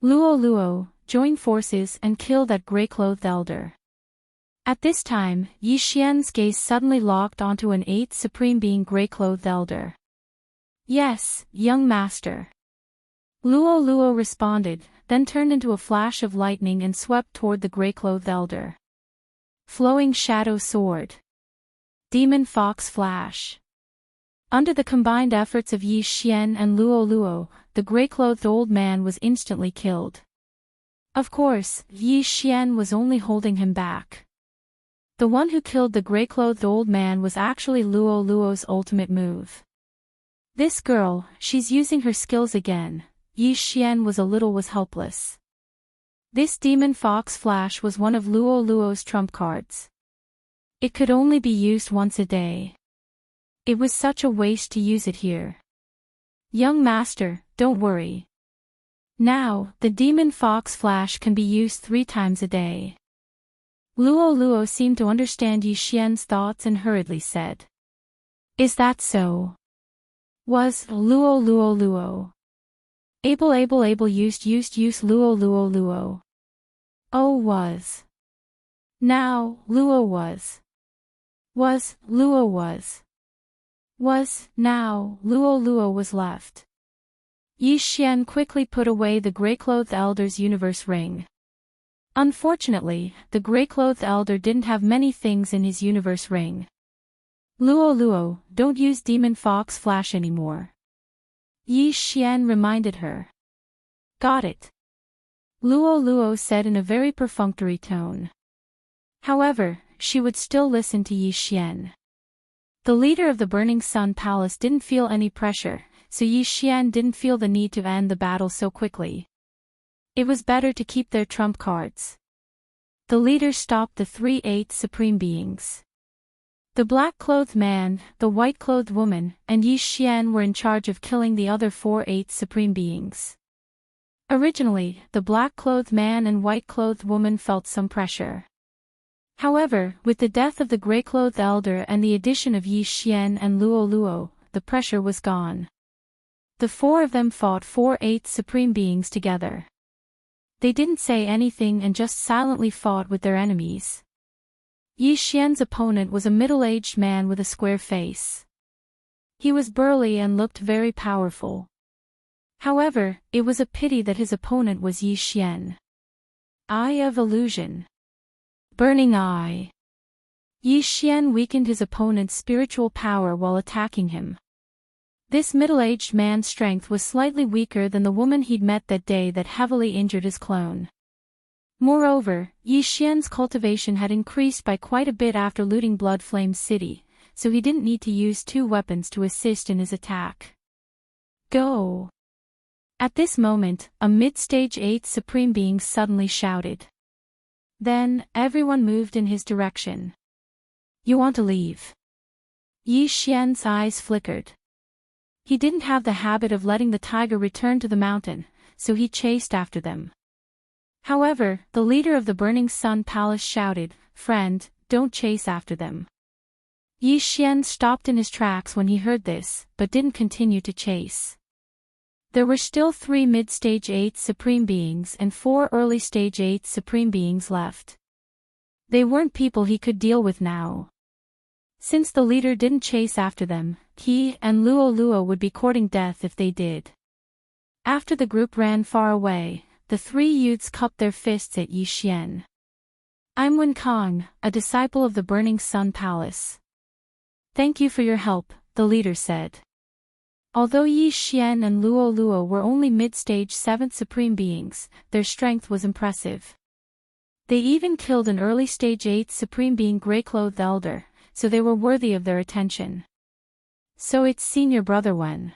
Luo Luo joined forces and killed that gray-clothed elder. At this time, Yi Xian's gaze suddenly locked onto an 8th Supreme Being gray-clothed elder. Yes, young master. Luo Luo responded, then turned into a flash of lightning and swept toward the gray-clothed elder. Flowing Shadow Sword. Demon Fox Flash. Under the combined efforts of Yi Xian and Luo Luo, the gray-clothed old man was instantly killed. Of course, Yi Xian was only holding him back. The one who killed the gray-clothed old man was actually Luo Luo's ultimate move. This girl, she's using her skills again. Yi Xian was helpless. This Demon Fox Flash was one of Luo Luo's trump cards. It could only be used once a day. It was such a waste to use it here. Young master, don't worry. Now, the Demon Fox Flash can be used 3 times a day. Luo Luo seemed to understand Yi Xian's thoughts and hurriedly said. Is that so? Was Luo Luo Luo. Able used Luo Luo Luo. Oh was. Now, Luo was. Was, Luo was. Was, now, Luo Luo was left. Yi Xian quickly put away the gray-clothed elder's universe ring. Unfortunately, the gray-clothed elder didn't have many things in his universe ring. Luo Luo, don't use Demon Fox Flash anymore. Yi Xian reminded her. Got it. Luo Luo said in a very perfunctory tone. However, she would still listen to Yi Xian. The leader of the Burning Sun Palace didn't feel any pressure, so Yi Xian didn't feel the need to end the battle so quickly. It was better to keep their trump cards. The leader stopped the 3/8 Supreme Beings. The black-clothed man, the white-clothed woman, and Yi Xian were in charge of killing the other 4/8 Supreme Beings. Originally, the black-clothed man and white-clothed woman felt some pressure. However, with the death of the gray-clothed elder and the addition of Yi Xian and Luo Luo, the pressure was gone. The 4 of them fought 4/8 Supreme Beings together. They didn't say anything and just silently fought with their enemies. Yi Xian's opponent was a middle-aged man with a square face. He was burly and looked very powerful. However, it was a pity that his opponent was Yi Xian. Eye of Illusion. Burning Eye. Yi Xian weakened his opponent's spiritual power while attacking him. This middle-aged man's strength was slightly weaker than the woman he'd met that day that heavily injured his clone. Moreover, Yi Xian's cultivation had increased by quite a bit after looting Blood Flame City, so he didn't need to use two weapons to assist in his attack. Go! At this moment, a mid-stage 8 Supreme Being suddenly shouted. Then, everyone moved in his direction. You want to leave? Yi Xian's eyes flickered. He didn't have the habit of letting the tiger return to the mountain, so he chased after them. However, the leader of the Burning Sun Palace shouted, "Friend, don't chase after them." Yi Xian stopped in his tracks when he heard this, but didn't continue to chase. There were still 3 mid-stage 8 Supreme Beings and 4 early-stage 8 Supreme Beings left. They weren't people he could deal with now. Since the leader didn't chase after them, he and Luo Luo would be courting death if they did. After the group ran far away, the 3 youths cupped their fists at Yi Xian. I'm Wen Kong, a disciple of the Burning Sun Palace. Thank you for your help, the leader said. Although Yi Xian and Luo Luo were only mid-stage 7th Supreme Beings, their strength was impressive. They even killed an early-stage 8th Supreme Being Grey-Clothed Elder, so they were worthy of their attention. So it's senior brother Wen.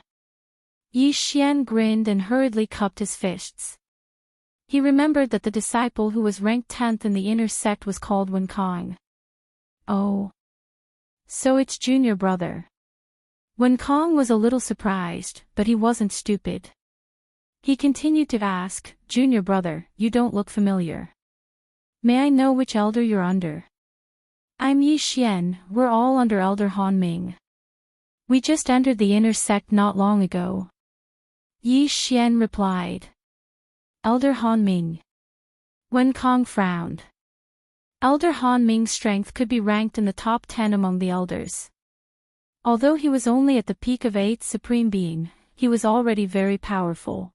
Yi Xian grinned and hurriedly cupped his fists. He remembered that the disciple who was ranked 10th in the inner sect was called Wen Kong. Oh. So it's junior brother. Wen Kong was a little surprised, but he wasn't stupid. He continued to ask, "Junior brother, you don't look familiar. May I know which elder you're under?" "I'm Yi Xian, we're all under Elder Han Ming. We just entered the inner sect not long ago." Yi Xian replied. Elder Han Ming. Wen Kong frowned. Elder Han Ming's strength could be ranked in the top 10 among the elders. Although he was only at the peak of 8th Supreme Being, he was already very powerful.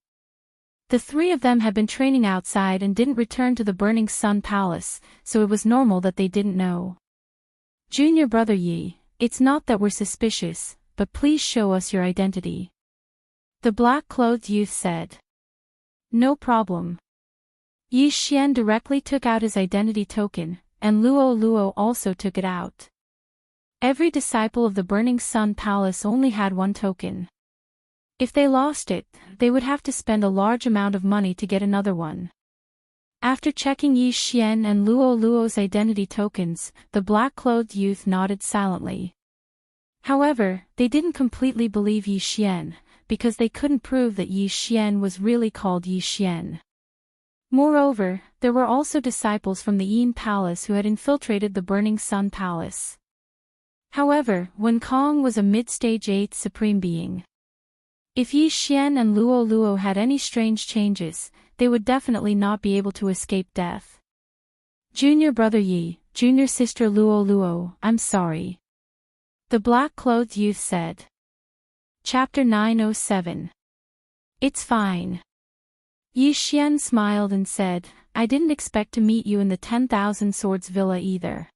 The 3 of them had been training outside and didn't return to the Burning Sun Palace, so it was normal that they didn't know. "Junior brother Yi, it's not that we're suspicious, but please show us your identity," the black-clothed youth said. "No problem." Yi Xian directly took out his identity token, and Luo Luo also took it out. Every disciple of the Burning Sun Palace only had one token. If they lost it, they would have to spend a large amount of money to get another one. After checking Yi Xian and Luo Luo's identity tokens, the black-clothed youth nodded silently. However, they didn't completely believe Yi Xian, because they couldn't prove that Yi Xian was really called Yi Xian. Moreover, there were also disciples from the Yin Palace who had infiltrated the Burning Sun Palace. However, Wen Kong was a mid-stage 8th Supreme Being. If Yi Xian and Luo Luo had any strange changes, they would definitely not be able to escape death. "Junior brother Yi, junior sister Luo Luo, I'm sorry," the black-clothed youth said. Chapter 907. It's fine. Yi Xian smiled and said, "I didn't expect to meet you in the 10,000 Swords Villa either."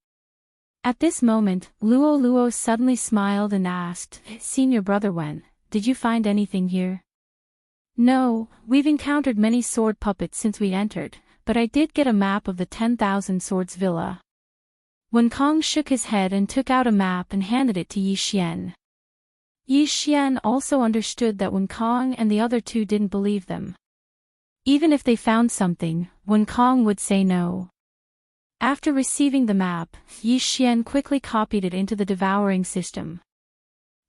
At this moment, Luo Luo suddenly smiled and asked, "Senior brother Wen, did you find anything here?" "No, we've encountered many sword puppets since we entered, but I did get a map of the 10,000 Swords Villa." Wen Kong shook his head and took out a map and handed it to Yi Xian. Yi Xian also understood that Wen Kong and the other 2 didn't believe them. Even if they found something, Wen Kong would say no. After receiving the map, Yi Xian quickly copied it into the Devouring system.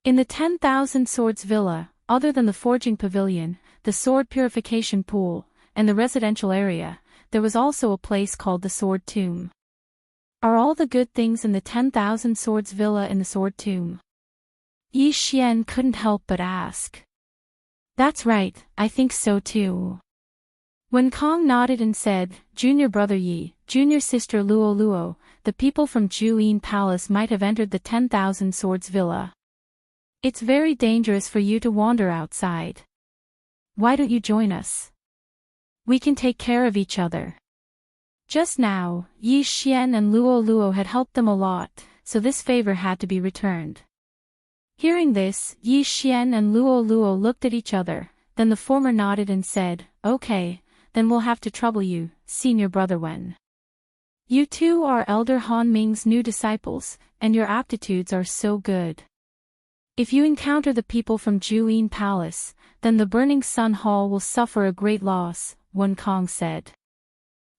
In the 10,000 Swords Villa, other than the Forging Pavilion, the Sword Purification Pool, and the residential area, there was also a place called the Sword Tomb. Are all the good things in the 10,000 Swords Villa in the Sword Tomb? Yi Xian couldn't help but ask. That's right, I think so too. Wen Kong nodded and said, "Junior brother Yi, junior sister Luo Luo, the people from Juyin Palace might have entered the 10,000 Swords Villa. It's very dangerous for you to wander outside. Why don't you join us? We can take care of each other." Just now, Yi Xian and Luo Luo had helped them a lot, so this favor had to be returned. Hearing this, Yi Xian and Luo Luo looked at each other, then the former nodded and said, "Okay, then we'll have to trouble you, senior brother Wen. You two are Elder Han Ming's new disciples, and your aptitudes are so good. If you encounter the people from Juyin Palace, then the Burning Sun Hall will suffer a great loss," Wen Kong said.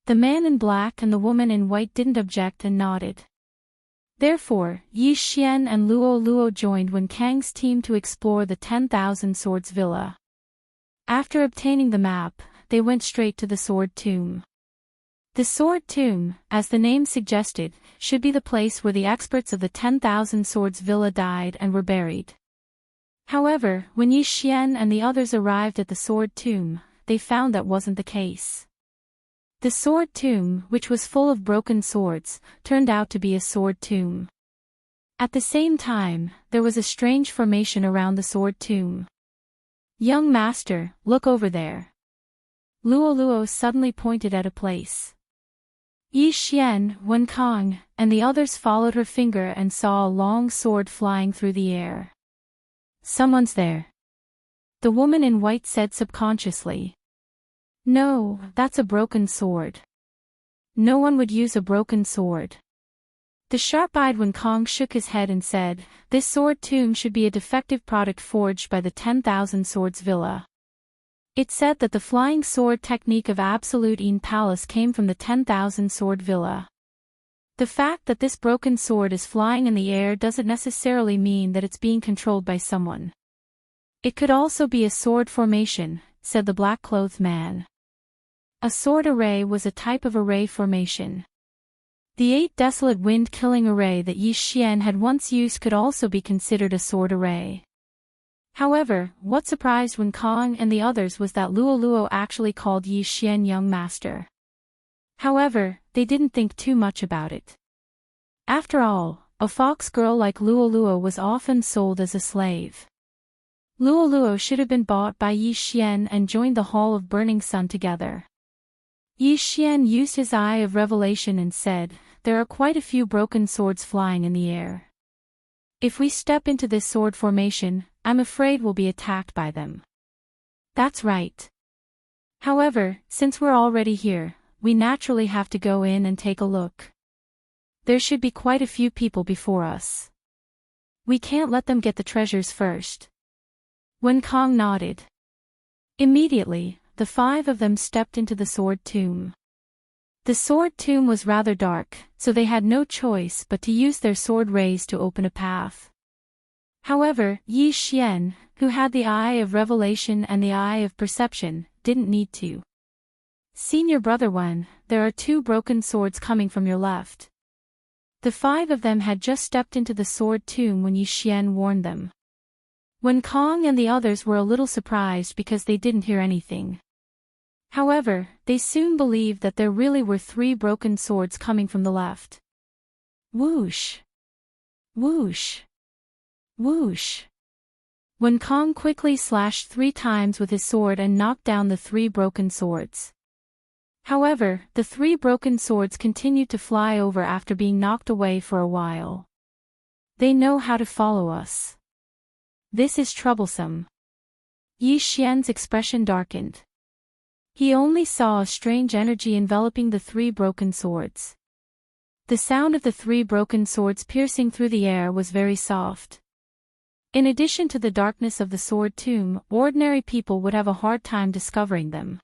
The man in black and the woman in white didn't object and nodded. Therefore, Yi Xian and Luo Luo joined Wen Kang's team to explore the 10,000 Swords Villa. After obtaining the map, they went straight to the Sword Tomb. The Sword Tomb, as the name suggested, should be the place where the experts of the 10,000 Swords Villa died and were buried. However, when Yi Xian and the others arrived at the Sword Tomb, they found that wasn't the case. The Sword Tomb, which was full of broken swords, turned out to be a sword tomb. At the same time, there was a strange formation around the Sword Tomb. "Young master, look over there." Luo Luo suddenly pointed at a place. Yi Xian, Wen Kong, and the others followed her finger and saw a long sword flying through the air. "Someone's there," the woman in white said subconsciously. "No, that's a broken sword. No one would use a broken sword." The sharp-eyed Wen Kong shook his head and said, "This sword tomb should be a defective product forged by the 10,000 Swords Villa." It said that the flying sword technique of Absolute Yin Palace came from the 10,000 Sword Villa. The fact that this broken sword is flying in the air doesn't necessarily mean that it's being controlled by someone. "It could also be a sword formation," said the black-clothed man. A sword array was a type of array formation. The 8 desolate wind-killing array that Yi Xian had once used could also be considered a sword array. However, what surprised Wen Kong and the others was that Luo Luo actually called Yi Xian young master. However, they didn't think too much about it. After all, a fox girl like Luo Luo was often sold as a slave. Luo Luo should have been bought by Yi Xian and joined the Hall of Burning Sun together. Yi Xian used his eye of revelation and said, "There are quite a few broken swords flying in the air. If we step into this sword formation, I'm afraid we'll be attacked by them." "That's right. However, since we're already here, we naturally have to go in and take a look. There should be quite a few people before us. We can't let them get the treasures first." Wen Kong nodded. Immediately, the 5 of them stepped into the Sword Tomb. The Sword Tomb was rather dark, so they had no choice but to use their sword rays to open a path. However, Yi Xian, who had the eye of revelation and the eye of perception, didn't need to. "Senior brother Wen, there are 2 broken swords coming from your left." The 5 of them had just stepped into the Sword Tomb when Yi Xian warned them. Wen Kong and the others were a little surprised because they didn't hear anything. However, they soon believed that there really were 3 broken swords coming from the left. Whoosh! Whoosh! Whoosh! Wen Kong quickly slashed 3 times with his sword and knocked down the 3 broken swords. However, the 3 broken swords continued to fly over after being knocked away for a while. "They know how to follow us. This is troublesome." Yi Xian's expression darkened. He only saw a strange energy enveloping the 3 broken swords. The sound of the 3 broken swords piercing through the air was very soft. In addition to the darkness of the Sword Tomb, ordinary people would have a hard time discovering them.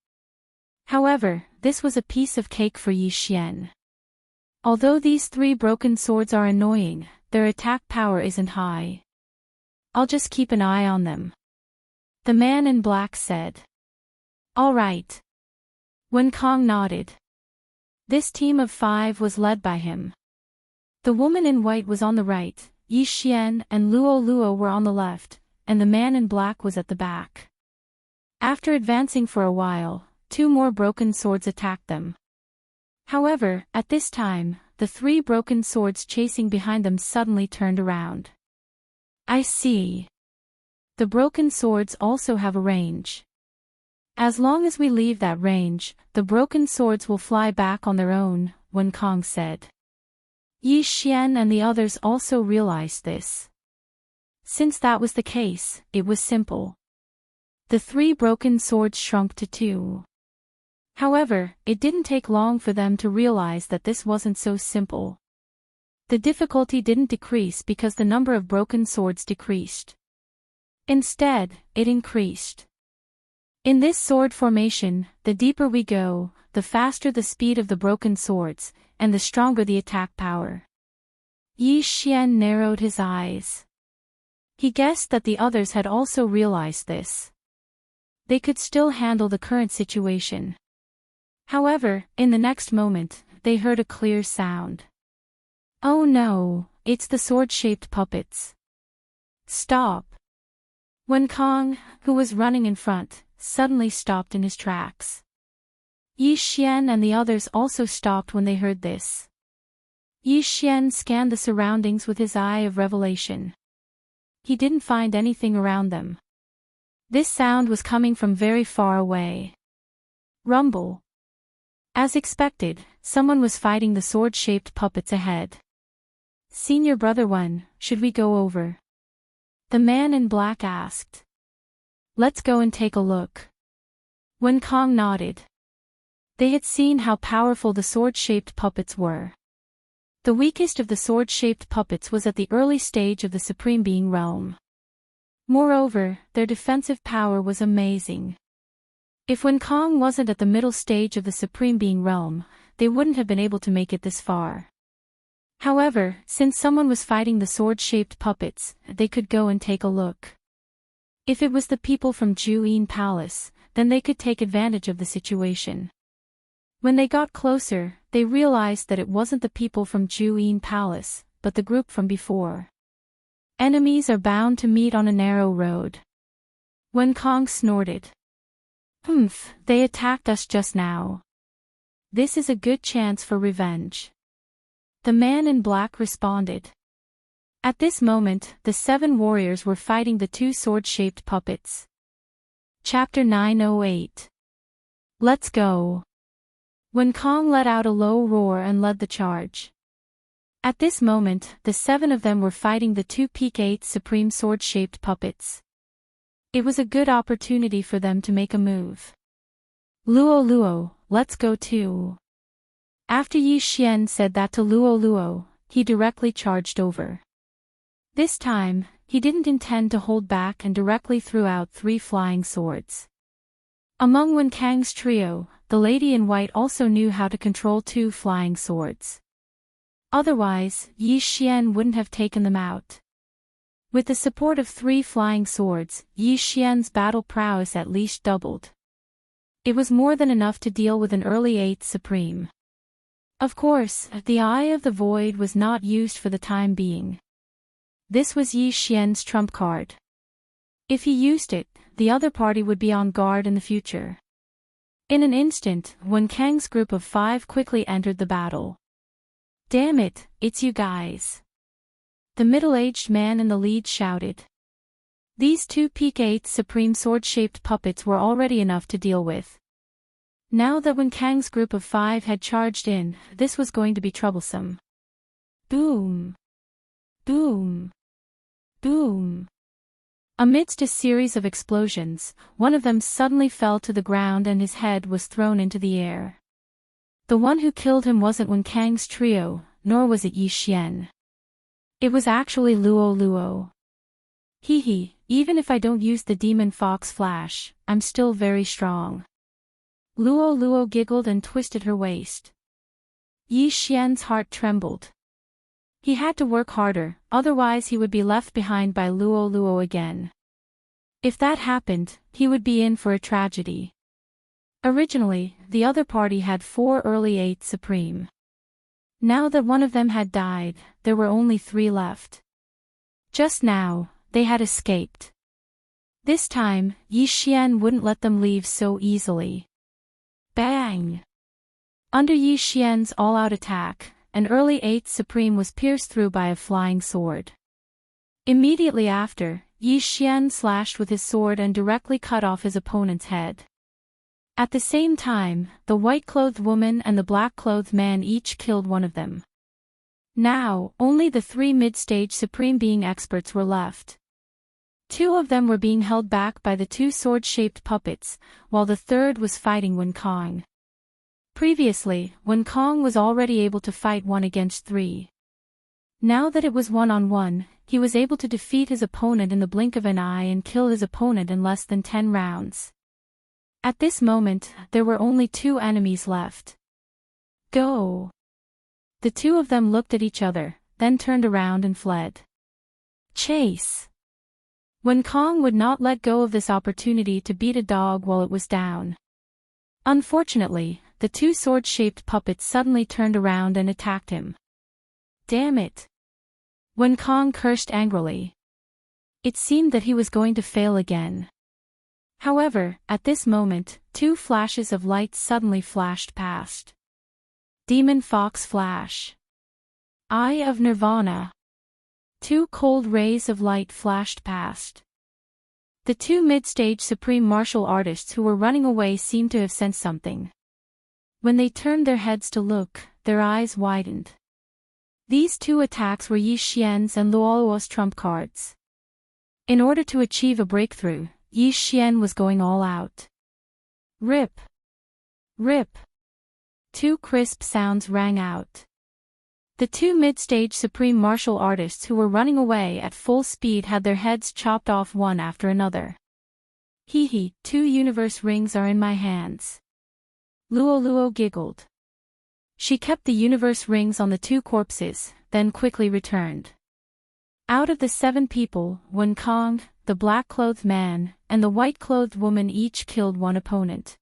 However, this was a piece of cake for Yi Xian. Although these 3 broken swords are annoying, their attack power isn't high. "I'll just keep an eye on them," the man in black said. "All right." Wen Kong nodded. This team of 5 was led by him. The woman in white was on the right, Yi Xian and Luo Luo were on the left, and the man in black was at the back. After advancing for a while, 2 more broken swords attacked them. However, at this time, the 3 broken swords chasing behind them suddenly turned around. "I see. The broken swords also have a range." As long as we leave that range, the broken swords will fly back on their own, Wen Kong said. Yi Xian and the others also realized this. Since that was the case, it was simple. The 3 broken swords shrunk to 2. However, it didn't take long for them to realize that this wasn't so simple. The difficulty didn't decrease because the number of broken swords decreased. Instead, it increased. In this sword formation, the deeper we go, the faster the speed of the broken swords, and the stronger the attack power. Yi Xian narrowed his eyes. He guessed that the others had also realized this. They could still handle the current situation. However, in the next moment, they heard a clear sound. Oh no, it's the sword-shaped puppets. Stop. Wen Kong, who was running in front, suddenly stopped in his tracks. Yi Xian and the others also stopped when they heard this. Yi Xian scanned the surroundings with his eye of revelation. He didn't find anything around them. This sound was coming from very far away. Rumble. As expected, someone was fighting the sword-shaped puppets ahead. Senior Brother Wen, should we go over? The man in black asked. Let's go and take a look. Wen Kong nodded. They had seen how powerful the sword-shaped puppets were. The weakest of the sword-shaped puppets was at the early stage of the Supreme Being realm. Moreover, their defensive power was amazing. If Wen Kong wasn't at the middle stage of the Supreme Being realm, they wouldn't have been able to make it this far. However, since someone was fighting the sword-shaped puppets, they could go and take a look. If it was the people from Juyin Palace, then they could take advantage of the situation. When they got closer, they realized that it wasn't the people from Juyin Palace, but the group from before. Enemies are bound to meet on a narrow road. Wen Kong snorted. They attacked us just now. This is a good chance for revenge. The man in black responded. At this moment, the 7 warriors were fighting the 2 sword-shaped puppets. Chapter 908. Let's go. Wen Kong let out a low roar and led the charge. At this moment, the 7 of them were fighting the 2 Peak 8 supreme sword-shaped puppets. It was a good opportunity for them to make a move. Luo Luo, let's go too. After Yi Xian said that to Luo Luo, he directly charged over. This time, he didn't intend to hold back and directly threw out 3 flying swords. Among Wen Kang's trio, the lady in white also knew how to control 2 flying swords. Otherwise, Yi Xian wouldn't have taken them out. With the support of 3 flying swords, Yi Xian's battle prowess at least doubled. It was more than enough to deal with an early 8th supreme. Of course, the Eye of the Void was not used for the time being. This was Yi Xian's trump card. If he used it, the other party would be on guard in the future. In an instant, Wen Kang's group of 5 quickly entered the battle. Damn it, it's you guys. The middle-aged man in the lead shouted. These 2 Peak 8 supreme sword-shaped puppets were already enough to deal with. Now that Wen Kang's group of 5 had charged in, this was going to be troublesome. Boom! Boom! Boom! Amidst a series of explosions, one of them suddenly fell to the ground and his head was thrown into the air. The one who killed him wasn't Wen Kang's trio, nor was it Yi Xian. It was actually Luo Luo. Hee, even if I don't use the Demon Fox Flash, I'm still very strong. Luo Luo giggled and twisted her waist. Yi Xian's heart trembled. He had to work harder, otherwise he would be left behind by Luo Luo again. If that happened, he would be in for a tragedy. Originally, the other party had 4 early 8 supreme. Now that one of them had died, there were only 3 left. Just now, they had escaped. This time, Yi Xian wouldn't let them leave so easily. Bang! Under Yi Xian's all-out attack, an early 8th supreme was pierced through by a flying sword. Immediately after, Yi Xian slashed with his sword and directly cut off his opponent's head. At the same time, the white-clothed woman and the black-clothed man each killed one of them. Now, only the 3 mid-stage Supreme Being experts were left. 2 of them were being held back by the 2 sword-shaped puppets, while the third was fighting Wen Kong. Previously, Wen Kong was already able to fight 1 against 3. Now that it was 1-on-1, he was able to defeat his opponent in the blink of an eye and kill his opponent in less than 10 rounds. At this moment, there were only 2 enemies left. Go! The 2 of them looked at each other, then turned around and fled. Chase! Wen Kong would not let go of this opportunity to beat a dog while it was down. Unfortunately, the 2 sword-shaped puppets suddenly turned around and attacked him. Damn it! Wen Kong cursed angrily. It seemed that he was going to fail again. However, at this moment, 2 flashes of light suddenly flashed past. Demon Fox Flash. Eye of Nirvana. 2 cold rays of light flashed past. The 2 mid-stage supreme martial artists who were running away seemed to have sensed something. When they turned their heads to look, their eyes widened. These 2 attacks were Yi Xian's and Luoluo's trump cards. In order to achieve a breakthrough, Yi Xian was going all out. Rip! Rip! 2 crisp sounds rang out. The 2 mid-stage supreme martial artists who were running away at full speed had their heads chopped off one after another. Hee hee, 2 universe rings are in my hands. Luoluo giggled. She kept the universe rings on the 2 corpses, then quickly returned. Out of the 7 people, Wen Kong, the black-clothed man, and the white-clothed woman each killed 1 opponent.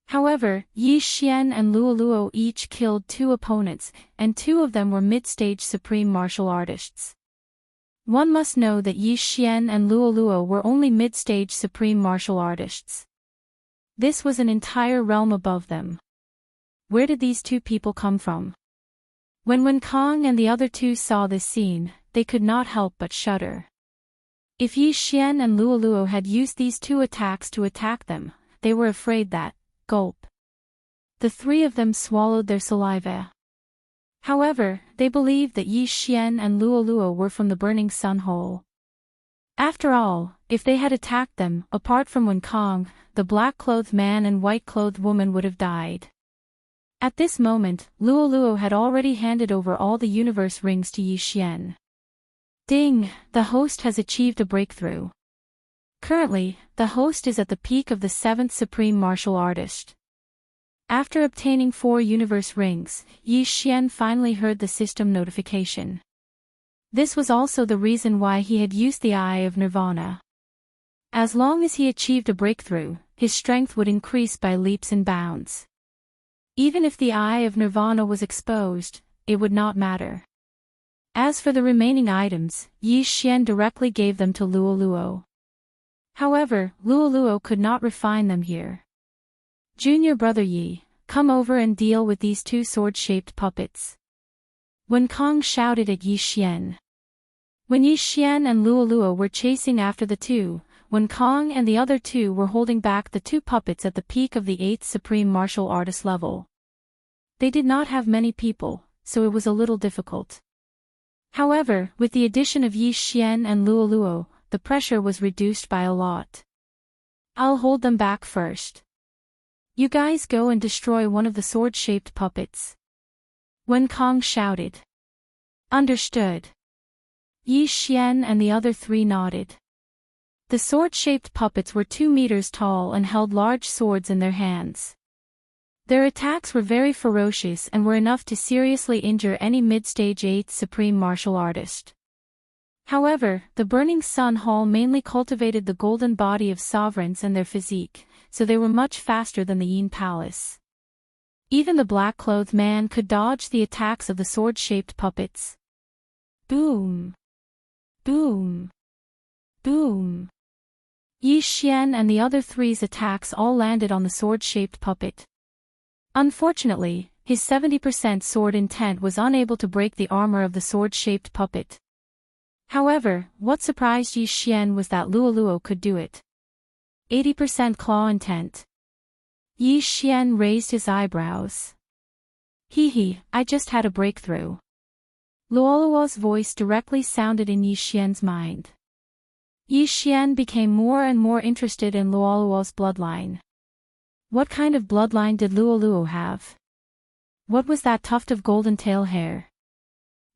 However, Yi Xian and Luoluo each killed 2 opponents, and 2 of them were mid-stage supreme martial artists. One must know that Yi Xian and Luoluo were only mid-stage supreme martial artists. This was an entire realm above them. Where did these 2 people come from? When Wen Kong and the other 2 saw this scene, they could not help but shudder. If Yi Xian and Luoluo had used these 2 attacks to attack them, they were afraid that, gulp. The 3 of them swallowed their saliva. However, they believed that Yi Xian and Luoluo were from the burning sun hole. After all, if they had attacked them, apart from Wen Kong, the black-clothed man and white-clothed woman would have died. At this moment, Luoluo had already handed over all the universe rings to Yi Xian. Ding! The host has achieved a breakthrough. Currently, the host is at the peak of the 7th supreme martial artist. After obtaining 4 universe rings, Yi Xian finally heard the system notification. This was also the reason why he had used the Eye of Nirvana. As long as he achieved a breakthrough, his strength would increase by leaps and bounds. Even if the Eye of Nirvana was exposed, it would not matter. As for the remaining items, Yi Xian directly gave them to Luoluo. However, Luoluo could not refine them here. Junior brother Yi, come over and deal with these 2 sword-shaped puppets. Wen Kong shouted at Yi Xian. When Yi Xian and Luoluo were chasing after the 2, Wen Kong and the other 2 were holding back the 2 puppets at the peak of the 8th supreme martial artist level. They did not have many people, so it was a little difficult. However, with the addition of Yi Xian and Luoluo, the pressure was reduced by a lot. I'll hold them back first. You guys go and destroy one of the sword-shaped puppets. Wen Kong shouted. Understood. Yi Xian and the other 3 nodded. The sword-shaped puppets were 2 meters tall and held large swords in their hands. Their attacks were very ferocious and were enough to seriously injure any mid-stage 8th supreme martial artist. However, the Burning Sun Hall mainly cultivated the golden body of sovereigns and their physique, so they were much faster than the Yin Palace. Even the black-clothed man could dodge the attacks of the sword-shaped puppets. Boom! Boom! Boom! Yi Xian and the other 3's attacks all landed on the sword-shaped puppet. Unfortunately, his 70% sword intent was unable to break the armor of the sword-shaped puppet. However, what surprised Yi Xian was that Luoluo could do it. 80% claw intent. Yi Xian raised his eyebrows. Hee, I just had a breakthrough. Luoluo's voice directly sounded in Yi Xian's mind. Yi Xian became more and more interested in Luoluo's bloodline. What kind of bloodline did Luoluo have? What was that tuft of golden tail hair?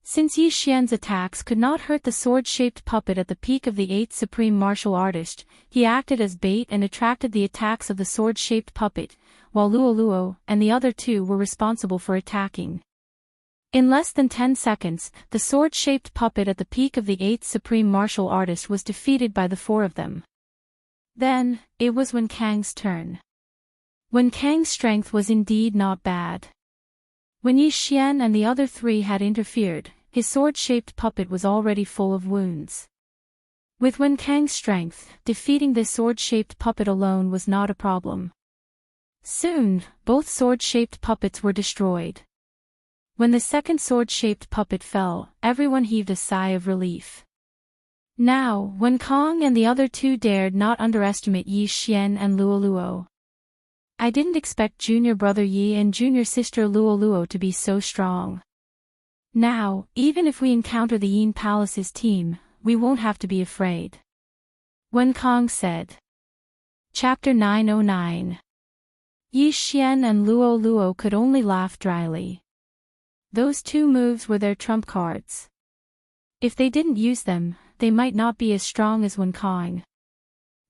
Since Yi Xian's attacks could not hurt the sword-shaped puppet at the peak of the 8th supreme martial artist, he acted as bait and attracted the attacks of the sword-shaped puppet, while Luoluo and the other two were responsible for attacking. In less than 10 seconds, the sword-shaped puppet at the peak of the 8th supreme martial artist was defeated by the four of them. Then, it was Wen Kang's turn. Wen Kang's strength was indeed not bad. When Yi Xian and the other three had interfered, his sword-shaped puppet was already full of wounds. With Wen Kang's strength, defeating this sword-shaped puppet alone was not a problem. Soon, both sword-shaped puppets were destroyed. When the second sword-shaped puppet fell, everyone heaved a sigh of relief. Now, Wen Kang and the other two dared not underestimate Yi Xian and Luoluo. I didn't expect junior brother Yi and junior sister Luoluo to be so strong. Now, even if we encounter the Yin Palace's team, we won't have to be afraid. Wen Kang said. Chapter 909. Yi Xian and Luoluo could only laugh dryly. Those two moves were their trump cards. If they didn't use them, they might not be as strong as Wen Kang.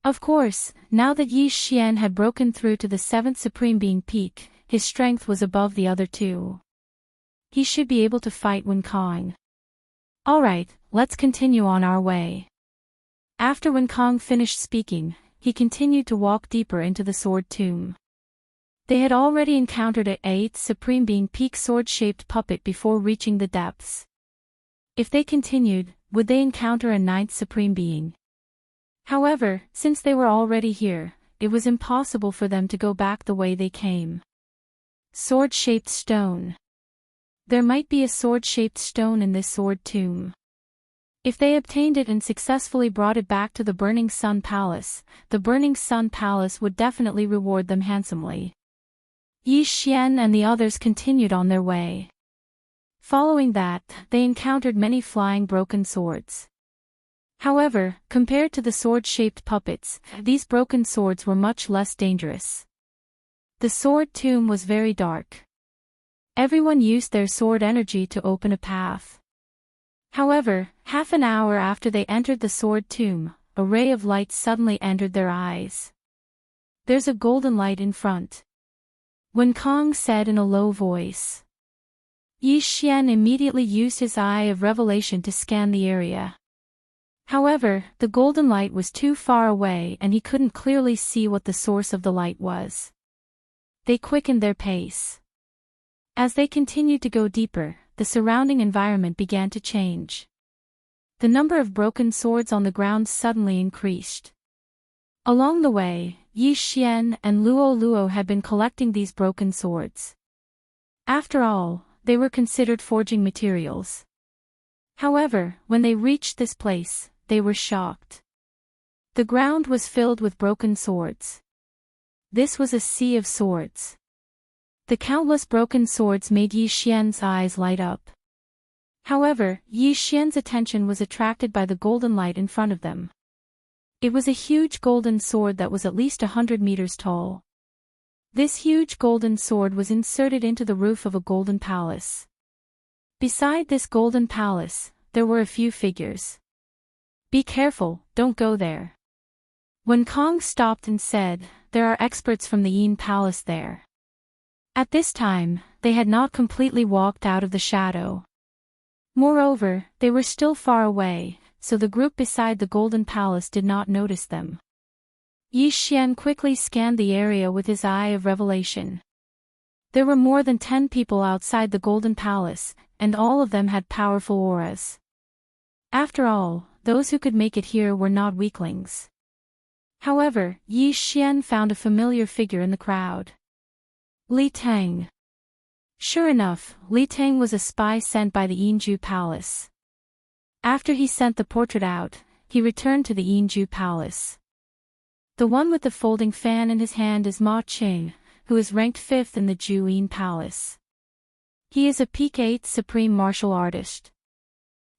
Of course, now that Yi Xian had broken through to the 7th Supreme Being peak, his strength was above the other two. He should be able to fight Wen Kang. Alright, let's continue on our way. After Wen Kang finished speaking, he continued to walk deeper into the sword tomb. They had already encountered a 8th Supreme Being peak sword-shaped puppet before reaching the depths. If they continued, would they encounter a 9th Supreme Being? However, since they were already here, it was impossible for them to go back the way they came. Sword-shaped stone. There might be a sword-shaped stone in this sword tomb. If they obtained it and successfully brought it back to the Burning Sun Palace, the Burning Sun Palace would definitely reward them handsomely. Yi Xian and the others continued on their way. Following that, they encountered many flying broken swords. However, compared to the sword-shaped puppets, these broken swords were much less dangerous. The sword tomb was very dark. Everyone used their sword energy to open a path. However, half an hour after they entered the sword tomb, a ray of light suddenly entered their eyes. There's a golden light in front. Wen Kang said in a low voice. Yi Xian immediately used his eye of revelation to scan the area. However, the golden light was too far away and he couldn't clearly see what the source of the light was. They quickened their pace. As they continued to go deeper, the surrounding environment began to change. The number of broken swords on the ground suddenly increased. Along the way, Yi Xian and Luoluo had been collecting these broken swords. After all, they were considered forging materials. However, when they reached this place, they were shocked. The ground was filled with broken swords. This was a sea of swords. The countless broken swords made Yi Xian's eyes light up. However, Yi Xian's attention was attracted by the golden light in front of them. It was a huge golden sword that was at least 100 meters tall. This huge golden sword was inserted into the roof of a golden palace. Beside this golden palace, there were a few figures. Be careful, don't go there. Wen Kang stopped and said, there are experts from the Yin Palace there. At this time, they had not completely walked out of the shadow. Moreover, they were still far away, so the group beside the Golden Palace did not notice them. Yi Xian quickly scanned the area with his eye of revelation. There were more than 10 people outside the Golden Palace, and all of them had powerful auras. After all, those who could make it here were not weaklings. However, Yi Xian found a familiar figure in the crowd. Li Tang. Sure enough, Li Tang was a spy sent by the Yinju Palace. After he sent the portrait out, he returned to the Yinju Palace. The one with the folding fan in his hand is Ma Qing, who is ranked 5th in the Juin Palace. He is a peak 8th supreme martial artist.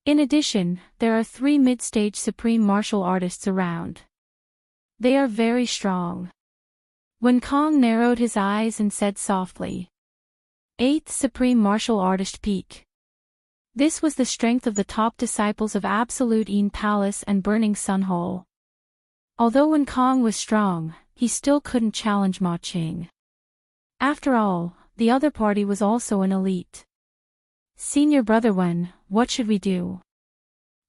In addition, there are 3 mid-stage supreme martial artists around. They are very strong. Wen Kong narrowed his eyes and said softly, 8th supreme martial artist peak. This was the strength of the top disciples of Absolute Yin Palace and Burning Sun Hole. Although Wen Kong was strong, he still couldn't challenge Ma Qing. After all, the other party was also an elite. Senior brother Wen, what should we do?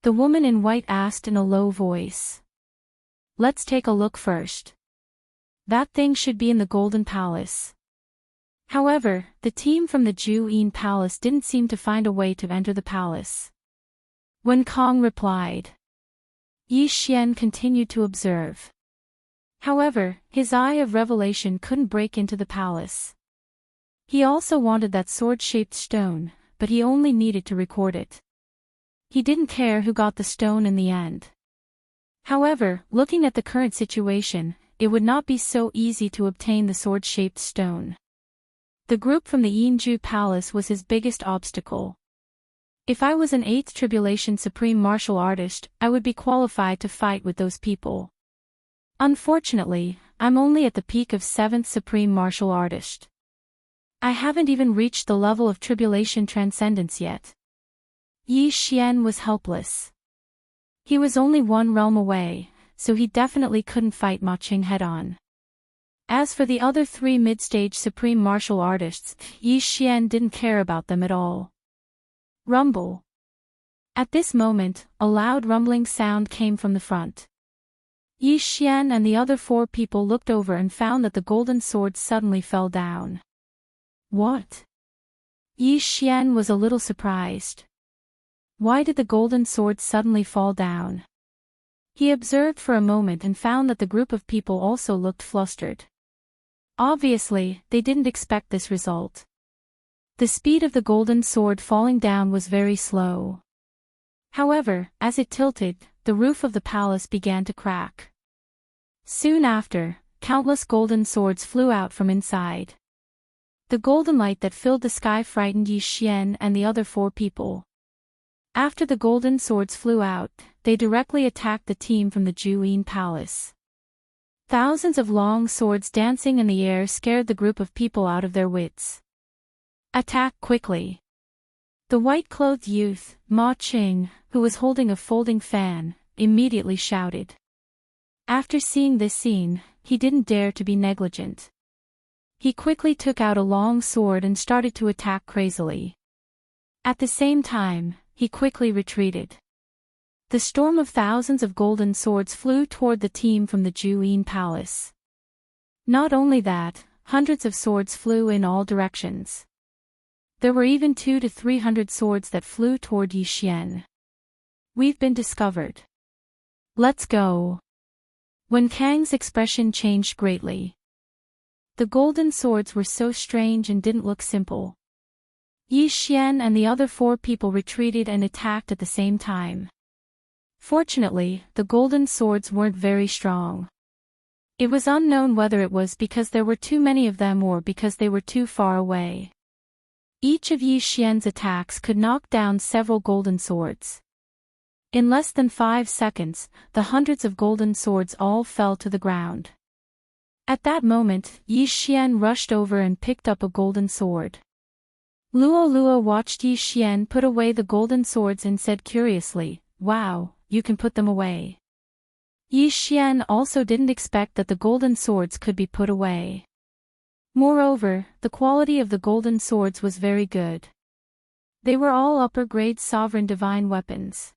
The woman in white asked in a low voice. Let's take a look first. That thing should be in the Golden Palace. However, the team from the Juin Palace didn't seem to find a way to enter the palace. Wen Kong replied. Yi Xian continued to observe. However, his eye of revelation couldn't break into the palace. He also wanted that sword-shaped stone, but he only needed to record it. He didn't care who got the stone in the end. However, looking at the current situation, it would not be so easy to obtain the sword-shaped stone. The group from the Yinju Palace was his biggest obstacle. If I was an 8th Tribulation Supreme Martial Artist, I would be qualified to fight with those people. Unfortunately, I'm only at the peak of 7th Supreme Martial Artist. I haven't even reached the level of Tribulation Transcendence yet. Yi Xian was helpless. He was only one realm away, so he definitely couldn't fight Ma Qing head-on. As for the other 3 mid-stage Supreme Martial Artists, Yi Xian didn't care about them at all. Rumble. At this moment, a loud rumbling sound came from the front. Yi Xian and the other 4 people looked over and found that the golden sword suddenly fell down. What? Yi Xian was a little surprised. Why did the golden sword suddenly fall down? He observed for a moment and found that the group of people also looked flustered. Obviously, they didn't expect this result. The speed of the golden sword falling down was very slow. However, as it tilted, the roof of the palace began to crack. Soon after, countless golden swords flew out from inside. The golden light that filled the sky frightened Yi Xian and the other 4 people. After the golden swords flew out, they directly attacked the team from the Juin Palace. Thousands of long swords dancing in the air scared the group of people out of their wits. Attack quickly! The white-clothed youth, Ma Qing, who was holding a folding fan, immediately shouted. After seeing this scene, he didn't dare to be negligent. He quickly took out a long sword and started to attack crazily. At the same time, he quickly retreated. The storm of thousands of golden swords flew toward the team from the Juin Palace. Not only that, hundreds of swords flew in all directions. There were even 200 to 300 swords that flew toward Yi Xian. We've been discovered. Let's go. Wen Kang's expression changed greatly. The golden swords were so strange and didn't look simple. Yi Xian and the other 4 people retreated and attacked at the same time. Fortunately, the golden swords weren't very strong. It was unknown whether it was because there were too many of them or because they were too far away. Each of Yi Xian's attacks could knock down several golden swords. In less than 5 seconds, the hundreds of golden swords all fell to the ground. At that moment, Yi Xian rushed over and picked up a golden sword. Luo Luo watched Yi Xian put away the golden swords and said curiously, "Wow, you can put them away." Yi Xian also didn't expect that the golden swords could be put away. Moreover, the quality of the golden swords was very good. They were all upper-grade sovereign divine weapons.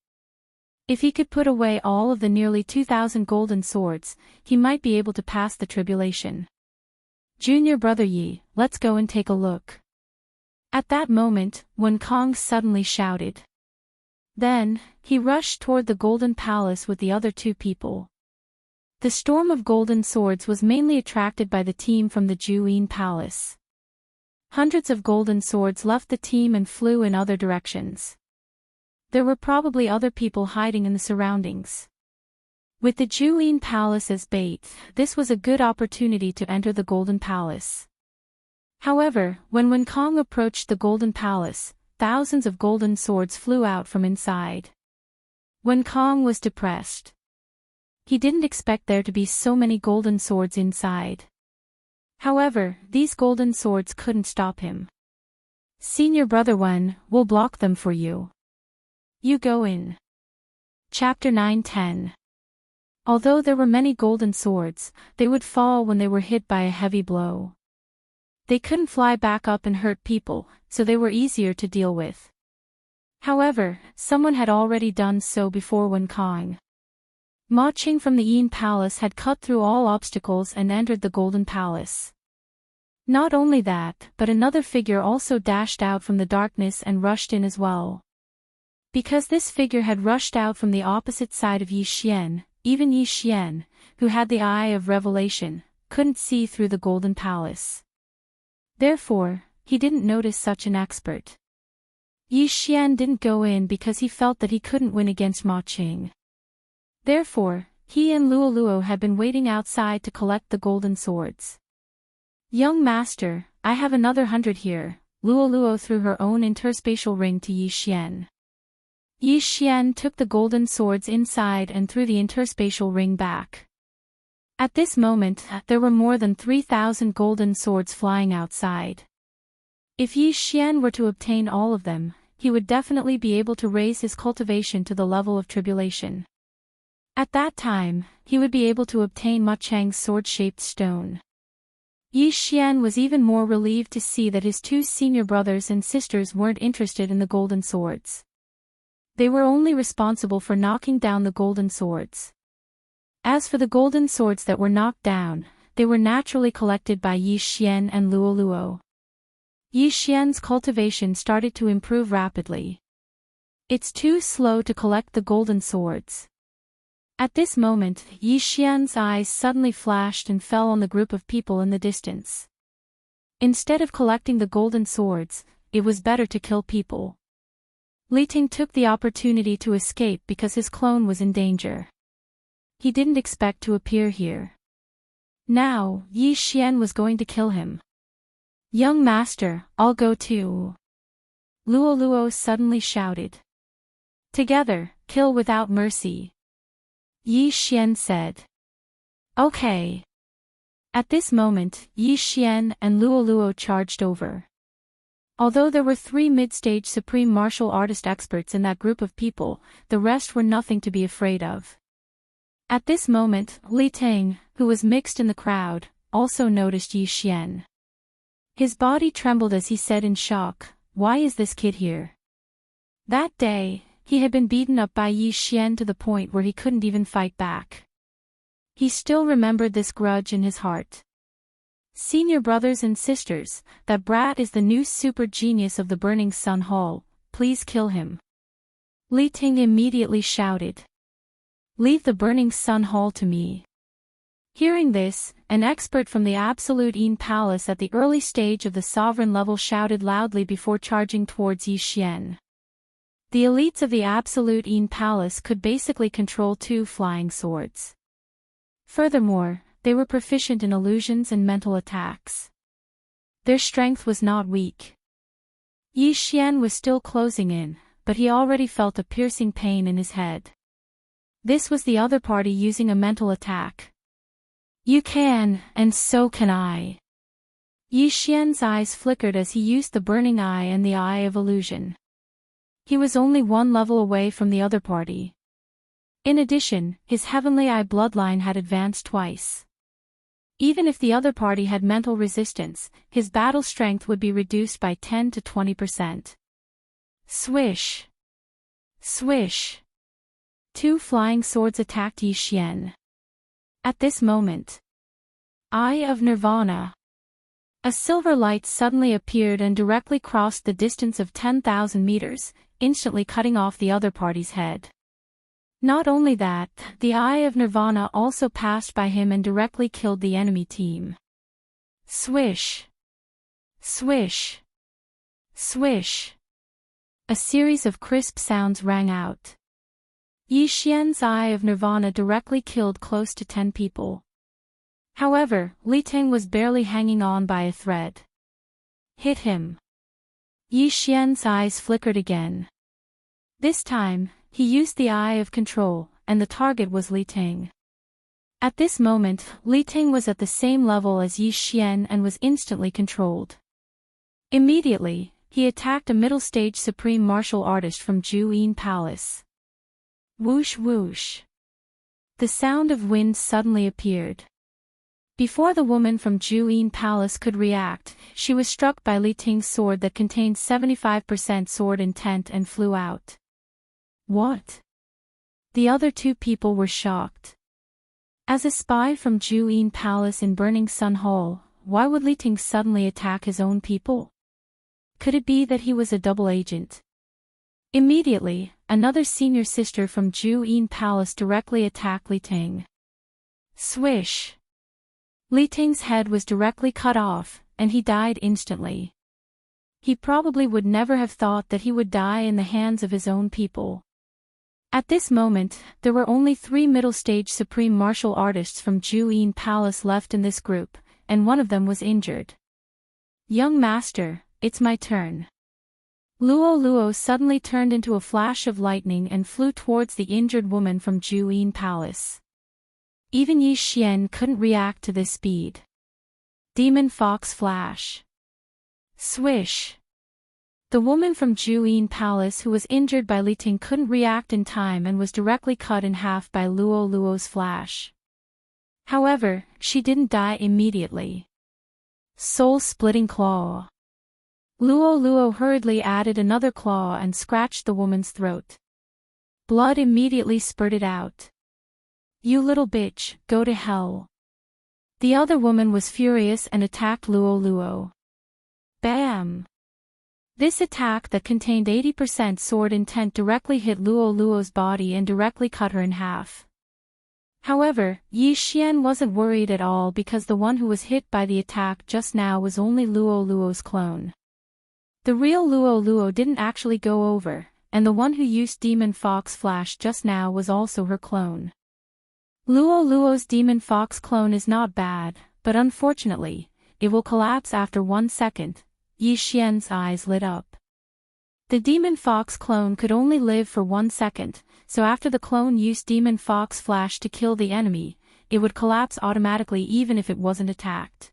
If he could put away all of the nearly 2,000 golden swords, he might be able to pass the tribulation. Junior brother Yi, let's go and take a look. At that moment, Wen Kong suddenly shouted. Then, he rushed toward the Golden Palace with the other 2 people. The storm of golden swords was mainly attracted by the team from the Juin Palace. Hundreds of golden swords left the team and flew in other directions. There were probably other people hiding in the surroundings. With the Juin Palace as bait, this was a good opportunity to enter the Golden Palace. However, when Wen Kong approached the Golden Palace, thousands of golden swords flew out from inside. Wen Kong was depressed. He didn't expect there to be so many golden swords inside. However, these golden swords couldn't stop him. Senior brother Wen will block them for you. You go in. Chapter 9-10. Although there were many golden swords, they would fall when they were hit by a heavy blow. They couldn't fly back up and hurt people, so they were easier to deal with. However, someone had already done so before Wen Kong. Ma Qing from the Yin Palace had cut through all obstacles and entered the Golden Palace. Not only that, but another figure also dashed out from the darkness and rushed in as well. Because this figure had rushed out from the opposite side of Yi Xian, even Yi Xian, who had the Eye of Revelation, couldn't see through the Golden Palace. Therefore, he didn't notice such an expert. Yi Xian didn't go in because he felt that he couldn't win against Ma Qing. Therefore, he and Luo Luo had been waiting outside to collect the golden swords. Young master, I have another 100 here, Luo Luo threw her own interspatial ring to Yi Xian. Yi Xian took the golden swords inside and threw the interspatial ring back. At this moment, there were more than 3,000 golden swords flying outside. If Yi Xian were to obtain all of them, he would definitely be able to raise his cultivation to the level of tribulation. At that time, he would be able to obtain Ma Chang's sword-shaped stone. Yi Xian was even more relieved to see that his two senior brothers and sisters weren't interested in the golden swords. They were only responsible for knocking down the golden swords. As for the golden swords that were knocked down, they were naturally collected by Yi Xian and Luo Luo. Yi Xian's cultivation started to improve rapidly. It's too slow to collect the golden swords. At this moment, Yi Xian's eyes suddenly flashed and fell on the group of people in the distance. Instead of collecting the golden swords, it was better to kill people. Li Ting took the opportunity to escape because his clone was in danger. He didn't expect to appear here. Now, Yi Xian was going to kill him. Young master, I'll go too. Luo Luo suddenly shouted. Together, kill without mercy. Yi Xian said. Okay. At this moment, Yi Xian and Luo Luo charged over. Although there were 3 mid-stage supreme martial artist experts in that group of people, the rest were nothing to be afraid of. At this moment, Li Ting, who was mixed in the crowd, also noticed Yi Xian. His body trembled as he said in shock, "Why is this kid here?" That day, he had been beaten up by Yi Xian to the point where he couldn't even fight back. He still remembered this grudge in his heart. Senior brothers and sisters, that brat is the new super genius of the Burning Sun Hall, please kill him. Li Ting immediately shouted. Leave the Burning Sun Hall to me. Hearing this, an expert from the Absolute Yin Palace at the early stage of the sovereign level shouted loudly before charging towards Yi Xian. The elites of the Absolute Yin Palace could basically control 2 flying swords. Furthermore, they were proficient in illusions and mental attacks. Their strength was not weak. Yi Xian was still closing in, but he already felt a piercing pain in his head. This was the other party using a mental attack. You can, and so can I. Yi Xian's eyes flickered as he used the Burning Eye and the Eye of Illusion. He was only 1 level away from the other party. In addition, his Heavenly Eye bloodline had advanced twice. Even if the other party had mental resistance, his battle strength would be reduced by 10 to 20%. Swish! Swish! 2 flying swords attacked Yi Xian. At this moment, Eye of Nirvana. A silver light suddenly appeared and directly crossed the distance of 10,000 meters, instantly cutting off the other party's head. Not only that, the Eye of Nirvana also passed by him and directly killed the enemy team. Swish! Swish! Swish! A series of crisp sounds rang out. Yi Xian's Eye of Nirvana directly killed close to 10 people. However, Li Ting was barely hanging on by a thread. Hit him. Yi Xian's eyes flickered again. This time, he used the Eye of Control, and the target was Li Ting. At this moment, Li Ting was at the same level as Yi Xian and was instantly controlled. Immediately, he attacked a middle-stage supreme martial artist from Juyin Palace. Whoosh whoosh. The sound of wind suddenly appeared. Before the woman from Juyin Palace could react, she was struck by Li Ting's sword that contained 75% sword intent and flew out. What? The other two people were shocked. As a spy from Juyin Palace in Burning Sun Hall, why would Li Ting suddenly attack his own people? Could it be that he was a double agent? Immediately, another senior sister from Juyin Palace directly attacked Li Ting. Swish! Li Ting's head was directly cut off, and he died instantly. He probably would never have thought that he would die in the hands of his own people. At this moment, there were only 3 middle-stage supreme martial artists from Juyin Palace left in this group, and one of them was injured. Young master, it's my turn. Luo suddenly turned into a flash of lightning and flew towards the injured woman from Juyin Palace. Even Yi Xian couldn't react to this speed. Demon Fox Flash. Swish. The woman from Juyin Palace who was injured by Li Ting couldn't react in time and was directly cut in half by Luo's flash. However, she didn't die immediately. Soul-splitting claw. Luo hurriedly added another claw and scratched the woman's throat. Blood immediately spurted out. You little bitch, go to hell. The other woman was furious and attacked Luo. Bam! This attack that contained 80% sword intent directly hit Luo's body and directly cut her in half. However, Yi Xian wasn't worried at all because the one who was hit by the attack just now was only Luo's clone. The real Luo didn't actually go over, and the one who used Demon Fox Flash just now was also her clone. Luo's Demon Fox clone is not bad, but unfortunately, it will collapse after 1 second. Yi Xian's eyes lit up. The Demon Fox clone could only live for 1 second, so after the clone used Demon Fox Flash to kill the enemy, it would collapse automatically even if it wasn't attacked.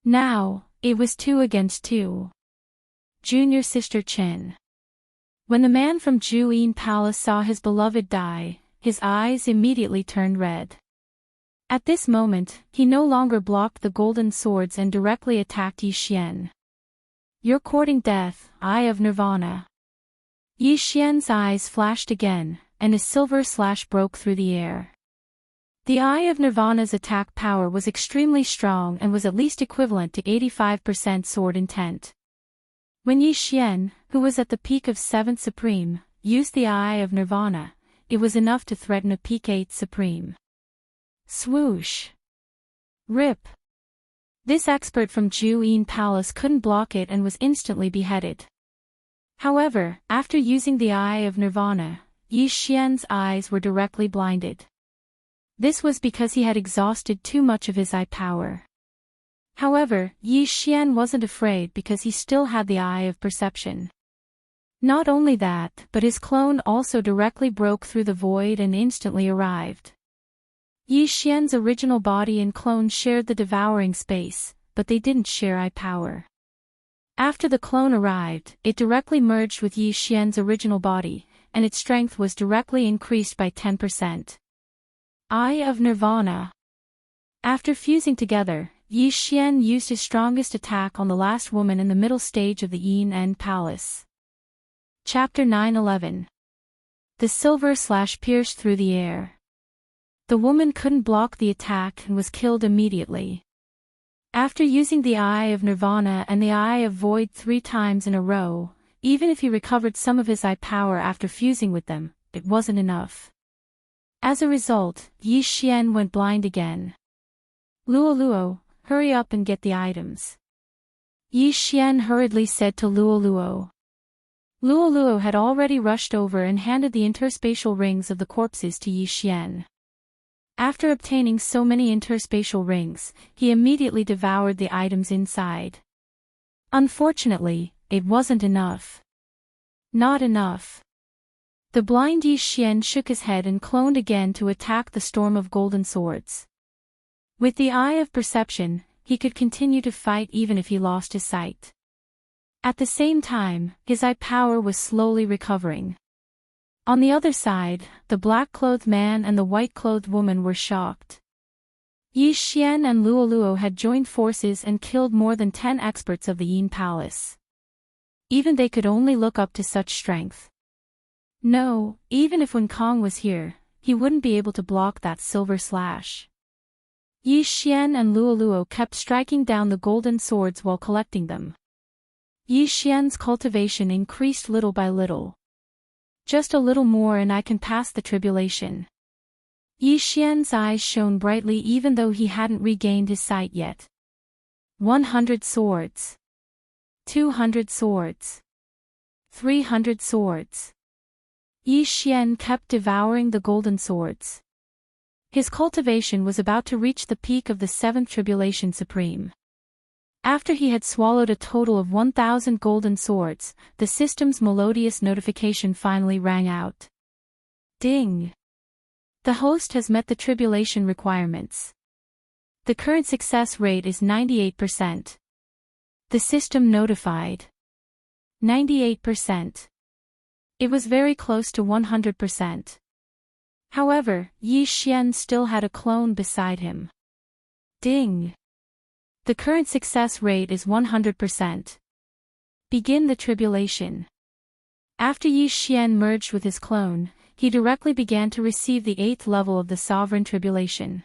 Now, it was 2 against 2. Junior Sister Chen. When the man from Juyin Palace saw his beloved die, his eyes immediately turned red. At this moment, he no longer blocked the golden swords and directly attacked Yi Xian. You're courting death, Eye of Nirvana. Yi Xian's eyes flashed again, and a silver slash broke through the air. The Eye of Nirvana's attack power was extremely strong and was at least equivalent to 85% sword intent. When Yi Xian, who was at the peak of 7th Supreme, used the Eye of Nirvana, it was enough to threaten a peak 8th Supreme. Swoosh! Rip! This expert from Juyin Palace couldn't block it and was instantly beheaded. However, after using the Eye of Nirvana, Yi Xian's eyes were directly blinded. This was because he had exhausted too much of his eye power. However, Yi Xian wasn't afraid because he still had the Eye of Perception. Not only that, but his clone also directly broke through the void and instantly arrived. Yi Xian's original body and clone shared the devouring space, but they didn't share eye power. After the clone arrived, it directly merged with Yi Xian's original body, and its strength was directly increased by 10%. Eye of Nirvana. After fusing together, Yi Xian used his strongest attack on the last woman in the middle stage of the Yin End Palace. Chapter 9:11. The silver slash pierced through the air. The woman couldn't block the attack and was killed immediately. After using the Eye of Nirvana and the Eye of Void 3 times in a row, even if he recovered some of his eye power after fusing with them, it wasn't enough. As a result, Yi Xian went blind again. Luo, hurry up and get the items. Yi Xian hurriedly said to Luo. Luo had already rushed over and handed the interspatial rings of the corpses to Yi Xian. After obtaining so many interspatial rings, he immediately devoured the items inside. Unfortunately, it wasn't enough. Not enough. The blind Yi Xian shook his head and cloned again to attack the storm of golden swords. With the eye of perception, he could continue to fight even if he lost his sight. At the same time, his eye power was slowly recovering. On the other side, the black-clothed man and the white-clothed woman were shocked. Yi Xian and Luoluo had joined forces and killed more than 10 experts of the Yin Palace. Even they could only look up to such strength. No, even if Wen Kong was here, he wouldn't be able to block that silver slash. Yi Xian and Luoluo kept striking down the golden swords while collecting them. Yi Xian's cultivation increased little by little. Just a little more and I can pass the tribulation. Yi Xian's eyes shone brightly even though he hadn't regained his sight yet. 100 swords. 200 swords. 300 swords. Yi Xian kept devouring the golden swords. His cultivation was about to reach the peak of the 7th Tribulation Supreme. After he had swallowed a total of 1,000 golden swords, the system's melodious notification finally rang out. Ding! The host has met the tribulation requirements. The current success rate is 98%. The system notified. 98%. It was very close to 100%. However, Yi Xian still had a clone beside him. Ding! The current success rate is 100%. Begin the tribulation. After Yi Xian merged with his clone, he directly began to receive the 8th level of the Sovereign Tribulation.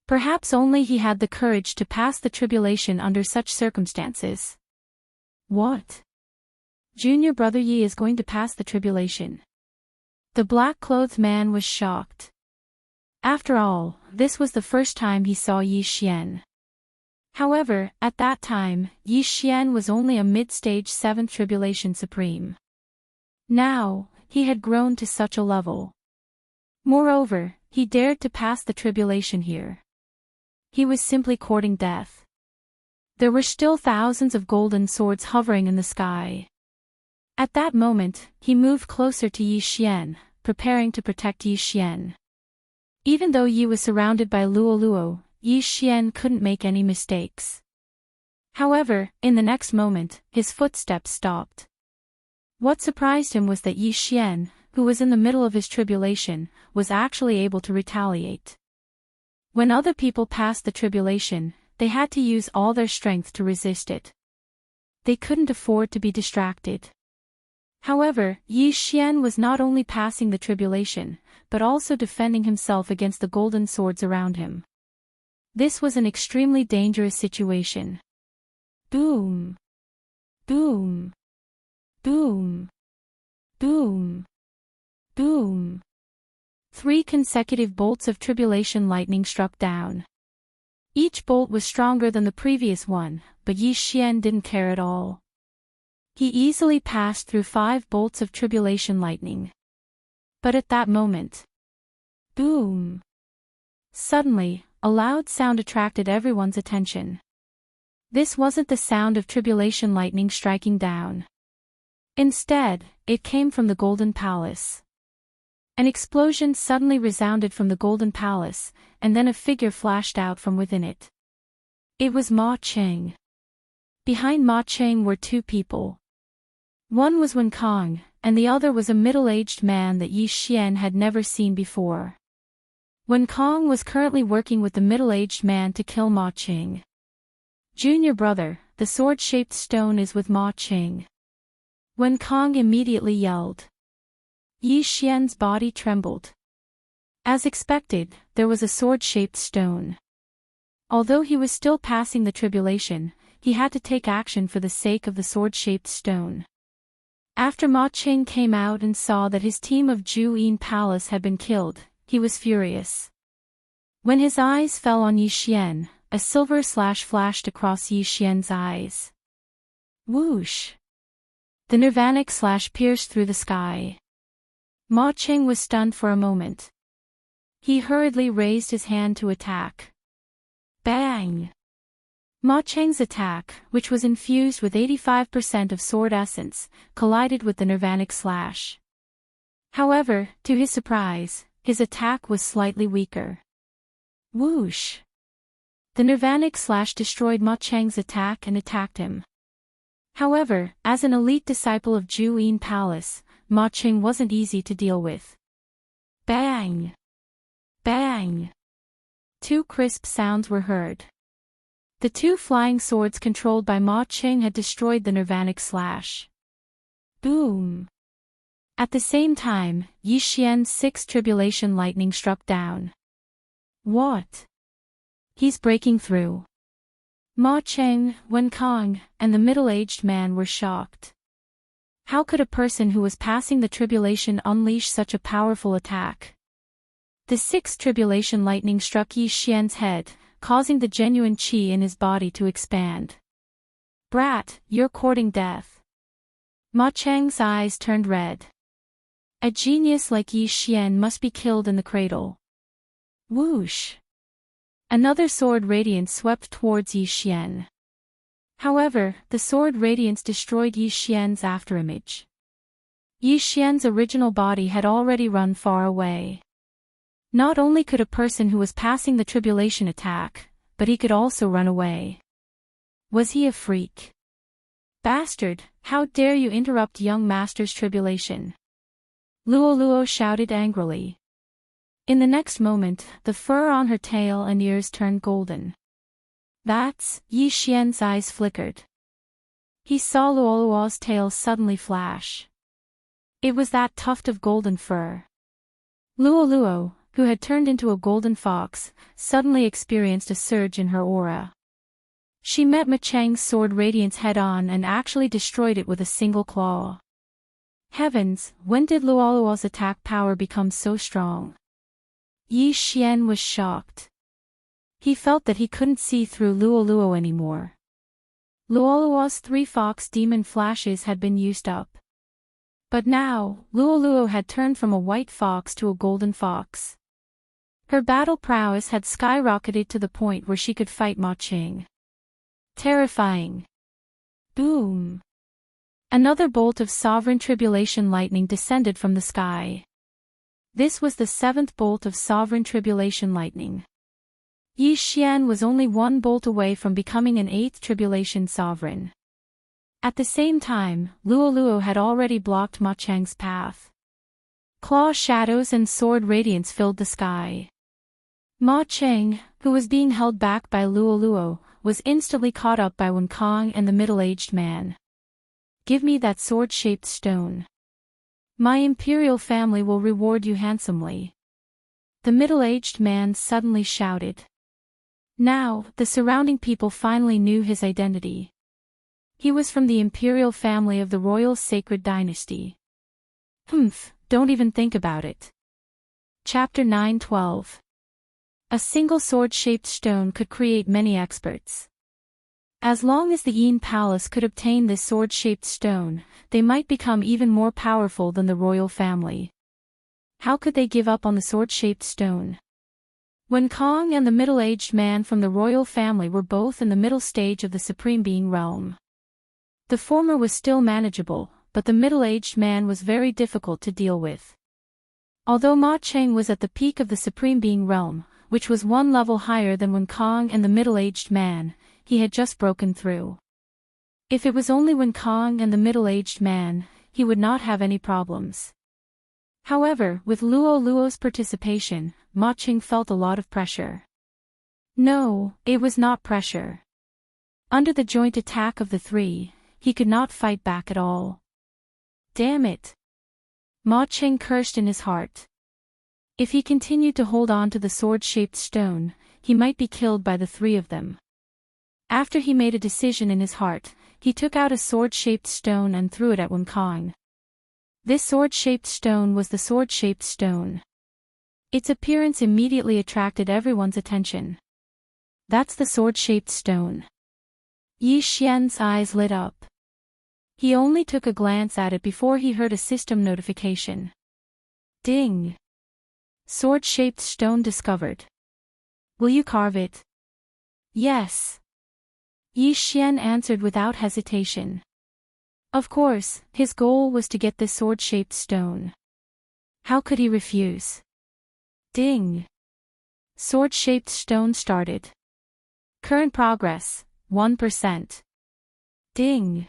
Perhaps only he had the courage to pass the tribulation under such circumstances. What? Junior brother Yi is going to pass the tribulation. The black-clothed man was shocked. After all, this was the first time he saw Yi Xian. However, at that time, Yi Xian was only a mid-stage 7th Tribulation Supreme. Now, he had grown to such a level. Moreover, he dared to pass the tribulation here. He was simply courting death. There were still thousands of golden swords hovering in the sky. At that moment, he moved closer to Yi Xian, preparing to protect Yi Xian. Even though Yi was surrounded by Luoluo, Yi Xian couldn't make any mistakes. However, in the next moment, his footsteps stopped. What surprised him was that Yi Xian, who was in the middle of his tribulation, was actually able to retaliate. When other people passed the tribulation, they had to use all their strength to resist it. They couldn't afford to be distracted. However, Yi Xian was not only passing the tribulation, but also defending himself against the golden swords around him. This was an extremely dangerous situation. Boom! Boom! Boom! Boom! Boom! 3 consecutive bolts of tribulation lightning struck down. Each bolt was stronger than the previous one, but Yi Xian didn't care at all. He easily passed through 5 bolts of tribulation lightning. But at that moment, boom! Suddenly, a loud sound attracted everyone's attention. This wasn't the sound of tribulation lightning striking down. Instead, it came from the Golden Palace. An explosion suddenly resounded from the Golden Palace, and then a figure flashed out from within it. It was Ma Cheng. Behind Ma Cheng were 2 people. One was Wen Kong, and the other was a middle-aged man that Yi Xian had never seen before. Wen Kong was currently working with the middle-aged man to kill Ma Cheng. Junior brother, the sword-shaped stone is with Ma Cheng. Wen Kong immediately yelled. Yi Xian's body trembled. As expected, there was a sword-shaped stone. Although he was still passing the tribulation, he had to take action for the sake of the sword-shaped stone. After Ma Cheng came out and saw that his team of Ju Yin Palace had been killed, he was furious. When his eyes fell on Yi Xian, a silver slash flashed across Yi Xian's eyes. Whoosh! The nirvanic slash pierced through the sky. Ma Cheng was stunned for a moment. He hurriedly raised his hand to attack. Bang! Ma Cheng's attack, which was infused with 85% of sword essence, collided with the Nirvanic slash. However, to his surprise, his attack was slightly weaker. Whoosh! The Nirvanic slash destroyed Ma Cheng's attack and attacked him. However, as an elite disciple of Ju Yin Palace, Ma Cheng wasn't easy to deal with. Bang! Bang! Two crisp sounds were heard. The two flying swords controlled by Ma Cheng had destroyed the Nirvanic slash. Boom! At the same time, Yi Xian's 6 tribulation lightning struck down. What? He's breaking through. Ma Cheng, Wen Kong, and the middle-aged man were shocked. How could a person who was passing the tribulation unleash such a powerful attack? The 6th tribulation lightning struck Yi Xian's head, causing the genuine qi in his body to expand. Brat, you're courting death. Ma Cheng's eyes turned red. A genius like Yi Xian must be killed in the cradle. Whoosh! Another sword radiance swept towards Yi Xian. However, the sword radiance destroyed Yi Xian's afterimage. Yi Xian's original body had already run far away. Not only could a person who was passing the tribulation attack, but he could also run away. Was he a freak? Bastard, how dare you interrupt young master's tribulation? Luo shouted angrily. In the next moment, the fur on her tail and ears turned golden. That's, Yi Xian's eyes flickered. He saw Luo's tail suddenly flash. It was that tuft of golden fur. Luo, who had turned into a golden fox, suddenly experienced a surge in her aura. She met Ma Cheng's sword radiance head-on and actually destroyed it with a single claw. Heavens, when did Luo's attack power become so strong? Yi Xian was shocked. He felt that he couldn't see through Luo anymore. Luo's 3 fox demon flashes had been used up. But now, Luo had turned from a white fox to a golden fox. Her battle prowess had skyrocketed to the point where she could fight Ma Cheng. Terrifying. Boom! Another bolt of sovereign tribulation lightning descended from the sky. This was the 7th bolt of sovereign tribulation lightning. Yi Xian was only 1 bolt away from becoming an 8th tribulation sovereign. At the same time, Luo had already blocked Ma Cheng's path. Claw shadows and sword radiance filled the sky. Ma Cheng, who was being held back by Luo, was instantly caught up by Wen Kong and the middle-aged man. Give me that sword-shaped stone. My imperial family will reward you handsomely. The middle-aged man suddenly shouted. Now, the surrounding people finally knew his identity. He was from the imperial family of the royal sacred dynasty. Don't even think about it. Chapter 9:12. A single sword-shaped stone could create many experts. As long as the Yin Palace could obtain this sword-shaped stone, they might become even more powerful than the royal family. How could they give up on the sword-shaped stone? Wen Kong and the middle-aged man from the royal family were both in the middle stage of the Supreme Being realm. The former was still manageable, but the middle-aged man was very difficult to deal with. Although Ma Cheng was at the peak of the Supreme Being realm, which was 1 level higher than Wen Kong and the middle-aged man, he had just broken through. If it was only Wen Kong and the middle-aged man, he would not have any problems. However, with Luo's participation, Ma Cheng felt a lot of pressure. No, it was not pressure. Under the joint attack of the 3, he could not fight back at all. Damn it! Ma Cheng cursed in his heart. If he continued to hold on to the sword-shaped stone, he might be killed by the 3 of them. After he made a decision in his heart, he took out a sword-shaped stone and threw it at Wen Kong. This sword-shaped stone was the sword-shaped stone. Its appearance immediately attracted everyone's attention. That's the sword-shaped stone. Yi Xian's eyes lit up. He only took a glance at it before he heard a system notification. Ding! Sword-shaped stone discovered. Will you carve it? Yes. Yi Xian answered without hesitation. Of course, his goal was to get this sword-shaped stone. How could he refuse? Ding! Sword-shaped stone started. Current progress, 1%. Ding!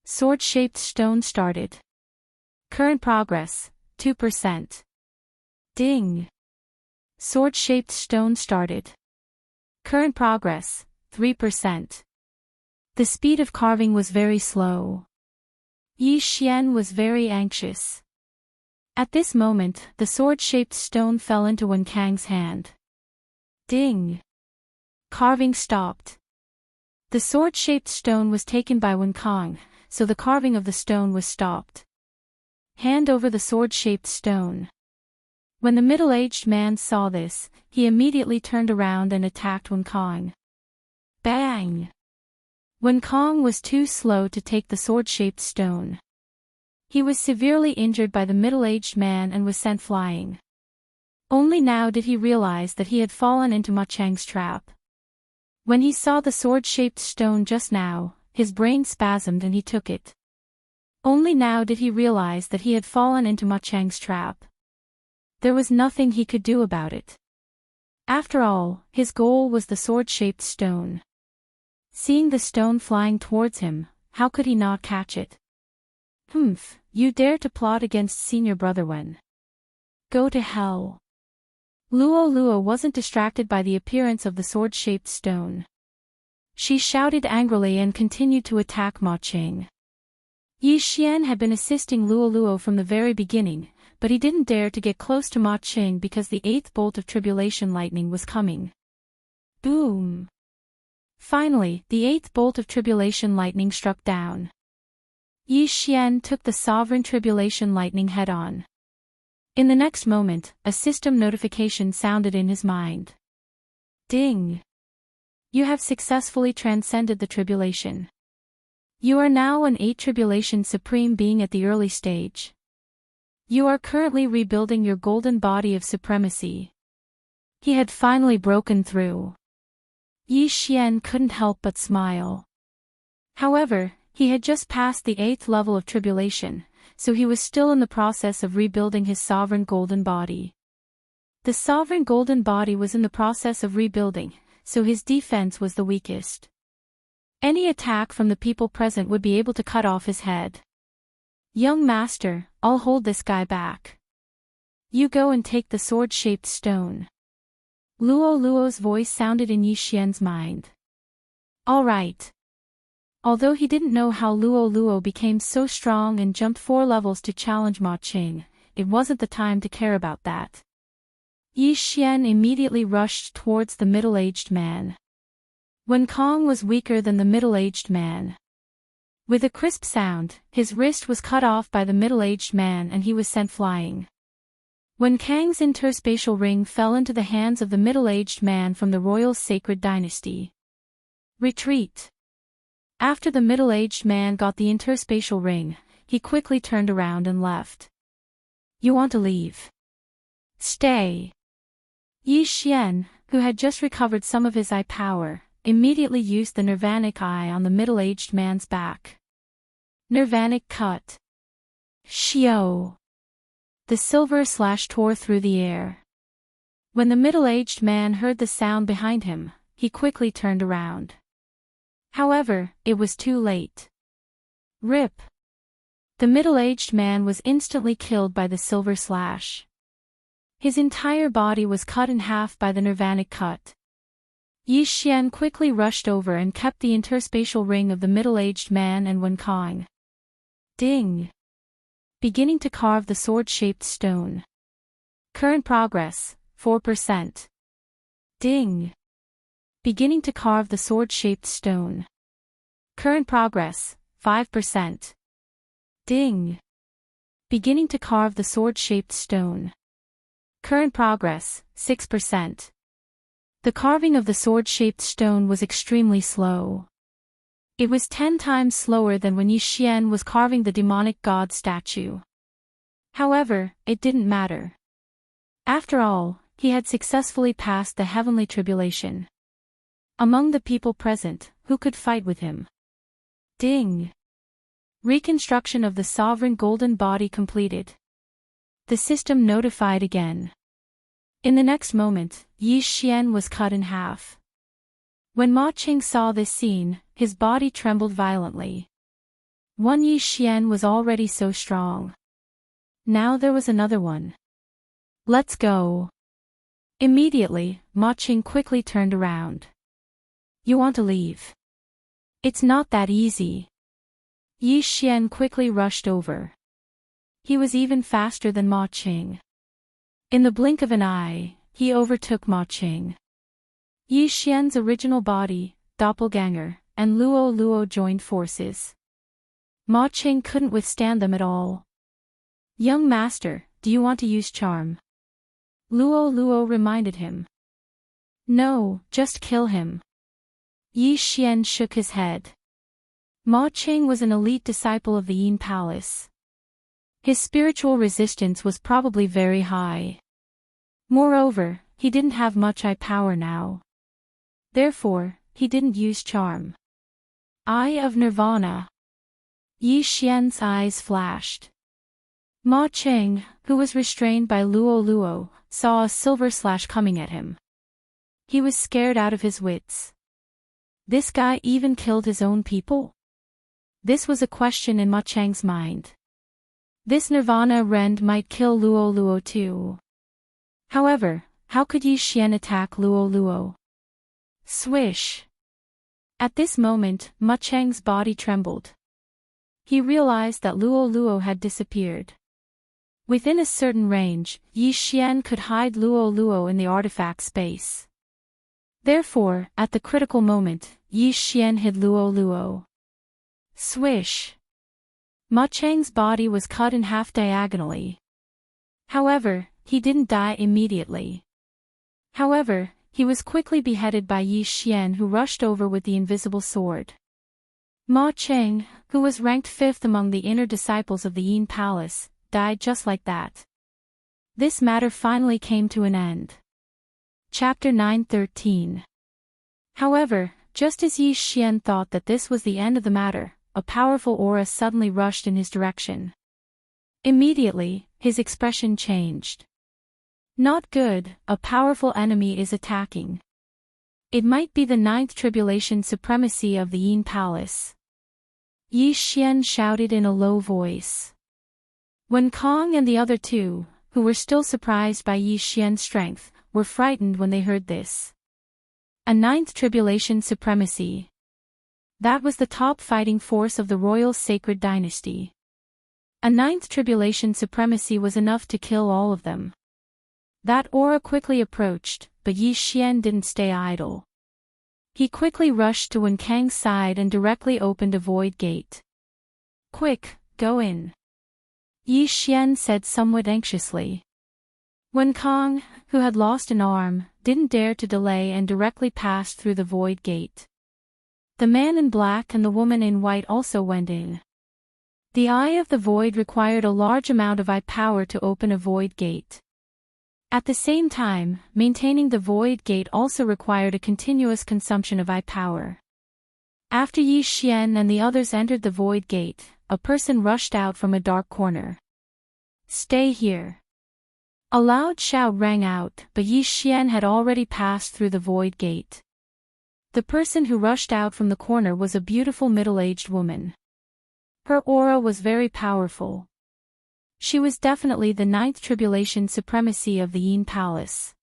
Sword-shaped stone started. Current progress, 2%. Ding! Sword-shaped stone started. Current progress, 3%. The speed of carving was very slow. Yi Xian was very anxious. At this moment, the sword-shaped stone fell into Wen Kang's hand. Ding! Carving stopped. The sword-shaped stone was taken by Wen Kang, so the carving of the stone was stopped. Hand over the sword-shaped stone. When the middle-aged man saw this, he immediately turned around and attacked Wen Kang. Bang! Wen Kang was too slow to take the sword-shaped stone. He was severely injured by the middle-aged man and was sent flying. Only now did he realize that he had fallen into Ma Chang's trap. When he saw the sword-shaped stone just now, his brain spasmed and he took it. Only now did he realize that he had fallen into Ma Chang's trap. There was nothing he could do about it. After all, his goal was the sword-shaped stone. Seeing the stone flying towards him, how could he not catch it? Humph, you dare to plot against senior brother Wen. Go to hell. Luo Luo wasn't distracted by the appearance of the sword-shaped stone. She shouted angrily and continued to attack Ma Ching. Yi Xian had been assisting Luo Luo from the very beginning, but he didn't dare to get close to Ma Ching because the 8th bolt of tribulation lightning was coming. Boom! Finally, the 8th bolt of tribulation lightning struck down. Yi Xian took the sovereign tribulation lightning head-on. In the next moment, a system notification sounded in his mind. Ding! You have successfully transcended the tribulation. You are now an 8 tribulation supreme being at the early stage. You are currently rebuilding your golden body of supremacy. He had finally broken through. Yi Xian couldn't help but smile. However, he had just passed the 8th level of tribulation, so he was still in the process of rebuilding his sovereign golden body. The sovereign golden body was in the process of rebuilding, so his defense was the weakest. Any attack from the people present would be able to cut off his head. Young master, I'll hold this guy back. You go and take the sword-shaped stone. Luo Luo's voice sounded in Yi Xian's mind. All right. Although he didn't know how Luo Luo became so strong and jumped 4 levels to challenge Ma Ching, it wasn't the time to care about that. Yi Xian immediately rushed towards the middle-aged man. Wen Kang was weaker than the middle-aged man. With a crisp sound, his wrist was cut off by the middle-aged man and he was sent flying. Wen Kang's interspatial ring fell into the hands of the middle-aged man from the royal sacred dynasty. Retreat. After the middle-aged man got the interspatial ring, he quickly turned around and left. You want to leave? Stay. Yi Xian, who had just recovered some of his eye power, immediately used the Nirvanic eye on the middle-aged man's back. Nirvanic cut. Xiao. The silver slash tore through the air. When the middle-aged man heard the sound behind him, he quickly turned around. However, it was too late. Rip. The middle-aged man was instantly killed by the silver slash. His entire body was cut in half by the Nirvanic cut. Yi Xian quickly rushed over and kept the interspatial ring of the middle-aged man and Wen Kang. Ding. Beginning to carve the sword-shaped stone. Current progress, 4%. Ding. Beginning to carve the sword-shaped stone. Current progress, 5%. Ding. Beginning to carve the sword-shaped stone. Current progress, 6%. The carving of the sword-shaped stone was extremely slow. It was 10 times slower than when Yi Xian was carving the demonic god statue. However, it didn't matter. After all, he had successfully passed the heavenly tribulation. Among the people present, who could fight with him? Ding! Reconstruction of the sovereign golden body completed. The system notified again. In the next moment, Yi Xian was cut in half. When Ma Qing saw this scene, his body trembled violently. One Yi Xian was already so strong. Now there was another one. Let's go. Immediately, Ma Qing quickly turned around. You want to leave? It's not that easy. Yi Xian quickly rushed over. He was even faster than Ma Qing. In the blink of an eye, he overtook Ma Qing. Yi Xian's original body, doppelganger, and Luo Luo joined forces. Ma Qing couldn't withstand them at all. Young master, do you want to use charm? Luo Luo reminded him. No, just kill him. Yi Xian shook his head. Ma Qing was an elite disciple of the Yin Palace. His spiritual resistance was probably very high. Moreover, he didn't have much eye power now. Therefore, he didn't use charm. Eye of Nirvana. Yi Xian's eyes flashed. Ma Qing, who was restrained by Luo Luo, saw a silver slash coming at him. He was scared out of his wits. This guy even killed his own people? This was a question in Ma Chang's mind. This Nirvana Rend might kill Luo Luo too. However, how could Yi Xian attack Luo Luo? Swish! At this moment, Ma Chang's body trembled. He realized that Luo Luo had disappeared. Within a certain range, Yi Xian could hide Luo Luo in the artifact space. Therefore, at the critical moment, Yi Xian hid Luo Luo. Swish! Ma Chang's body was cut in half diagonally. However, he didn't die immediately. However, he was quickly beheaded by Yi Xian, who rushed over with the invisible sword. Ma Qing, who was ranked 5th among the inner disciples of the Yin Palace, died just like that. This matter finally came to an end. Chapter 9:13. However, just as Yi Xian thought that this was the end of the matter, a powerful aura suddenly rushed in his direction. Immediately, his expression changed. Not good, a powerful enemy is attacking. It might be the 9th tribulation supremacy of the Yin Palace. Yi Xian shouted in a low voice. Wen Kong and the other two, who were still surprised by Yi Xian's strength, were frightened when they heard this. A 9th tribulation supremacy. That was the top fighting force of the royal sacred dynasty. A 9th tribulation supremacy was enough to kill all of them. That aura quickly approached, but Yi Xian didn't stay idle. He quickly rushed to Wen Kang's side and directly opened a void gate. Quick, go in. Yi Xian said somewhat anxiously. Wen Kang, who had lost an arm, didn't dare to delay and directly passed through the void gate. The man in black and the woman in white also went in. The eye of the void required a large amount of eye power to open a void gate. At the same time, maintaining the void gate also required a continuous consumption of eye power. After Yi Xian and the others entered the void gate, a person rushed out from a dark corner. Stay here. A loud shout rang out, but Yi Xian had already passed through the void gate. The person who rushed out from the corner was a beautiful middle-aged woman. Her aura was very powerful. She was definitely the 9th tribulation supremacy of the Yin Palace.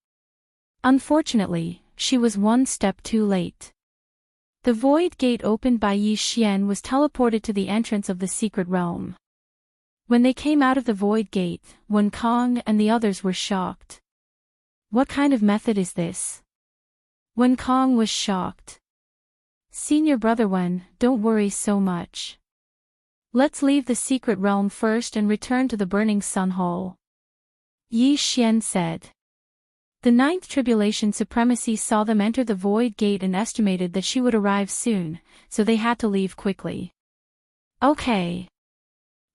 Unfortunately, she was one step too late. The void gate opened by Yi Xian was teleported to the entrance of the secret realm. When they came out of the void gate, Wen Kong and the others were shocked. What kind of method is this? Wen Kong was shocked. Senior brother Wen, don't worry so much. Let's leave the secret realm first and return to the Burning Sun Hall. Yi Xian said. The 9th tribulation supremacy saw them enter the void gate and estimated that she would arrive soon, so they had to leave quickly. Okay.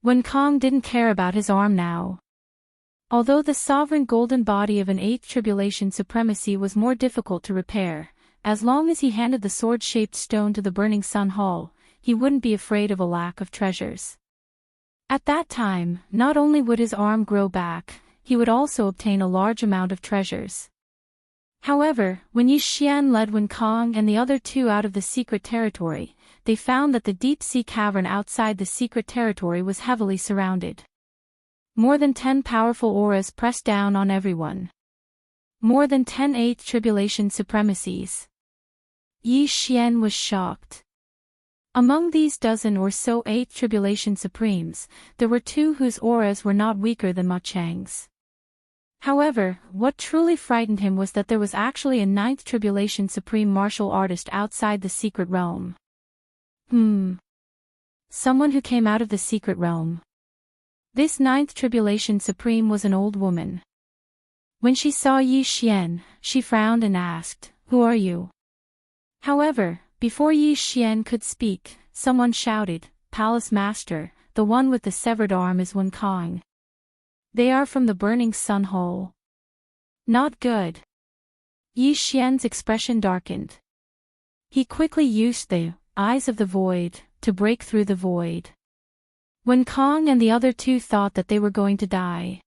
Wen Kong didn't care about his arm now. Although the sovereign golden body of an 8th tribulation supremacy was more difficult to repair, as long as he handed the sword-shaped stone to the Burning Sun Hall, he wouldn't be afraid of a lack of treasures. At that time, not only would his arm grow back, he would also obtain a large amount of treasures. However, when Yi Xian led Wen Kong and the other two out of the secret territory, they found that the deep-sea cavern outside the secret territory was heavily surrounded. More than 10 powerful auras pressed down on everyone. More than 10 Eighth Tribulation supremacies. Yi Xian was shocked. Among these dozen or so Eighth Tribulation Supremes, there were two whose auras were not weaker than Ma Cheng's. However, what truly frightened him was that there was actually a Ninth Tribulation Supreme martial artist outside the secret realm. Someone who came out of the secret realm. This Ninth Tribulation Supreme was an old woman. When she saw Yi Xian, she frowned and asked, "Who are you?" However, before Yi Xian could speak, someone shouted, "Palace Master, the one with the severed arm is Wen Kong. They are from the Burning Sun Hole." Not good. Yi Xian's expression darkened. He quickly used the eyes of the void to break through the void. Wen Kong and the other two thought that they were going to die.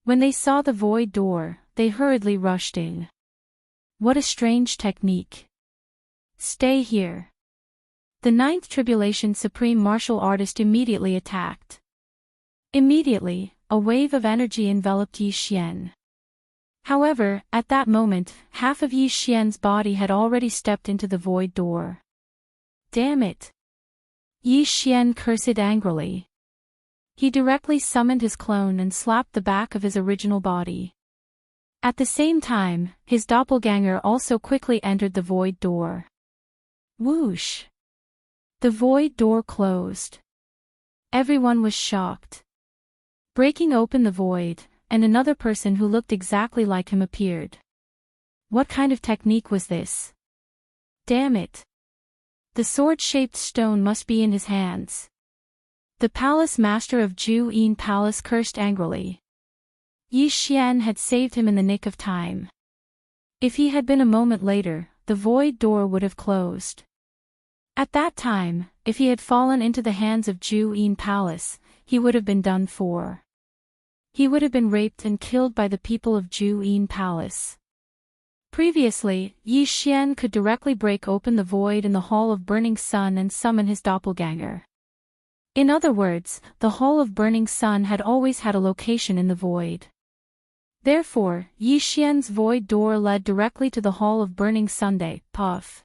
When they saw the void door, they hurriedly rushed in. What a strange technique. Stay here. The Ninth Tribulation Supreme martial artist immediately attacked. Immediately, a wave of energy enveloped Yi Xian. However, at that moment, half of Yi Xian's body had already stepped into the void door. Damn it! Yi Xian cursed angrily. He directly summoned his clone and slapped the back of his original body. At the same time, his doppelganger also quickly entered the void door. Whoosh! The void door closed. Everyone was shocked. Breaking open the void, and another person who looked exactly like him appeared. What kind of technique was this? Damn it! The sword-shaped stone must be in his hands. The palace master of Ju Yin Palace cursed angrily. Yi Xian had saved him in the nick of time. If he had been a moment later, the void door would have closed. At that time, if he had fallen into the hands of Ju Yin Palace, he would have been done for. He would have been raped and killed by the people of Ju Yin Palace. Previously, Yi Xian could directly break open the void in the Hall of Burning Sun and summon his doppelganger. In other words, the Hall of Burning Sun had always had a location in the void. Therefore, Yi Xian's void door led directly to the Hall of Burning Sunday, puff.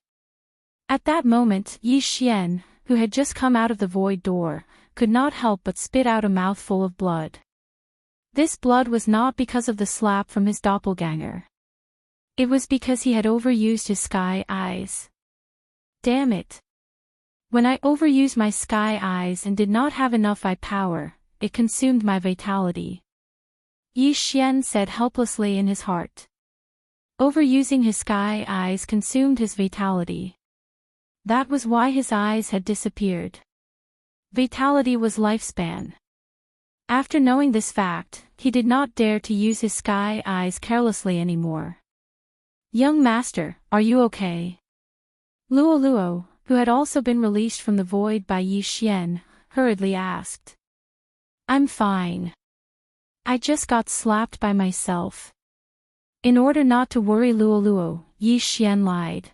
At that moment, Yi Xian, who had just come out of the void door, could not help but spit out a mouthful of blood. This blood was not because of the slap from his doppelganger. It was because he had overused his sky eyes. Damn it! When I overused my sky eyes and did not have enough eye power, it consumed my vitality. Yi Xian said helplessly in his heart. Overusing his sky eyes consumed his vitality. That was why his eyes had disappeared. Vitality was lifespan. After knowing this fact, he did not dare to use his sky eyes carelessly anymore. Young master, are you okay? Luo Luo, who had also been released from the void by Yi Xian, hurriedly asked. I'm fine. I just got slapped by myself. In order not to worry Luo Luo, Yi Xian lied.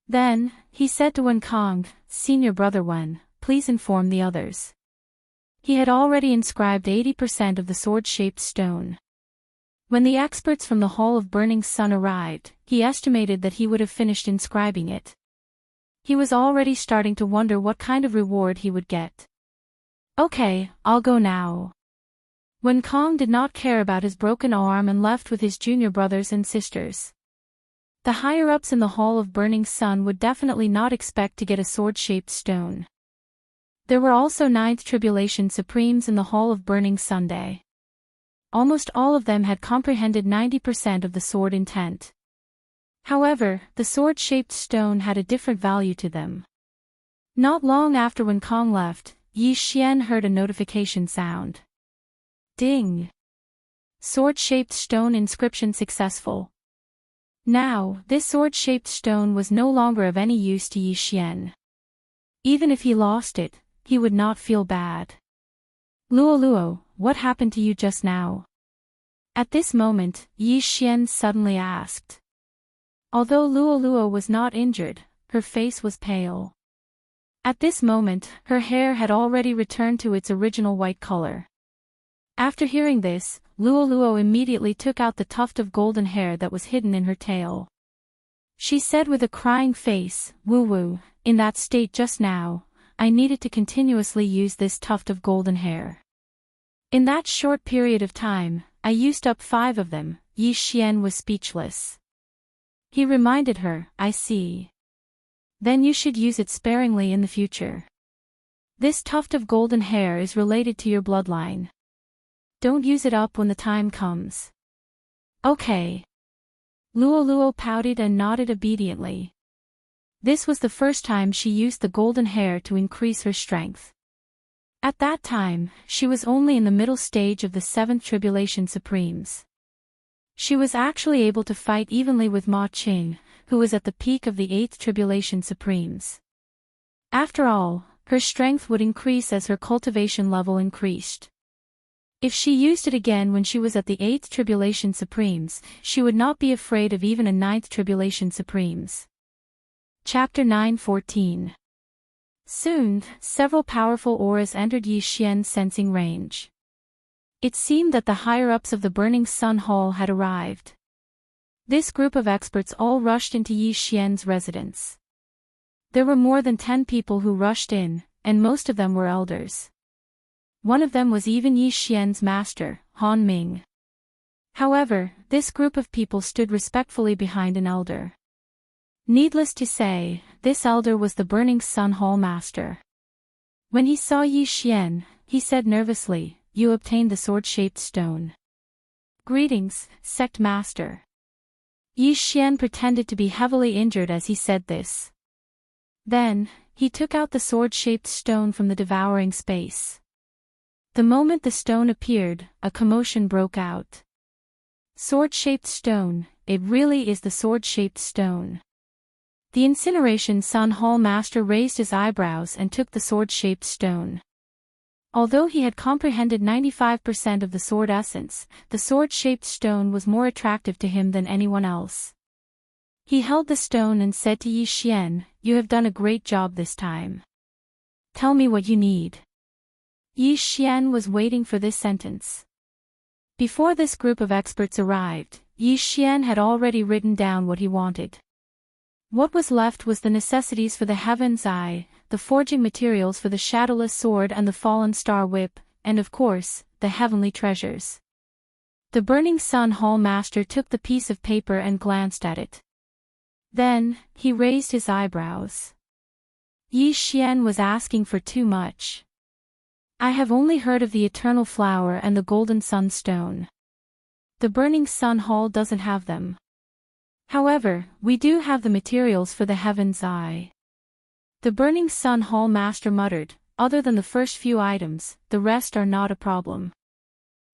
Then, he said to Wen Kong, Senior Brother Wen, please inform the others. He had already inscribed 80% of the sword-shaped stone. When the experts from the Hall of Burning Sun arrived, he estimated that he would have finished inscribing it. He was already starting to wonder what kind of reward he would get. Okay, I'll go now. Wen Kong did not care about his broken arm and left with his junior brothers and sisters. The higher-ups in the Hall of Burning Sun would definitely not expect to get a sword-shaped stone. There were also Ninth Tribulation Supremes in the Hall of Burning Sunday. Almost all of them had comprehended 90% of the sword intent. However, the sword-shaped stone had a different value to them. Not long after Wen Kong left, Yi Xian heard a notification sound. Ding! Sword-shaped stone inscription successful. Now, this sword-shaped stone was no longer of any use to Yi Xian. Even if he lost it, he would not feel bad. Luo Luo, what happened to you just now? At this moment, Yi Xian suddenly asked. Although Luo Luo was not injured, her face was pale. At this moment, her hair had already returned to its original white color. After hearing this, Luo Luo immediately took out the tuft of golden hair that was hidden in her tail. She said with a crying face, "Woo woo, in that state just now, I needed to continuously use this tuft of golden hair. In that short period of time, I used up 5 of them." Yi Xian was speechless. He reminded her, "I see. Then you should use it sparingly in the future. This tuft of golden hair is related to your bloodline. Don't use it up when the time comes." "Okay." Luo Luo pouted and nodded obediently. This was the first time she used the golden hair to increase her strength. At that time, she was only in the middle stage of the 7th Tribulation Supremes. She was actually able to fight evenly with Ma Qing, who was at the peak of the 8th Tribulation Supremes. After all, her strength would increase as her cultivation level increased. If she used it again when she was at the 8th Tribulation Supremes, she would not be afraid of even a 9th Tribulation Supremes. Chapter 9:14. Soon, several powerful auras entered Yi Xian's sensing range. It seemed that the higher-ups of the Burning Sun Hall had arrived. This group of experts all rushed into Yi Xian's residence. There were more than 10 people who rushed in, and most of them were elders. One of them was even Yi Xian's master, Han Ming. However, this group of people stood respectfully behind an elder. Needless to say, this elder was the Burning Sun Hall master. When he saw Yi Xian, he said nervously, "You obtained the sword-shaped stone." "Greetings, sect master." Yi Xian pretended to be heavily injured as he said this. Then, he took out the sword-shaped stone from the devouring space. The moment the stone appeared, a commotion broke out. Sword-shaped stone, it really is the sword-shaped stone. The Incineration Sun Hall master raised his eyebrows and took the sword-shaped stone. Although he had comprehended 95% of the sword essence, the sword-shaped stone was more attractive to him than anyone else. He held the stone and said to Yi Xian, "You have done a great job this time. Tell me what you need." Yi Xian was waiting for this sentence. Before this group of experts arrived, Yi Xian had already written down what he wanted. What was left was the necessities for the Heaven's Eye, the forging materials for the Shadowless Sword and the Fallen Star Whip, and of course, the heavenly treasures. The Burning Sun Hall master took the piece of paper and glanced at it. Then, he raised his eyebrows. Yi Xian was asking for too much. "I have only heard of the Eternal Flower and the Golden Sunstone. The Burning Sun Hall doesn't have them. However, we do have the materials for the Heaven's Eye." The Burning Sun Hall master muttered, "Other than the first few items, the rest are not a problem."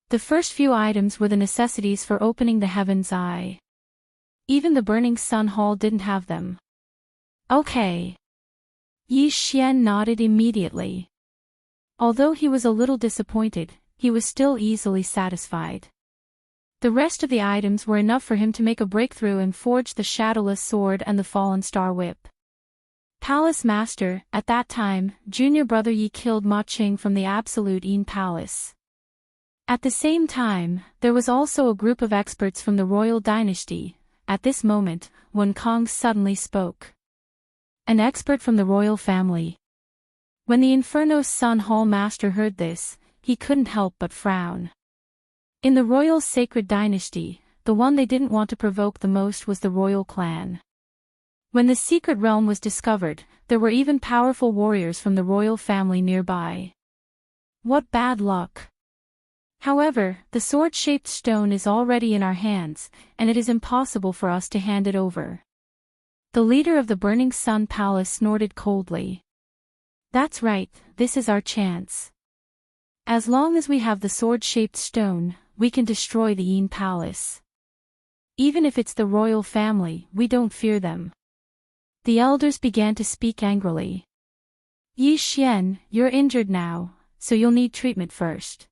The first few items were the necessities for opening the Heaven's Eye. Even the Burning Sun Hall didn't have them. "Okay." Yi Xian nodded immediately. Although he was a little disappointed, he was still easily satisfied. The rest of the items were enough for him to make a breakthrough and forge the Shadowless Sword and the Fallen Star Whip. Palace Master, at that time, junior brother Yi killed Ma Qing from the Absolute Yin Palace. At the same time, there was also a group of experts from the royal dynasty. At this moment, Wen Kong suddenly spoke. An expert from the royal family. When the Inferno Sun Hall master heard this, he couldn't help but frown. In the royal sacred dynasty, the one they didn't want to provoke the most was the royal clan. When the secret realm was discovered, there were even powerful warriors from the royal family nearby. What bad luck! However, the sword-shaped stone is already in our hands, and it is impossible for us to hand it over. The leader of the Burning Sun Palace snorted coldly. "That's right, this is our chance. As long as we have the sword-shaped stone, we can destroy the Yin Palace." Even if it's the royal family, we don't fear them. The elders began to speak angrily. Yi Xian, you're injured now, so you'll need treatment first.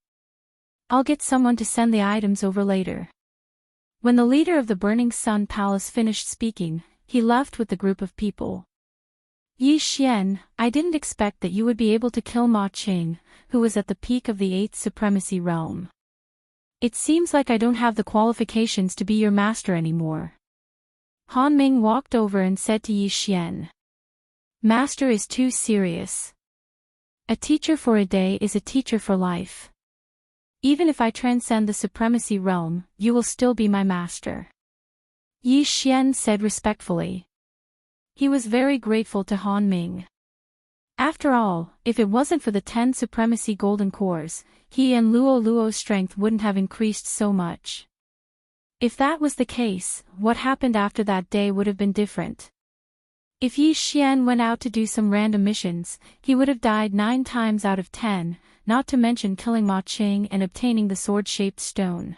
I'll get someone to send the items over later. When the leader of the Burning Sun Palace finished speaking, he left with the group of people. Yi Xian, I didn't expect that you would be able to kill Ma Qing, who was at the peak of the 8th Supremacy Realm. It seems like I don't have the qualifications to be your master anymore. Han Ming walked over and said to Yi Xian. Master is too serious. A teacher for a day is a teacher for life. Even if I transcend the Supremacy Realm, you will still be my master. Yi Xian said respectfully. He was very grateful to Han Ming. After all, if it wasn't for the 10 Supremacy Golden Cores, he and Luo's strength wouldn't have increased so much. If that was the case, what happened after that day would have been different. If Yi Xian went out to do some random missions, he would have died 9 times out of 10, not to mention killing Ma Qing and obtaining the sword-shaped stone.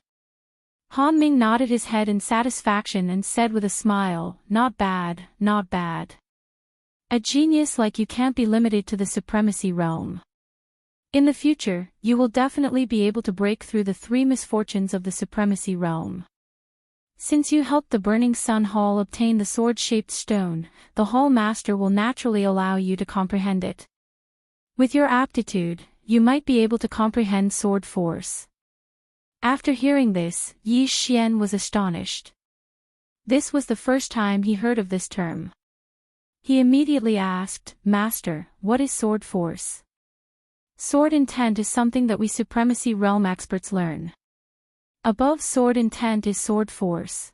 Han Ming nodded his head in satisfaction and said with a smile, not bad, not bad. A genius like you can't be limited to the Supremacy Realm. In the future, you will definitely be able to break through the 3 misfortunes of the Supremacy Realm. Since you helped the Burning Sun Hall obtain the sword-shaped stone, the Hall Master will naturally allow you to comprehend it. With your aptitude, you might be able to comprehend sword force. After hearing this, Yi Xian was astonished. This was the first time he heard of this term. He immediately asked, Master, what is sword force? Sword intent is something that we Supremacy Realm experts learn. Above sword intent is sword force.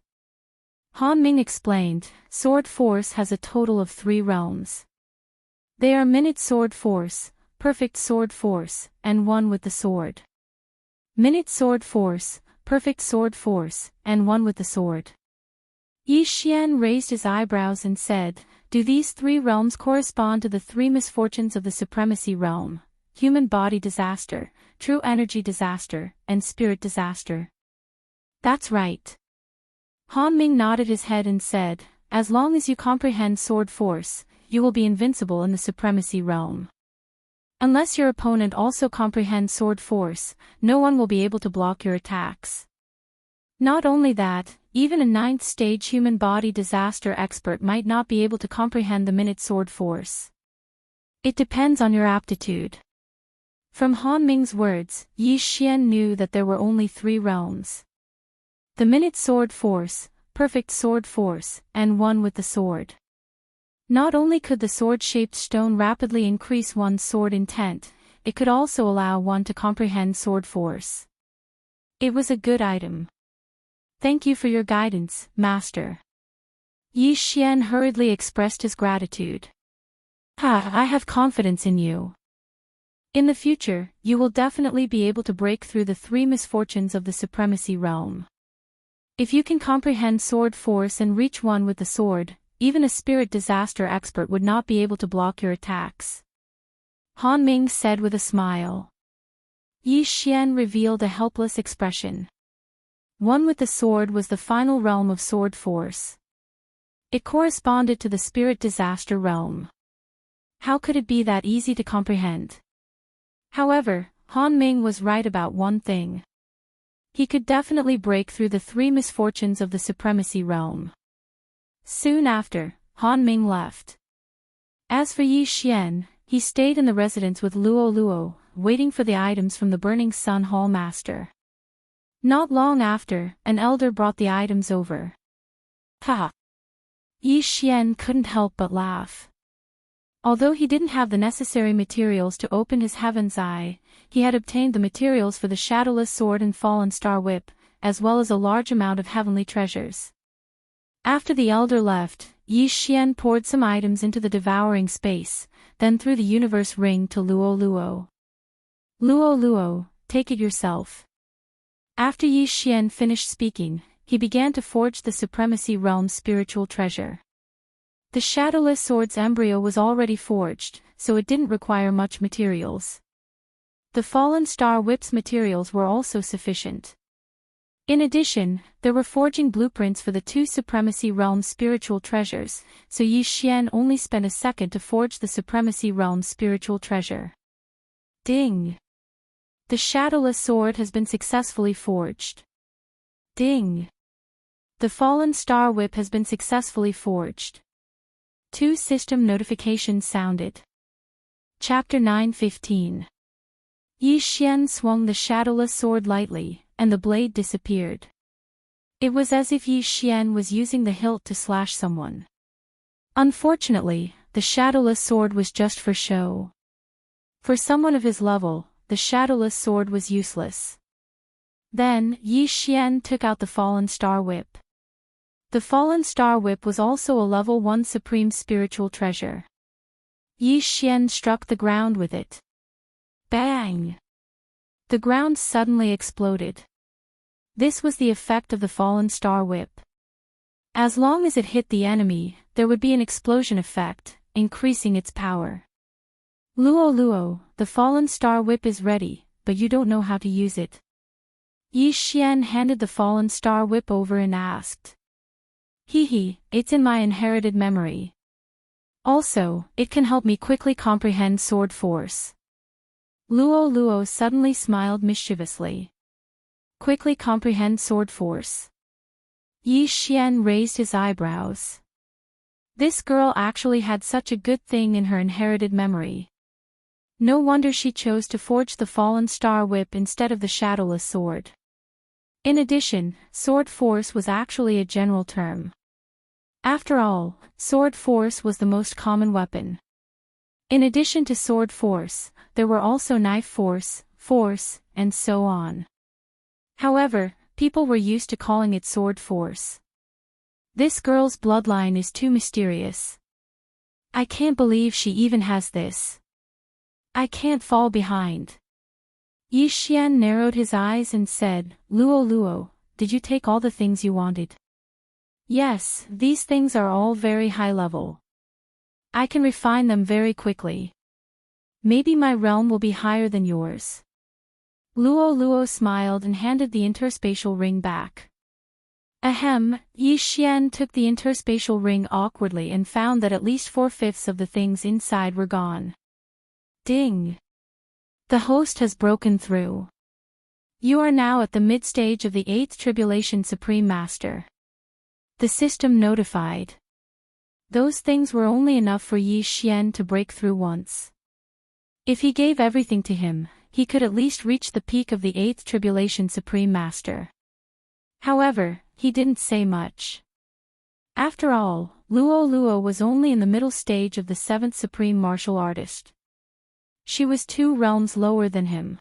Han Ming explained, sword force has a total of 3 realms. They are minute sword force, perfect sword force, and one with the sword. Minute sword force, perfect sword force, and one with the sword. Yi Xian raised his eyebrows and said, do these 3 realms correspond to the 3 misfortunes of the Supremacy Realm, human body disaster, true energy disaster, and spirit disaster? That's right. Han Ming nodded his head and said, as long as you comprehend sword force, you will be invincible in the Supremacy Realm. Unless your opponent also comprehends sword force, no one will be able to block your attacks. Not only that, even a 9th stage human body disaster expert might not be able to comprehend the minute sword force. It depends on your aptitude. From Han Ming's words, Yi Xian knew that there were only 3 realms. The minute sword force, perfect sword force, and one with the sword. Not only could the sword-shaped stone rapidly increase one's sword intent, it could also allow one to comprehend sword force. It was a good item. Thank you for your guidance, Master. Yi Xian hurriedly expressed his gratitude. I have confidence in you. In the future, you will definitely be able to break through the 3 misfortunes of the Supremacy Realm. If you can comprehend sword force and reach one with the sword, even a spirit disaster expert would not be able to block your attacks. Han Ming said with a smile. Yi Xian revealed a helpless expression. One with the sword was the final realm of sword force. It corresponded to the spirit disaster realm. How could it be that easy to comprehend? However, Han Ming was right about one thing. He could definitely break through the 3 misfortunes of the Supremacy Realm. Soon after, Han Ming left. As for Yi Xian, he stayed in the residence with Luo, waiting for the items from the Burning Sun Hall Master. Not long after, an elder brought the items over. Ha! Yi Xian couldn't help but laugh. Although he didn't have the necessary materials to open his Heaven's Eye, he had obtained the materials for the Shadowless Sword and Fallen Star Whip, as well as a large amount of heavenly treasures. After the elder left, Yi Xian poured some items into the devouring space, then threw the universe ring to Luo. Luo, take it yourself. After Yi Xian finished speaking, he began to forge the Supremacy Realm's spiritual treasure. The Shadowless Sword's embryo was already forged, so it didn't require much materials. The Fallen Star Whip's materials were also sufficient. In addition, there were forging blueprints for the 2 Supremacy Realm spiritual treasures, so Yi Xian only spent a second to forge the Supremacy Realm spiritual treasure. Ding! The Shadowless Sword has been successfully forged. Ding! The Fallen Star Whip has been successfully forged. 2 system notifications sounded. Chapter 9:15. Yi Xian swung the Shadowless Sword lightly, and the blade disappeared. It was as if Yi Xian was using the hilt to slash someone. Unfortunately, the Shadowless Sword was just for show. For someone of his level, the Shadowless Sword was useless. Then, Yi Xian took out the Fallen Star Whip. The Fallen Star Whip was also a level 1 supreme spiritual treasure. Yi Xian struck the ground with it. Bang! The ground suddenly exploded. This was the effect of the Fallen Star Whip. As long as it hit the enemy, there would be an explosion effect, increasing its power. Luo, the Fallen Star Whip is ready, but you don't know how to use it. Yi Xian handed the Fallen Star Whip over and asked. It's in my inherited memory. Also, it can help me quickly comprehend sword force. Luo suddenly smiled mischievously. Quickly comprehend sword force. Yi Xian raised his eyebrows. This girl actually had such a good thing in her inherited memory. No wonder she chose to forge the Fallen Star Whip instead of the Shadowless Sword. In addition, sword force was actually a general term. After all, sword force was the most common weapon. In addition to sword force, there were also knife force, and so on. However, people were used to calling it sword force. This girl's bloodline is too mysterious. I can't believe she even has this. I can't fall behind. Yi Xian narrowed his eyes and said, Luo, did you take all the things you wanted? Yes, these things are all very high level. I can refine them very quickly. Maybe my realm will be higher than yours. Luo smiled and handed the interspatial ring back. Ahem, Yi Xian took the interspatial ring awkwardly and found that at least 4/5 of the things inside were gone. Ding! The host has broken through. You are now at the mid-stage of the 8th Tribulation Supreme Master. The system notified. Those things were only enough for Yi Xian to break through once. If he gave everything to him, he could at least reach the peak of the 8th Tribulation Supreme Master. However, he didn't say much. After all, Luo was only in the middle stage of the 7th Supreme Martial Artist. She was 2 realms lower than him.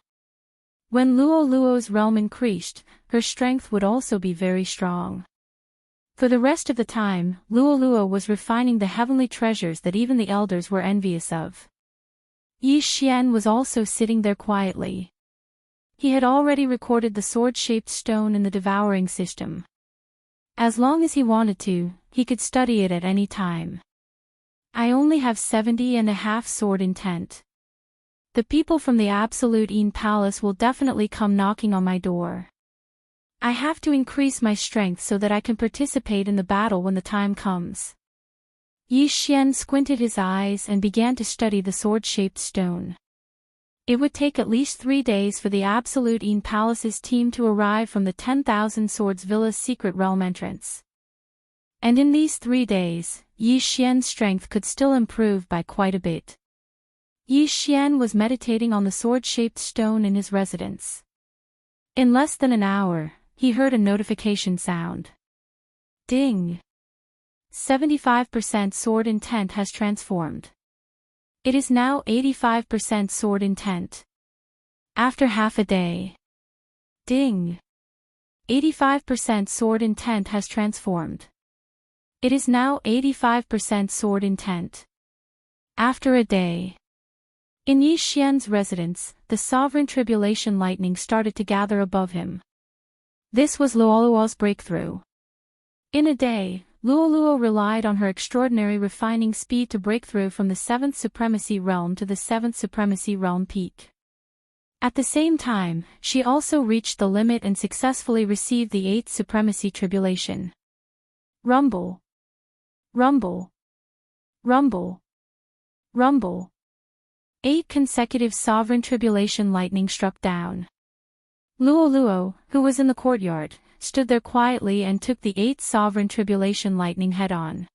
When Luo's realm increased, her strength would also be very strong. For the rest of the time, Luo was refining the heavenly treasures that even the elders were envious of. Yi Xian was also sitting there quietly. He had already recorded the sword-shaped stone in the devouring system. As long as he wanted to, he could study it at any time. I only have 70.5 sword intent. The people from the Absolute Een Palace will definitely come knocking on my door. I have to increase my strength so that I can participate in the battle when the time comes. Yi Xian squinted his eyes and began to study the sword-shaped stone. It would take at least 3 days for the Absolute Een Palace's team to arrive from the 10,000 Swords Villa's secret realm entrance. And in these 3 days, Yi Xian's strength could still improve by quite a bit. Yi Xian was meditating on the sword-shaped stone in his residence. In less than an hour, he heard a notification sound. Ding! 75% sword intent has transformed. It is now 85% sword intent. After half a day. Ding! 85% sword intent has transformed. It is now 85% sword intent. After a day. In Yi Xian's residence, the sovereign tribulation lightning started to gather above him. This was Luo's breakthrough. In a day, Luo relied on her extraordinary refining speed to break through from the 7th Supremacy Realm to the 7th Supremacy Realm peak. At the same time, she also reached the limit and successfully received the 8th Supremacy Tribulation. Rumble. Rumble. Rumble. Rumble. 8 consecutive sovereign tribulation lightning struck down. Luo, who was in the courtyard, stood there quietly and took the 8th sovereign tribulation lightning head-on.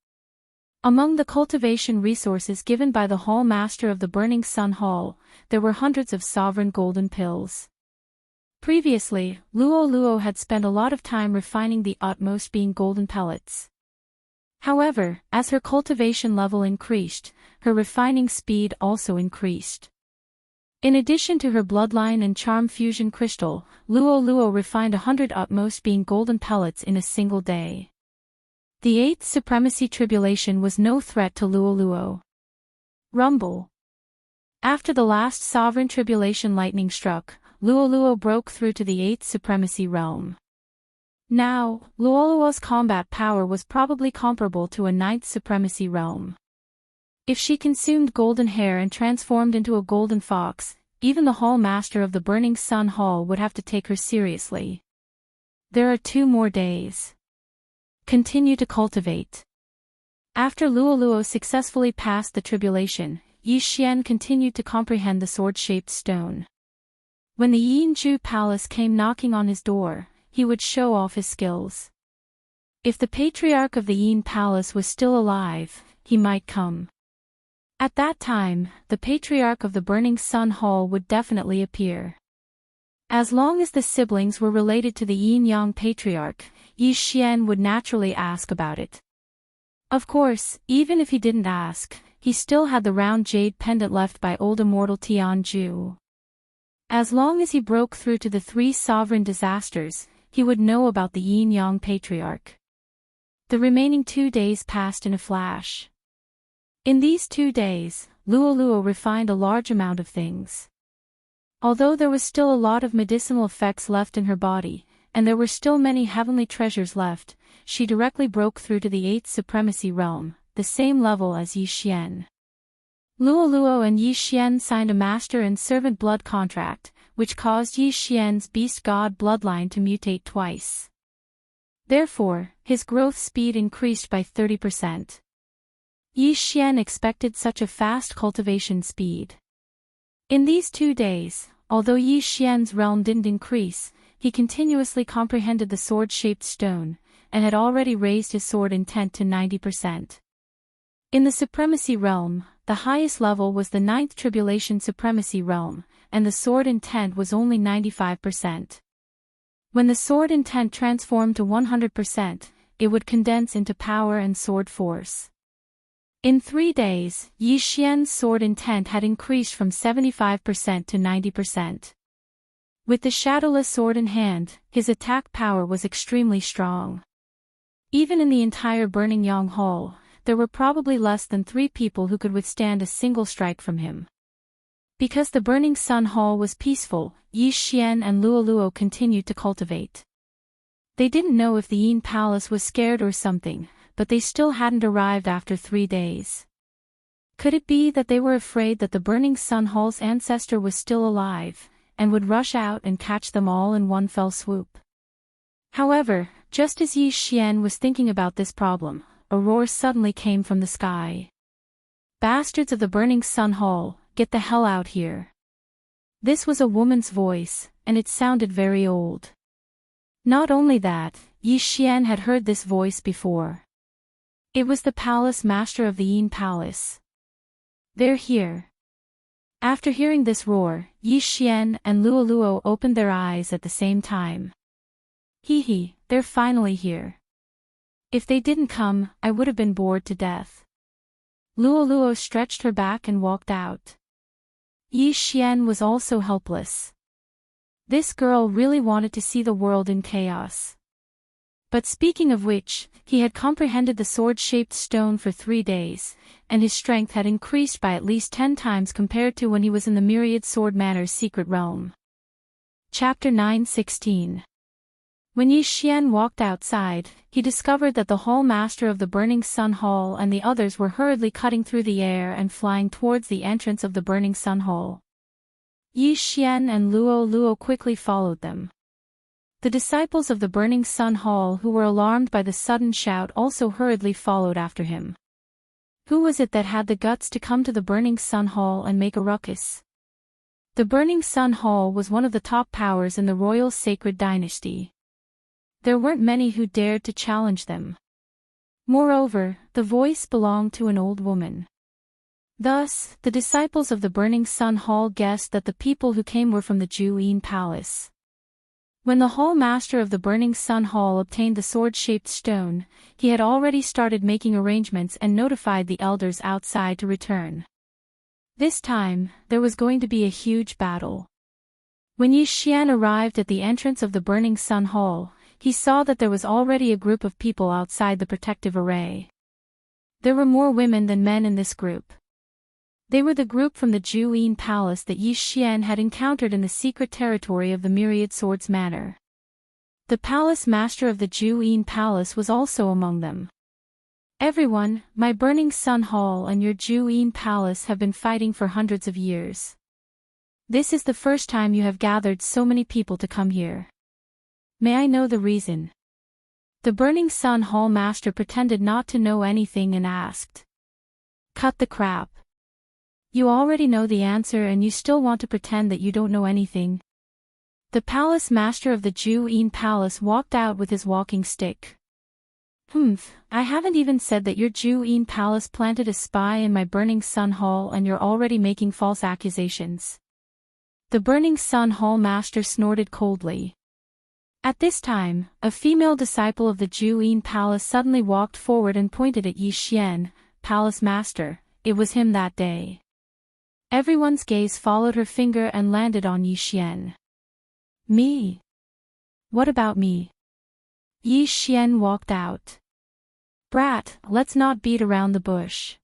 Among the cultivation resources given by the Hall Master of the Burning Sun Hall, there were hundreds of sovereign golden pills. Previously, Luo had spent a lot of time refining the utmost being golden pellets. However, as her cultivation level increased, her refining speed also increased. In addition to her bloodline and charm fusion crystal, Luo refined 100 utmost being golden pellets in a single day. The 8th Supremacy Tribulation was no threat to Luo. Rumble. After the last Sovereign Tribulation lightning struck, Luo broke through to the 8th Supremacy realm. Now, Luo's combat power was probably comparable to a 9th Supremacy realm. If she consumed golden hair and transformed into a golden fox, even the Hall Master of the Burning Sun Hall would have to take her seriously. There are 2 more days. Continue to cultivate. After Luo successfully passed the tribulation, Yi Xian continued to comprehend the sword-shaped stone. When the Yinju Palace came knocking on his door, he would show off his skills. If the Patriarch of the Yin Palace was still alive, he might come. At that time, the Patriarch of the Burning Sun Hall would definitely appear. As long as the siblings were related to the Yin-Yang Patriarch, Yi Xian would naturally ask about it. Of course, even if he didn't ask, he still had the round jade pendant left by old immortal Tianju. As long as he broke through to the 3 sovereign disasters, he would know about the Yin-Yang Patriarch. The remaining 2 days passed in a flash. In these 2 days, Luo refined a large amount of things. Although there was still a lot of medicinal effects left in her body, and there were still many heavenly treasures left, she directly broke through to the 8th Supremacy realm, the same level as Yi Xian. Luo and Yi Xian signed a master and servant blood contract, which caused Yi Xian's beast god bloodline to mutate twice. Therefore, his growth speed increased by 30%. Yi Xian expected such a fast cultivation speed. In these 2 days, although Yi Xian's realm didn't increase, he continuously comprehended the sword-shaped stone, and had already raised his sword intent to 90%. In the Supremacy realm, the highest level was the 9th Tribulation Supremacy realm, and the sword intent was only 95%. When the sword intent transformed to 100%, it would condense into power and sword force. In 3 days, Yi Xian's sword intent had increased from 75% to 90%. With the shadowless sword in hand, his attack power was extremely strong. Even in the entire Burning Yang Hall, there were probably less than 3 people who could withstand a single strike from him. Because the Burning Sun Hall was peaceful, Yi Xian and Luo continued to cultivate. They didn't know if the Yin Palace was scared or something, but they still hadn't arrived after 3 days. Could it be that they were afraid that the Burning Sun Hall's ancestor was still alive, and would rush out and catch them all in one fell swoop? However, just as Yi Xian was thinking about this problem, a roar suddenly came from the sky. "Bastards of the Burning Sun Hall, get the hell out here." This was a woman's voice, and it sounded very old. Not only that, Yi Xian had heard this voice before. It was the palace master of the Yin Palace. "They're here." After hearing this roar, Yi Xian and Luo opened their eyes at the same time. Hee, they're finally here. If they didn't come, I would have been bored to death. Luo stretched her back and walked out. Yi Xian was also helpless. This girl really wanted to see the world in chaos. But speaking of which, he had comprehended the sword-shaped stone for 3 days, and his strength had increased by at least 10 times compared to when he was in the Myriad Sword Manor's secret realm. Chapter 9:16. When Yi Xian walked outside, he discovered that the Hall Master of the Burning Sun Hall and the others were hurriedly cutting through the air and flying towards the entrance of the Burning Sun Hall. Yi Xian and Luo Luo quickly followed them. The disciples of the Burning Sun Hall who were alarmed by the sudden shout also hurriedly followed after him. Who was it that had the guts to come to the Burning Sun Hall and make a ruckus? The Burning Sun Hall was one of the top powers in the royal sacred dynasty. There weren't many who dared to challenge them. Moreover, the voice belonged to an old woman. Thus, the disciples of the Burning Sun Hall guessed that the people who came were from the Juyin Palace. When the Hall Master of the Burning Sun Hall obtained the sword-shaped stone, he had already started making arrangements and notified the elders outside to return. This time, there was going to be a huge battle. When Yi Xian arrived at the entrance of the Burning Sun Hall, he saw that there was already a group of people outside the protective array. There were more women than men in this group. They were the group from the Juyin Palace that Yi Xian had encountered in the secret territory of the Myriad Swords Manor. The palace master of the Juyin Palace was also among them. Everyone, my Burning Sun Hall and your Juyin Palace have been fighting for hundreds of years. This is the first time you have gathered so many people to come here. May I know the reason? The Burning Sun Hall master pretended not to know anything and asked. Cut the crap. You already know the answer and you still want to pretend that you don't know anything. The palace master of the Juyin Palace walked out with his walking stick. I haven't even said that your Juyin Palace planted a spy in my Burning Sun Hall and you're already making false accusations. The Burning Sun Hall master snorted coldly. At this time, a female disciple of the Juyin Palace suddenly walked forward and pointed at Yi Xian, Palace Master. It was him that day. Everyone's gaze followed her finger and landed on Yi Xian. Me? What about me? Yi Xian walked out. Brat, let's not beat around the bush.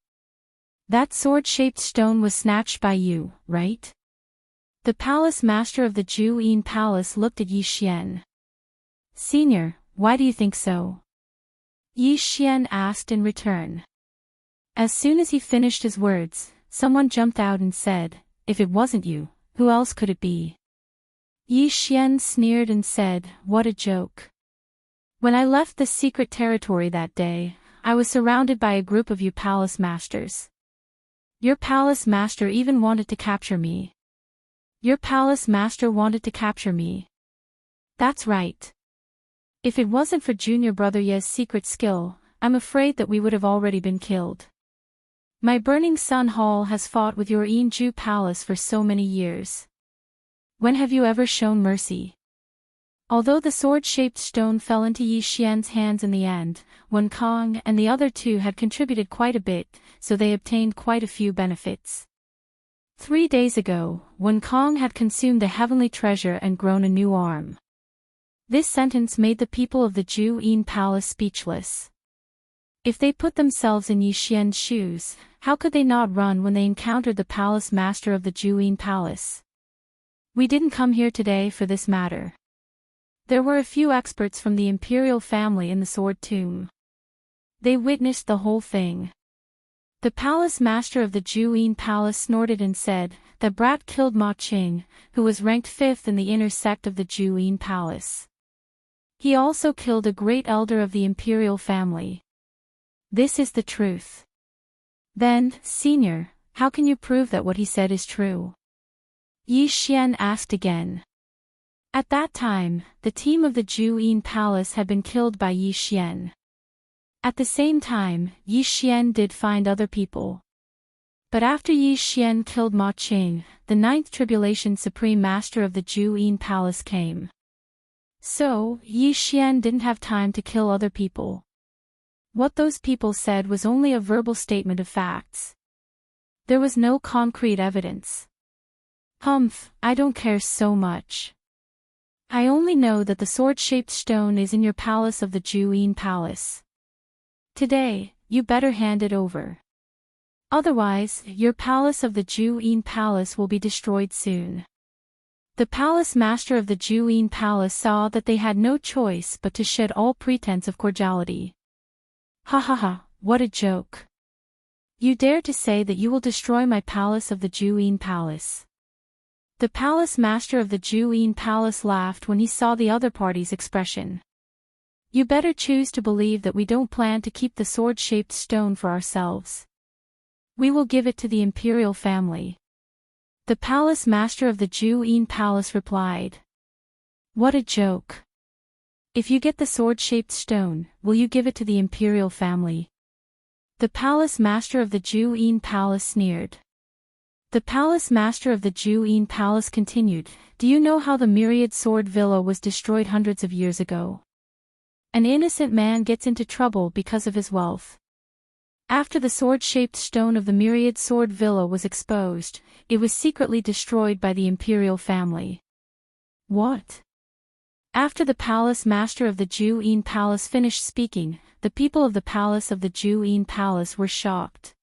That sword-shaped stone was snatched by you, right? The palace master of the Juyin Palace looked at Yi Xian. Senior, why do you think so? Yi Xian asked in return. As soon as he finished his words, someone jumped out and said, if it wasn't you, who else could it be? Yi Xian sneered and said, what a joke. When I left the secret territory that day, I was surrounded by a group of you palace masters. Your palace master even wanted to capture me. Your palace master wanted to capture me. That's right. If it wasn't for junior brother Ye's secret skill, I'm afraid that we would have already been killed. My Burning Sun Hall has fought with your Yinju Palace for so many years. When have you ever shown mercy? Although the sword-shaped stone fell into Yi Xian's hands in the end, Wen Kong and the other two had contributed quite a bit, so they obtained quite a few benefits. 3 days ago, Wen Kong had consumed the heavenly treasure and grown a new arm. This sentence made the people of the Juyin Palace speechless. If they put themselves in Yi Xian's shoes, how could they not run when they encountered the palace master of the Juyin Palace? We didn't come here today for this matter. There were a few experts from the imperial family in the sword tomb. They witnessed the whole thing. The palace master of the Juyin Palace snorted and said that Brat killed Ma Qing, who was ranked 5th in the inner sect of the Juyin Palace. He also killed a great elder of the imperial family. This is the truth. Then, senior, how can you prove that what he said is true? Yi Xian asked again. At that time, the team of the Juyin Palace had been killed by Yi Xian. At the same time, Yi Xian did find other people. But after Yi Xian killed Ma Qing, the 9th Tribulation Supreme Master of the Juyin Palace came. So, Yi Xian didn't have time to kill other people. What those people said was only a verbal statement of facts. There was no concrete evidence. I don't care so much. I only know that the sword-shaped stone is in your palace of the Juyin Palace. Today, you better hand it over. Otherwise, your palace of the Juyin Palace will be destroyed soon. The palace master of the Juyin Palace saw that they had no choice but to shed all pretense of cordiality. Ha ha ha, what a joke. You dare to say that you will destroy my palace of the Juyin Palace. The palace master of the Juin Palace laughed when he saw the other party's expression. You better choose to believe that we don't plan to keep the sword-shaped stone for ourselves. We will give it to the imperial family. The palace master of the Juin Palace replied. What a joke. If you get the sword-shaped stone, will you give it to the imperial family? The palace master of the Juin Palace sneered. The palace master of the Juin Palace continued, do you know how the Myriad Sword Villa was destroyed hundreds of years ago? An innocent man gets into trouble because of his wealth. After the sword-shaped stone of the Myriad Sword Villa was exposed, it was secretly destroyed by the imperial family. What? After the palace master of the Juin Palace finished speaking, the people of the palace of the Juin Palace were shocked.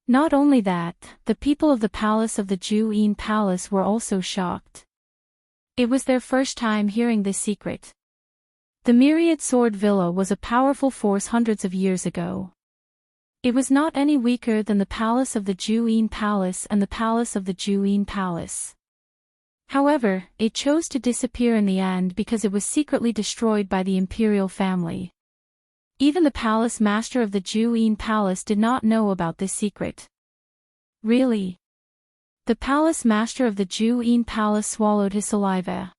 Not only that, the people of the palace of the Juin Palace were also shocked. It was their first time hearing this secret. The Myriad Sword Villa was a powerful force hundreds of years ago. It was not any weaker than the palace of the Juin Palace and the palace of the Juin Palace. However, it chose to disappear in the end because it was secretly destroyed by the imperial family. Even the palace master of the Juin Palace did not know about this secret. Really? The palace master of the Juin Palace swallowed his saliva.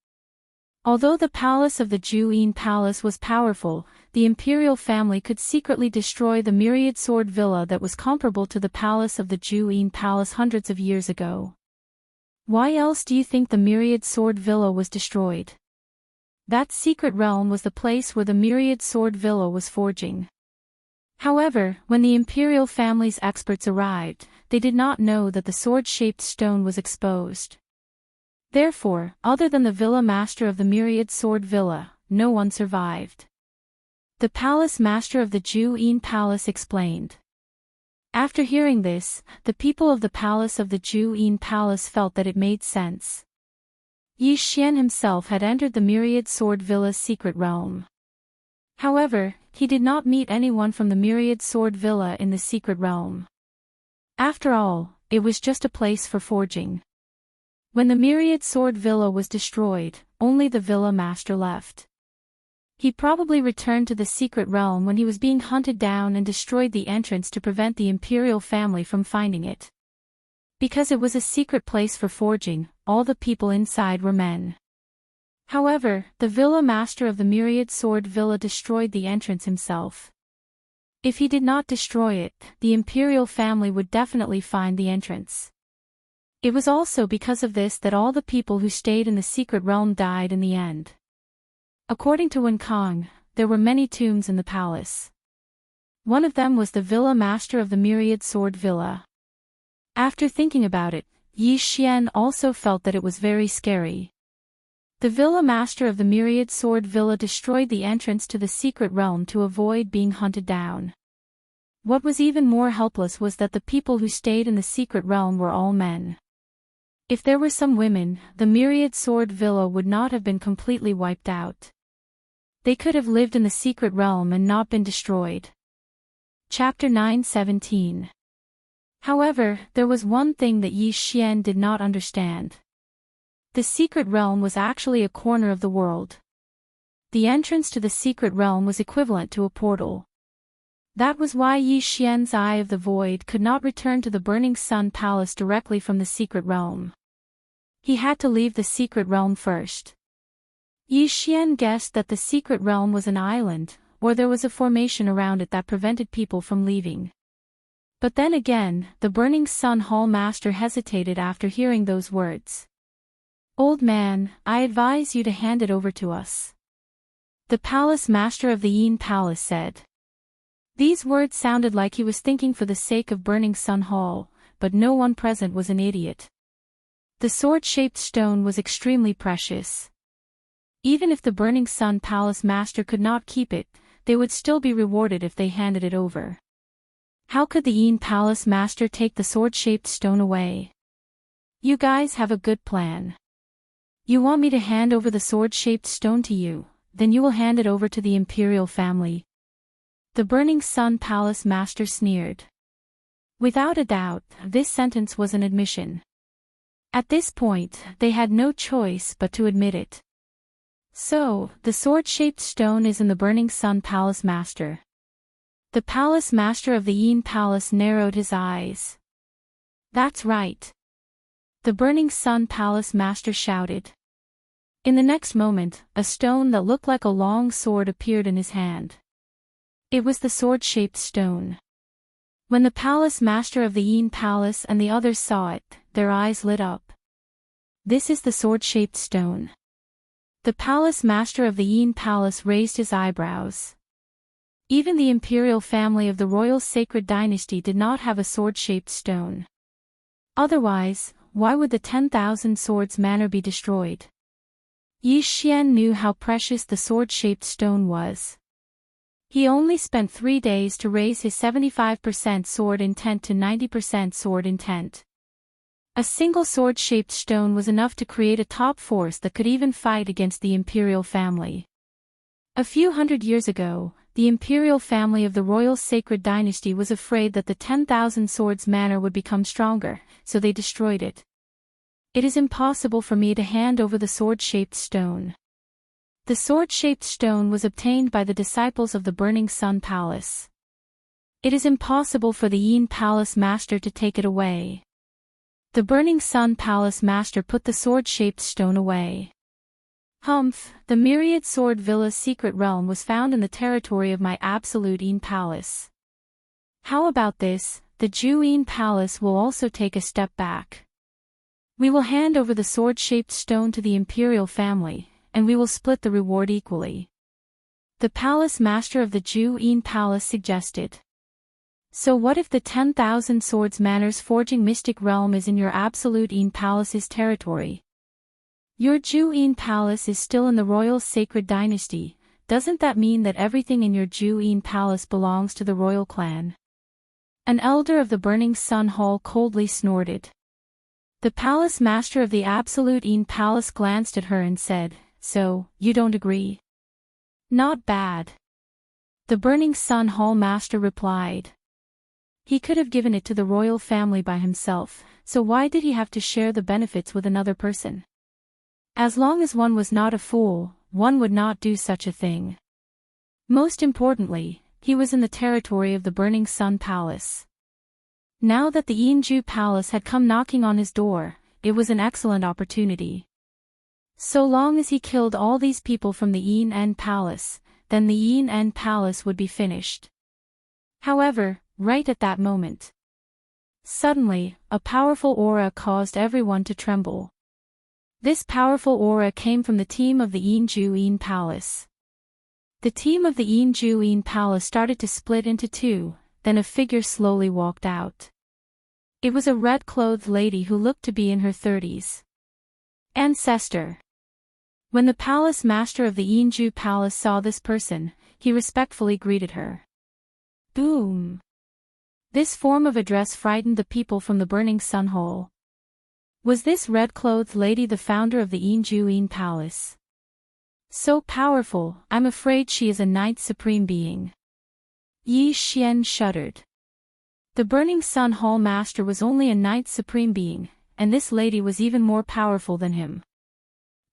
Although the palace of the Juin Palace was powerful, the imperial family could secretly destroy the Myriad Sword Villa that was comparable to the palace of the Juin Palace hundreds of years ago. Why else do you think the Myriad Sword Villa was destroyed? That secret realm was the place where the Myriad Sword Villa was forging. However, when the imperial family's experts arrived, they did not know that the sword-shaped stone was exposed. Therefore, other than the villa master of the Myriad Sword Villa, no one survived. The palace master of the Juin Palace explained. After hearing this, the people of the palace of the Juin Palace felt that it made sense. Yi Xian himself had entered the Myriad Sword Villa's secret realm. However, he did not meet anyone from the Myriad Sword Villa in the secret realm. After all, it was just a place for forging. When the Myriad Sword Villa was destroyed, only the villa master left. He probably returned to the secret realm when he was being hunted down and destroyed the entrance to prevent the imperial family from finding it. Because it was a secret place for forging, all the people inside were men. However, the villa master of the Myriad Sword Villa destroyed the entrance himself. If he did not destroy it, the imperial family would definitely find the entrance. It was also because of this that all the people who stayed in the secret realm died in the end. According to Wen Kong, there were many tombs in the palace. One of them was the villa master of the Myriad Sword Villa. After thinking about it, Yi Xian also felt that it was very scary. The villa master of the Myriad Sword Villa destroyed the entrance to the secret realm to avoid being hunted down. What was even more helpless was that the people who stayed in the secret realm were all men. If there were some women, the Myriad Sword Villa would not have been completely wiped out. They could have lived in the secret realm and not been destroyed. Chapter 9:17. However, there was one thing that Yi Xian did not understand. The secret realm was actually a corner of the world. The entrance to the secret realm was equivalent to a portal. That was why Yi Xian's Eye of the Void could not return to the Burning Sun Palace directly from the secret realm. He had to leave the secret realm first. Yi Xian guessed that the secret realm was an island, or there was a formation around it that prevented people from leaving. But then again, the Burning Sun Hall Master hesitated after hearing those words. Old man, I advise you to hand it over to us. The palace master of the Yin Palace said. These words sounded like he was thinking for the sake of Burning Sun Hall, but no one present was an idiot. The sword-shaped stone was extremely precious. Even if the Burning Sun Palace Master could not keep it, they would still be rewarded if they handed it over. How could the Yin Palace Master take the sword-shaped stone away? You guys have a good plan. You want me to hand over the sword-shaped stone to you, then you will hand it over to the imperial family. The Burning Sun Palace Master sneered. Without a doubt, this sentence was an admission. At this point, they had no choice but to admit it. So, the sword-shaped stone is in the Burning Sun Palace Master. The Palace Master of the Yin Palace narrowed his eyes. That's right. The Burning Sun Palace Master shouted. In the next moment, a stone that looked like a long sword appeared in his hand. It was the sword-shaped stone. When the Palace Master of the Yin Palace and the others saw it, their eyes lit up. This is the sword-shaped stone. The Palace Master of the Yin Palace raised his eyebrows. Even the imperial family of the royal sacred dynasty did not have a sword-shaped stone. Otherwise, why would the 10,000 swords manor be destroyed? Yi Xian knew how precious the sword-shaped stone was. He only spent 3 days to raise his 75% sword intent to 90% sword intent. A single sword-shaped stone was enough to create a top force that could even fight against the imperial family. A few hundred years ago, the imperial family of the royal sacred dynasty was afraid that the 10,000 swords manor would become stronger, so they destroyed it. It is impossible for me to hand over the sword-shaped stone. The sword-shaped stone was obtained by the disciples of the Burning Sun Palace. It is impossible for the Yin Palace Master to take it away. The Burning Sun Palace Master put the sword-shaped stone away. Humph, the Myriad Sword Villa's secret realm was found in the territory of my absolute Yin Palace. How about this? The Ju Yin Palace will also take a step back. We will hand over the sword-shaped stone to the imperial family, and we will split the reward equally. The Palace Master of the Ju Yin Palace suggested. So what if the 10,000 swords manor's forging mystic realm is in your absolute Yin Palace's territory? Your Ju Yin Palace is still in the royal sacred dynasty. Doesn't that mean that everything in your Ju Yin Palace belongs to the royal clan? An elder of the Burning Sun Hall coldly snorted. The Palace Master of the Absolute Yin Palace glanced at her and said, "So, you don't agree?" "Not bad." The Burning Sun Hall Master replied. He could have given it to the royal family by himself, so why did he have to share the benefits with another person? As long as one was not a fool, one would not do such a thing. Most importantly, he was in the territory of the Burning Sun Palace. Now that the Yinju Palace had come knocking on his door, it was an excellent opportunity. So long as he killed all these people from the Yin En Palace, then the Yin En Palace would be finished. However, right at that moment, suddenly, a powerful aura caused everyone to tremble. This powerful aura came from the team of the Yinju Yin Palace. The team of the Yinju Yin Palace started to split into two, then a figure slowly walked out. It was a red-clothed lady who looked to be in her 30s. Ancestor. When the Palace Master of the Yinju Palace saw this person, he respectfully greeted her. Boom! This form of address frightened the people from the Burning Sun Hall. Was this red-clothed lady the founder of the Yinju Yin Palace? So powerful, I'm afraid she is a Ninth Supreme Being. Yi Xian shuddered. The Burning Sun Hall Master was only a Ninth Supreme Being, and this lady was even more powerful than him.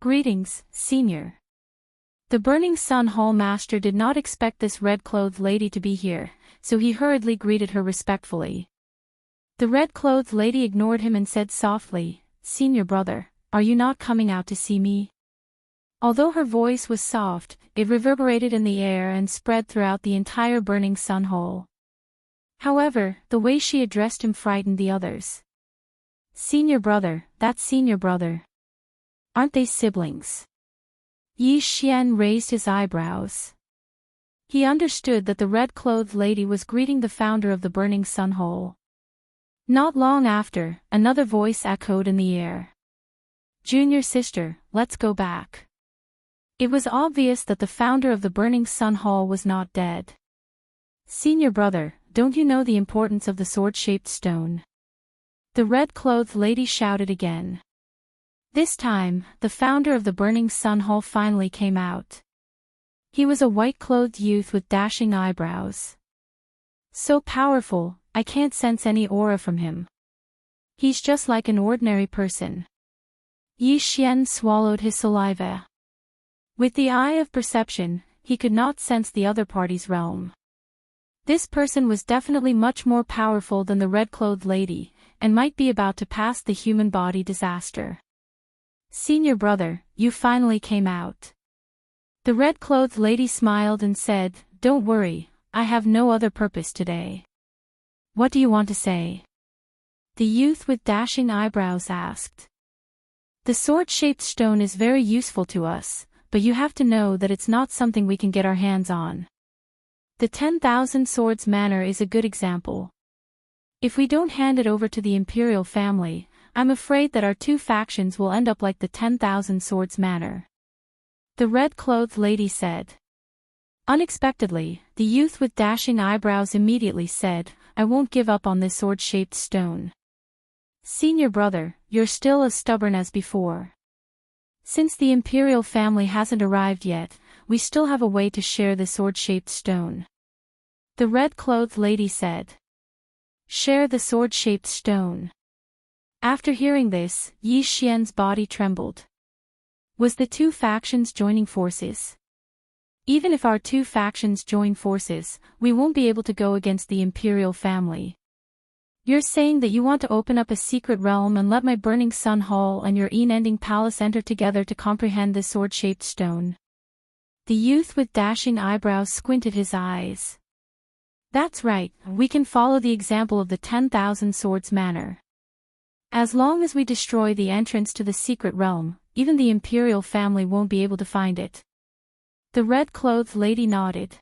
Greetings, Senior. The Burning Sun Hall Master did not expect this red-clothed lady to be here, so he hurriedly greeted her respectfully. The red-clothed lady ignored him and said softly, "Senior brother, are you not coming out to see me?" Although her voice was soft, it reverberated in the air and spread throughout the entire Burning Sun Hall. However, the way she addressed him frightened the others. "Senior brother, that's senior brother. Aren't they siblings?" Yi Xian raised his eyebrows. He understood that the red-clothed lady was greeting the founder of the Burning Sun Hall. Not long after, another voice echoed in the air. "Junior sister, let's go back." It was obvious that the founder of the Burning Sun Hall was not dead. "Senior brother, don't you know the importance of the sword-shaped stone?" The red-clothed lady shouted again. This time, the founder of the Burning Sun Hall finally came out. He was a white-clothed youth with dashing eyebrows. So powerful, I can't sense any aura from him. He's just like an ordinary person. Yi Xian swallowed his saliva. With the eye of perception, he could not sense the other party's realm. This person was definitely much more powerful than the red-clothed lady, and might be about to pass the human body disaster. Senior brother, you finally came out. The red-clothed lady smiled and said, "Don't worry, I have no other purpose today." "What do you want to say?" the youth with dashing eyebrows asked. "The sword-shaped stone is very useful to us, but you have to know that it's not something we can get our hands on. The 10,000 Swords Manor is a good example. If we don't hand it over to the Imperial family, I'm afraid that our two factions will end up like the 10,000 Swords Manor," the red-clothed lady said. Unexpectedly, the youth with dashing eyebrows immediately said, "I won't give up on this sword-shaped stone." "Senior brother, you're still as stubborn as before. Since the Imperial family hasn't arrived yet, we still have a way to share the sword-shaped stone," the red-clothed lady said. "Share the sword-shaped stone." After hearing this, Yi Xian's body trembled. Was the two factions joining forces? Even if our two factions join forces, we won't be able to go against the Imperial family. You're saying that you want to open up a secret realm and let my Burning Sun Hall and your Unending Palace enter together to comprehend this sword-shaped stone? The youth with dashing eyebrows squinted his eyes. "That's right, we can follow the example of the 10,000 Swords Manor. As long as we destroy the entrance to the secret realm, even the Imperial family won't be able to find it." The red-clothed lady nodded.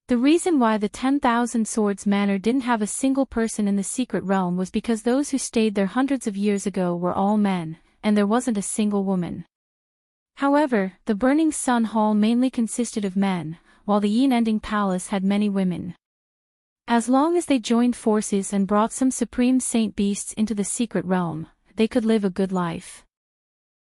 The reason why the 10,000 Swords Manor didn't have a single person in the secret realm was because those who stayed there hundreds of years ago were all men, and there wasn't a single woman. However, the Burning Sun Hall mainly consisted of men, while the Unending Palace had many women. As long as they joined forces and brought some supreme saint beasts into the secret realm, they could live a good life.